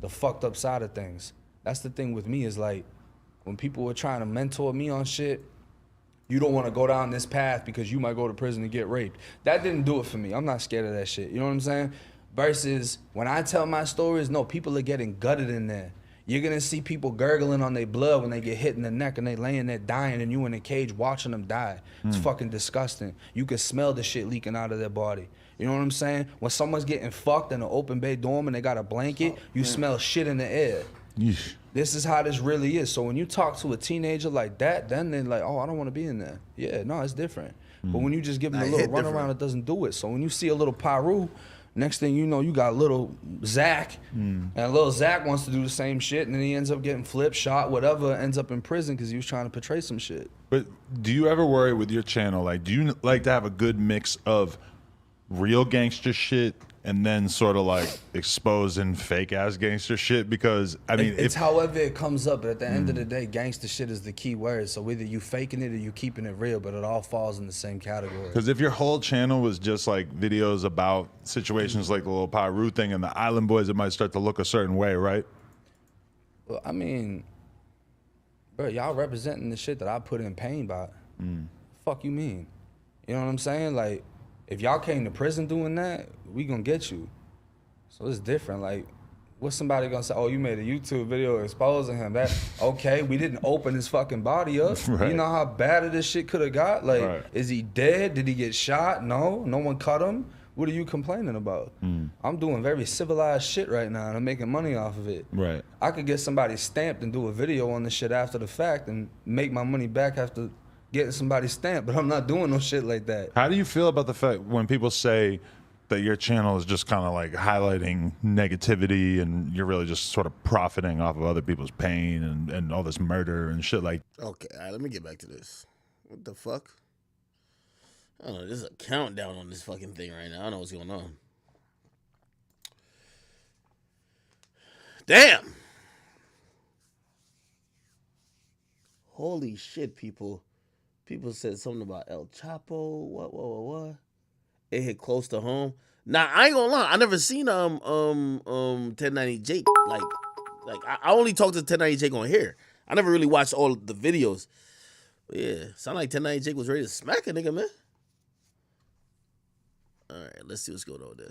the fucked up side of things. That's the thing with me is like, when people were trying to mentor me on shit, you don't want to go down this path because you might go to prison and get raped. That didn't do it for me. I'm not scared of that shit. You know what I'm saying? Versus when I tell my stories, no, people are getting gutted in there. You're gonna see people gurgling on their blood when they get hit in the neck and they laying there dying and you in a cage watching them die. It's fucking disgusting. You can smell the shit leaking out of their body. You know what I'm saying? When someone's getting fucked in an open bay dorm and they got a blanket, you smell shit in the air. Yeesh. This is how this really is. So when you talk to a teenager like that, then they're like, oh, I don't want to be in there. Yeah, no, it's different. But when you just give them a little runaround, it doesn't do it. So when you see a little Pyru, next thing you know, you got little Zach, and little Zach wants to do the same shit, and then he ends up getting flipped, shot, whatever, ends up in prison because he was trying to portray some shit. But do you ever worry with your channel, like, do you like to have a good mix of real gangster shit and then sort of like exposing fake ass gangster shit? Because I mean, it's however it comes up, but at the end of the day, gangster shit is the key word. So either you faking it or you keeping it real, but it all falls in the same category. Because if your whole channel was just like videos about situations like the little Pyru thing and the Island Boys, it might start to look a certain way, right? Well, I mean, bro, y'all representing the shit that I put in pain by. Fuck you mean? You know what I'm saying? Like, if y'all came to prison doing that, we gonna get you. So it's different. Like, what's somebody gonna say? Oh, you made a YouTube video exposing him. That okay? We didn't open his fucking body up. You know how bad this shit could have got. Like, is he dead? Did he get shot? No, no one cut him. What are you complaining about? I'm doing very civilized shit right now, and I'm making money off of it. Right. I could get somebody stamped and do a video on this shit after the fact and make my money back after getting somebody stamped, but I'm not doing no shit like that. How do you feel about the fact when people say that your channel is just kind of like highlighting negativity and you're really just sort of profiting off of other people's pain and all this murder and shit like? Okay, all right, let me get back to this. What the fuck? I don't know, there's a countdown on this fucking thing right now. I don't know what's going on. Damn! Holy shit, people. People said something about El Chapo. What? It hit close to home. Now, I ain't gonna lie. I never seen 1090 Jake. Like I only talked to 1090 Jake on here. I never really watched all the videos. But yeah, sound like 1090 Jake was ready to smack a nigga, man. All right, let's see what's going on there.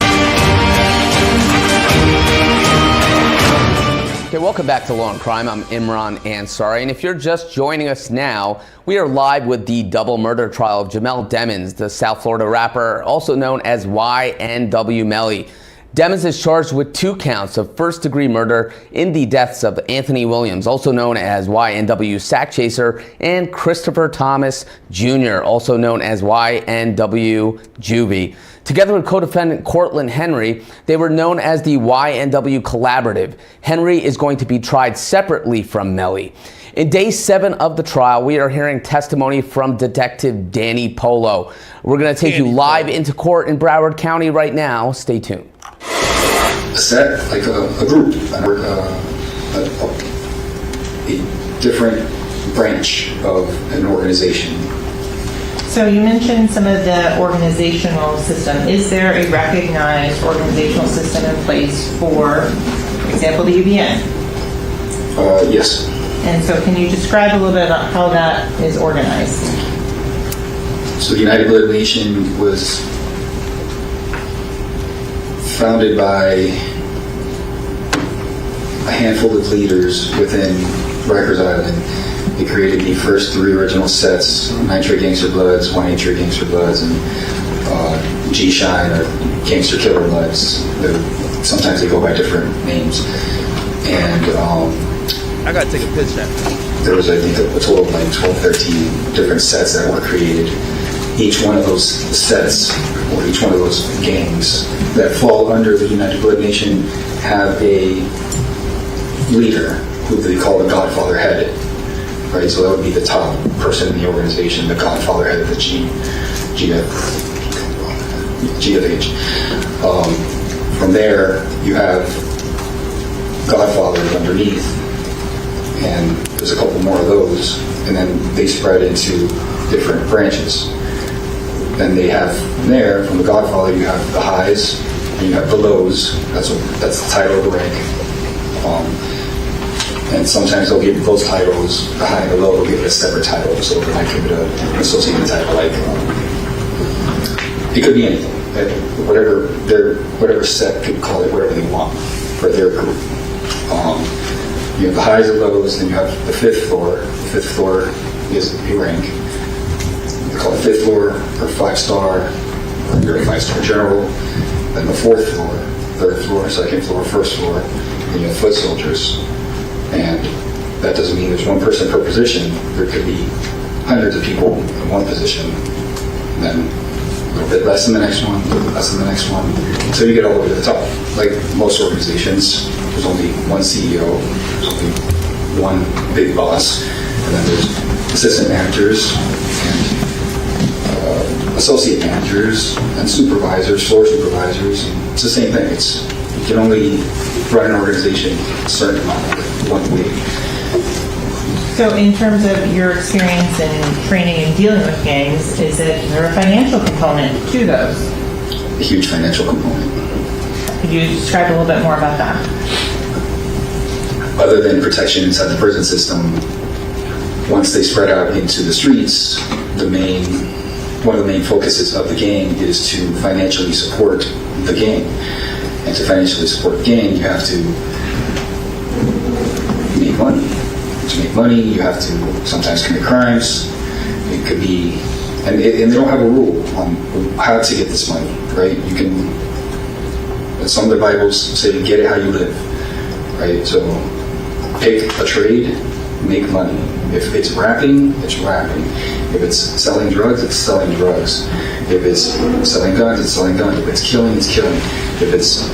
Okay, welcome back to Law and Crime. I'm Imran Ansari, and if you're just joining us now, we are live with the double murder trial of Jamel Demons, the South Florida rapper, also known as YNW Melly. Demons is charged with 2 counts of first-degree murder in the deaths of Anthony Williams, also known as YNW Sack Chaser, and Christopher Thomas Jr., also known as YNW Juvie. Together with co-defendant Cortland Henry, they were known as the YNW Collaborative. Henry is going to be tried separately from Melly. In day 7 of the trial, we are hearing testimony from Detective Danny Polo. We're going to take you live into court in Broward County right now. Stay tuned. A set, like a group, a different branch of an organization. So you mentioned some of the organizational system. Is there a recognized organizational system in place for example, the UBN. Yes. And so can you describe a little bit about how that is organized? So the United Blood Nation was founded by a handful of leaders within Rikers Island. They created the first 3 original sets: Nitrate Gangster Bloods, Nitrate Gangster Bloods, and G-Shine or Gangster Killer Bloods. Sometimes they go by different names. And I gotta take a picture. There was, I think, a total of like 12, 13 different sets that were created. Each one of those sets, or each one of those gangs that fall under the United Blood Nation have a leader who they call the Godfather Head. Right, so that would be the top person in the organization, the Godfather Head of the GFH. From there, you have Godfathers underneath, and there's a couple more of those, and then they spread into different branches. Then they have from there, from the Godfather, you have the highs, and you have the lows. That's the title of the rank. And sometimes they'll give those titles, the high and the low, they'll give it a separate title. So they might give it an associated title, like it could be anything. Whatever set could call it whatever they want for their group. You have the highs and lows, then you have the 5th floor. The 5th floor is a rank. They call it 5th floor or 5-star, or you're a 5-star general. Then the 4th floor, 3rd floor, 2nd floor, 1st floor, and you have foot soldiers. And that doesn't mean there's one person per position. There could be hundreds of people in one position, and then a little bit less in the next one, a little bit less in the next one, until you get all the way to the top. Like most organizations, there's only one CEO, there's only one big boss, and then there's assistant managers and associate managers and supervisors, floor supervisors. It's the same thing. You can only run an organization a certain amount of one way. So in terms of your experience in training and dealing with gangs, is there a financial component to those? A huge financial component. Could you describe a little bit more about that? Other than protection inside the prison system, once they spread out into the streets, one of the main focuses of the gang is to financially support the gang. And to financially support the gang, you have to make money. To make money, you have to sometimes commit crimes. It could be, and they don't have a rule on how to get this money, right? You can, some of the Bibles say, get it how you live, right? So pick a trade, make money. If it's rapping, it's rapping. If it's selling drugs, it's selling drugs. If it's selling guns, it's selling guns. If it's killing, it's killing. If it's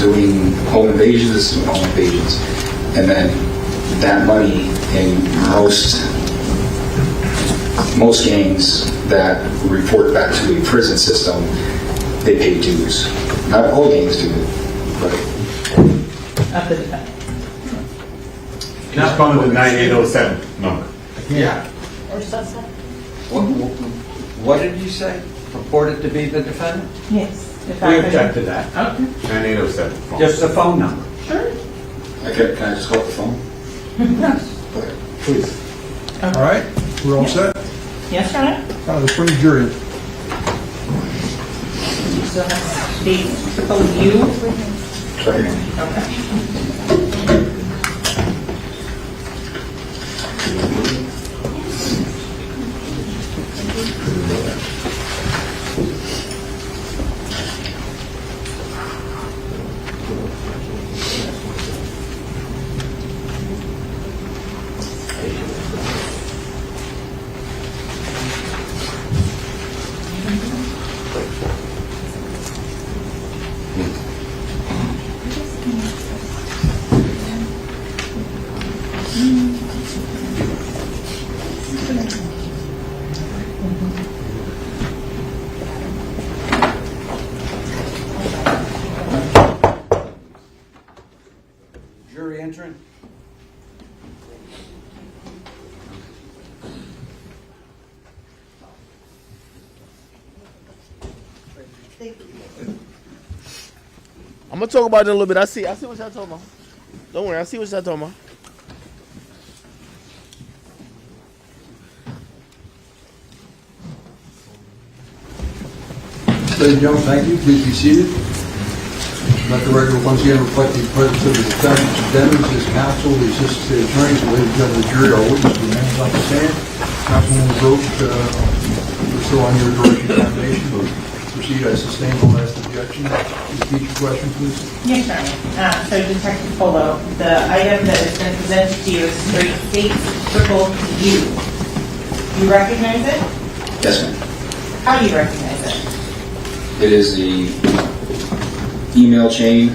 doing home invasions, it's doing home invasions. And then that money in most gangs that report back to a prison system, they pay dues. Not all gangs do it, but Of the defendant. Just call it the 9807 number. Yeah. Or suspect? What did you say? Purported to be the defendant? Yes. We object to that. Okay. 9807 phone. Just the phone number. Sure. Okay, can I just call it the phone? Yes. Please. All right, we're all set? Yes, Your Honor? Let's bring the jury in. You still have state triple U? Sorry. Okay. Jury entering. I'm gonna talk about it a little bit. I see what y'all talking about. Don't worry, I see what you're talking about. Ladies and gentlemen, thank you. Please be seated. Let the record once again reflect the presence of the defendant, Mr. Demons, his counsel, the assistant state attorneys, and ladies and gentlemen of the jury, our witness remains on the stand. Councilwoman Roach, we're still on your direction examination. Proceed. I sustain the last objection. Repeat your question, please. Yes, Your Honor. So, Detective Polo, the item that has been presented to you is straight state triple U. You recognize it? Yes, ma'am. How do you recognize it? It is the email chain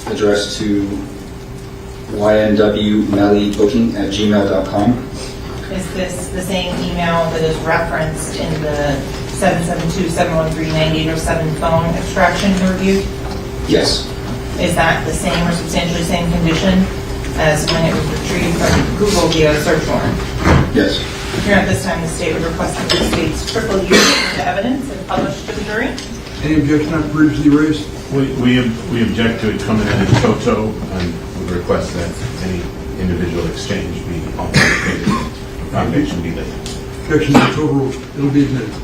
addressed to YNW Melly booking at gmail.com. Is this the same email that is referenced in the 772-713-9807 phone extraction you reviewed? Yes. Is that the same or substantially same condition as when it was retrieved from Google via a search warrant? Yes. Here at this time, the state would request that the state's triple U into evidence and published to the jury. Any objection not previously raised? We object to it coming in toto, and we request that any individual exchange be authenticated. Conviction be laid. Objection is overruled. It'll be admitted.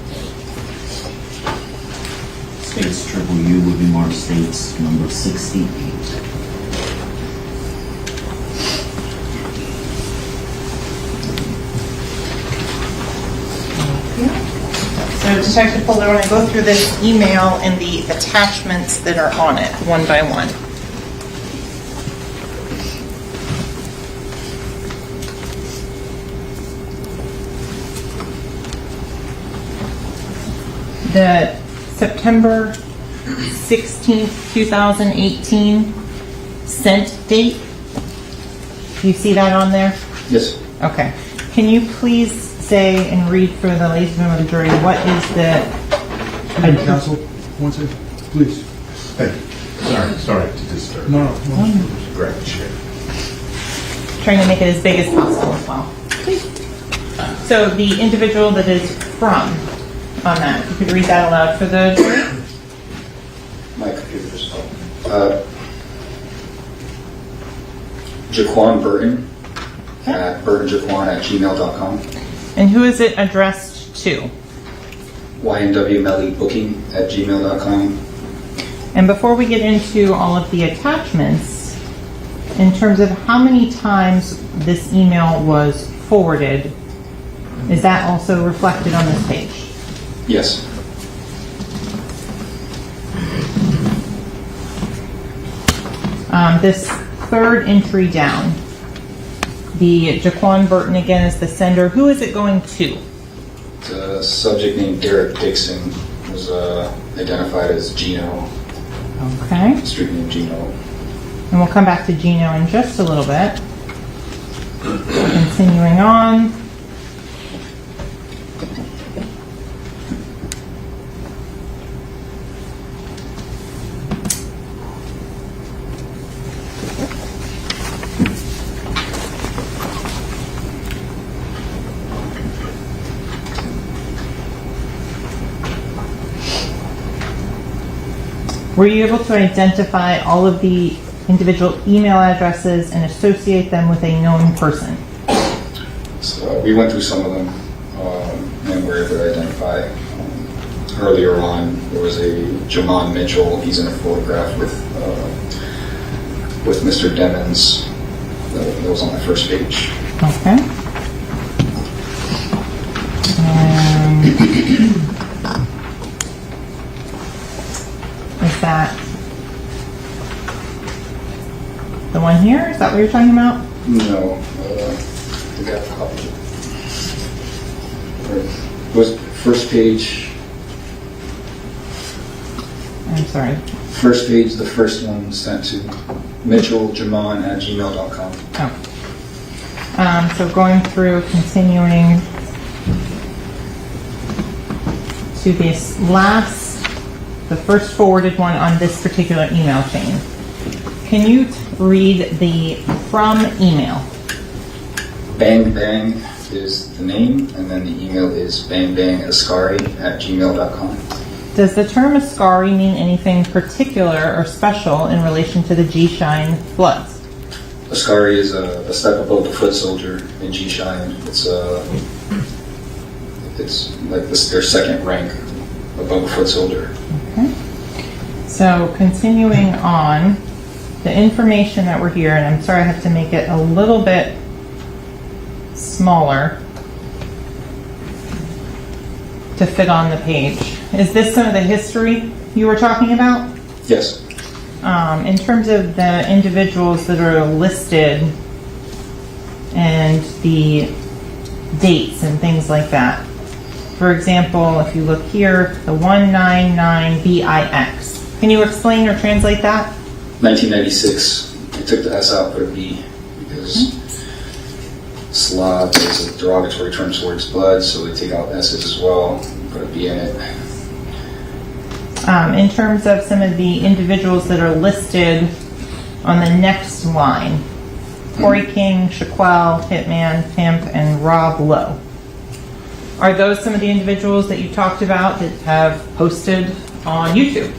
States triple U will be marked states number 68. So, Detective Fuller, when I go through this email and the attachments that are on it, one by one. The September 16th, 2018 sent date. Do you see that on there? Yes. Okay. Can you please say and read for the ladies and gentlemen of the jury what is the... Counsel, one second, please. Hey, sorry to disturb. No. Grab the chair. Trying to make it as big as possible as well. So the individual that is from on that, if you could read that aloud for the jury. My computer just stopped. Jaquan Burton at burtonjaquan@gmail.com. And who is it addressed to? YNW Melly booking at gmail.com. And before we get into all of the attachments, in terms of how many times this email was forwarded, is that also reflected on this page? Yes. This third entry down, the Jaquan Burton again is the sender. Who is it going to? The subject named Derek Dixon was identified as Gino. Okay. Street name Gino. And we'll come back to Gino in just a little bit. Continuing on. Were you able to identify all of the individual email addresses and associate them with a known person? So we went through some of them and were able to identify. Earlier on, there was a Jamon Mitchell. He's in a photograph with Mr. Demons. That was on the first page. Okay. Is that the one here? Is that what you're talking about? No, we got a copy. Was first page. I'm sorry. First page, the first one sent to mitchelljamon@gmail.com. Oh. So going through, continuing to this last, the first forwarded one on this particular email chain. Can you read the from email? Bang Bang is the name, and then the email is bangbangascari@gmail.com. Does the term Ascari mean anything particular or special in relation to the G-Shine floods? Ascari is a step above the foot soldier in G-Shine. It's like their second rank above a foot soldier. Okay. So continuing on, the information that we're here, and I'm sorry I have to make it a little bit smaller to fit on the page. Is this some of the history you were talking about? Yes. In terms of the individuals that are listed and the dates and things like that. For example, if you look here, the 199BIX. Can you explain or translate that? 1996. I took the S out, put a B because Slav is a derogatory term towards blood, so they take out S's as well, put a B in it. In terms of some of the individuals that are listed on the next line, Corey King, Shaquelle, Hitman, Pimp, and Rob Lowe. Are those some of the individuals that you talked about that have posted on YouTube?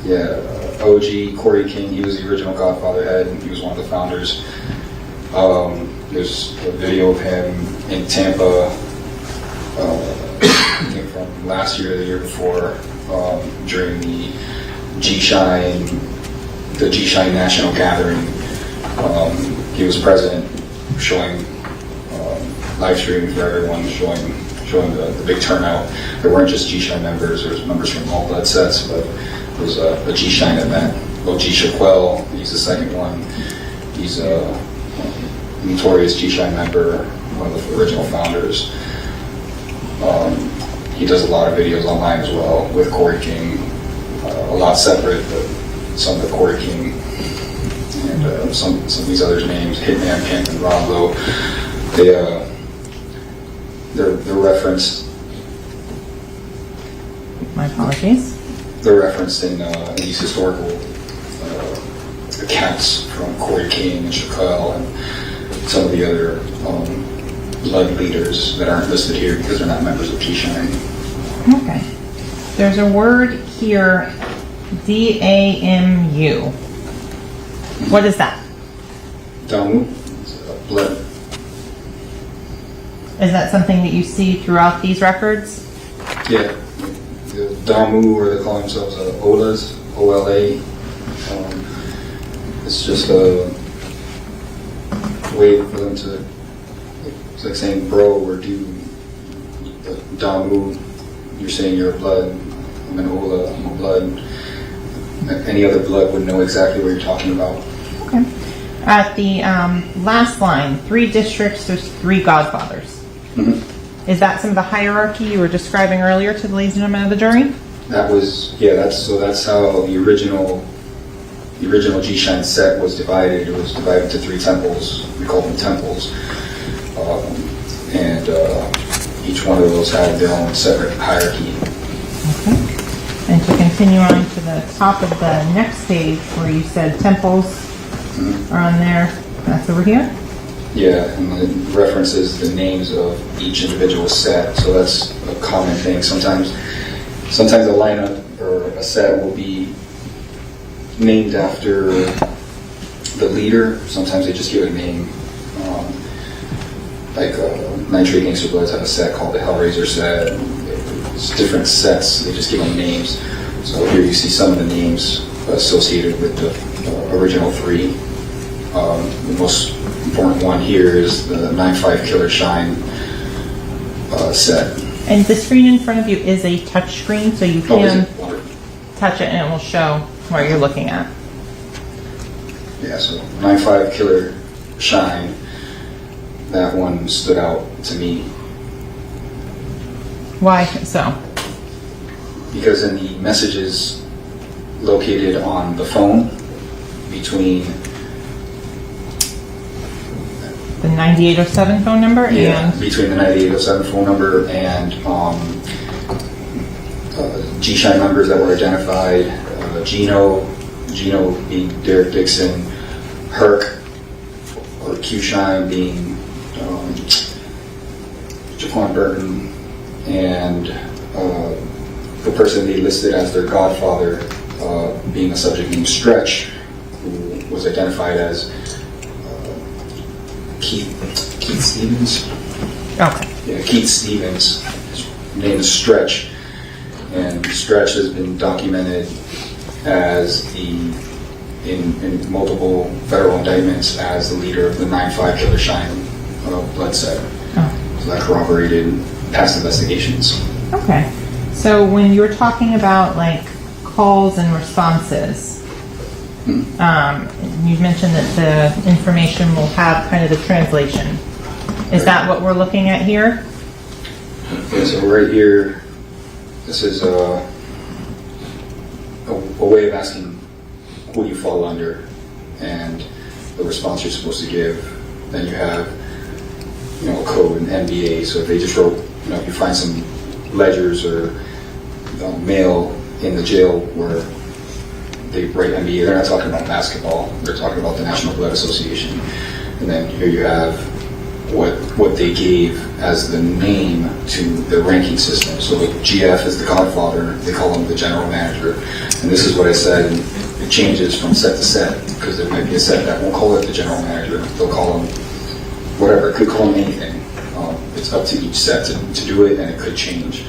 Yeah, OG, Corey King, he was the original Godfather head, and he was one of the founders. There's a video of him in Tampa, I think from last year or the year before, during the G-Shine National Gathering. He was present, showing live streaming for everyone, showing the big turnout. There weren't just G-Shine members, there was members from all blood sets, but it was a G-Shine event. OG Shaquelle, he's the second one. He's a notorious G-Shine member, one of the original founders. He does a lot of videos online as well with Corey King, a lot separate, but some of the Corey King and some of these other names, Hitman, Pimp, and Rob Lowe, they're referenced. My apologies. They're referenced in these historical accounts from Corey King and Shaquelle and some of the other blood leaders that aren't listed here because they're not members of G-Shine. Okay. There's a word here, DAMU. What is that? Damu, blood. Is that something that you see throughout these records? Yeah. The Damu, or they call themselves Olas, O-L-A. It's just a way for them to, it's like saying bro or dude. Damu, you're saying you're a blood. I'm an Ola, I'm a blood. Any other blood would know exactly what you're talking about. Okay. At the last line, 3 districts, there's 3 godfathers. Mm-hmm. Is that some of the hierarchy you were describing earlier to the ladies and gentlemen of the jury? That was, yeah, that's how the original G-Shine set was divided. It was divided into 3 temples. We call them temples. And each one of those had their own separate hierarchy. Okay. And to continue on to the top of the next page where you said temples are on there, that's over here? Yeah, and it references the names of each individual set, so that's a common thing. Sometimes a lineup or a set will be named after the leader. Sometimes they just give a name. Nitrate Gangster Bloods had a set called the Hellraiser set. It's different sets, they just give them names. So here you see some of the names associated with the original 3. The most important one here is the 9.5 Killer Shine set. And the screen in front of you is a touch screen, so you can touch it and it will show where you're looking at. Yeah, so 9.5 Killer Shine, that one stood out to me. Why so? Because in the messages located on the phone between the 9807 phone number and between the 9807 phone number and G-Shine members that were identified, Gino being Derek Dixon, Herc or Q-Shine being Jaquan Burton, and the person they listed as their godfather being a subject named Stretch, who was identified as Keith Stevens. Okay. Yeah, Keith Stevens. His name is Stretch, and Stretch has been documented as in multiple federal indictments as the leader of the 9/5 Killer Shine blood set. So that corroborated past investigations. Okay. So when you were talking about like calls and responses, you mentioned that the information will have kind of the translation. Is that what we're looking at here? Okay, so right here, this is a way of asking who you fall under and the response you're supposed to give. Then you have, a code and NBA. So if they just wrote, if you find some ledgers or mail in the jail where they write NBA, they're not talking about basketball. They're talking about the National Blood Association. And then here you have what they gave as the name to the ranking system. So like GF is the Godfather, they call him the General Manager. And this is what I said, it changes from set to set, because there might be a set that won't call it the General Manager. They'll call him whatever, it could call him anything. It's up to each set to do it, and it could change.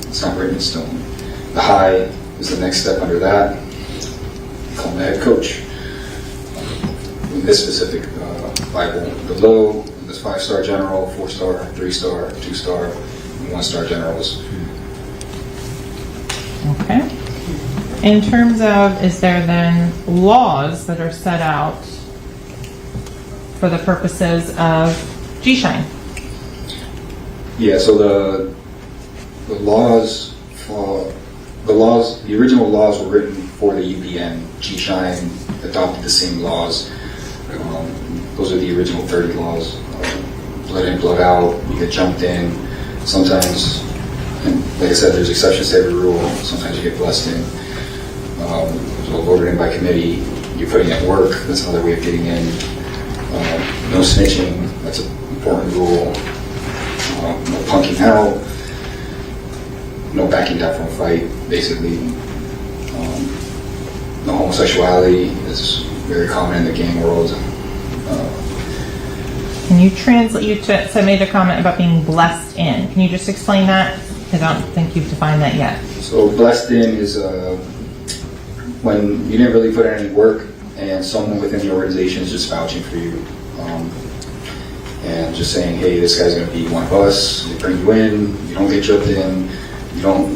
It's not written in stone. The high is the next step under that. Call him the head coach. In this specific Bible, the low is 5-star general, 4-star, 3-star, 2-star, and 1-star generals. Okay. In terms of, is there then laws that are set out for the purposes of G-Shine? Yeah, so the original laws were written for the UPN. G-Shine adopted the same laws. Those are the original 30 laws. Blood in, blood out, you get jumped in. Sometimes, and like I said, there's exceptions to every rule. Sometimes you get blessed in. So voted in by committee. You're putting in work, that's another way of getting in. No snitching, that's an important rule. No punking out. No backing down from a fight, basically. No homosexuality is very common in the gang world. Can you translate, you made a comment about being blessed in. Can you just explain that? Because I don't think you've defined that yet. So blessed in is when you didn't really put in any work and someone within the organization is just vouching for you. And just saying, hey, this guy's going to be one of us. They bring you in, you don't get jumped in, you don't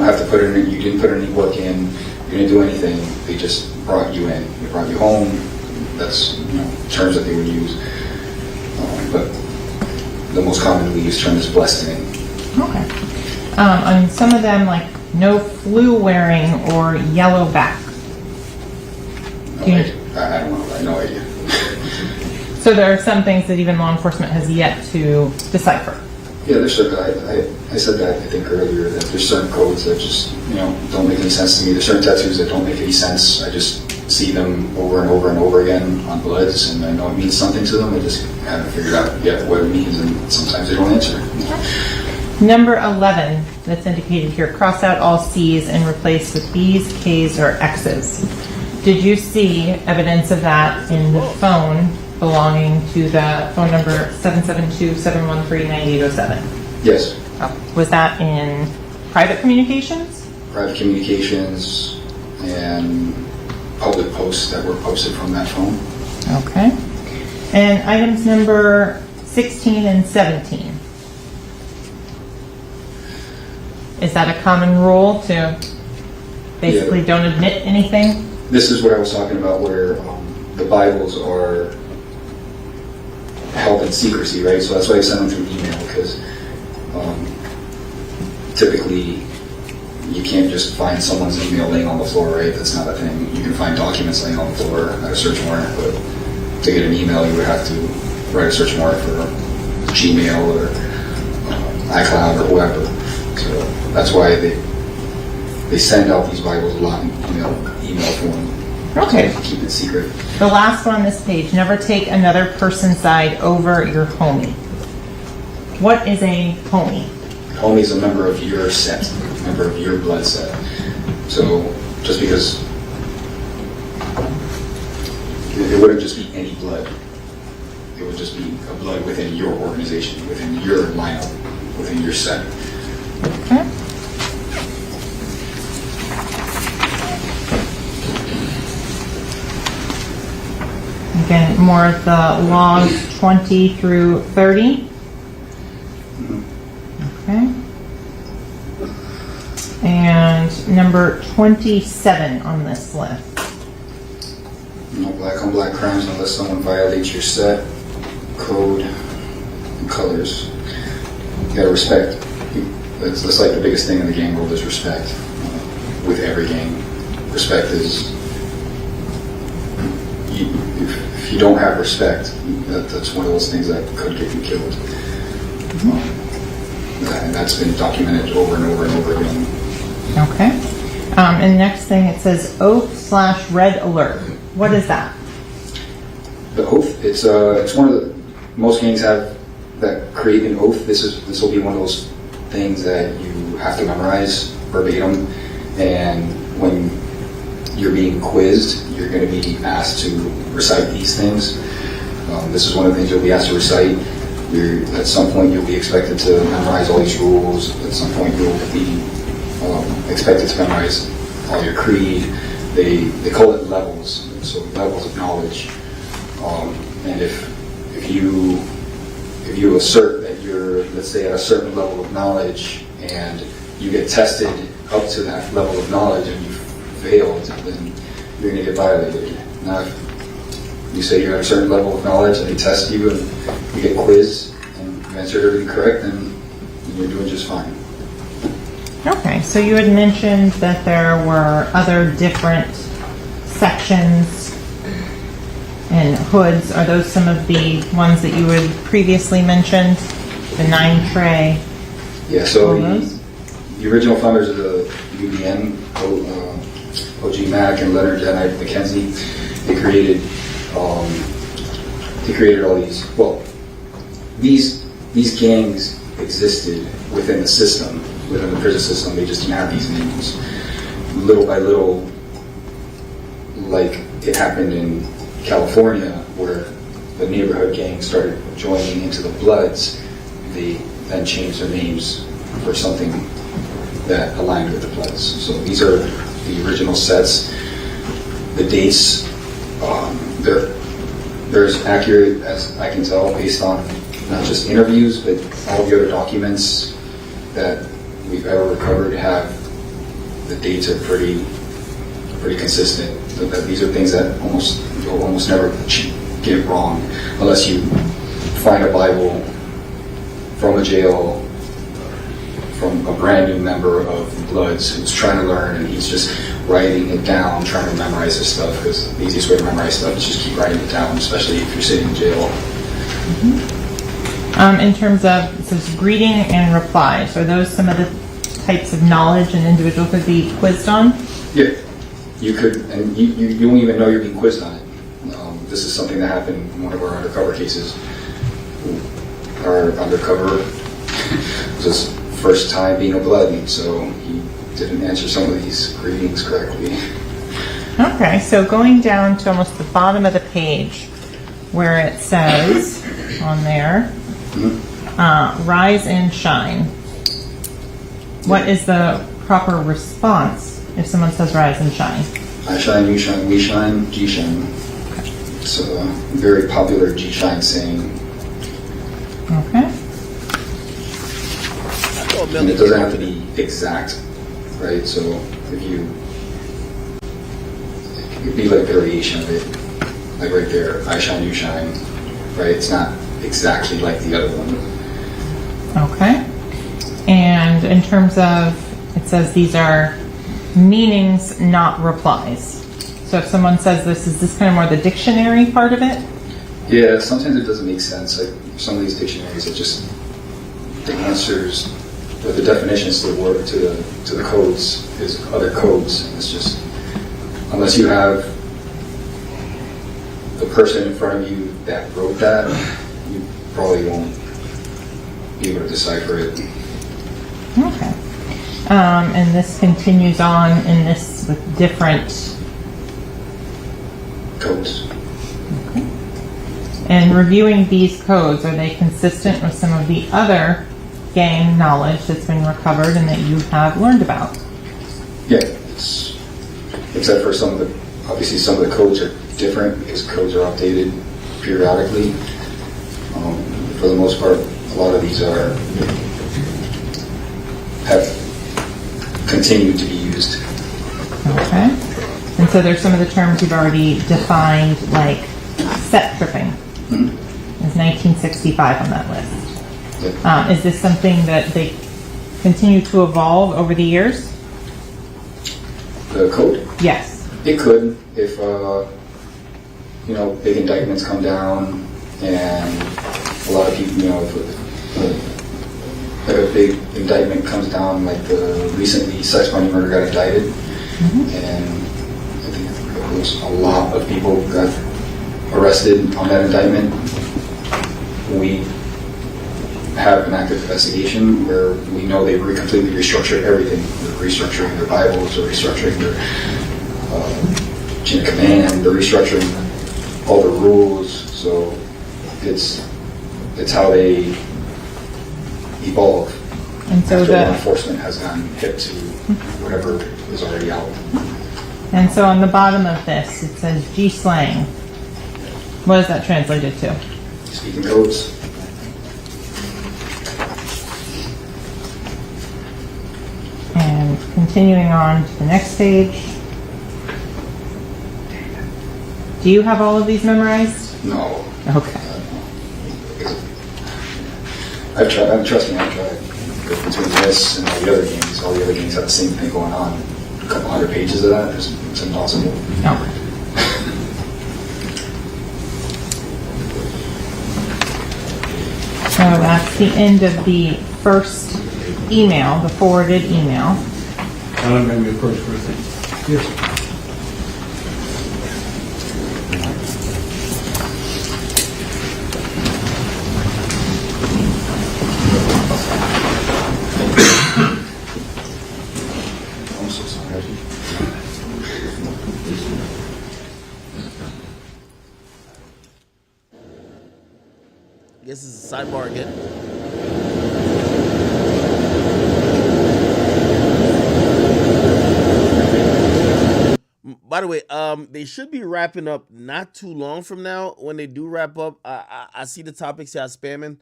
have to put in, you didn't put any work in, you didn't do anything. They just brought you in, they brought you home. That's terms that they would use. But the most commonly used term is blessed in. Okay. On some of them, like no flu wearing or yellow back. I don't know. I have no idea. So there are some things that even law enforcement has yet to decipher. Yeah, there's certain. I said that I think earlier that there's certain codes that just don't make any sense to me. There's certain tattoos that don't make any sense. I just see them over and over and over again on bloods, and I know it means something to them. I just haven't figured out yet what it means, and sometimes they don't answer. Number 11 that's indicated here, cross out all C's and replace with B's, K's, or X's. Did you see evidence of that in the phone belonging to the phone number 772-713-9807? Yes. Oh, was that in private communications? Private communications and public posts that were posted from that phone. Okay. And items number 16 and 17. Is that a common rule to basically don't admit anything? This is what I was talking about, where the Bibles are held in secrecy, right? So that's why I send them through email, because typically you can't just find someone's email laying on the floor, right? That's not a thing. You can find documents laying on the floor at a search warrant, but to get an email, you would have to write a search warrant for Gmail or iCloud or whoever. So that's why they send out these Bibles a lot in email form. Okay. So keep it secret. The last one on this page, never take another person's side over your homie. What is a homie? Homie is a member of your set, a member of your blood set. So just because it wouldn't just be any blood. It would just be a blood within your organization, within your lineup, within your set. Okay. Again, more of the laws 20 through 30. Okay. And number 27 on this list. No black on black crimes unless someone violates your set, code, and colors. You gotta respect. That's like the biggest thing in the gang world is respect. With every gang, respect is. If you don't have respect, that's one of those things that could get you killed. And that's been documented over and over and over again. Okay. And next thing it says oath/red alert. What is that? The oath. It's one of the most gangs have that create an oath. This will be one of those things that you have to memorize verbatim, and when you're being quizzed, you're going to be asked to recite these things. This is one of the things you'll be asked to recite. At some point, you'll be expected to memorize all these rules. At some point, you'll be expected to memorize all your creed. They call it levels, so levels of knowledge. And if you assert that you're, let's say, at a certain level of knowledge, and you get tested up to that level of knowledge, and you failed, then you're going to get violated. Now, if you say you're at a certain level of knowledge and they test you and you get quizzed and you answer everything correct, then you're doing just fine. Okay, so you had mentioned that there were other different sections and hoods. Are those some of the ones that you had previously mentioned? The 9 tray? Yeah, so the original founders of the UBN, OG Mac and Leonard Jedi McKenzie, they created all these. Well, these gangs existed within the system, within the prison system. They just didn't have these names. Little by little, like it happened in California, where the neighborhood gangs started joining into the Bloods. They then changed their names for something that aligned with the Bloods. So these are the original sets. The dates, they're as accurate as I can tell based on not just interviews, but all the other documents that we've ever recovered have the dates are pretty consistent. So that these are things that you'll almost never get wrong unless you find a Bible from a jail from a brand new member of the Bloods who's trying to learn, and he's just writing it down, trying to memorize his stuff, because the easiest way to memorize stuff is just keep writing it down, especially if you're sitting in jail. In terms of, it says greeting and replies, are those some of the types of knowledge an individual could be quizzed on? Yeah, you could, and you won't even know you're being quizzed on it. This is something that happened in one of our undercover cases. Our undercover was his first time being a Blood, so he didn't answer some of these greetings correctly. Okay, so going down to almost the bottom of the page where it says on there, rise and shine. What is the proper response if someone says rise and shine? I shine, you shine, we shine, G shine. It's a very popular G shine saying. Okay. And it doesn't have to be exact, right? So if it could be like a variation of it, like right there, I shine, you shine, right? It's not exactly like the other one. Okay. And in terms of, it says these are meanings, not replies. So if someone says this, is this kind of more the dictionary part of it? Yeah, sometimes it doesn't make sense. Like some of these dictionaries, it just, the answers, or the definitions to the word, to the codes is other codes. And it's just, unless you have the person in front of you that wrote that, you probably won't be able to decipher it. Okay. And this continues on in this with different codes. Okay. In reviewing these codes, are they consistent with some of the other gang knowledge that's been recovered and that you have learned about? Yeah, it's, except for some of the, obviously some of the codes are different because codes are updated periodically. For the most part, a lot of these have continued to be used. Okay. And so there's some of the terms you've already defined, like set tripping. Is 1965 on that list. Is this something that they continue to evolve over the years? The code? Yes. It could if you know, big indictments come down and a lot of people, you know, if a big indictment comes down, like recently sex, money, murder got indicted, and I think there was a lot of people got arrested on that indictment. We have an active investigation where we know they completely restructured everything. They're restructuring their Bibles, they're restructuring their chain of command, they're restructuring all the rules. So it's how they evolve. And so after the law enforcement has gotten hip to whatever is already out. And so on the bottom of this, it says G slang. What is that translated to? Speaking codes. And continuing on to the next page. Do you have all of these memorized? No. Okay. I've tried. Trust me, I've tried. Between this and all the other games, all the other games have the same thing going on. A couple hundred pages of that, it's impossible. No. So that's the end of the first email, the forwarded email. May we approach for a thing? Yes. I'm so sorry. I guess it's a sidebar again. By the way, they should be wrapping up not too long from now. When they do wrap up, I see the topics y'all spamming.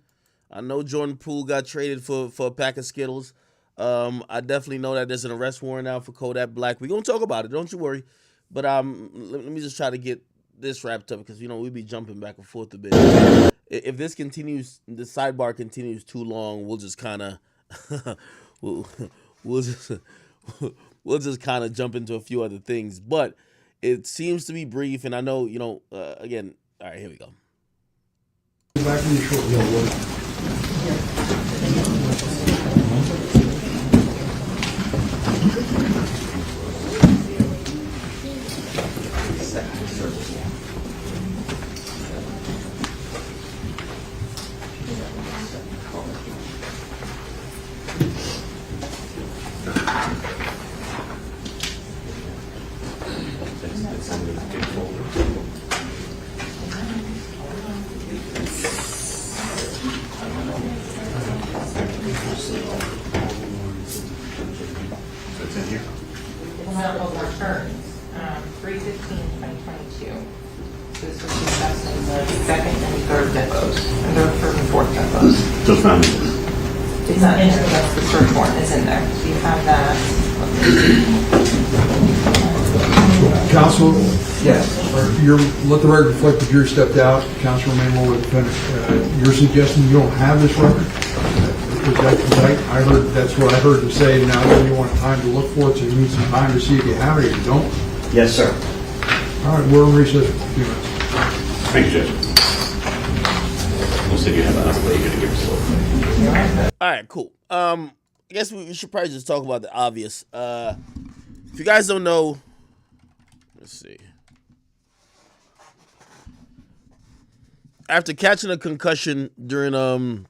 I know Jordan Poole got traded for a pack of Skittles. I definitely know that there's an arrest warrant out for Kodak Black. We're going to talk about it. Don't you worry. But let me just try to get this wrapped up because, you know, we be jumping back and forth a bit. If this continues, the sidebar continues too long, we'll just kind of we'll just kind of jump into a few other things. But it seems to be brief, and I know, you know, again, all right, here we go. Back in the short Returns, 3/15/2022. This was discussed in the second and third depots, and the third and fourth depots. Just found it. It's not in there, that's the search warrant is in there. So you have that. Counsel? Yes. Let the record reflect that you stepped out. Counsel remain will with defendant. You're suggesting you don't have this record? I heard, that's what I heard you say. Now you want time to look for it, so you need some time to see if you have it or you don't? Yes, sir. All right, we're in recess for a few minutes. Thank you, Judge. We'll see if you have enough that you're going to give us a little. All right, cool. I guess we should probably just talk about the obvious. If you guys don't know, let's see. After catching a concussion during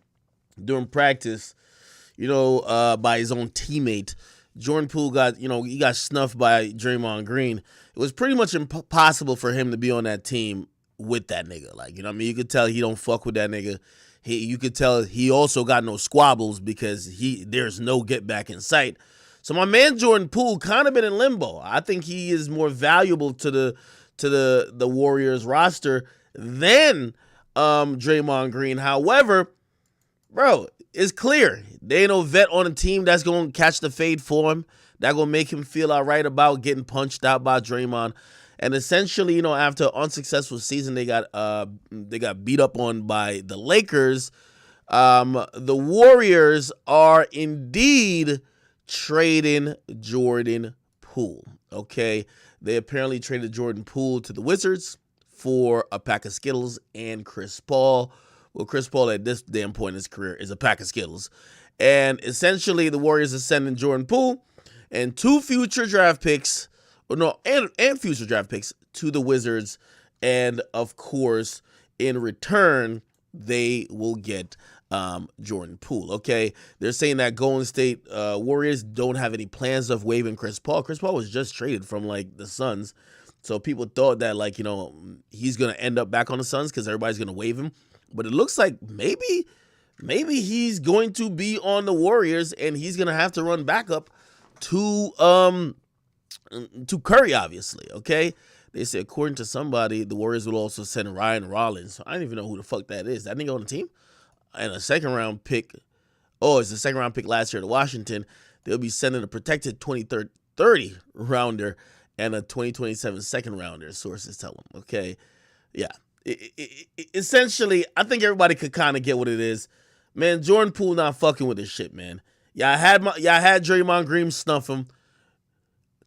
practice, you know, by his own teammate, Jordan Poole he got snuffed by Draymond Green. It was pretty much impossible for him to be on that team with that nigga. Like, you know what I mean? You could tell he don't fuck with that nigga. You could tell he also got no squabbles because there's no get back in sight. So my man Jordan Poole kind of been in limbo. I think he is more valuable to the Warriors roster than Draymond Green. However, bro, it's clear they ain't no vet on a team that's gonna catch the fade for him. That gonna make him feel all right about getting punched out by Draymond. And essentially, you know, after an unsuccessful season, they got beat up on by the Lakers. The Warriors are indeed trading Jordan Poole. Okay, they apparently traded Jordan Poole to the Wizards for a pack of Skittles and Chris Paul. Well, Chris Paul at this damn point in his career is a pack of Skittles. And essentially, the Warriors are sending Jordan Poole and 2 future draft picks. And future draft picks to the Wizards. And, of course, in return, they will get Jordan Poole, okay? They're saying that Golden State Warriors don't have any plans of waiving Chris Paul. Chris Paul was just traded from, like, the Suns. So people thought that, like, you know, he's going to end up back on the Suns because everybody's going to waive him. But it looks like maybe he's going to be on the Warriors and he's going to have to run back up to Curry, obviously, okay? They say, according to somebody, the Warriors will also send Ryan Rollins. I don't even know who the fuck that is. That nigga on the team? And a second-round pick. Oh, it's a second-round pick last year to Washington. They'll be sending a protected 2030 rounder and a 2027 second-rounder, sources tell them, okay? Yeah. Essentially, I think everybody could kind of get what it is. Man, Jordan Poole not fucking with this shit, man. Y'all had Draymond Green snuff him.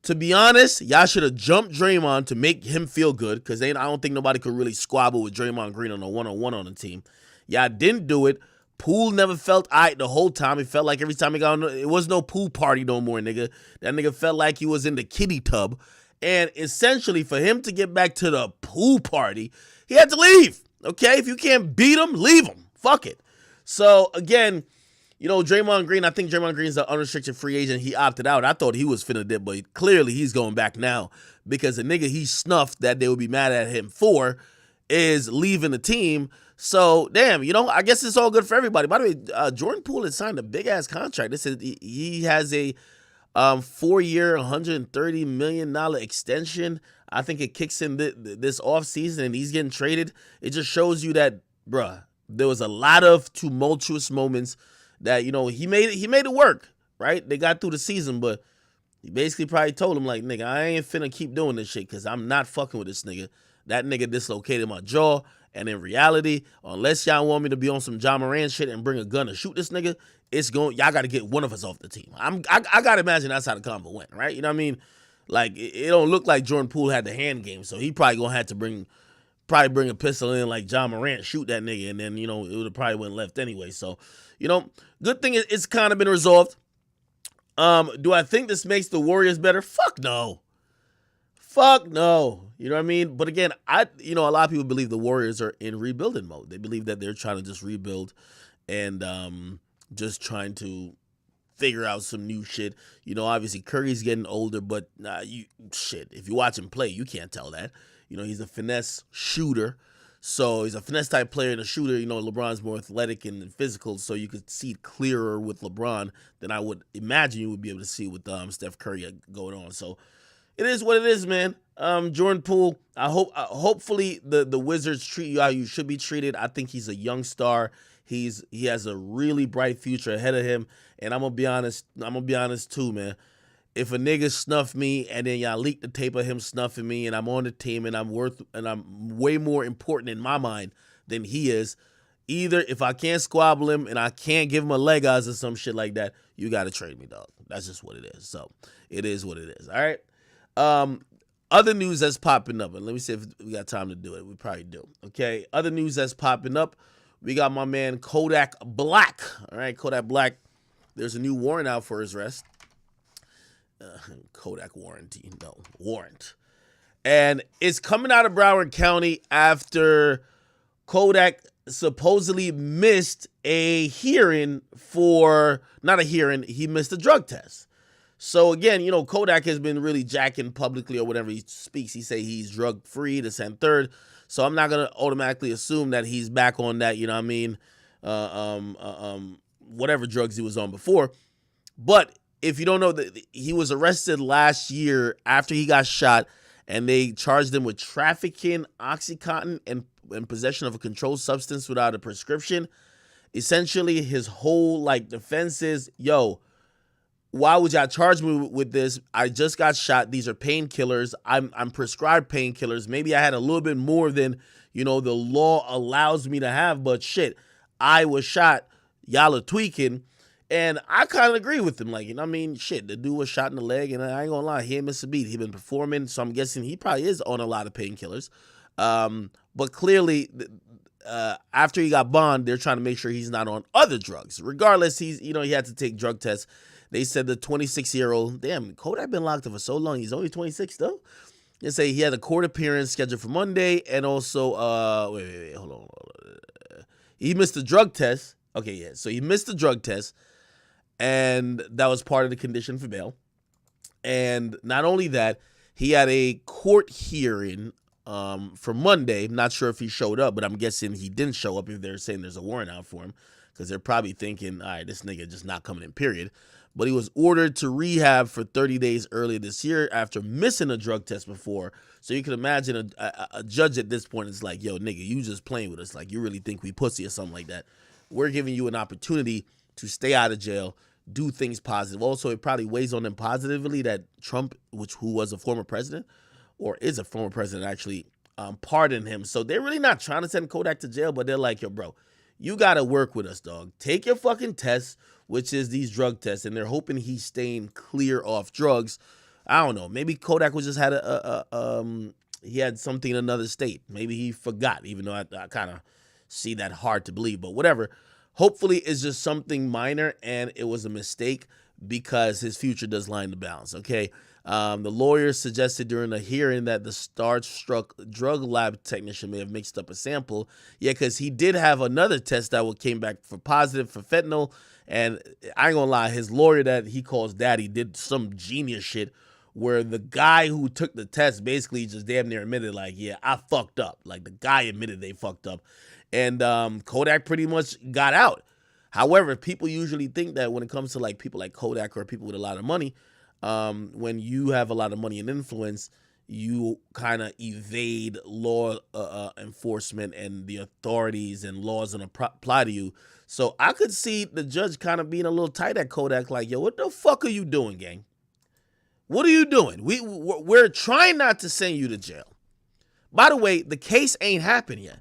To be honest, y'all should have jumped Draymond to make him feel good because I don't think nobody could really squabble with Draymond Green on a one-on-one on the team. Y'all didn't do it. Poole never felt aight the whole time. It felt like every time he got on, it was no pool party no more, nigga. That nigga felt like he was in the kiddie tub. And essentially, for him to get back to the pool party, he had to leave, okay? If you can't beat him, leave him. Fuck it. So, again, you know, Draymond Green, I think Draymond Green's an unrestricted free agent. He opted out. I thought he was finna dip, but clearly he's going back now because the nigga he snuffed that they would be mad at him for is leaving the team. So, damn, you know, I guess it's all good for everybody. By the way, Jordan Poole has signed a big-ass contract. They said he has a 4-year, $130 million extension. I think it kicks in this offseason and he's getting traded. It just shows you that, bruh, there was a lot of tumultuous moments that, you know, he made it work, right? They got through the season, but he basically probably told him, like, nigga, I ain't finna keep doing this shit because I'm not fucking with this nigga. That nigga dislocated my jaw, and in reality, unless y'all want me to be on some John Moran shit and bring a gun to shoot this nigga, y'all got to get one of us off the team. I got to imagine that's how the convo went, right? You know what I mean? Like, it don't look like Jordan Poole had the hand game, so he probably gonna have to bring a pistol in like John Morant, shoot that nigga, and then, you know, it would have probably went left anyway. So, you know, good thing it's kind of been resolved. Do I think this makes the Warriors better? Fuck no. Fuck no. You know what I mean? But again, a lot of people believe the Warriors are in rebuilding mode. They believe that they're trying to just rebuild and just trying to figure out some new shit. You know, obviously Curry's getting older, but if you watch him play, you can't tell that. You know, he's a finesse shooter. So he's a finesse type player and a shooter. You know, LeBron's more athletic and physical, so you could see it clearer with LeBron than I would imagine you would be able to see with Steph Curry going on. So it is what it is, man. Jordan Poole, hopefully the Wizards treat you how you should be treated. I think he's a young star. He has a really bright future ahead of him. And I'm gonna be honest too, man. If a nigga snuff me and then y'all leak the tape of him snuffing me and I'm on the team and I'm way more important in my mind than he is, either if I can't squabble him and I can't give him a leg eyes or some shit like that, you got to trade me, dog. That's just what it is. So it is what it is. All right. Other news that's popping up, and let me see if we got time to do it. We probably do. Okay. Other news that's popping up. We got my man Kodak Black. All right. Kodak Black. There's a new warrant out for his arrest. Kodak warranty, no warrant, and it's coming out of Broward County after Kodak supposedly missed a hearing he missed a drug test. So again, you know, Kodak has been really jacking publicly or whenever he speaks, he say he's drug free, this and third. So I'm not gonna automatically assume that he's back on that, you know what I mean, whatever drugs he was on before. But if you don't know, that he was arrested last year after he got shot, and they charged him with trafficking Oxycontin and possession of a controlled substance without a prescription. Essentially, his whole like defense is, yo, why would y'all charge me with this? I just got shot. These are painkillers. I'm prescribed painkillers. Maybe I had a little bit more than, you know, the law allows me to have, but shit, I was shot. Y'all are tweaking. And I kind of agree with him. Like, you know what I mean? Shit, the dude was shot in the leg, and I ain't gonna lie, he ain't miss a beat. He been performing, so I'm guessing he probably is on a lot of painkillers. But clearly, after he got bond, they're trying to make sure he's not on other drugs. Regardless, he had to take drug tests. They said the 26-year-old, damn, Kodak been locked up for so long. He's only 26 though. They say he had a court appearance scheduled for Monday, and also, hold on. He missed the drug test. Okay, yeah, so he missed the drug test, and that was part of the condition for bail. And not only that, he had a court hearing for Monday. I'm not sure if he showed up, but I'm guessing he didn't show up if they're saying there's a warrant out for him, because they're probably thinking, all right, this nigga just not coming in, period. But he was ordered to rehab for 30 days earlier this year after missing a drug test before. So you can imagine a judge at this point is like, yo, nigga, you just playing with us. Like, you really think we pussy or something like that. We're giving you an opportunity to stay out of jail, do things positive. Also, it probably weighs on them positively that Trump, who was a former president, or is a former president actually, pardoned him. So they're really not trying to send Kodak to jail, but they're like, yo, bro, you got to work with us, dog. Take your fucking tests, which is these drug tests, and they're hoping he's staying clear off drugs. I don't know. Maybe Kodak was just had he had something in another state. Maybe he forgot, even though I kind of see that hard to believe, but whatever. Hopefully it's just something minor and it was a mistake, because his future does lie in the balance, okay? The lawyer suggested during the hearing that the starstruck drug lab technician may have mixed up a sample. Yeah, because he did have another test that came back for positive for fentanyl. And I ain't gonna lie, his lawyer that he calls daddy did some genius shit where the guy who took the test basically just damn near admitted, like, yeah, I fucked up. Like, the guy admitted they fucked up. And Kodak pretty much got out. However, people usually think that when it comes to like people like Kodak or people with a lot of money, when you have a lot of money and influence, you kind of evade law enforcement and the authorities, and laws don't apply to you. So I could see the judge kind of being a little tight at Kodak, like, yo, what the fuck are you doing, gang? What are you doing? We're trying not to send you to jail. By the way, the case ain't happened yet.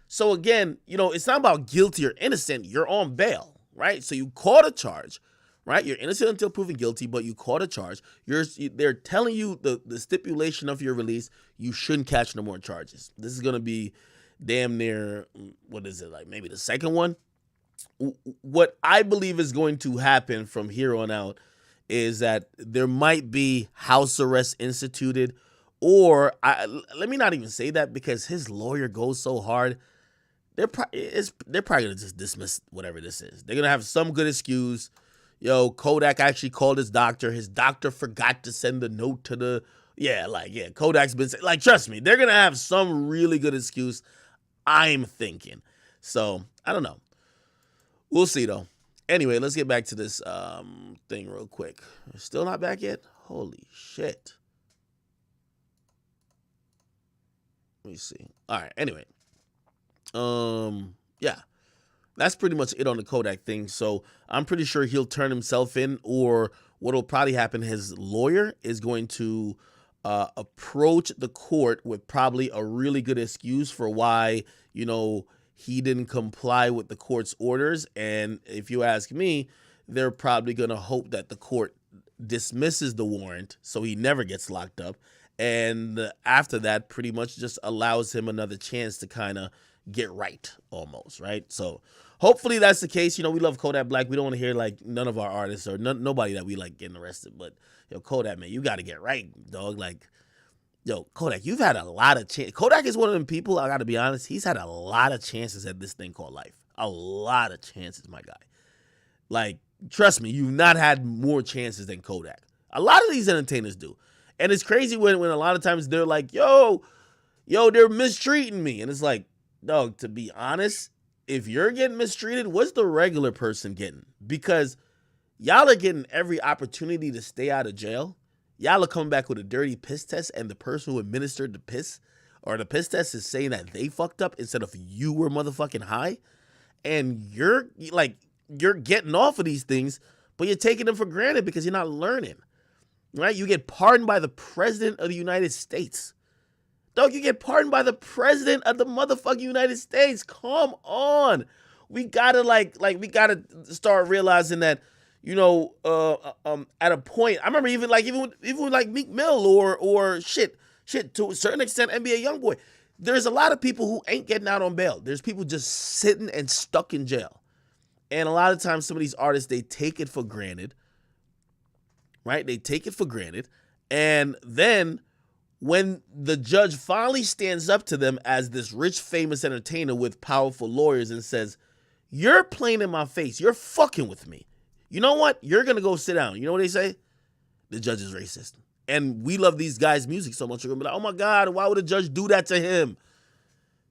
So again, it's not about guilty or innocent. You're on bail, right? So you caught a charge, right? You're innocent until proven guilty, but you caught a charge. They're telling you the stipulation of your release, you shouldn't catch no more charges. This is going to be damn near, what is it, like maybe the second one? What I believe is going to happen from here on out is that there might be house arrest instituted, or let me not even say that, because his lawyer goes so hard. They're probably going to just dismiss whatever this is. They're going to have some good excuse. Yo, Kodak actually called his doctor. His doctor forgot to send the note to the... Yeah, Kodak's been... Like, trust me, they're going to have some really good excuse, I'm thinking. So, I don't know. We'll see, though. Anyway, let's get back to this thing real quick. Still not back yet? Holy shit. Let me see. All right, anyway. Yeah, that's pretty much it on the Kodak thing. So I'm pretty sure he'll turn himself in, or what'll probably happen, his lawyer is going to approach the court with probably a really good excuse for why, he didn't comply with the court's orders. And if you ask me, they're probably going to hope that the court dismisses the warrant so he never gets locked up. And after that, pretty much just allows him another chance to kind of get right, almost, right? So hopefully that's the case. We love Kodak Black. We don't want to hear like none of our artists or nobody that we like getting arrested. But Kodak, man, you got to get right, dog. Like, Kodak, you've had a lot of chances. Kodak is one of them people, I got to be honest, he's had a lot of chances at this thing called life. A lot of chances, my guy. Like, trust me, you've not had more chances than Kodak. A lot of these entertainers do. And it's crazy when a lot of times they're like, yo, yo, they're mistreating me. And it's like, dog, to be honest, if you're getting mistreated, what's the regular person getting? Because y'all are getting every opportunity to stay out of jail. Y'all are coming back with a dirty piss test, and the person who administered the piss or the piss test is saying that they fucked up instead of you were motherfucking high. And you're getting off of these things, but you're taking them for granted because you're not learning, right? You get pardoned by the president of the United States. Dog, you get pardoned by the president of the motherfucking United States. Come on. We gotta we gotta start realizing that, you know, at a point, I remember even with Meek Mill or shit to a certain extent, NBA Youngboy. There's a lot of people who ain't getting out on bail. There's people just sitting and stuck in jail. And a lot of times some of these artists, they take it for granted, right? They take it for granted. And then when the judge finally stands up to them as this rich, famous entertainer with powerful lawyers and says, you're playing in my face. You're fucking with me. You know what? You're going to go sit down. You know what they say? The judge is racist. And we love these guys' music so much. You're going to be like, oh my God, why would a judge do that to him?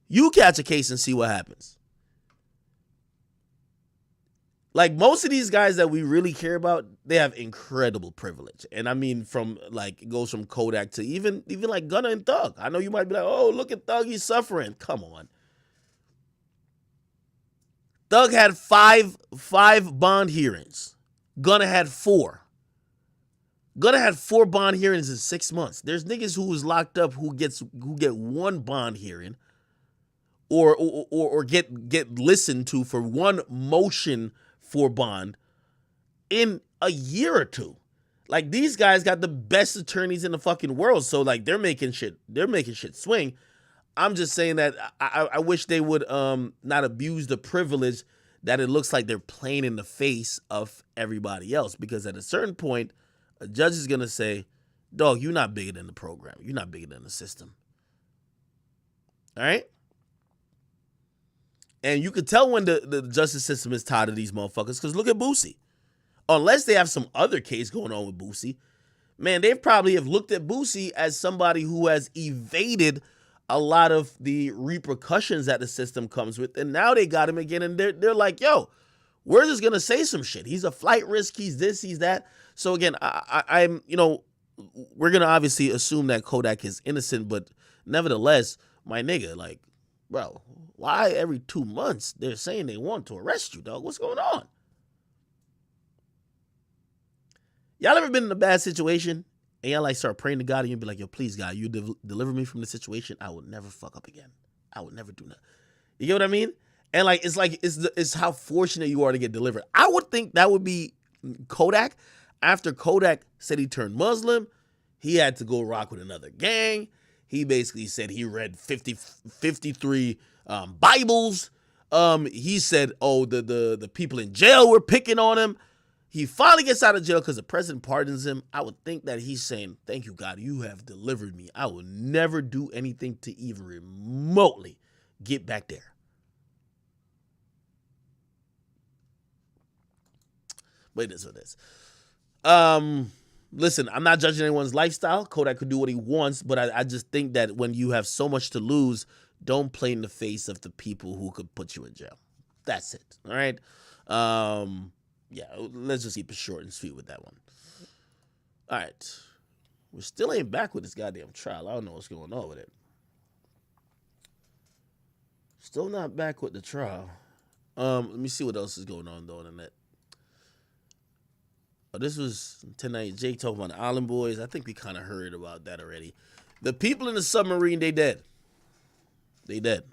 You catch a case and see what happens. Like, most of these guys that we really care about, they have incredible privilege. And I mean, it goes from Kodak to even like Gunna and Thug. I know you might be like, oh, look at Thug, he's suffering. Come on. Thug had five bond hearings. Gunna had 4. Gunna had 4 bond hearings in 6 months. There's niggas who was locked up who get 1 bond hearing or get listened to for 1 motion for bond in a year or 2. Like, these guys got the best attorneys in the fucking world, so like they're making shit swing. I'm just saying that I wish they would not abuse the privilege that it looks like they're playing in the face of everybody else, because at a certain point a judge is gonna say, dog, you're not bigger than the program. You're not bigger than the system. All right? And you can tell when the justice system is tired of these motherfuckers, because look at Boosie. Unless they have some other case going on with Boosie, man, they probably have looked at Boosie as somebody who has evaded a lot of the repercussions that the system comes with. And now they got him again, and they're like, yo, we're just going to say some shit. He's a flight risk. He's this, he's that. So again, I'm, you know, we're going to obviously assume that Kodak is innocent, but nevertheless, my nigga, like, bro, why every 2 months they're saying they want to arrest you, dog? What's going on? Y'all ever been in a bad situation and y'all like start praying to God and you be like, yo, please God, you deliver me from the situation. I will never fuck up again. I would never do that. You get what I mean? And like, it's how fortunate you are to get delivered. I would think that would be Kodak. After Kodak said he turned Muslim, he had to go rock with another gang. He basically said he read 53 Bibles. He said, oh, the people in jail were picking on him. He finally gets out of jail because the president pardons him. I would think that he's saying, thank you, God, you have delivered me. I will never do anything to even remotely get back there. But it is what it is. Listen, I'm not judging anyone's lifestyle. Kodak could do what he wants, but I just think that when you have so much to lose, don't play in the face of the people who could put you in jail. That's it. All right. Yeah, let's just keep it short and sweet with that one. All right. We still ain't back with this goddamn trial. I don't know what's going on with it. Still not back with the trial. Let me see what else is going on, though, on the net. Oh, this was tonight. Jake talking about the Island Boys. I think we kind of heard about that already. The people in the submarine, they dead. They dead.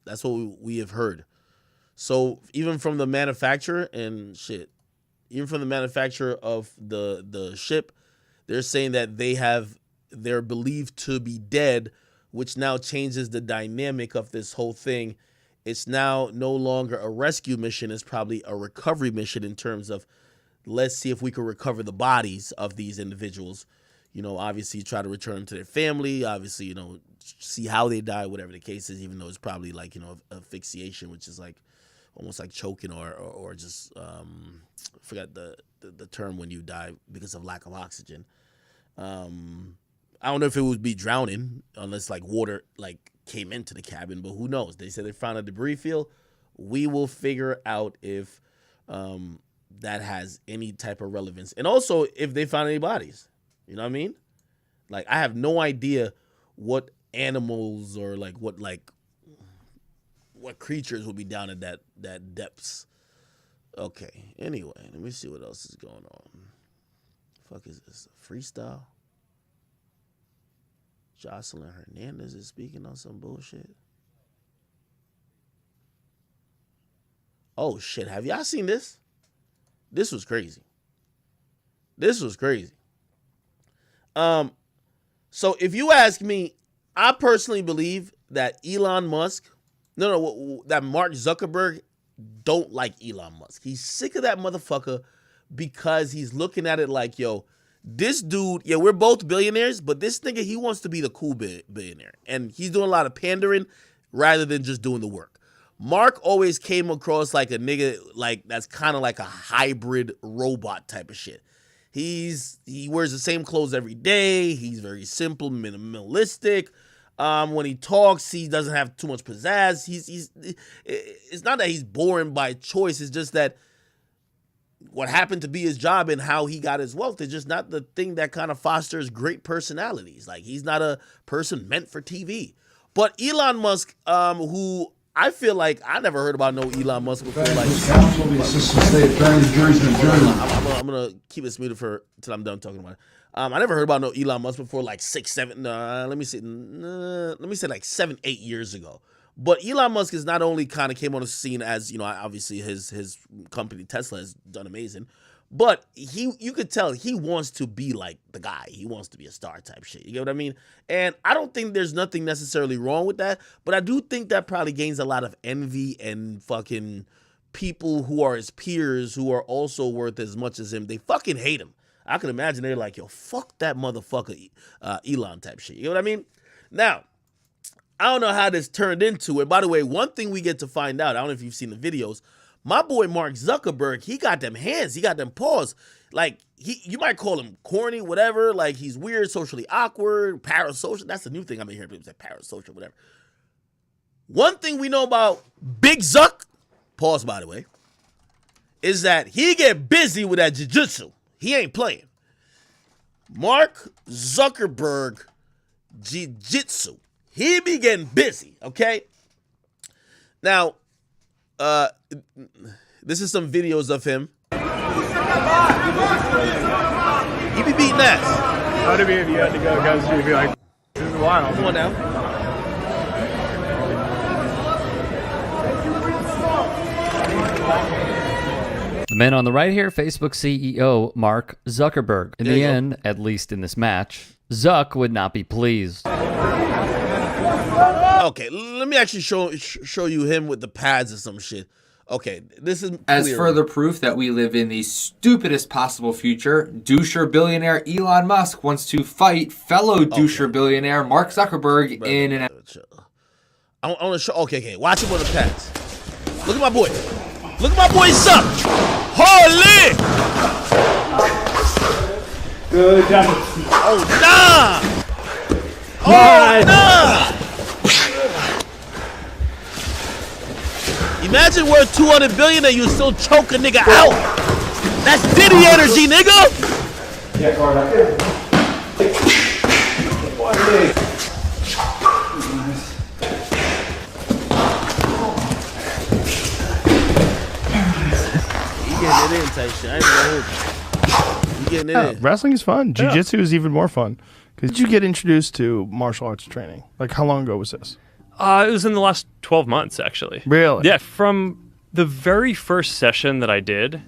That's what we have heard. So even from the manufacturer and shit, even from the manufacturer of the ship, they're saying that they're believed to be dead, which now changes the dynamic of this whole thing. It's now no longer a rescue mission. It's probably a recovery mission in terms of, let's see if we can recover the bodies of these individuals. You know, obviously try to return them to their family. Obviously, you know, see how they die, whatever the case is, even though it's probably like, you know, asphyxiation, which is like almost like choking or just, I forgot the term when you die because of lack of oxygen. I I don't know if it would be drowning unless like water like came into the cabin, but who knows? They said they found a debris field. We will figure out if that has any type of relevance, and also if they found any bodies. You know what I mean? Like, I have no idea what animals or like what creatures will be down at that depths. Okay. Anyway, let me see what else is going on. Fuck is this? A freestyle? Jocelyn Hernandez is speaking on some bullshit. Oh shit! Have y'all seen this? This was crazy. This was crazy. So if you ask me, I personally believe that Elon Musk, that Mark Zuckerberg don't like Elon Musk. He's sick of that motherfucker because he's looking at it like, yo, this dude, yeah, we're both billionaires, but this nigga, he wants to be the cool billionaire. And he's doing a lot of pandering rather than just doing the work. Mark always came across like a nigga, like that's kind of like a hybrid robot type of shit. He wears the same clothes every day. He's very simple, minimalistic. When he talks, he doesn't have too much pizzazz. It's not that he's boring by choice. It's just that what happened to be his job and how he got his wealth is just not the thing that kind of fosters great personalities. Like, he's not a person meant for TV. But Elon Musk, who I feel like I never heard about no Elon Musk before. Like, I'm gonna keep it muted till I'm done talking about it. I never heard about no Elon Musk before, like 6, 7. Let me say like 7, 8 years ago. But Elon Musk is not only kind of came on the scene as, you know, obviously his company Tesla has done amazing, but you could tell he wants to be like the guy. He wants to be a star type shit. You get what I mean? And I don't think there's nothing necessarily wrong with that, but I do think that probably gains a lot of envy and fucking people who are his peers who are also worth as much as him. They fucking hate him. I can imagine they're like, yo, fuck that motherfucker, Elon type shit. You know what I mean? Now, I don't know how this turned into it. By the way, one thing we get to find out, I don't know if you've seen the videos, my boy Mark Zuckerberg, he got them hands, he got them paws. Like, you might call him corny, whatever. Like, he's weird, socially awkward, parasocial. That's the new thing I've been hearing people say, parasocial, whatever. One thing we know about Big Zuck, pause by the way, is that he get busy with that jiu-jitsu. He ain't playing. Mark Zuckerberg, jiu-jitsu. He be getting busy, okay? Now, this is some videos of him. He be beating ass. How do if you had to go across the street and be like, this is wild. Come on now. The man on the right here, Facebook CEO Mark Zuckerberg. In the end, at least in this match, Zuck would not be pleased. Okay, let me actually show you him with the pads or some shit. Okay, this is as clear. further proof that we live in the stupidest possible future. Doucher billionaire Elon Musk wants to fight fellow doucher billionaire Mark Zuckerberg in an. I want to show. Okay, watch him with the pads. Look at my boy. Look at my boy Zuck. Holy! Good job. Oh nah! Oh nah! Imagine worth 200 billion and you still choke a nigga out. That's Diddy energy, nigga. Yeah, Carter. You getting it in type shit. I ain't gonna hold you. You getting it in. Wrestling is fun. Jiu-jitsu is even more fun. Because did you get introduced to martial arts training? Like, how long ago was this? It was in the last 12 months, actually. Really? Yeah, from the very first session that I did,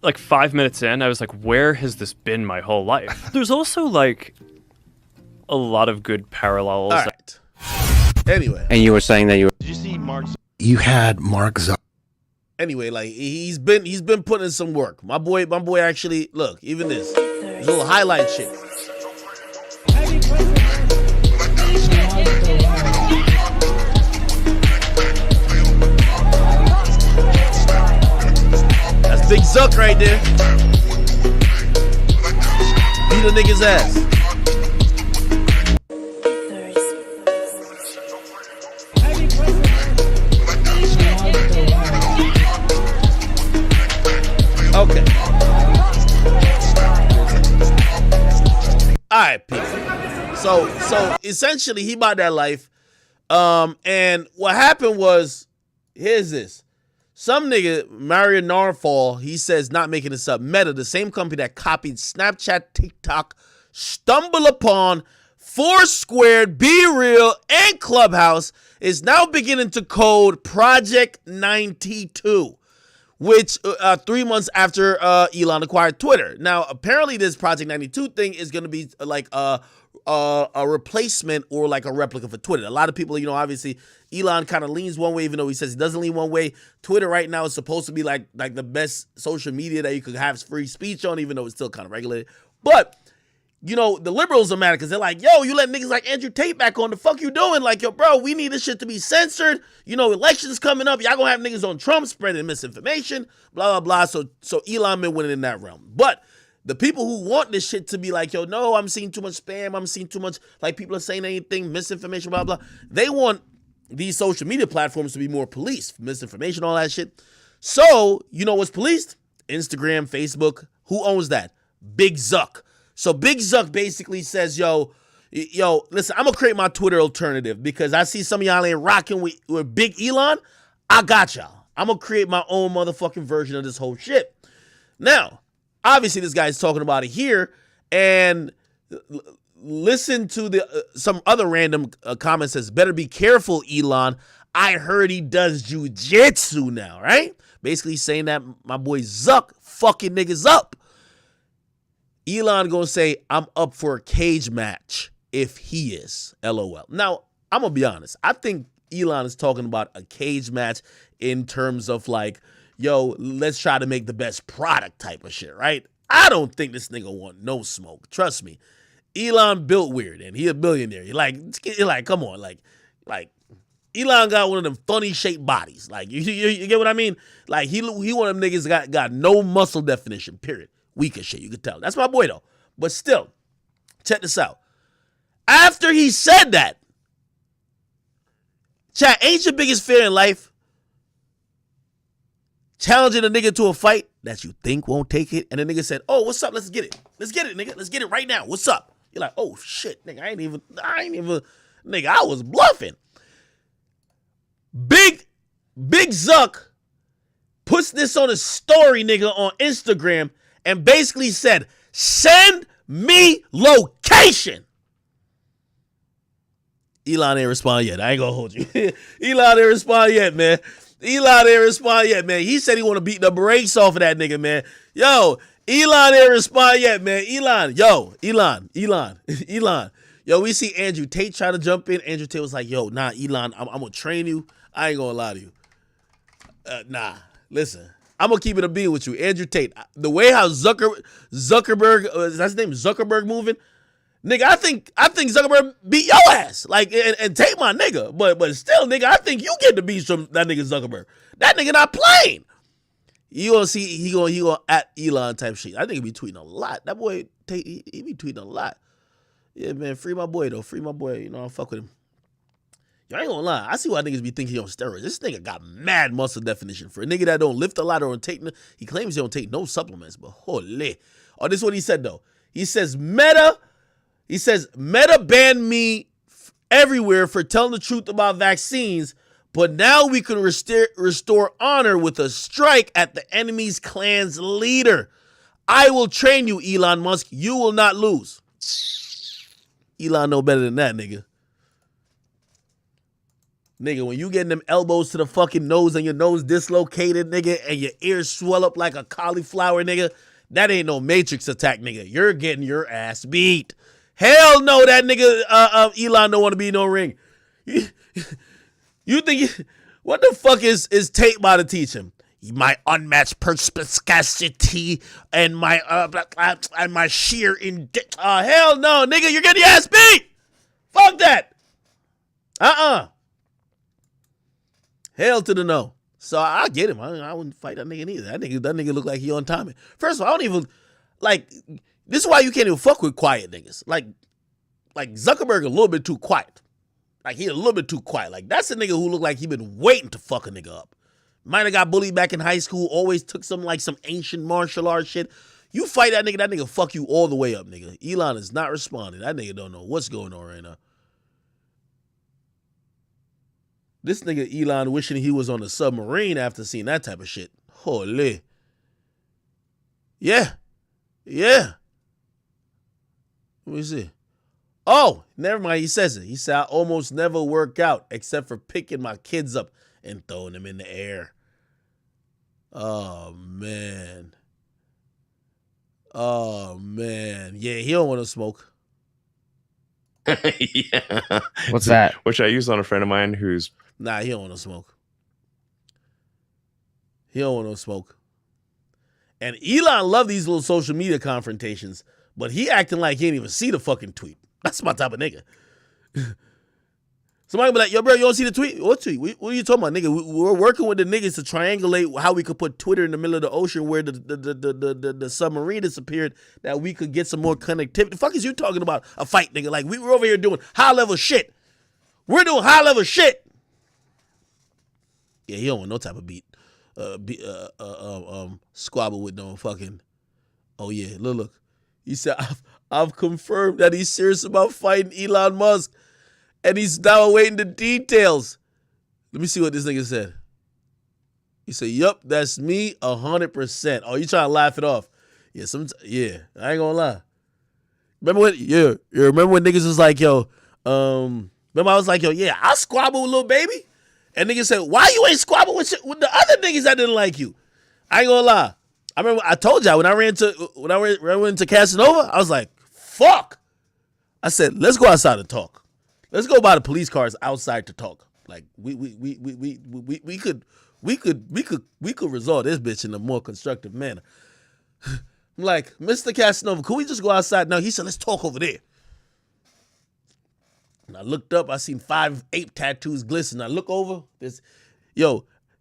like 5 minutes in, I was like, where has this been my whole life? There's also, like, a lot of good parallels. All right. Anyway. And you were saying that you were... Did you see Mark? You had Mark Zuckerberg. Anyway, like, he's been putting in some work. My boy actually, look, even this little highlight shit. Big Zuck right there. Beat a nigga's ass. right, peace. So essentially, he bought that life. And what happened was, here's this. Some nigga, Mario Narfall, he says, not making this up, Meta, the same company that copied Snapchat, TikTok, Stumble Upon, Foursquare, Be Real, and Clubhouse, is now beginning to code Project 92, which 3 months after Elon acquired Twitter. Now, apparently this Project 92 thing is going to be like a replacement or like a replica for Twitter. A lot of people, obviously Elon kind of leans one way, even though he says he doesn't lean one way. Twitter right now is supposed to be like the best social media that you could have free speech on, even though it's still kind of regulated. But the liberals are mad because they're like, yo, you let niggas like Andrew Tate back on. The fuck you doing? Like, yo, bro, we need this shit to be censored. Elections coming up. Y'all gonna have niggas on Trump spreading misinformation, blah, blah, blah. So Elon been winning in that realm. But the people who want this shit to be like, yo, no, I'm seeing too much spam. I'm seeing too much, like, people are saying anything, misinformation, blah, blah. They want these social media platforms to be more policed, misinformation, all that shit. So, what's policed? Instagram, Facebook. Who owns that? Big Zuck. So Big Zuck basically says, yo, listen, I'm going to create my Twitter alternative because I see some of y'all ain't rocking with Big Elon. I got y'all. I'm going to create my own motherfucking version of this whole shit. Now, obviously this guy's talking about it here, and listen to the some other random comment says, better be careful, Elon. I heard he does jujitsu now, right? Basically saying that my boy Zuck fucking niggas up. Elon gonna say, I'm up for a cage match if he is, LOL. Now, I'm gonna be honest. I think Elon is talking about a cage match in terms of like, yo, let's try to make the best product type of shit, right? I don't think this nigga want no smoke. Trust me. Elon built weird and he a billionaire. You're like, come on, like Elon got one of them funny shaped bodies. Like, you get what I mean? Like, he one of them niggas got no muscle definition, period. Weak as shit, you could tell. That's my boy, though. But still, check this out. After he said that, chat, ain't your biggest fear in life challenging a nigga to a fight that you think won't take it? And the nigga said, oh, what's up? Let's get it. Let's get it, nigga. Let's get it right now. What's up? You're like, oh, shit, nigga. I ain't even, nigga, I was bluffing. Big Zuck puts this on a story, nigga, on Instagram and basically said, send me location. Elon ain't respond yet. I ain't gonna hold you. Elon ain't respond yet, man. He said he want to beat the brakes off of that nigga, man. Yo, Elon ain't respond yet, man. Elon. Yo, we see Andrew Tate try to jump in. Andrew Tate was like, yo, nah, Elon, I'm gonna train you. I ain't gonna lie to you. Listen. I'm gonna keep it a beat with you, Andrew Tate. The way how Zuckerberg, is that his name? Zuckerberg moving, nigga. I think Zuckerberg beat your ass, like, and Tate my nigga. But still, nigga, I think you get the beats from that nigga Zuckerberg. That nigga not playing. You gonna see he gonna at Elon type shit. I think he be tweeting a lot. That boy Tate, he be tweeting a lot. Yeah, man, free my boy though. Free my boy. I fuck with him. I ain't gonna lie. I see why niggas be thinking he on steroids. This nigga got mad muscle definition. For a nigga that don't lift a lot or don't take, he claims he don't take no supplements, but holy. Oh, this is what he said though. He says Meta banned me everywhere for telling the truth about vaccines, but now we can restore honor with a strike at the enemy's clan's leader. I will train you, Elon Musk. You will not lose. Elon know better than that, nigga. Nigga, when you getting them elbows to the fucking nose and your nose dislocated, nigga, and your ears swell up like a cauliflower, nigga, that ain't no Matrix attack, nigga. You're getting your ass beat. Hell no, that nigga Elon don't want to be in no ring. You think, what the fuck is Tate about to teach him? My unmatched perspicacity and my sheer hell no, nigga, you're getting your ass beat. Fuck that. Hell to the no. So I get him. I wouldn't fight that nigga either. That nigga look like he on timing. First of all, I don't even like. This is why you can't even fuck with quiet niggas. Like Zuckerberg a little bit too quiet. Like he a little bit too quiet. Like that's a nigga who look like he been waiting to fuck a nigga up. Might have got bullied back in high school. Always took some ancient martial arts shit. You fight that nigga fuck you all the way up, nigga. Elon is not responding. That nigga don't know what's going on right now. This nigga Elon wishing he was on a submarine after seeing that type of shit. Holy. Yeah. Yeah. Let me see. Oh, never mind. He says it. He said, I almost never work out except for picking my kids up and throwing them in the air. Oh, man. Oh, man. Yeah, he don't want to smoke. Yeah. What's that? Which I used on a friend of mine who's... Nah, he don't want to smoke. He don't want to smoke. And Elon love these little social media confrontations, but he acting like he didn't even see the fucking tweet. That's my type of nigga. Somebody be like, yo, bro, you don't see the tweet? What tweet? What are you talking about, nigga? We're working with the niggas to triangulate how we could put Twitter in the middle of the ocean where the submarine disappeared, that we could get some more connectivity. The fuck is you talking about a fight, nigga? Like, we're over here doing high-level shit. We're doing high-level shit. Yeah, he don't want no type of beat. Squabble with no fucking. Oh yeah, look. He said, I've confirmed that he's serious about fighting Elon Musk, and he's now awaiting the details. Let me see what this nigga said. He said, yup, that's me 100%. Oh, you trying to laugh it off? Yeah, yeah, I ain't gonna lie. Remember when? Yeah, remember when niggas was like, yo, remember I was like, yo, yeah, I'll squabble with Lil Baby. And niggas said, why you ain't squabbling with the other niggas that didn't like you? I ain't gonna lie. I remember I told y'all when I went to Casanova, I was like, fuck. I said, let's go outside and talk. Let's go by the police cars outside to talk. Like we could resolve this bitch in a more constructive manner. I'm like, Mr. Casanova, could we just go outside? No, he said, let's talk over there. And I looked up, I seen 5 ape tattoos glisten. I look over,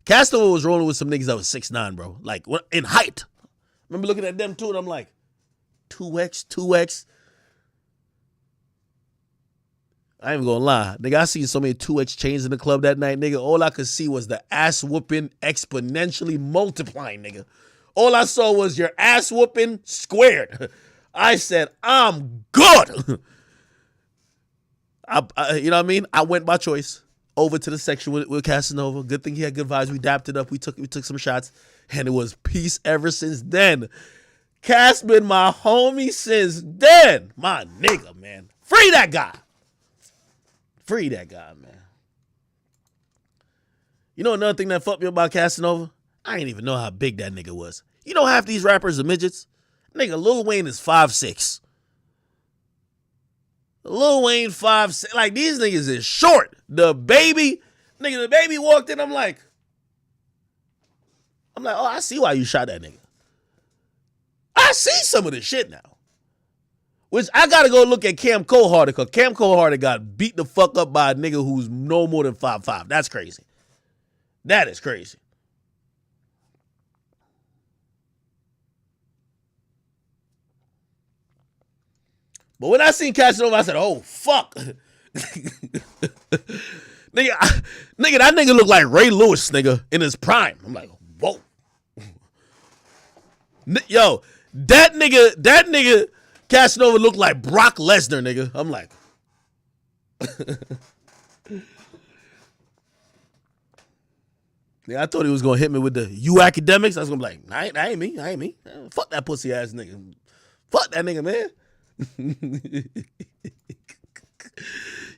Casanova was rolling with some niggas that was 6'9", bro. Like, in height. Remember looking at them too, and I'm like, 2X. I ain't even gonna lie. Nigga, I seen so many 2X chains in the club that night, nigga. All I could see was the ass whooping exponentially multiplying, nigga. All I saw was your ass whooping squared. I said, I'm good. You know what I mean? I went by choice over to the section with Casanova. Good thing he had good vibes. We dapped it up. We took some shots, and it was peace ever since then. Cass been my homie since then. My nigga, man. Free that guy. Free that guy, man. You know another thing that fucked me about Casanova? I ain't even know how big that nigga was. You know half these rappers are midgets? Nigga, Lil Wayne is 5'6". Lil Wayne 5'6". Like, these niggas is short. The baby walked in. I'm like, oh, I see why you shot that nigga. I see some of this shit now. Which I gotta go look at Cam Coharder, because Cam Coharder got beat the fuck up by a nigga who's no more than 5'5". That's crazy. That is crazy. But when I seen Casanova, I said, oh, fuck. Nigga, that nigga look like Ray Lewis, nigga, in his prime. I'm like, whoa. Yo, that nigga, Casanova looked like Brock Lesnar, nigga. I'm like. Yeah, I thought he was going to hit me with the you academics. I was going to be like, nah, that ain't me. Fuck that pussy ass nigga. Fuck that nigga, man.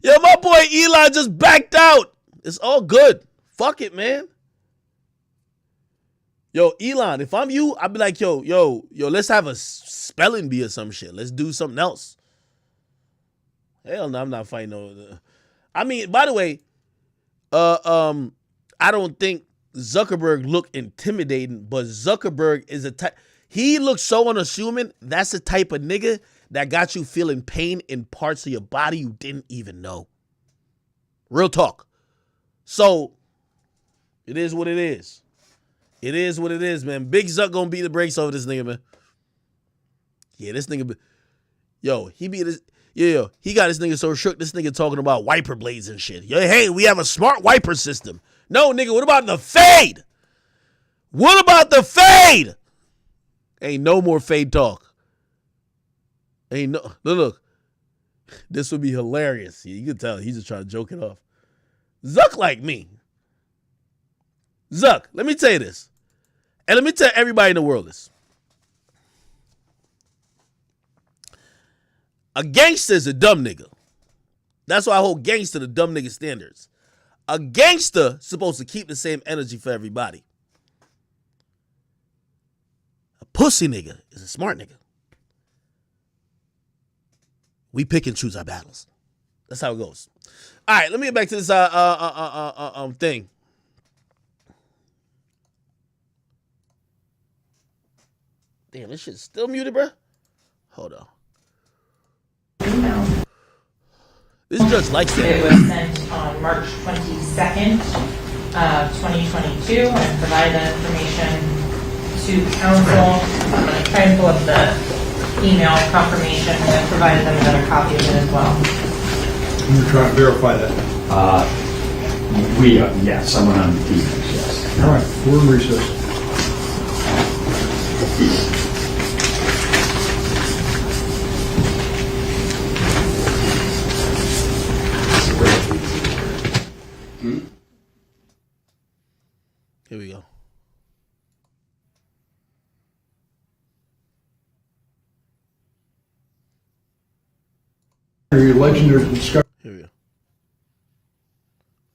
Yo, my boy Elon just backed out. It's all good. Fuck it, man. Yo, Elon, if I'm you, I'd be like, yo, let's have a spelling bee or some shit. Let's do something else. Hell no, I'm not fighting no. I mean, by the way, I don't think Zuckerberg look intimidating, but Zuckerberg is a type. He looks so unassuming. That's the type of nigga that got you feeling pain in parts of your body you didn't even know. Real talk. So, it is what it is. It is what it is, man. Big Zuck gonna beat the brakes over this nigga, man. Yeah, this nigga, he got this nigga so shook, this nigga talking about wiper blades and shit. Yeah, hey, we have a smart wiper system. No, nigga, what about the fade? What about the fade? Ain't no more fade talk. Ain't no look. This would be hilarious. You can tell he's just trying to joke it off. Zuck like me. Zuck, let me tell you this. And let me tell everybody in the world this. A gangster is a dumb nigga. That's why I hold gangster to dumb nigga standards. A gangster supposed to keep the same energy for everybody. A pussy nigga is a smart nigga. We pick and choose our battles. That's how it goes. All right, let me get back to this thing. Damn, this shit's still muted, bro. Hold on. This judge likes that. It was sent on March 22nd of 2022 and provided that information to counsel. I'm going to try and pull up the email confirmation and provided them another copy of it as well. I'm going to try and verify that. Yes, someone on the team, yes. All right, we're in recess. Here we go. Are you alleging there's discovery? Here we go.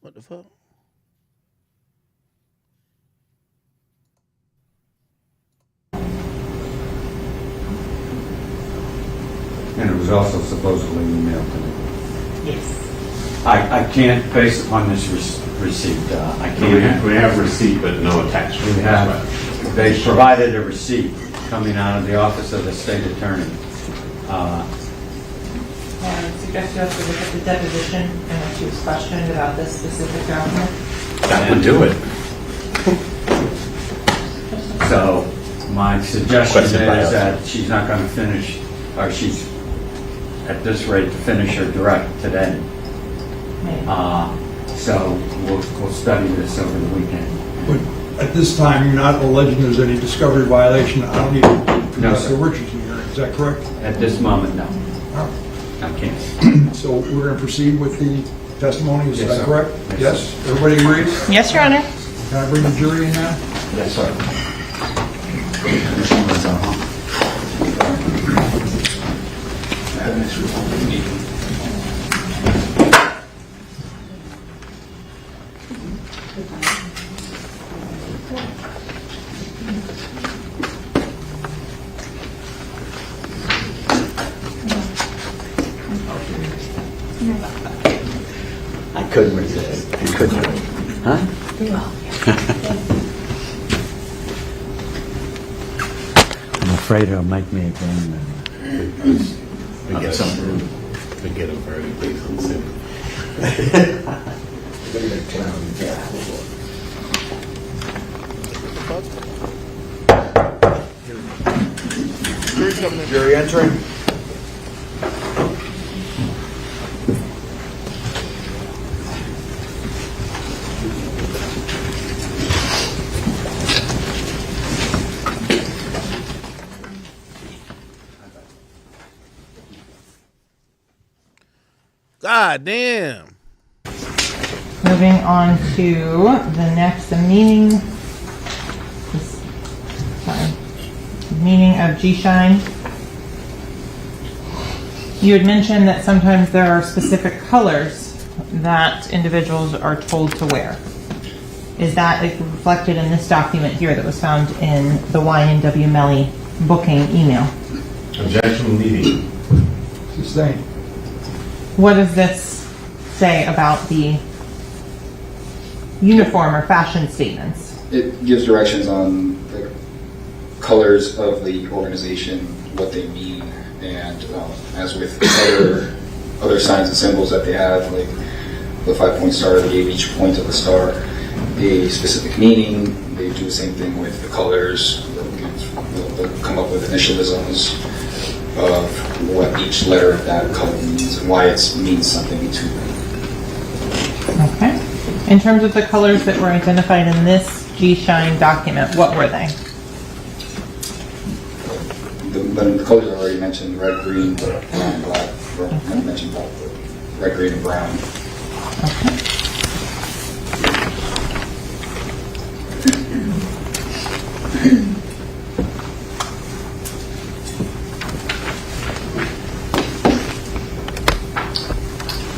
What the fuck? And it was also supposedly emailed to me. Yes. I can't, based upon this receipt, I can't. We have receipt, but no attachment. We have, they provided a receipt coming out of the office of the state attorney. I suggest you also look at the deposition and when she was questioned about this specific document. That would do it. So my suggestion is that she's not going to finish, or she's at this rate to finish her direct today. So we'll study this over the weekend. But at this time, you're not alleging there's any discovery violation. I don't need to No, conduct sir. a Richardson hearing. Is that correct? At this moment, no. All right. I can't. So we're going to proceed with the testimony. Is Yes, that sir. correct? Yes, Yes. Everybody agrees? Yes, Your Honor. Can I bring the jury in now? Yes, sir. I couldn't resist. I couldn't. Huh? I'm afraid it'll make me a gang member. We get something. We get a verdict based on sin. Jury entering. God damn. Moving on to the next, the meaning of G-Shine. You had mentioned that sometimes there are specific colors that individuals are told to wear. Is that reflected in this document here that was found in the YNW Melly booking email? Objection leading. Sustained. What does this say about the uniform or fashion statements? It gives directions on the colors of the organization, what they mean, and as with other signs and symbols that they have, like the 5-point star, they gave each point of the star a specific meaning. They do the same thing with the colors. They'll come up with initialisms of what each letter of that color means and why it means something to them. Okay. In terms of the colors that were identified in this G-Shine document, what were they? the colors I already mentioned, red, green, brown, black. I mentioned black, but red, green, and brown.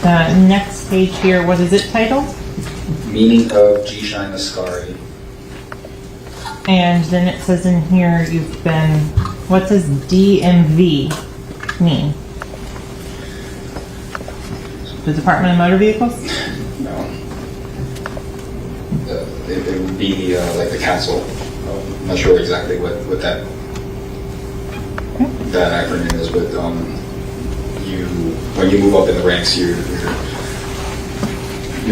The next page here, what is it titled? Meaning of G-Shine Ascari. And then it says in here you've been, what does DMV mean? The Department of Motor Vehicles? No. It would be the, like the council. I'm not sure exactly what that acronym is, but when you move up in the ranks, you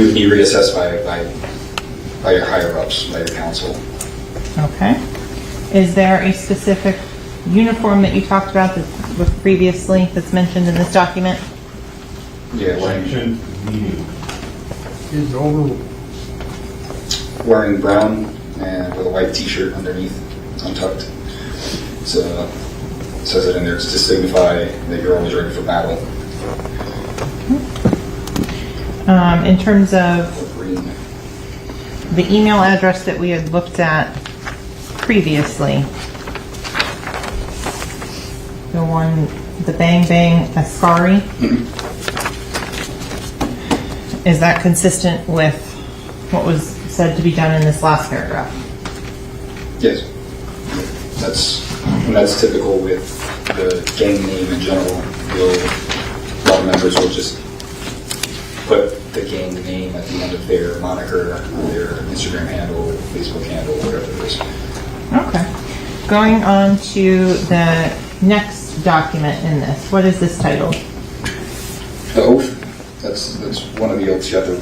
would be reassessed by your higher ups, by your council. Okay. Is there a specific uniform that you talked about with previously that's mentioned in this document? Yeah, wearing brown and with a white T-shirt underneath, untucked. So it says it in there to signify that you're always ready for battle. In terms of the email address that we had looked at previously, the one, the Bang Bang Ascari, is that consistent with what was said to be done in this last paragraph? Yes, that's typical with the gang name in general. A lot of members will just put the gang name at the end of their moniker, their Instagram handle, Facebook handle, whatever it is. Okay. Going on to the next document in this. What is this titled? The oath. That's one of the oaths you have to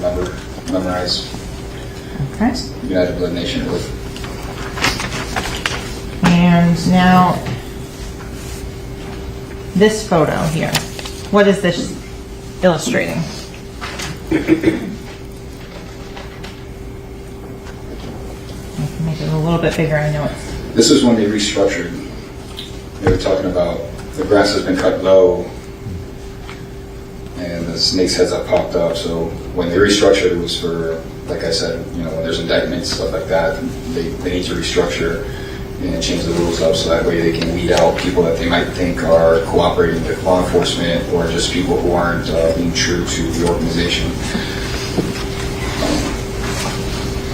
memorize. Okay. United Blood Nation oath. And now this photo here. What is this illustrating? Make it a little bit bigger. I know it's. This is when they restructured. They were talking about the grass has been cut low and the snake's heads have popped up. So when they restructured, it was for, like I said, when there's indictments, stuff like that, they need to restructure and change the rules up so that way they can weed out people that they might think are cooperating with law enforcement or just people who aren't being true to the organization.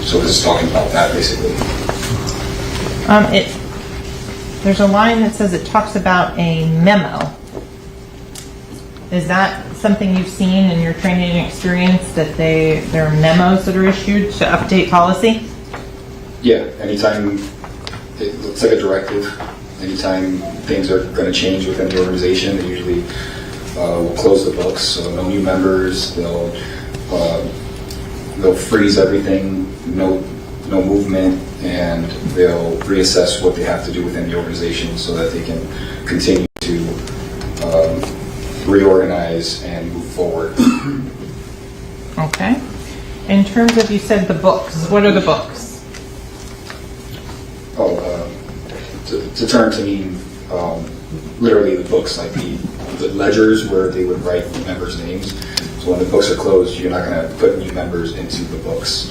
So this is talking about that basically. There's a line that says it talks about a memo. Is that something you've seen in your training and experience, that there are memos that are issued to update policy? Yeah, anytime it looks like a directive, anytime things are going to change within the organization, they usually will close the books, so no new members. They'll freeze everything, no movement, and they'll reassess what they have to do within the organization so that they can continue to reorganize and move forward. Okay. In terms of, you said the books, what are the books? To turn to mean literally the books, like the ledgers where they would write the members' names. So when the books are closed, you're not going to put new members into the books.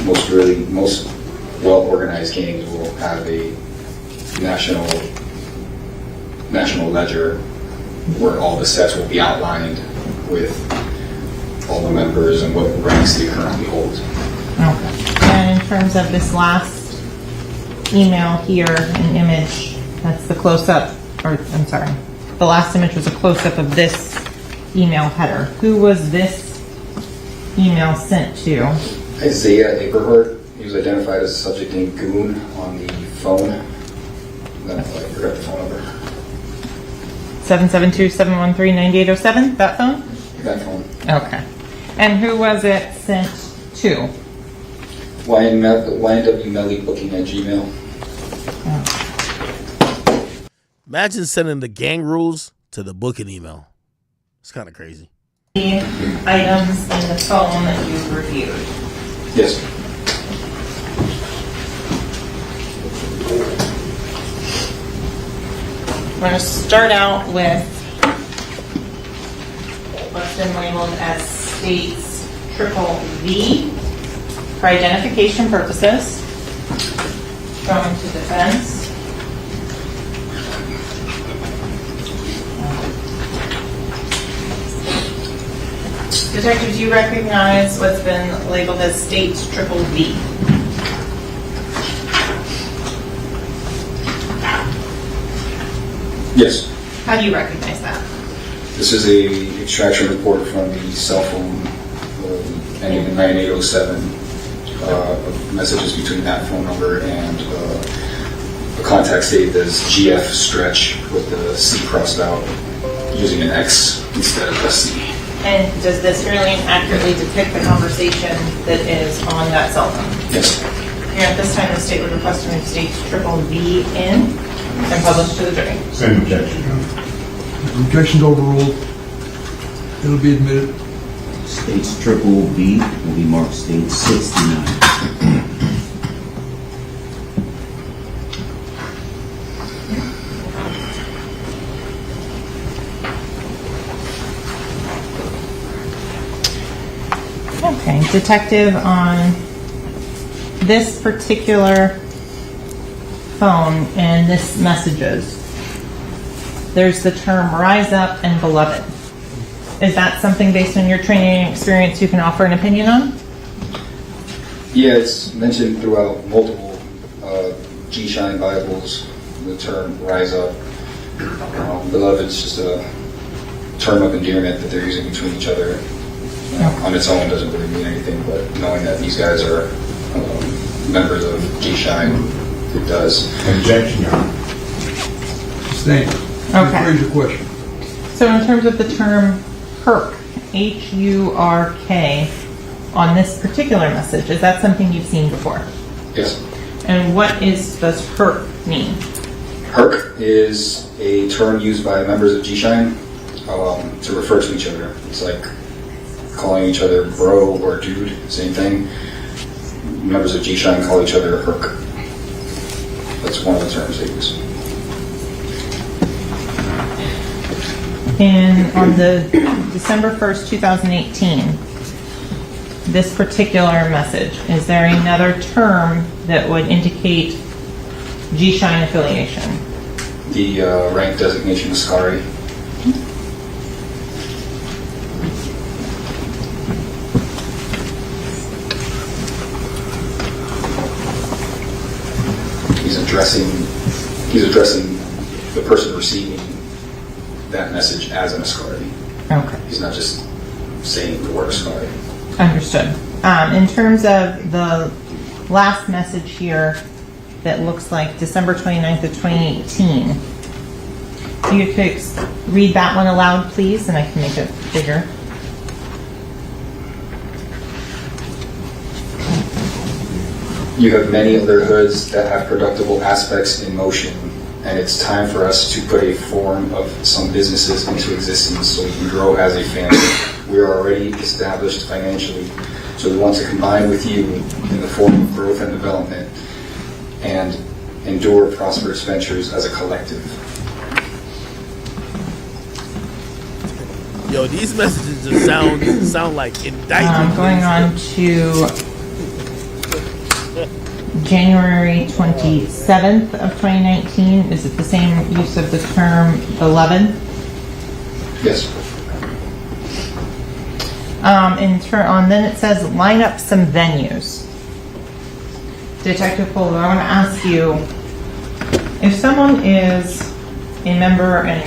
Most well-organized gangs will have a national ledger where all the sets will be outlined with all the members and what ranks they currently hold. Okay. And in terms of this last email here, an image, that's the close-up, or I'm sorry, the last image was a close-up of this email header. Who was this email sent to? Isaiah Aberhart. He was identified as a subject named Goon on the phone. Then I forgot the phone number. 772-713-9807, that phone? That phone. Okay. And who was it sent to? YNW Melly booking at Gmail. Imagine sending the gang rules to the booking email. It's kind of crazy. The items in the phone that you reviewed. Yes. going to start out with what's been labeled as states triple V for identification purposes. Going to defense. Detectives, you recognize what's been labeled as states triple V. Yes. How do you recognize that? This is a extraction report from the cell phone ending in 9807. Messages between that phone number and a contact saved as GF stretch with the C crossed out using an X instead of a C. And does this really accurately depict the conversation that is on that cell phone? Yes. Here at this time, the state would request to move states triple V in and publish to the jury. Same objection. Objection's overruled. It'll be admitted. States triple V will be marked state 69. Okay, detective, on this particular phone and this messages, there's the term rise up and beloved. Is that something based on your training and experience you can offer an opinion on? Yeah, it's mentioned throughout multiple G-Shine Bibles, the term rise up. Beloved's just a term of endearment that they're using between each other. On its own doesn't really mean anything, but knowing that these guys are members of G-Shine, it does. Objection, Your Honor. Sustained. Okay. Raise your question. So in terms of the term HURK, H-U-R-K, on this particular message, is that something you've seen before? Yes. And what does HURK mean? HURK is a term used by members of G-Shine to refer to each other. It's like calling each other bro or dude, same thing. Members of G-Shine call each other HURK. That's one of the terms they use. And on the December 1st, 2018, this particular message, is there another term that would indicate G-Shine affiliation? The rank designation is Scary. He's addressing the person receiving that message as an Ascari. Okay. He's not just saying the word Ascari. Understood. In terms of the last message here that looks like December 29th of 2018, you could read that one aloud, please, and I can make it bigger. You have many other hoods that have productible aspects in motion, and it's time for us to put a form of some businesses into existence so we can grow as a family. We are already established financially, so we want to combine with you in the form of growth and development and endure prosperous ventures as a collective. Yo, these messages just sound like indictments. Going on to January 27th of 2019, is it the same use of the term beloved? Yes. Then it says line up some venues. Detective Fuller, I want to ask you, if someone is a member in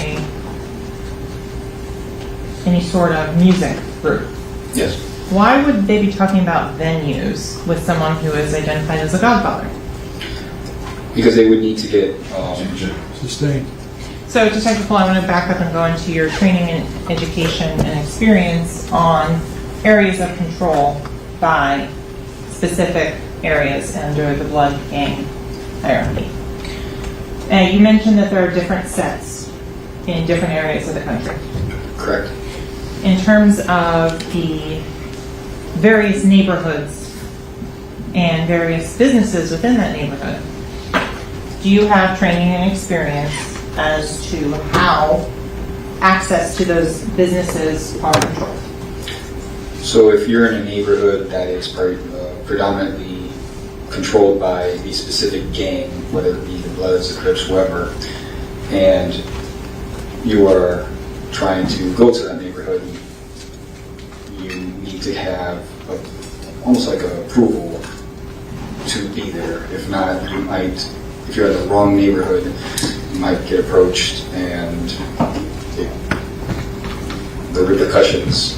any sort of music group, yes, why would they be talking about venues with someone who is identified as a godfather? Because they would need to get sustained. So, Detective Fuller, I want to back up and go into your training and education and experience on areas of control by specific areas under the blood gang hierarchy. You mentioned that there are different sets in different areas of the country. Correct. In terms of the various neighborhoods and various businesses within that neighborhood, do you have training and experience as to how access to those businesses are controlled. So if you're in a neighborhood that is predominantly controlled by a specific gang, whether it be the Bloods, the Crips, whoever, and you are trying to go to that neighborhood, you need to have almost like an approval to be there. If not, you might, if you're in the wrong neighborhood, you might get approached, and the repercussions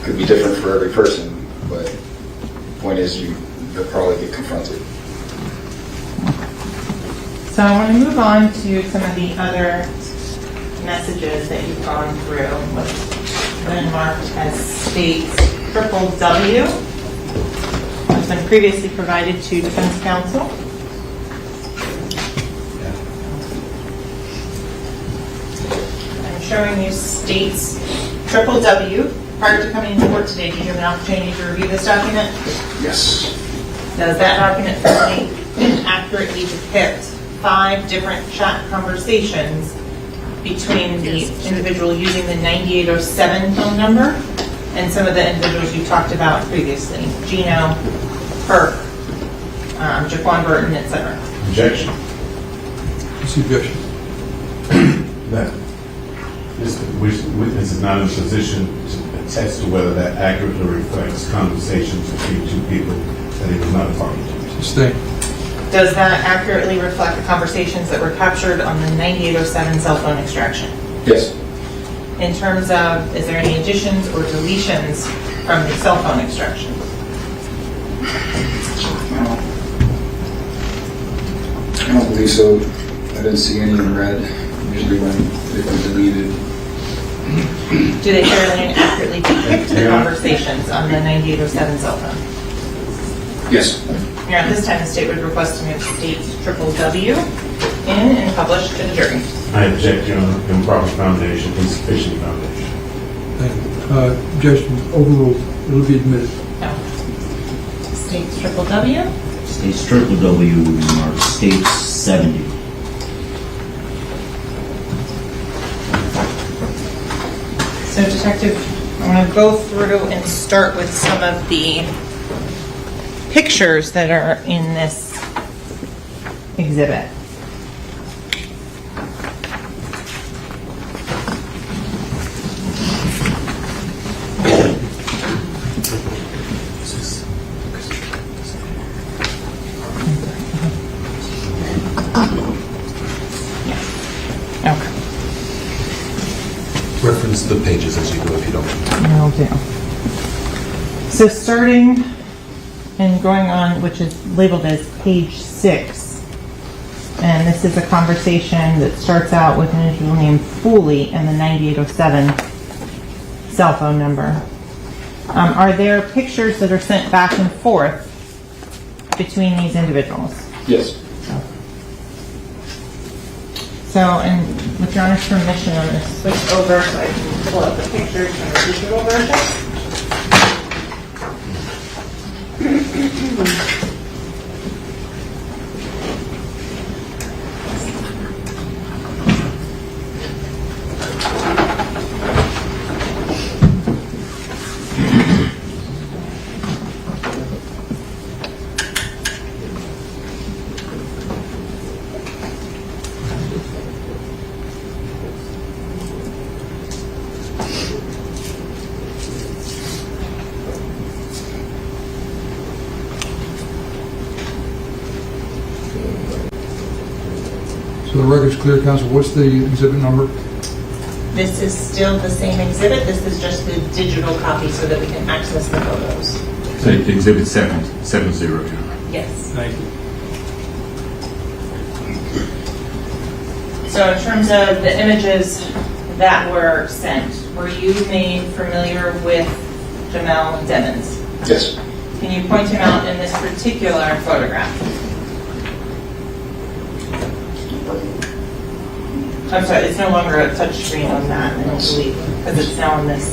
could be different for every person, but the point is you'll probably get confronted. So I want to move on to some of the other messages that you've gone through, what's been marked as states W. It's been previously provided to defense counsel. I'm showing you states W. Prior to coming into court today, did you have an opportunity to review this document? Yes. Does that document fully and accurately depict 5 different chat conversations between the individual using the 9807 phone number and some of the individuals you talked about previously? Gino, Perk, Jaquan Burton, etc. Objection. Objection. That this witness is not in a position to attest to whether that accurately reflects conversations between two people that he was not a party to. Stay. Does that accurately reflect the conversations that were captured on the 9807 cell phone extraction? Yes. In terms of, is there any additions or deletions from the cell phone extraction? I don't believe so. I didn't see any in red. Usually when they've been deleted. Do they fairly and accurately depict the conversations on the 9807 cell phone? Yes. Here at this time, the state would request to move states W in and publish to the jury. I object, Your Honor. Improper foundation, insufficient foundation. Objection overruled. It'll be admitted. No. States W. States W will be marked states 70. So, Detective, I want to go through and start with some of the pictures that are in this exhibit. Reference the pages as you go if you don't. Will do. So starting and going on, which is labeled as page 6, and this is a conversation that starts out with an individual named Foley and the 9807 cell phone number. Are there pictures that are sent back and forth between these individuals? Yes. So, and with Your Honor's permission, I'm going to switch over so I can pull up the pictures from the digital version. So the record's clear, counsel. What's the exhibit number? This is still the same exhibit. This is just the digital copy so that we can access the photos. So exhibit 770, Your Honor. Yes. Thank you. So in terms of the images that were sent, were you made familiar with Jamel Demons? Yes. Can you point him out in this particular photograph? I'm sorry, it's no longer a touch screen on that, I don't believe, because it's now on this.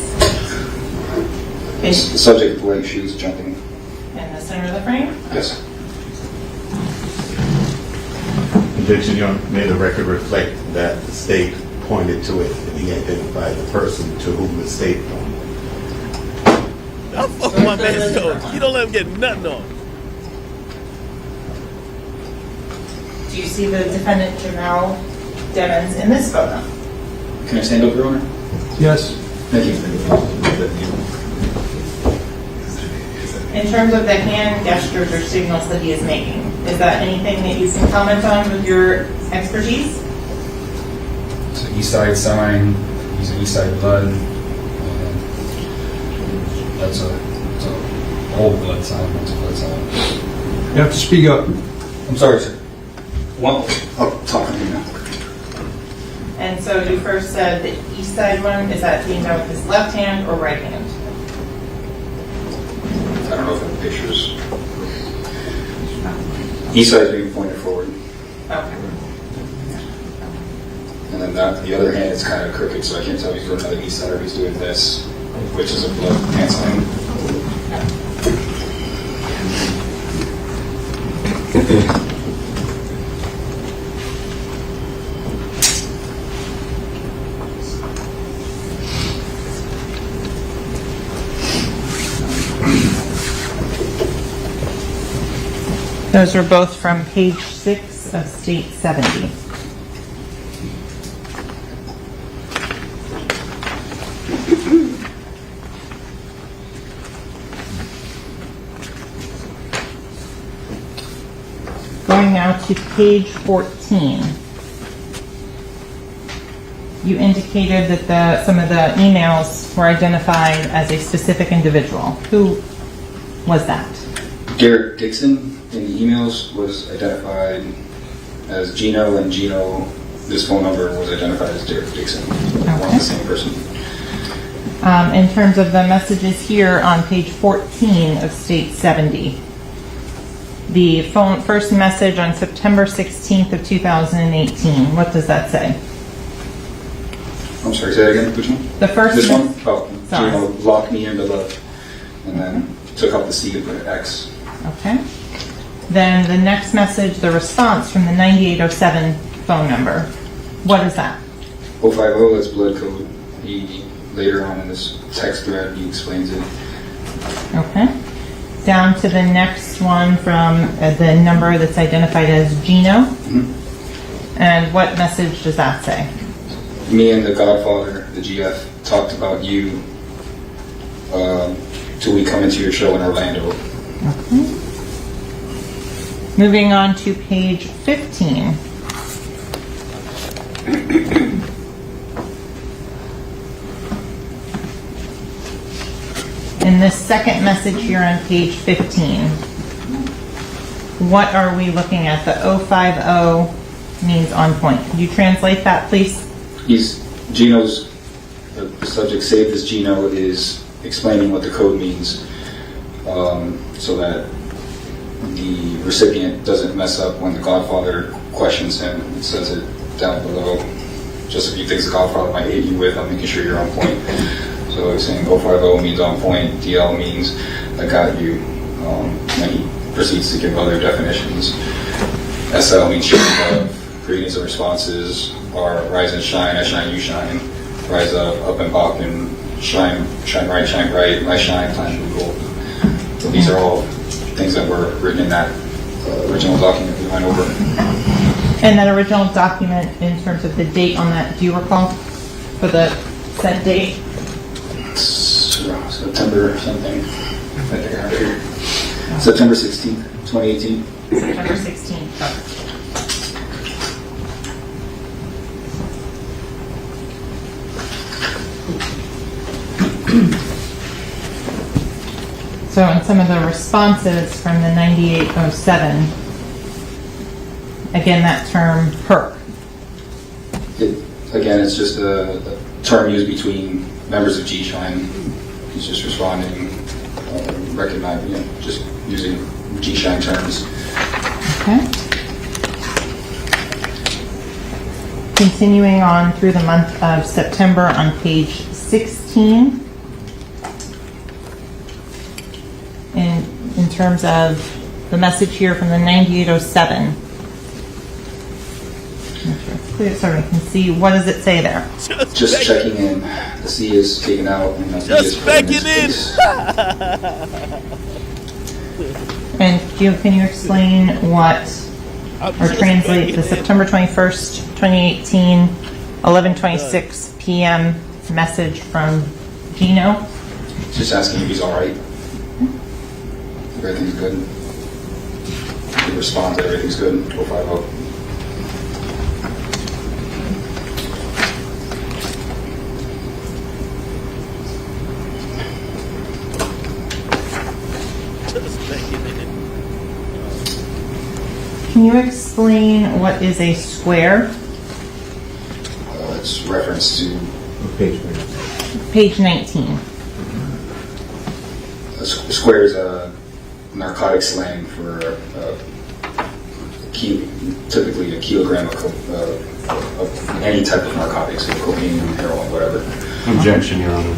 The subject of white shoes jumping. In the center of the frame? Yes. conviction, Your Honor, may the record reflect that the state pointed to it and he identified the person to whom the state pointed. I fuck with my man's coach. You don't let him get nothing on. Do you see the defendant Jamel Demons in this photo? Can I stand up, Your Honor? Yes. Thank you. In terms of the hand gestures or signals that he is making, is that anything that you can comment on with your expertise? It's an East Side sign, he's an East Side blood. That's a whole blood sign, that's a blood sign. You have to speak up. I'm sorry, sir. Well, I'll talk to you now. And so you first said the east side one, is that being done with his left hand or right hand? I don't know if the pictures. East side is being pointed forward. Okay. And then the other hand is kind of crooked, so I can't tell if he's doing another east side or if he's doing this, which is a blood hand sign. Those are both from page 6 of State 70. Going now to page 14. You indicated that some of the emails were identified as a specific individual. Who was that? Derek Dixon in the emails was identified as Gino, and Gino, this phone number was identified as Derek Dixon. One and the same person. In terms of the messages here on page 14 of State 70, the first message on September 16th of 2018, what does that say? I'm sorry, say that again, which one? The first This one? Oh, Sorry. Gino locked me into love, and then took out the C and put an X. Okay. Then the next message, the response from the 9807 phone number. What is that? 050, that's blood code. He, later on in this text thread, he explains it. Okay. Down to the next one from the number that's identified as Gino. Mm-hmm. And what message does that say? Me and the Godfather, the GF, talked about you till we come into your show in Orlando. Okay. Moving on to page 15. In this second message here on page 15, what are we looking at? The 050 means on point. Could you translate that, please? Gino's, the subject saved as Gino is explaining what the code means so that the recipient doesn't mess up when the Godfather questions him. It says it down below. Just a few things the Godfather might hit you with, I'm making sure you're on point. So he's saying 050 means on point, DL means I got you. And he proceeds to give other definitions. SL means shine above, greetings and responses are rise and shine, I shine, you shine, rise up and pop, and shine right, shine bright, I shine, time to gold. So these are all things that were written in that original document we went over. And that original document, in terms of the date on that, do you recall for the set date? September something. I think I have it here. September 16th, 2018. September 16th. So in some of the responses from the 9807, again, that term perk. Again, it's just a term used between members of G-Shine. He's just responding, recognizing, just using G-Shine terms. Okay. Continuing on through the month of September on page 16. In terms of the message here from the 9807. Clear so we can see. What does it say there? Just checking in. The C is taken out. And the Just checking in. And can you explain what, or translate the September 21st, 2018, 11:26 p.m. message from Gino? Just asking if he's all right. If everything's good. He responds that everything's good. 450. Can you explain what is a square? It's reference to Page 19. a square is a narcotic slang for typically a kilogram of any type of narcotics, so cocaine, heroin, whatever. Objection, Your Honor.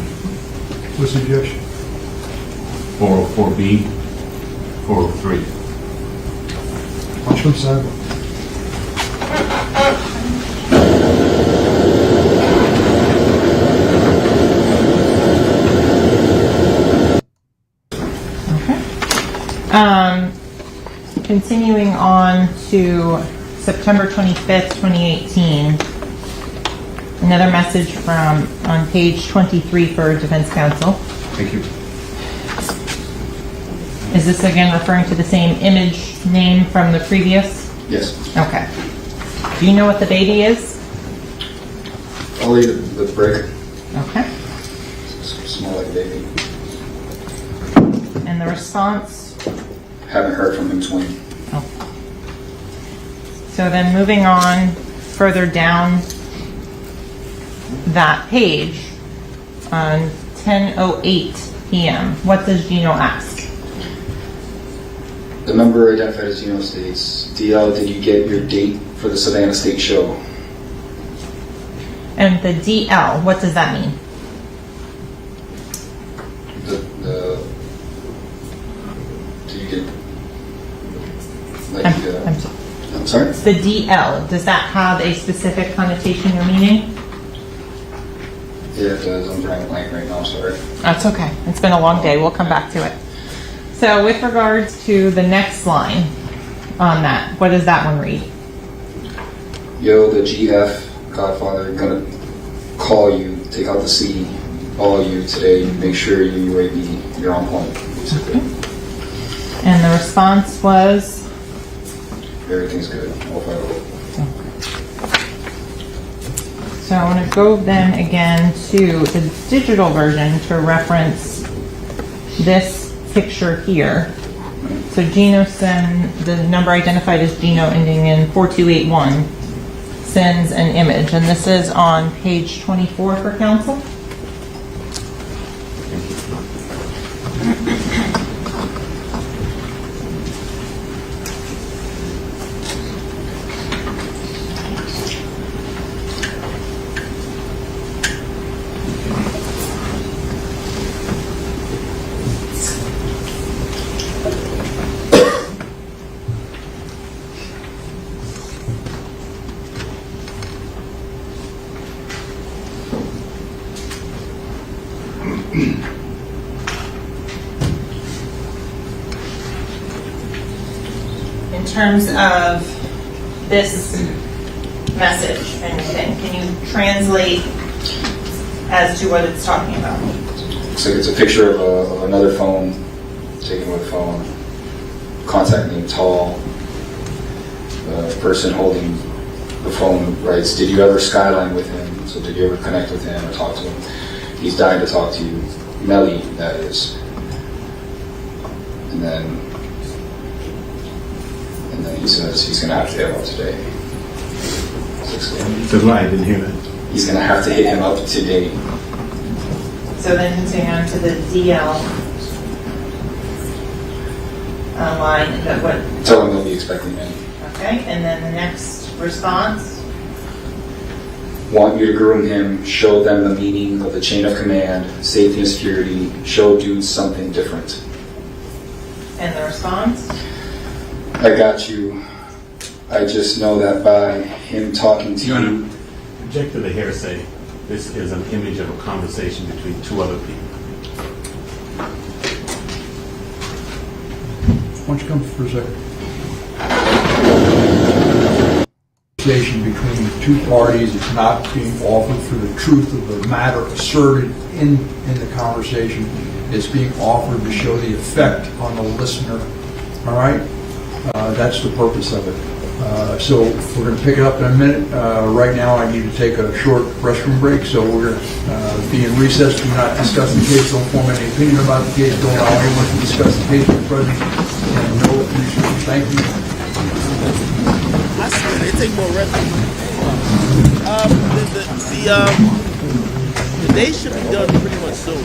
What's the objection? 404B, 403. Watch from side. Continuing on to September 25th, 2018. Another message from on page 23 for Defense Counsel. Thank you. Is this again referring to the same image name from the previous? Yes. Okay. Do you know what the baby is? Only the brick. Okay. Small like a baby. And the response? Haven't heard from him 20. Oh. So then moving on further down that page on 10:08 p.m. What does Gino ask? The member identified as Gino states, DL, did you get your date for the Savannah State Show? And the DL, what does that mean? Do you get I'm sorry? It's the DL. Does that have a specific connotation or meaning? Yeah, it does. I'm drawing a blank right now, sorry. That's okay. It's been a long day. We'll come back to it. So with regards to the next line on that, what does that one read? Yo, the GF, Godfather, gonna call you, take out the C, all you today, make sure you UAV, you're on point. And the response was? Everything's good. So I want to go then again to the digital version to reference this picture here. So Gino the number identified as Gino ending in 4281 sends an image, and this is on page 24 for counsel. In terms of this message, and can you translate as to what it's talking about? Looks like it's a picture of another phone, taken with a phone. Contact name tall. The person holding the phone writes, did you ever skyline with him? So did you ever connect with him or talk to him? He's dying to talk to you. Melly, that is. And then he says he's going to have to hit him up today. So I didn't hear that. He's going to have to hit him up today. So then continuing on to the DL line, that what? Tell him they'll be expecting him. Okay, and then the next response? Want you to groom him, show them the meaning of the chain of command, safety and security, show dudes something different. And the response? I got you. I just know that by him talking to you. Object to the hearsay. This is an image of a conversation between two other people. Why don't you come for a second? Conversation between two parties is not being offered for the truth of the matter asserted in the conversation. It's being offered to show the effect on the listener. All right? That's the purpose of it. So we're going to pick it up in a minute. Right now I need to take a short restroom break, so we're going to be in recess. Do not discuss the case. Don't form any opinion about the case. Don't allow anyone to discuss the case with the president. And no research. Thank you. I swear they take more rest. The day should be done pretty much soon.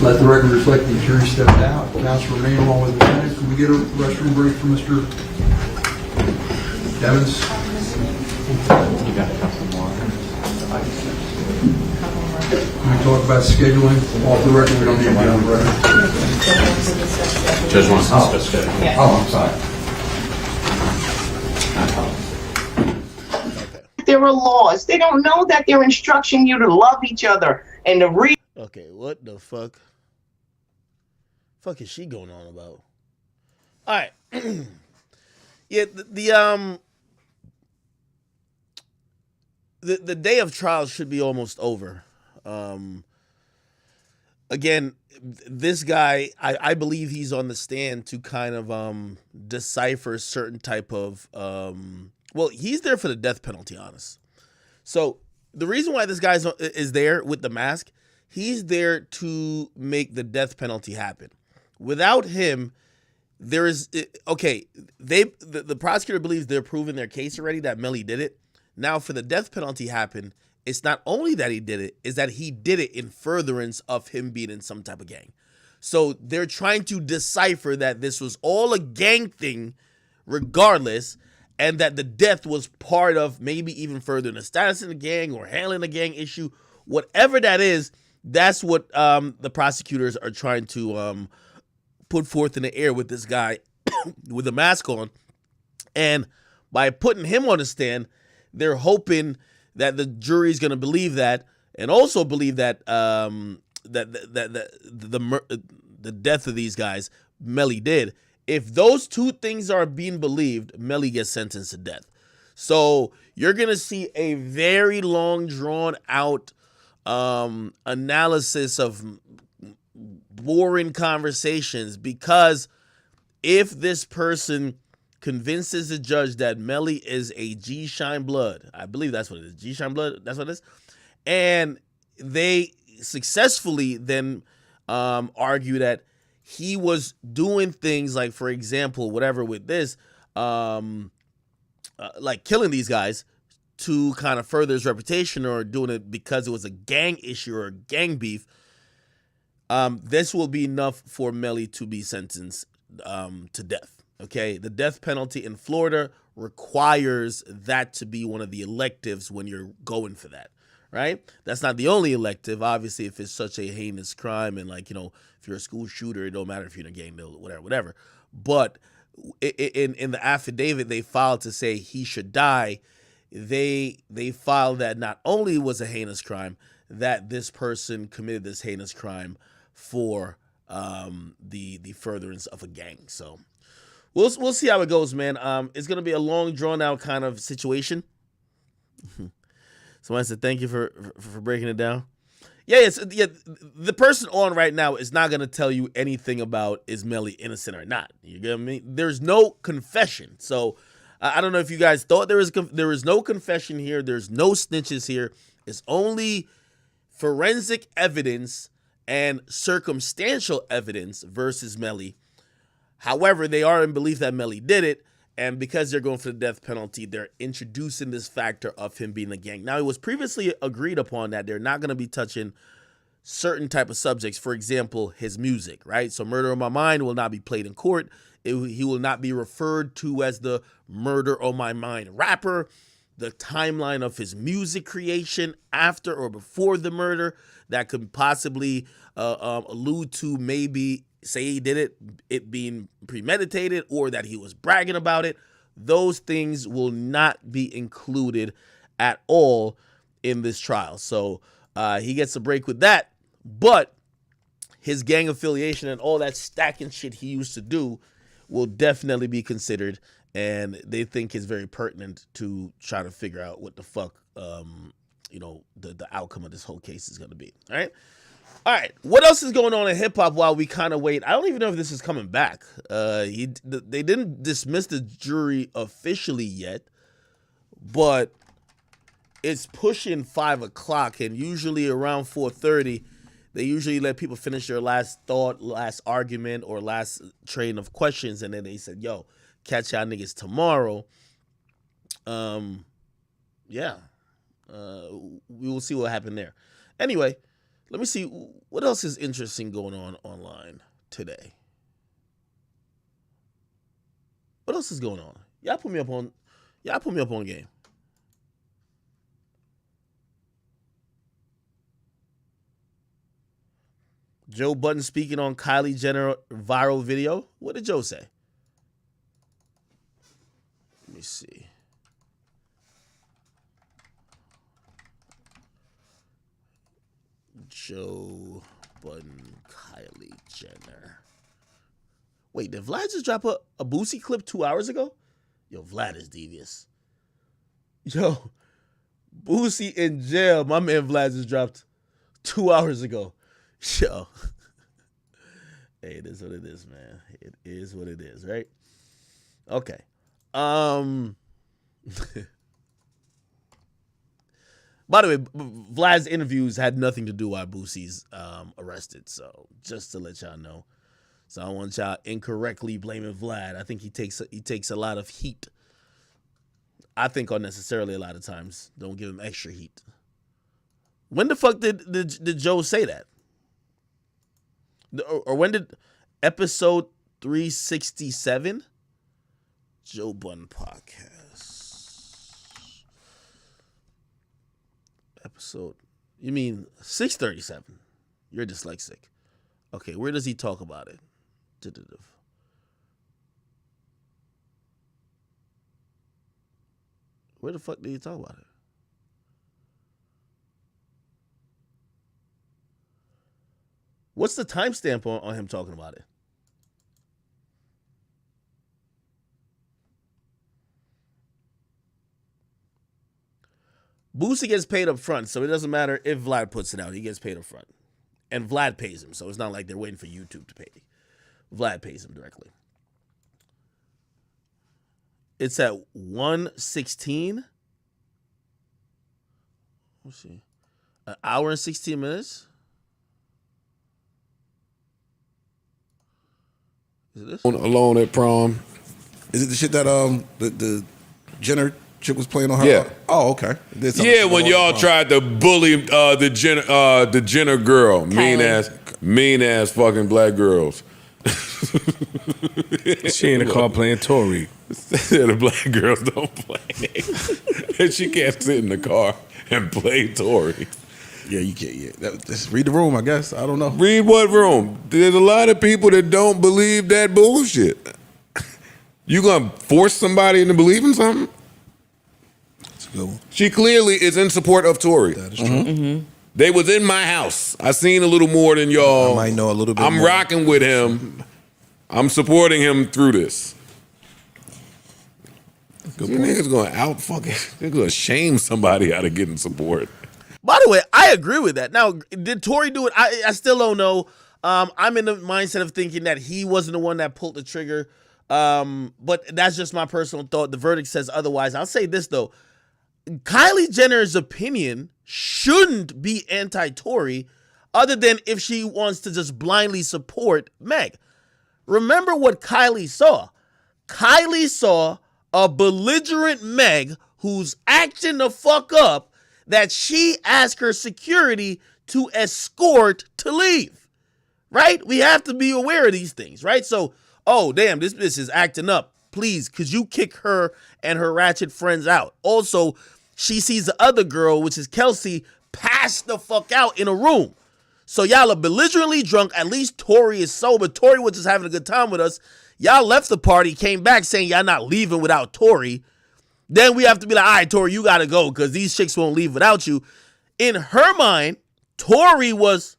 Let the record reflect the jury stepped out. Counsel remain along with the defendant. Can we get a restroom break for Mr. Devins? You got a couple more. Can we talk about scheduling? Off the record, we don't need to be on the record. Judge wants to discuss scheduling. Yes. Oh, I'm sorry. There are laws. They don't know that they're instructing you to love each other and to read. Okay, what the fuck? Fuck is she going on about? All right. Yeah, the day of trial should be almost over. Again, this guy, I believe he's on the stand to kind of decipher certain type of well, he's there for the death penalty, honest. So the reason why this guy is there with the mask, he's there to make the death penalty happen. Without him, there is okay. The prosecutor believes they're proving their case already that Melly did it. Now, for the death penalty happen, it's not only that he did it, is that he did it in furtherance of him being in some type of gang. So they're trying to decipher that this was all a gang thing, regardless, and that the death was part of maybe even furthering the status in the gang or handling the gang issue, whatever that is. That's what the prosecutors are trying to put forth in the air with this guy with a mask on. And by putting him on the stand, they're hoping that the jury is going to believe that, and also believe that the death of these guys, Melly did. If those two things are being believed, Melly gets sentenced to death. So you're going to see a very long, drawn out analysis of boring conversations, because if this person convinces the judge that Melly is a G Shine Blood, I believe that's what it is, G Shine Blood, that's what it is, and they successfully then argue that he was doing things like, for example, whatever with this, like killing these guys to kind of further his reputation, or doing it because it was a gang issue or a gang beef, this will be enough for Melly to be sentenced to death. Okay, the death penalty in Florida requires that to be one of the electives when you're going for that, right? That's not the only elective. Obviously, if it's such a heinous crime and, like, you know, if you're a school shooter, it don't matter if you're in a gang, whatever. But in the affidavit they filed to say he should die, they filed that not only was a heinous crime, that this person committed this heinous crime for the furtherance of a gang. So we'll see how it goes, man. It's gonna be a long, drawn out kind of situation. Someone said thank you for breaking it down. Yeah, the person on right now is not gonna tell you anything about is Melly innocent or not. You get me? There's no confession. So I don't know if you guys thought there is no confession here. There's no snitches here. It's only forensic evidence and circumstantial evidence versus Melly. However, they are in belief that Melly did it, and because they're going for the death penalty, they're introducing this factor of him being a gang. Now, it was previously agreed upon that they're not going to be touching certain type of subjects. For example, his music, right? So Murder on My Mind will not be played in court. He will not be referred to as the Murder on My Mind rapper. The timeline of his music creation after or before the murder that could possibly allude to maybe say he did it being premeditated or that he was bragging about it. Those things will not be included at all in this trial. So he gets a break with that. But his gang affiliation and all that stacking shit he used to do will definitely be considered. And they think it's very pertinent to try to figure out what the fuck, the outcome of this whole case is going to be. All right. What else is going on in hip hop while we kind of wait? I don't even know if this is coming back. They didn't dismiss the jury officially yet, but it's pushing 5 o'clock, and usually around 4:30, they usually let people finish their last thought, last argument, or last train of questions, and then they said, "Yo, catch y'all niggas tomorrow." We will see what happened there. Anyway, let me see what else is interesting going on online today. What else is going on? Y'all put me up on game. Joe Budden speaking on Kylie Jenner viral video. What did Joe say? Let me see. Joe Budden, Kylie Jenner. Wait, did Vlad just drop a Boosie clip 2 hours ago? Yo, Vlad is devious. Yo, Boosie in jail. My man Vlad just dropped 2 hours ago. Yo. Hey, it is what it is, man. It is what it is, right? Okay. By the way, Vlad's interviews had nothing to do why Boosie's arrested. So just to let y'all know. So I don't want y'all incorrectly blaming Vlad. I think he takes a lot of heat. I think unnecessarily a lot of times. Don't give him extra heat. When the fuck did Joe say that? Or when did episode 367? Joe Budden podcast. Episode. You mean 637? You're dyslexic. Okay, where does he talk about it? Where the fuck did he talk about it? What's the timestamp on him talking about it? Boosie gets paid up front, so it doesn't matter if Vlad puts it out. He gets paid up front. And Vlad pays him, so it's not like they're waiting for YouTube to pay. Vlad pays him directly. It's at 1:16. Let's see. An hour and 16 minutes. Is it this? Alone at prom. Is it the shit that the Jenner chick was playing on her? Yeah. Oh, okay. Yeah, when y'all tried to bully the Jenner girl, mean ass fucking black girls. She in the car playing Tory. The black girls don't play. And she can't sit in the car and play Tory. Yeah, you can't. Yeah, just read the room, I guess. I don't know. Read what room? There's a lot of people that don't believe that bullshit. You gonna force somebody into believing something? That's a good one. She clearly is in support of Tory. That is true. Mm-hmm. They was in my house. I seen a little more than y'all. I might know a little bit I'm more. rocking with him. I'm supporting him through this. Good You point. niggas gonna they're gonna shame somebody out of getting support. By the way, I agree with that. Now, did Tory do it? I still don't know. I'm in the mindset of thinking that he wasn't the one that pulled the trigger. But that's just my personal thought. The verdict says otherwise. I'll say this, though. Kylie Jenner's opinion shouldn't be anti-Tory other than if she wants to just blindly support Meg. Remember what Kylie saw. Kylie saw a belligerent Meg who's acting the fuck up that she asked her security to escort to leave, right? We have to be aware of these things, right? So oh, damn, this bitch is acting up. Please, could you kick her and her ratchet friends out? Also, she sees the other girl, which is Kelsey, pass the fuck out in a room. So y'all are belligerently drunk. At least Tori is sober. Tori was just having a good time with us. Y'all left the party, came back saying y'all not leaving without Tori. Then we have to be like, all right, Tori, you got to go because these chicks won't leave without you. In her mind, Tori was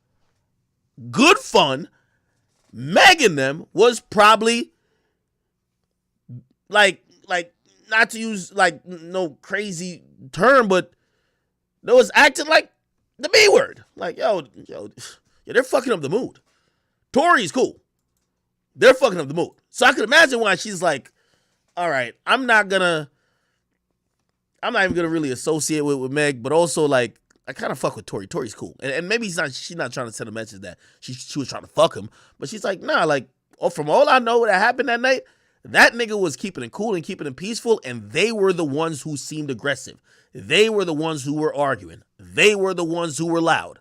good fun. Megan them was probably like not to use like no crazy term, but they was acting like the B word. Like, yo, they're fucking up the mood. Tori's cool. They're fucking up the mood. So I could imagine why she's like, all right, I'm not even gonna really associate with Meg, but also like I kind of fuck with Tori. Tori's cool. And maybe she's not trying to send a message that she was trying to fuck him, but she's like, nah, like from all I know that happened that night, that nigga was keeping it cool and keeping it peaceful, and they were the ones who seemed aggressive. They were the ones who were arguing. They were the ones who were loud.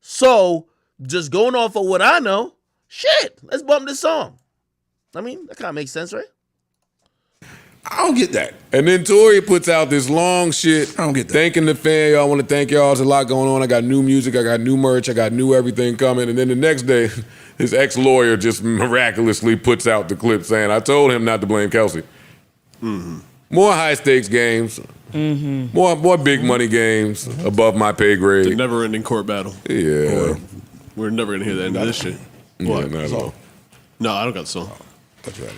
So, just going off of what I know, shit, let's bump this song. I mean, that kind of makes sense, right? I don't get that. And then Tori puts out this long shit. I don't get that. Thanking the fan. Y'all want to thank y'all. There's a lot going on. I got new music. I got new merch. I got new everything coming. And then the next day, his ex-lawyer just miraculously puts out the clip saying, I told him not to blame Kelsey. Mm-hmm. More high-stakes games. Mm-hmm. More big money games above my pay grade. It's a never-ending court battle. Yeah. We're never going to hear the end of this shit. Yeah, What? not at all. No, I don't got the song. Got you right.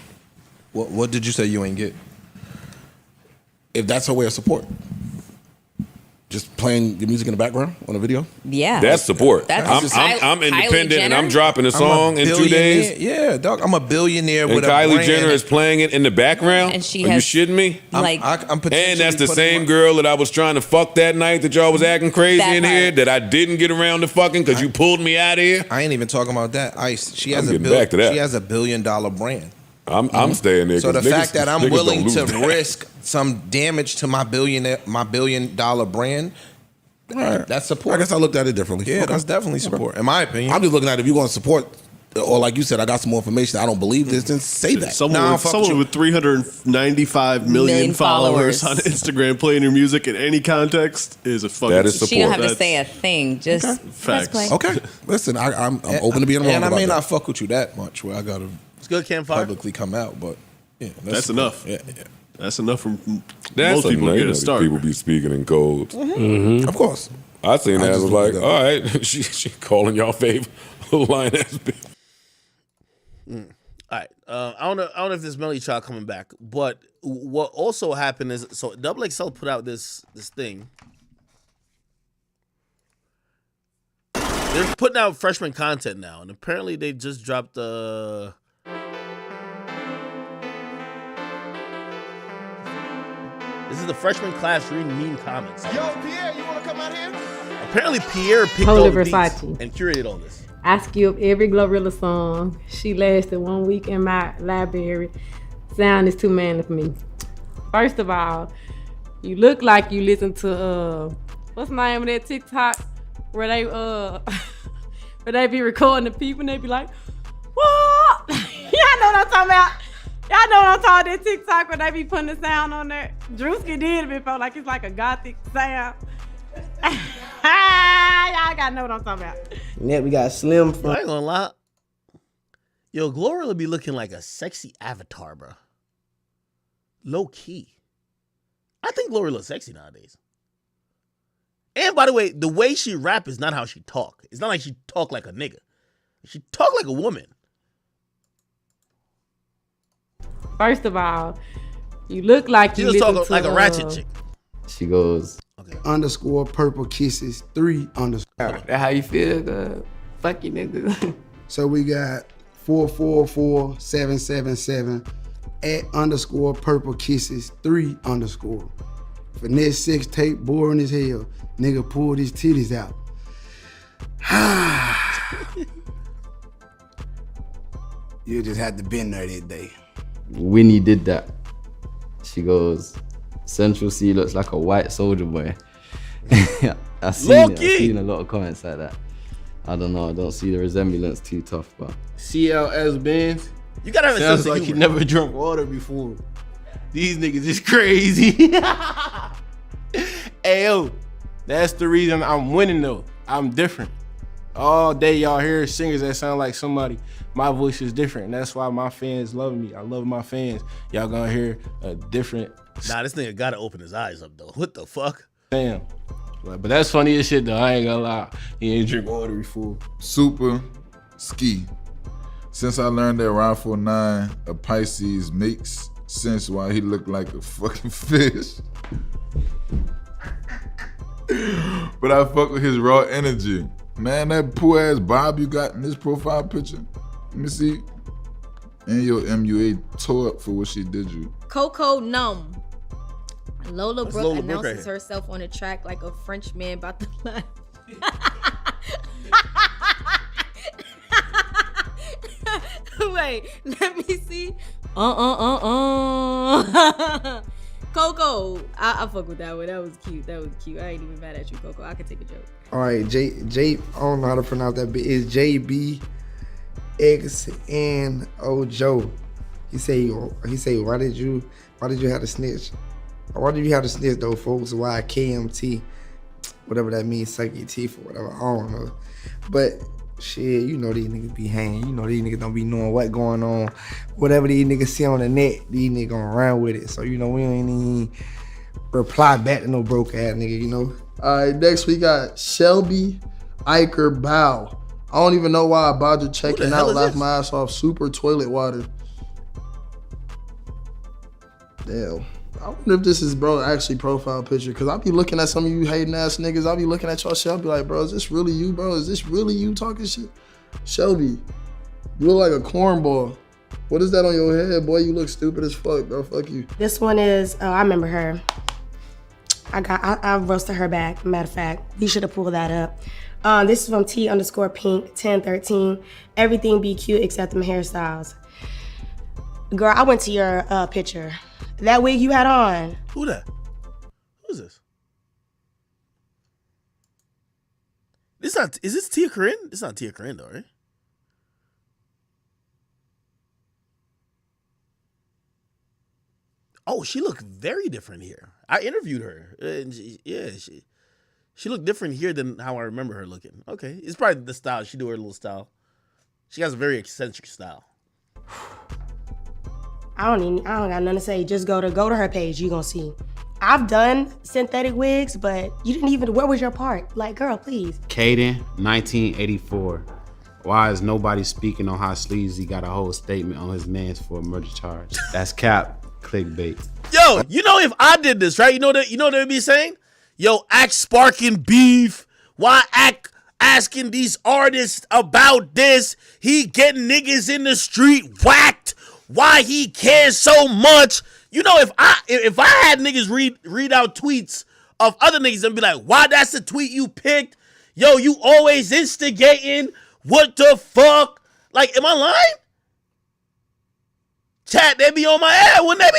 What did you say you ain't get? If that's her way of support. Just playing your music in the background on a video? Yeah. That's support. That's I'm independent Kylie and I'm Jenner? dropping a song in 2 days. Yeah, dog. I'm a billionaire And with a Kylie brand. Jenner is playing it in the background? And she Are has, you shitting me? like- I'm And that's the same girl that I was trying to fuck that night that y'all was acting crazy That in here part. that I didn't get around to fucking because you pulled me out of here. I ain't even talking about that. Ice. She I'm has getting back to that. She has $1 billion brand. I'm staying there. So the 'cause fact that I'm niggas willing don't to lose that. risk some damage to my $1 billion brand, that's support. I guess I looked at it differently. Yeah, Okay. that's definitely support, in my opinion. I'm just looking at if you're going to support, or like you said, I got some more information. I don't believe this, then say that. Someone with 395 million followers on Instagram playing your music in any context is a fucking That is She don't have to say a thing. Just press play. Okay. Listen, I'm open to being wrong And I about may that. not fuck with you that much where I got to good, Campfire. publicly come out, but yeah, That's enough. Yeah. That's enough for That's most people to enough. get a start. People be speaking in codes. Of course. I seen that. I just was looked like, it up. all right, she calling y'all fave line ass bitch. All right. I don't know if this Melly child coming back, but what also happened is so Double XL put out this thing. They're putting out freshman content now, and apparently they just dropped the. This is the freshman class reading meme comments. Yo, Pierre, you want to come out here? Apparently Pierre picked Holy all the beats Versace. and curated all this. I skipped every Glorilla song. She lasted 1 week in my library. Sound is too manly for me. First of all, you look like you listen to what's the name of that TikTok where they where they be recording the people and they be like, what? Y'all know what I'm talking about? Y'all know what I'm talking about, that TikTok where they be putting the sound on there. Drewski did it before, like it's like a gothic sound. Y'all gotta know what I'm talking about. Next, we got Slim from. I ain't gonna lie. Yo, Glorilla be looking like a sexy avatar, bro. Low key. I think Glorilla's sexy nowadays. And by the way she rap is not how she talk. It's not like she talk like a nigga. She talk like a woman. First of all, you look like She you just listen talk to like a ratchet chick. She goes, Underscore purple kisses 3 underscore. That how you feel? Good. Fuck you niggas. So we got 444777 at underscore purple kisses 3 underscore. Finesse sex tape boring as hell. Nigga pulled his titties out. You just had to been there that day. Winnie did that. She goes, Central C looks like a white soldier boy. I've seen a lot of comments like that. I don't know. I don't see the resemblance too tough, but CLS Benz. You gotta have a Sounds sense of like humor. you never drunk water before. These niggas is crazy. Hey, yo, that's the reason I'm winning, though. I'm different. All day y'all hear singers that sound like somebody. My voice is different, and that's why my fans love me. I love my fans. Y'all gonna hear a different... Nah, this nigga gotta open his eyes up, though. What the fuck? Damn. But that's funny as shit, though. I ain't gonna lie. He ain't drink water before. Super ski. Since I learned that Rod 49 a Pisces makes sense why he looked like a fucking fish. But I fuck with his raw energy. Man, that poor ass bob you got in this profile picture. Let me see. And your MUA tore up for what she did you. Coco Numb. Lola That's Brooke Lola Brooke announces right here. herself on the track like a French man about to laugh. Wait, let me see. Coco, I fuck with that one. That was cute. That was cute. I ain't even mad at you, Coco. I could take a joke. All right, J. I don't know how to pronounce that, but it's JBXNO Joe. He say, why did you have to snitch? Why did you have to snitch though, folks? Why KMT? Whatever that means, suck your teeth or whatever. I don't know. But shit, you know these niggas be hanging. You know these niggas don't be knowing what going on. Whatever these niggas see on the net, these niggas gonna run with it. So, you know, we ain't even reply back to no broke ass nigga, you know? All right, next we got Shelby Iker Bow. I don't even know why I bothered checking out. Laughed my ass off. Super toilet water. Damn. I wonder if this is bro actually profile picture, because I be looking at some of you hating ass niggas. I be looking at your shit. I be like, bro, is this really you, bro? Is this really you talking shit? Shelby, you look like a cornball. What is that on your head, boy? You look stupid as fuck, bro. Fuck you. This one is, I remember her. I roasted her back. Matter of fact, we should have pulled that up. This is from T_Pink 1013. Everything be cute except them hairstyles. Girl, I went to your picture. That wig you had on. Who that? Who's this? Is this Tia Corinne? It's not Tia Corinne though, right? Oh, she looked very different here. I interviewed her. And she looked different here than how I remember her looking. Okay, it's probably the style. She do her little style. She has a very eccentric style. I don't got nothing to say. Just go to her page. You gonna see. I've done synthetic wigs, but you didn't even. Where was your part? Like, girl, please. Caden, 1984. Why is nobody speaking on how Sleazy got a whole statement on his mans for a murder charge? That's cap. Clickbait. Yo, you know if I did this, right? You know they'd be saying? Yo, act sparking beef. Why act asking these artists about this? He getting niggas in the street whacked. Why he cares so much? You know, if I had niggas read out tweets of other niggas and be like, why that's the tweet you picked? Yo, you always instigating. What the fuck? Like, am I lying? Chat, they be on my ass, wouldn't they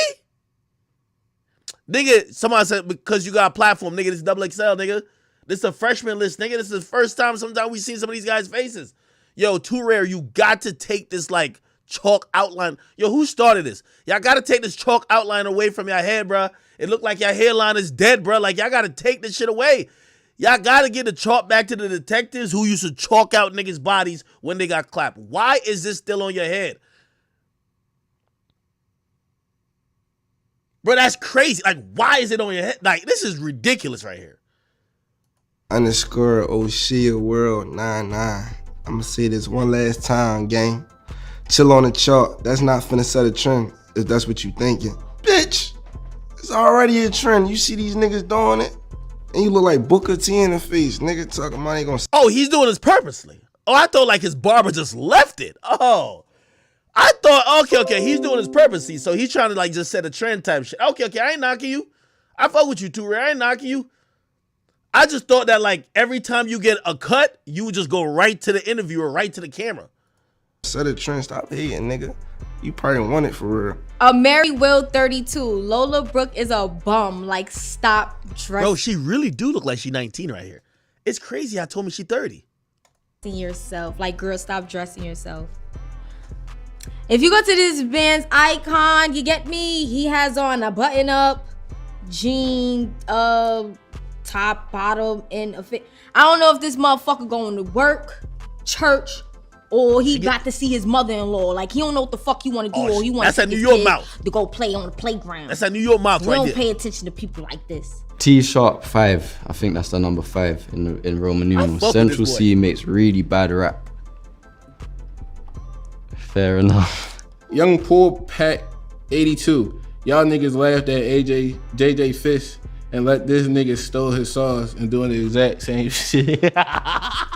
be? Nigga, somebody said, because you got a platform, nigga, this is XXL, nigga. This is a freshman list, nigga. This is the first time sometimes we seen some of these guys' faces. Yo, Too Rare, you got to take this, like, chalk outline. Yo, who started this? Y'all got to take this chalk outline away from your head, bro. It look like your hairline is dead, bro. Like, y'all got to take this shit away. Y'all got to get the chalk back to the detectives who used to chalk out niggas' bodies when they got clapped. Why is this still on your head? Bro, that's crazy. Like, why is it on your head? Like, this is ridiculous right here. _Oshia World 99. I'ma say this one last time, gang. Chill on the chalk. That's not finna set a trend, if that's what you thinking. Bitch, it's already a trend. You see these niggas doing it, and you look like Booker T in the face. Nigga talking money gonna... Oh, he's doing this purposely. Oh, I thought like his barber just left it. Oh. I thought, okay, he's doing this purposely, so he's trying to like just set a trend type shit. Okay, I ain't knocking you. I fuck with you too, Ray. I ain't knocking you. I just thought that like every time you get a cut, you would just go right to the interviewer, right to the camera. Set a trend, stop hating, nigga. You probably want it for real. Mary Will 32. Lola Brooke is a bum. Like, stop dressing Bro, she really do look like she 19 right here. It's crazy. I told me she 30. yourself. Like, girl, stop dressing yourself. If you go to this band's icon, you get me? He has on a button-up jean, top, bottom, and a fit. I don't know if this motherfucker going to work, church, or he got to see his mother-in-law. Like, he don't know what the fuck he want to do, or he want that's that New York mouth to go play on the playground. That's that New York mouth We right don't there. pay attention to people like this. T-sharp 5. I think that's the number 5 in Roman numerals. fuck with Central this boy. C makes really bad rap. Fair enough. Young Pool Pack 82. Y'all niggas laughed at JJ Fish and let this nigga stole his sauce and doing the exact same shit. I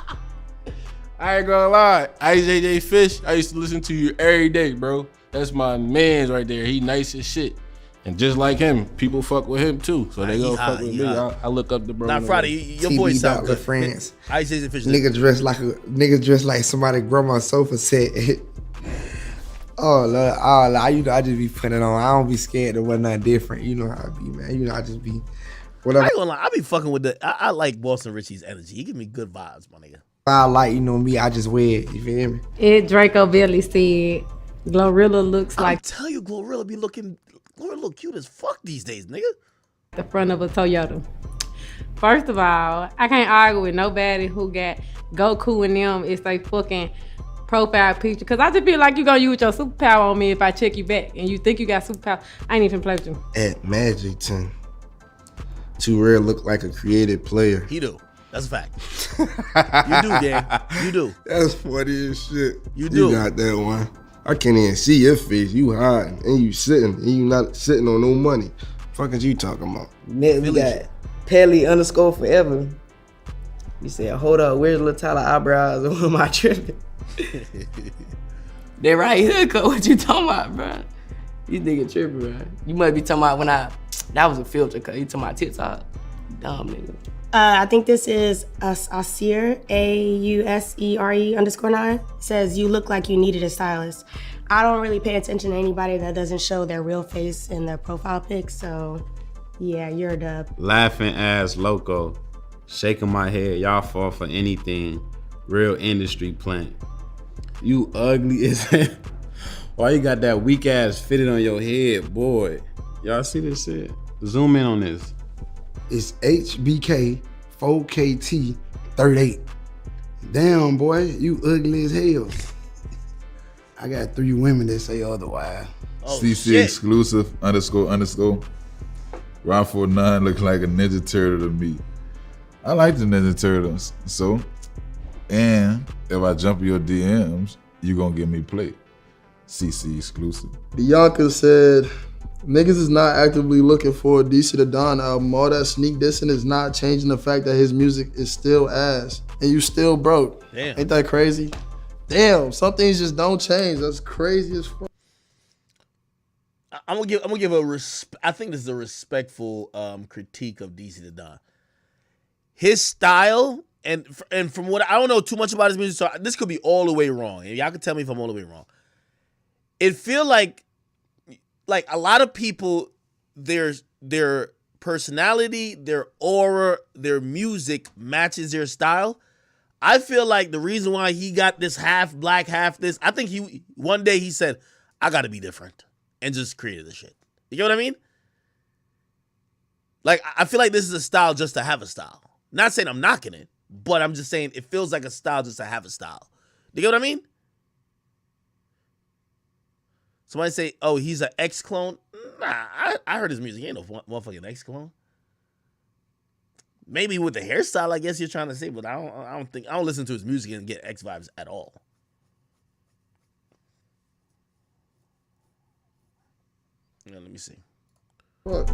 ain't gonna lie. JJ Fish, I used to listen to you every day, bro. That's my man's right there. He nice as shit. And just like him, people fuck with him too. So they go fuck with me. I look up the bro. Nah, Friday, your voice sound good. France. JJ Fish. Nigga dressed like somebody grandma sofa set. Oh Lord, I just be putting it on. I don't be scared of what's not different. You know how I be, man. You know I just be whatever. I ain't gonna lie, I be fucking with I like Boston Richie's energy. He give me good vibes, my nigga. I like, you know me. I just wear it. You feel me? It Draco Billy said, Glorilla looks like. I tell you, Glorilla look cute as fuck these days, nigga. The front of a Toyota. First of all, I can't argue with nobody who got Goku and them. It's like fucking profile picture. Cause I just feel like you gonna use your superpower on me if I check you back and you think you got superpower. I ain't even play with you. At Magicton, Too Rare look like a creative player. He do. That's a fact. You do, Dan. You do. That's funny as shit. You do. You got that one. I can't even see your face. You hiding and you sitting and you not sitting on no money. Fuck is you talking about? Next we got Pelly_forever. You said, hold up, where's little Tyler eyebrows? Or am I tripping? They right here, cuz what you talking about, bro? You nigga tripping, bro. You must be talking about that was a filter, cuz you talking about TikTok. Dumb nigga. I think this is Ausere, AUSERE_9. It says, you look like you needed a stylist. I don't really pay attention to anybody that doesn't show their real face in their profile pic, so yeah, you're a dub. Laughing ass loco. Shaking my head. Y'all fall for anything. Real industry plant. You ugly as hell. Why you got that weak ass fitted on your head, boy? Y'all see this shit? Zoom in on this. It's HBK 4KT 38. Damn, boy, you ugly as hell. I got 3 women that say otherwise. CC exclusive __. Round 49 looks like a Ninja Turtle to me. I like the Ninja Turtles. So, and if I jump in your DMs, you gonna get me play. CC exclusive. Bianca said, niggas is not actively looking for a DC the Don album. All that sneak dissing is not changing the fact that his music is still ass. And you still broke. Damn. Ain't that crazy? Damn, some things just don't change. That's crazy as fuck. I'm gonna give I think this is a respectful critique of DC the Don. His style and from what I don't know too much about his music, so this could be all the way wrong. And y'all can tell me if I'm all the way wrong. It feel like a lot of people, their personality, their aura, their music matches their style. I feel like the reason why he got this half black, half this, I think one day he said, I gotta be different, and just created the shit. You know what I mean? Like, I feel like this is a style just to have a style. Not saying I'm knocking it, but I'm just saying it feels like a style just to have a style. You get what I mean? Somebody say, oh, he's an ex-clone. Nah, I heard his music. He ain't no motherfucking ex-clone. Maybe with the hairstyle, I guess you're trying to say, but I don't listen to his music and get X vibes at all. Yeah, let me see. What?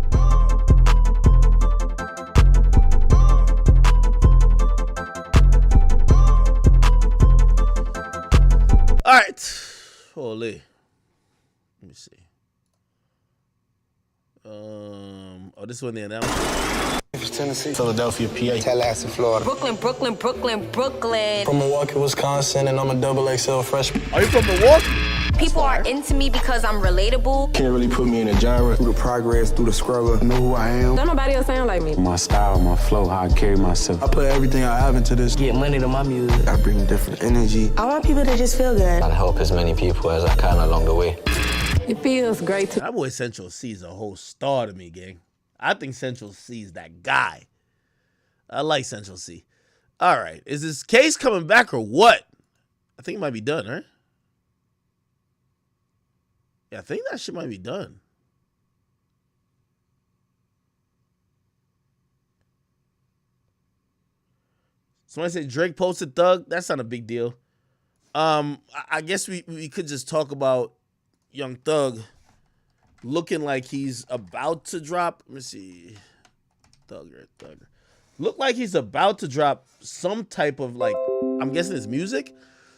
All right. Holy. Let me see. Oh, this one there now. Tennessee, Philadelphia, PA, Tallahassee, Florida. Brooklyn. From Milwaukee, Wisconsin, and I'm a XXL freshman. Are you from Milwaukee? People are into me because I'm relatable. Can't really put me in a genre. Through the progress, through the struggle, know who I am. Don't nobody else sound like me. My style, my flow, how I carry myself. I put everything I have into this. Get money to my music. I bring different energy. I want people to just feel good. Try to help as many people as I can along the way. It feels great to. That boy Central C is a whole star to me, gang. I think Central C is that guy. I like Central C. All right. Is this case coming back or what? I think it might be done, right? Yeah, I think that shit might be done. Somebody said Drake posted Thug. That's not a big deal. I guess we could just talk about Young Thug looking like he's about to drop. Let me see. Thugger. Look like he's about to drop some type of, like, I'm guessing it's music.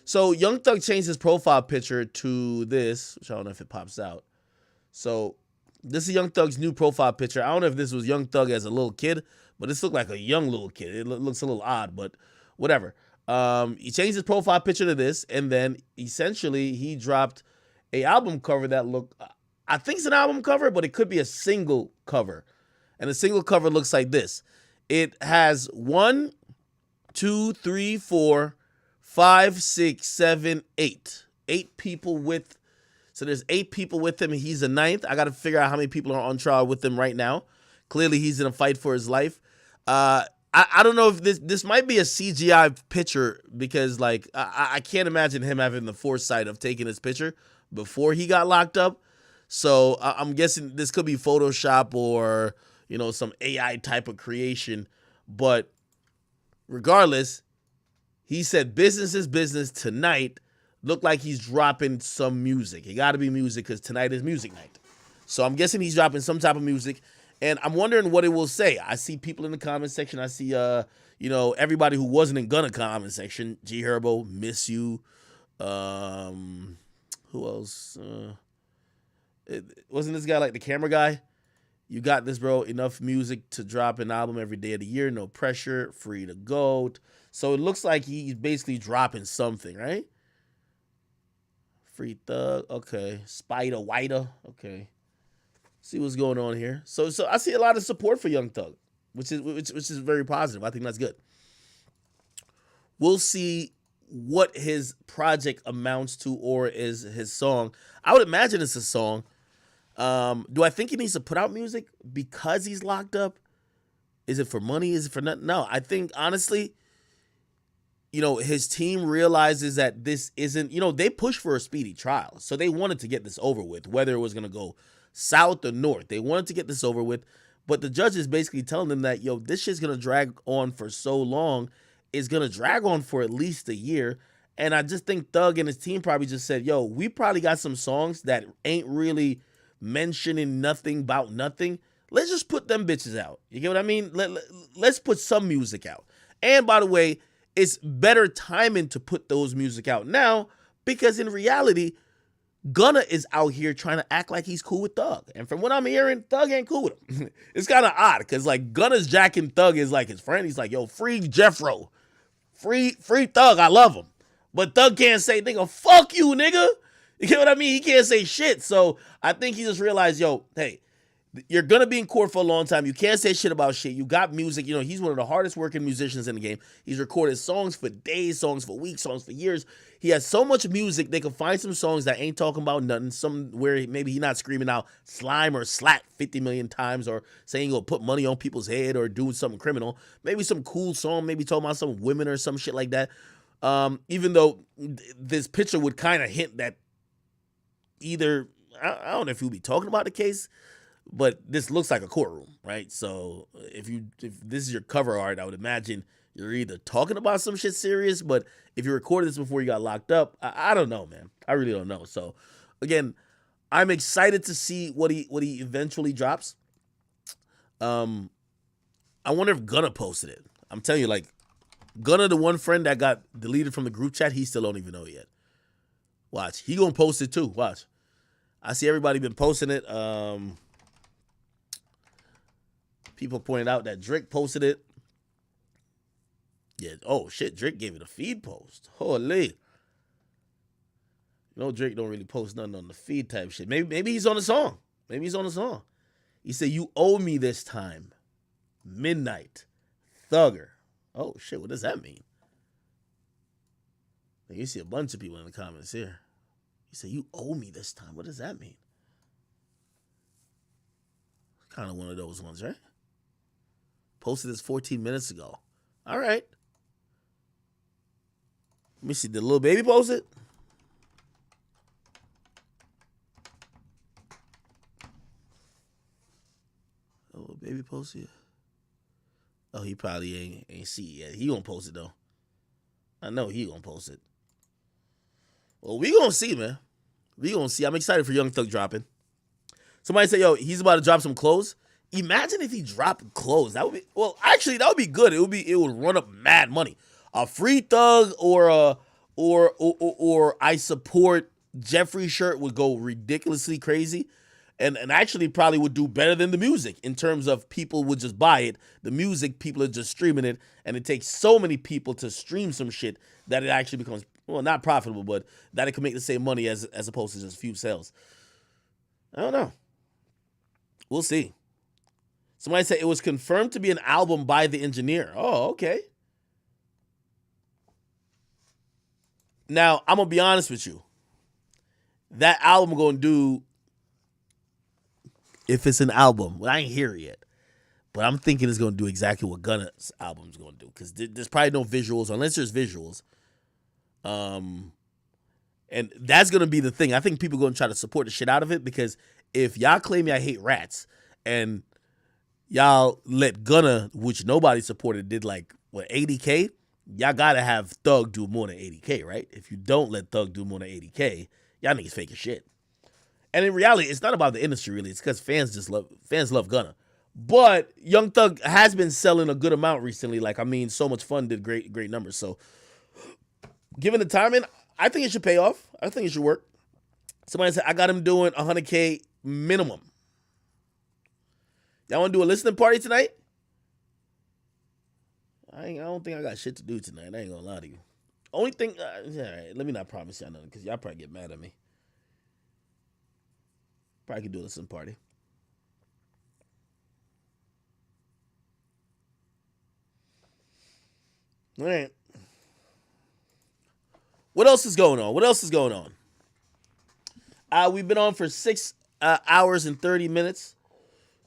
So Young Thug changed his profile picture to this, which I don't know if it pops out. So this is Young Thug's new profile picture. I don't know if this was Young Thug as a little kid, but this looked like a young little kid. It looks a little odd, but whatever. He changed his profile picture to this, and then essentially he dropped a album cover that looked, I think it's an album cover, but it could be a single cover. And the single cover looks like this. It has 1, 2, 3, 4, 5, 6, 7, 8. 8 people with, so there's 8 people with him, and he's the 9th. I got to figure out how many people are on trial with him right now. Clearly, he's in a fight for his life. I don't know if this might be a CGI picture because, like, I can't imagine him having the foresight of taking this picture before he got locked up. So I'm guessing this could be Photoshop or, you know, some AI type of creation. But regardless, he said business is business tonight. Looked like he's dropping some music. It got to be music because tonight is music night. So I'm guessing he's dropping some type of music. And I'm wondering what it will say. I see people in the comment section. I see, you know, everybody who wasn't in Gunna comment section. G Herbo, miss you. Who else? Wasn't this guy like the camera guy? You got this, bro. Enough music to drop an album every day of the year. No pressure. Free to go. So it looks like he's basically dropping something, right? Free Thug. Okay. Spider Whiter. Okay. See what's going on here. So I see a lot of support for Young Thug, which is very positive. I think that's good. We'll see what his project amounts to or is his song. I would imagine it's a song. Do I think he needs to put out music because he's locked up? Is it for money? Is it for nothing? No, I think honestly, you know, his team realizes that this isn't, you know, they pushed for a speedy trial. So they wanted to get this over with, whether it was going to go south or north. They wanted to get this over with, but the judge is basically telling them that, yo, this shit's going to drag on for so long. It's going to drag on for at least a year. And I just think Thug and his team probably just said, yo, we probably got some songs that ain't really mentioning nothing about nothing. Let's just put them bitches out. You get what I mean? Let's put some music out. And by the way, it's better timing to put those music out now because in reality, Gunna is out here trying to act like he's cool with Thug. And from what I'm hearing, Thug ain't cool with him. It's kind of odd because, like, Gunna's jacking Thug is like his friend. He's like, yo, free Jeffro. Free Thug. I love him. But Thug can't say, nigga, fuck you, nigga. You get what I mean? He can't say shit. So I think he just realized, yo, hey, you're going to be in court for a long time. You can't say shit about shit. You got music. You know, he's one of the hardest working musicians in the game. He's recorded songs for days, songs for weeks, songs for years. He has so much music, they can find some songs that ain't talking about nothing. Some where maybe he's not screaming out slime or slat 50 million times or saying he'll put money on people's head or doing something criminal. Maybe some cool song, maybe talking about some women or some shit like that. Even though this picture would kind of hint that either, I don't know if he'll be talking about the case, but this looks like a courtroom, right? So if this is your cover art, I would imagine you're either talking about some shit serious, but if you recorded this before you got locked up, I don't know, man. I really don't know. So again, I'm excited to see what he eventually drops. I wonder if Gunna posted it. I'm telling you, like, Gunna, the one friend that got deleted from the group chat, he still don't even know yet. Watch. He gonna post it too. Watch. I see everybody been posting it. People pointed out that Drake posted it. Yeah. Oh shit. Drake gave it a feed post. Holy. You know, Drake don't really post nothing on the feed type shit. Maybe he's on a song. Maybe he's on a song. He said, "You owe me this time." Midnight. Thugger. Oh shit, what does that mean? You see a bunch of people in the comments here. He said, "You owe me this time." What does that mean? Kind of one of those ones, right? Posted this 14 minutes ago. All right. Let me see. Did Lil Baby post it? Lil Baby post it? Oh, he probably ain't see it yet. He gonna post it though. I know he gonna post it. Well, we gonna see, man. We gonna see. I'm excited for Young Thug dropping. Somebody said, yo, he's about to drop some clothes. Imagine if he dropped clothes. That would be, well, actually, that would be good. It would run up mad money. A free Thug or I support Jeffrey shirt would go ridiculously crazy. And actually probably would do better than the music in terms of people would just buy it. The music, people are just streaming it. And it takes so many people to stream some shit that it actually becomes, well, not profitable, but that it can make the same money as opposed to just few sales. I don't know. We'll see. Somebody said it was confirmed to be an album by the engineer. Oh, okay. Now, I'm going to be honest with you. That album going to do, if it's an album, well, I ain't hear it yet, but I'm thinking it's going to do exactly what Gunna's album's going to do, because there's probably no visuals, unless there's visuals. And that's going to be the thing. I think people are going to try to support the shit out of it, because if y'all claim y'all hate rats, and y'all let Gunna, which nobody supported, did like, what, 80K? Y'all got to have Thug do more than 80K, right? If you don't let Thug do more than 80K, y'all niggas fake as shit. And in reality, it's not about the industry, really. It's because fans love Gunna. But Young Thug has been selling a good amount recently. Like, I mean, So Much Fun did great numbers. So, given the timing, I think it should pay off. I think it should work. Somebody said, I got him doing 100K minimum. Y'all want to do a listening party tonight? I don't think I got shit to do tonight. I ain't gonna lie to you. Only thing, all right, let me not promise y'all nothing, because y'all probably get mad at me. Probably could do a listening party. All right. What else is going on? We've been on for 6 hours and 30 minutes.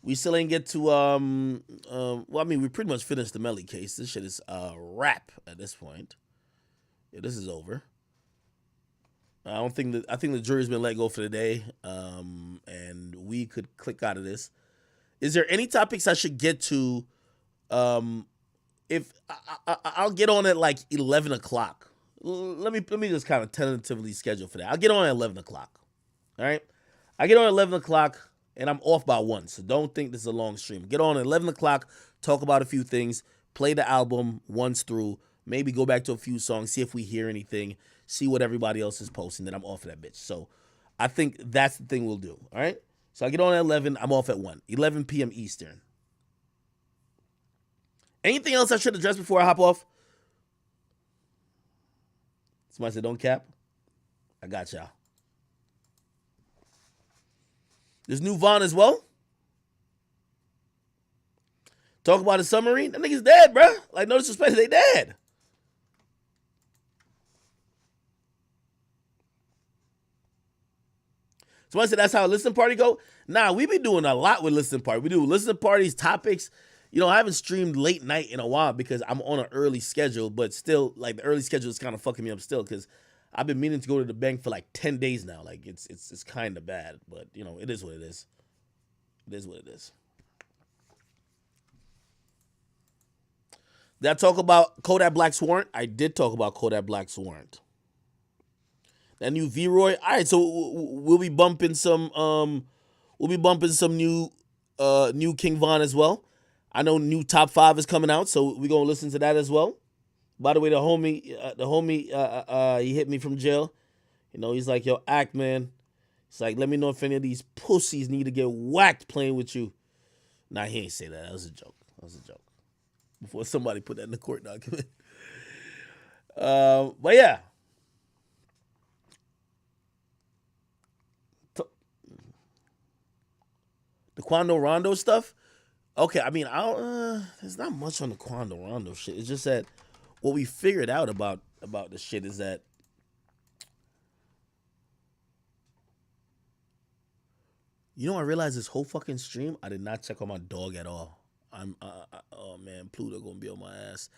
We still ain't get to, well, I mean, we pretty much finished the Melly case. This shit is a wrap at this point. Yeah, this is over. I think the jury's been let go for the day, and we could click out of this. Is there any topics I should get to? If I'll get on at like 11 o'clock. Let me just kind of tentatively schedule for that. I'll get on at 11 o'clock. All right, I get on at 11 o'clock, and I'm off by 1, so don't think this is a long stream. Get on at 11 o'clock, talk about a few things, play the album once through, maybe go back to a few songs, see if we hear anything, see what everybody else is posting, then I'm off of that bitch. So I think that's the thing we'll do, all right? So I get on at 11, I'm off at 1, 11 p.m. Eastern. Anything else I should address before I hop off? Somebody said, don't cap. I got y'all. There's new Vaughn as well. Talk about a submarine. That nigga's dead, bro. Like, no disrespect, they dead. Somebody said that's how a listening party go. Nah, we been doing a lot with listening party. We do listening parties, topics. You know, I haven't streamed late night in a while because I'm on an early schedule, but still, like, the early schedule is kind of fucking me up still, because I've been meaning to go to the bank for like 10 days now. Like, it's kind of bad, but you know, it is what it is. It is what it is. Did I talk about Kodak Black's warrant? I did talk about Kodak Black's warrant. That new V-Roy. All right, so we'll be bumping some new King Von as well. I know new Top 5 is coming out, so we're gonna listen to that as well. By the way, the homie, he hit me from jail. You know, he's like, yo, act, man. It's like, let me know if any of these pussies need to get whacked playing with you. Nah, he ain't say that. That was a joke. Before somebody put that in the court document. But yeah. Quando Rondo stuff. Okay, I mean, there's not much on the Quando Rondo shit. It's just that what we figured out about the shit is that I realized this whole fucking stream, I did not check on my dog at all. Oh man, Pluto gonna be on my ass.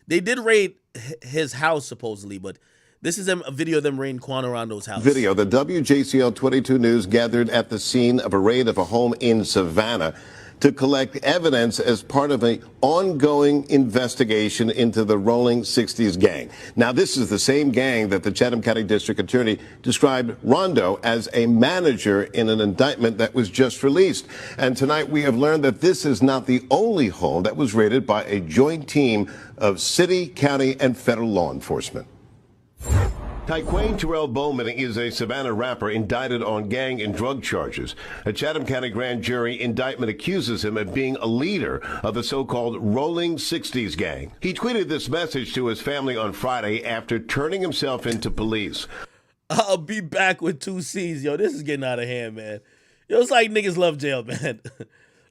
They did raid his house supposedly, but this is a video of them raiding Quando Rondo's house. Video. The WJCL 22 News gathered at the scene of a raid of a home in Savannah to collect evidence as part of an ongoing investigation into the Rolling 60s gang. Now, this is the same gang that the Chatham County District Attorney described Rondo as a manager in an indictment that was just released. And tonight we have learned that this is not the only home that was raided by a joint team of city, county, and federal law enforcement. Tyquain Terrell Bowman is a Savannah rapper indicted on gang and drug charges. A Chatham County grand jury indictment accuses him of being a leader of the so-called Rolling 60s gang. He tweeted this message to his family on Friday after turning himself into police. I'll be back with 2 C's. Yo, this is getting out of hand, man. Yo, it's like niggas love jail, man.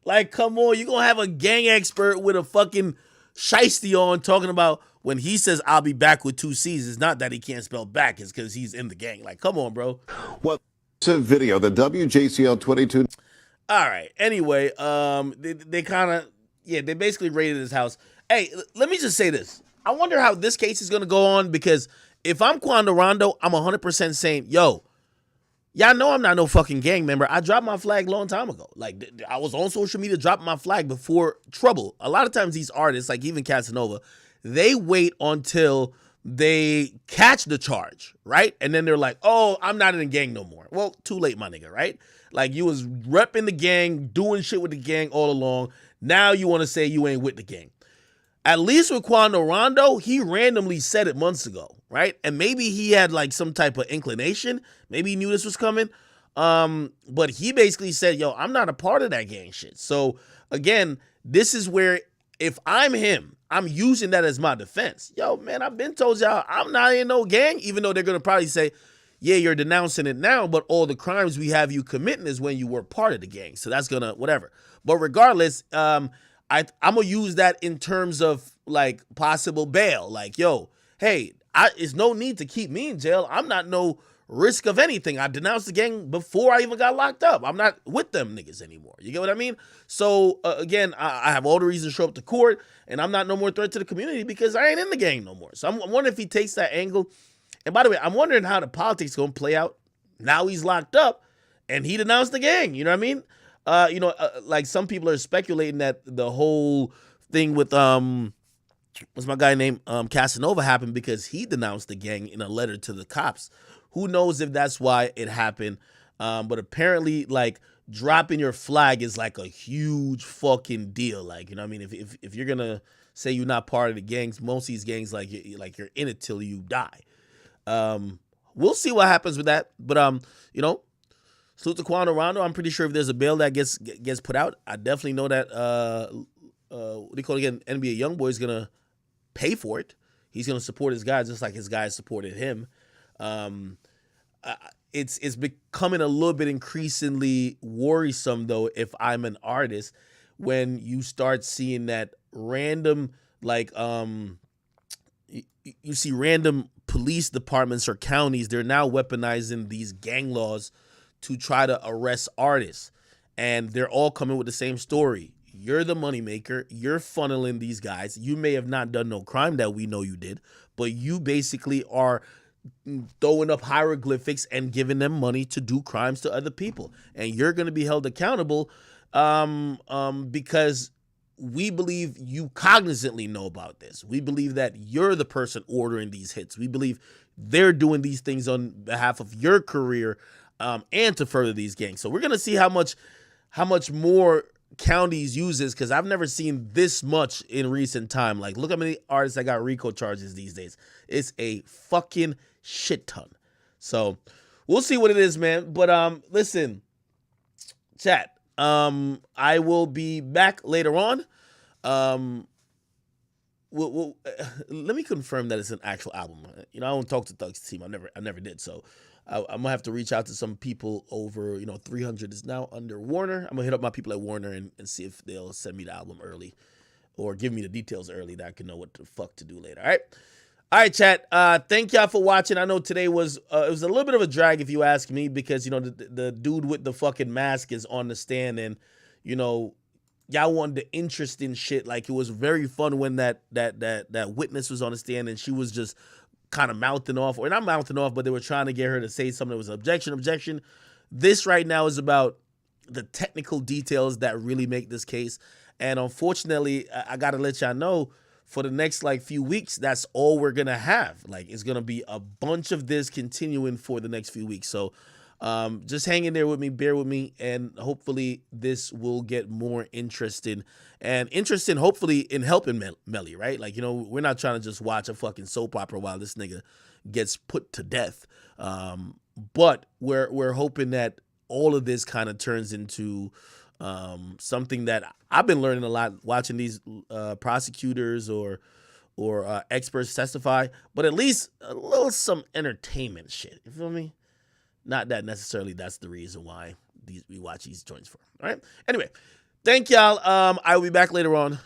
Like, come on, you gonna have a gang expert with a fucking shiesty on talking about when he says I'll be back with 2 C's, it's not that he can't spell back, it's because he's in the gang. Like, come on, bro. Well, it's a video, the WJCL 22. All right. Anyway, they kind of, they basically raided his house. Hey, let me just say this. I wonder how this case is going to go on, because if I'm Quando Rondo, I'm 100% saying, yo, y'all know I'm not no fucking gang member. I dropped my flag a long time ago. Like, I was on social media dropping my flag before trouble. A lot of times these artists, like even Casanova, they wait until they catch the charge, right? And then they're like, oh, I'm not in the gang no more. Well, too late, my nigga, right? Like, you was repping the gang, doing shit with the gang all along. Now you want to say you ain't with the gang. At least with Quando Rondo, he randomly said it months ago, right? And maybe he had like some type of inclination. Maybe he knew this was coming. But he basically said, yo, I'm not a part of that gang shit. So again, this is where if I'm him, I'm using that as my defense. Yo, man, I've been told y'all I'm not in no gang, even though they're going to probably say, yeah, you're denouncing it now, but all the crimes we have you committing is when you were part of the gang. So that's going to, whatever. But regardless, I'm going to use that in terms of like possible bail. Like, yo, hey, there's no need to keep me in jail. I'm not no risk of anything. I denounced the gang before I even got locked up. I'm not with them niggas anymore. You get what I mean? So again, I have all the reasons to show up to court, and I'm not no more threat to the community because I ain't in the gang no more. So I'm wondering if he takes that angle. And by the way, I'm wondering how the politics going to play out. Now he's locked up and he denounced the gang. You know what I mean? Like some people are speculating that the whole thing with what's my guy named Casanova happened because he denounced the gang in a letter to the cops. Who knows if that's why it happened? But apparently, like, dropping your flag is like a huge fucking deal. Like, you know what I mean? If you're gonna say you're not part of the gangs, most of these gangs like you're in it till you die. We'll see what happens with that. But salute to Quando Rondo. I'm pretty sure if there's a bail that gets put out, I definitely know that what do you call it again? NBA YoungBoy is gonna pay for it. He's gonna support his guys just like his guys supported him. It's becoming a little bit increasingly worrisome though if I'm an artist when you start seeing that random like you see random police departments or counties, they're now weaponizing these gang laws to try to arrest artists, and they're all coming with the same story. You're the moneymaker. You're funneling these guys. You may have not done no crime that we know you did, but you basically are throwing up hieroglyphics and giving them money to do crimes to other people. And you're going to be held accountable because we believe you cognizantly know about this. We believe that you're the person ordering these hits. We believe they're doing these things on behalf of your career and to further these gangs. So we're going to see how much more counties use this, because I've never seen this much in recent time. Like, look how many artists that got RICO charges these days. It's a fucking shit ton. So we'll see what it is, man. But listen, chat. I will be back later on. Let me confirm that it's an actual album. I don't talk to Thug's team. I never did. So I'm gonna have to reach out to some people over, 300 is now under Warner. I'm gonna hit up my people at Warner and see if they'll send me the album early or give me the details early that I can know what the fuck to do later. All right, chat. Thank y'all for watching. I know today was it was a little bit of a drag if you ask me, because the dude with the fucking mask is on the stand, and y'all wanted the interesting shit. Like, it was very fun when that witness was on the stand and she was just kind of mouthing off, or not mouthing off, but they were trying to get her to say something that was an objection. This right now is about the technical details that really make this case. And unfortunately, I got to let y'all know, for the next few weeks, that's all we're going to have. It's going to be a bunch of this continuing for the next few weeks. So just hang in there with me, bear with me, and hopefully this will get more interesting hopefully in helping Melly, right? We're not trying to just watch a fucking soap opera while this nigga gets put to death. But we're hoping that all of this kind of turns into something that I've been learning a lot watching these prosecutors or experts testify, but at least a little some entertainment shit. You feel me? Not that necessarily that's the reason why we watch these joints for. All right. Anyway, thank y'all. I will be back later on.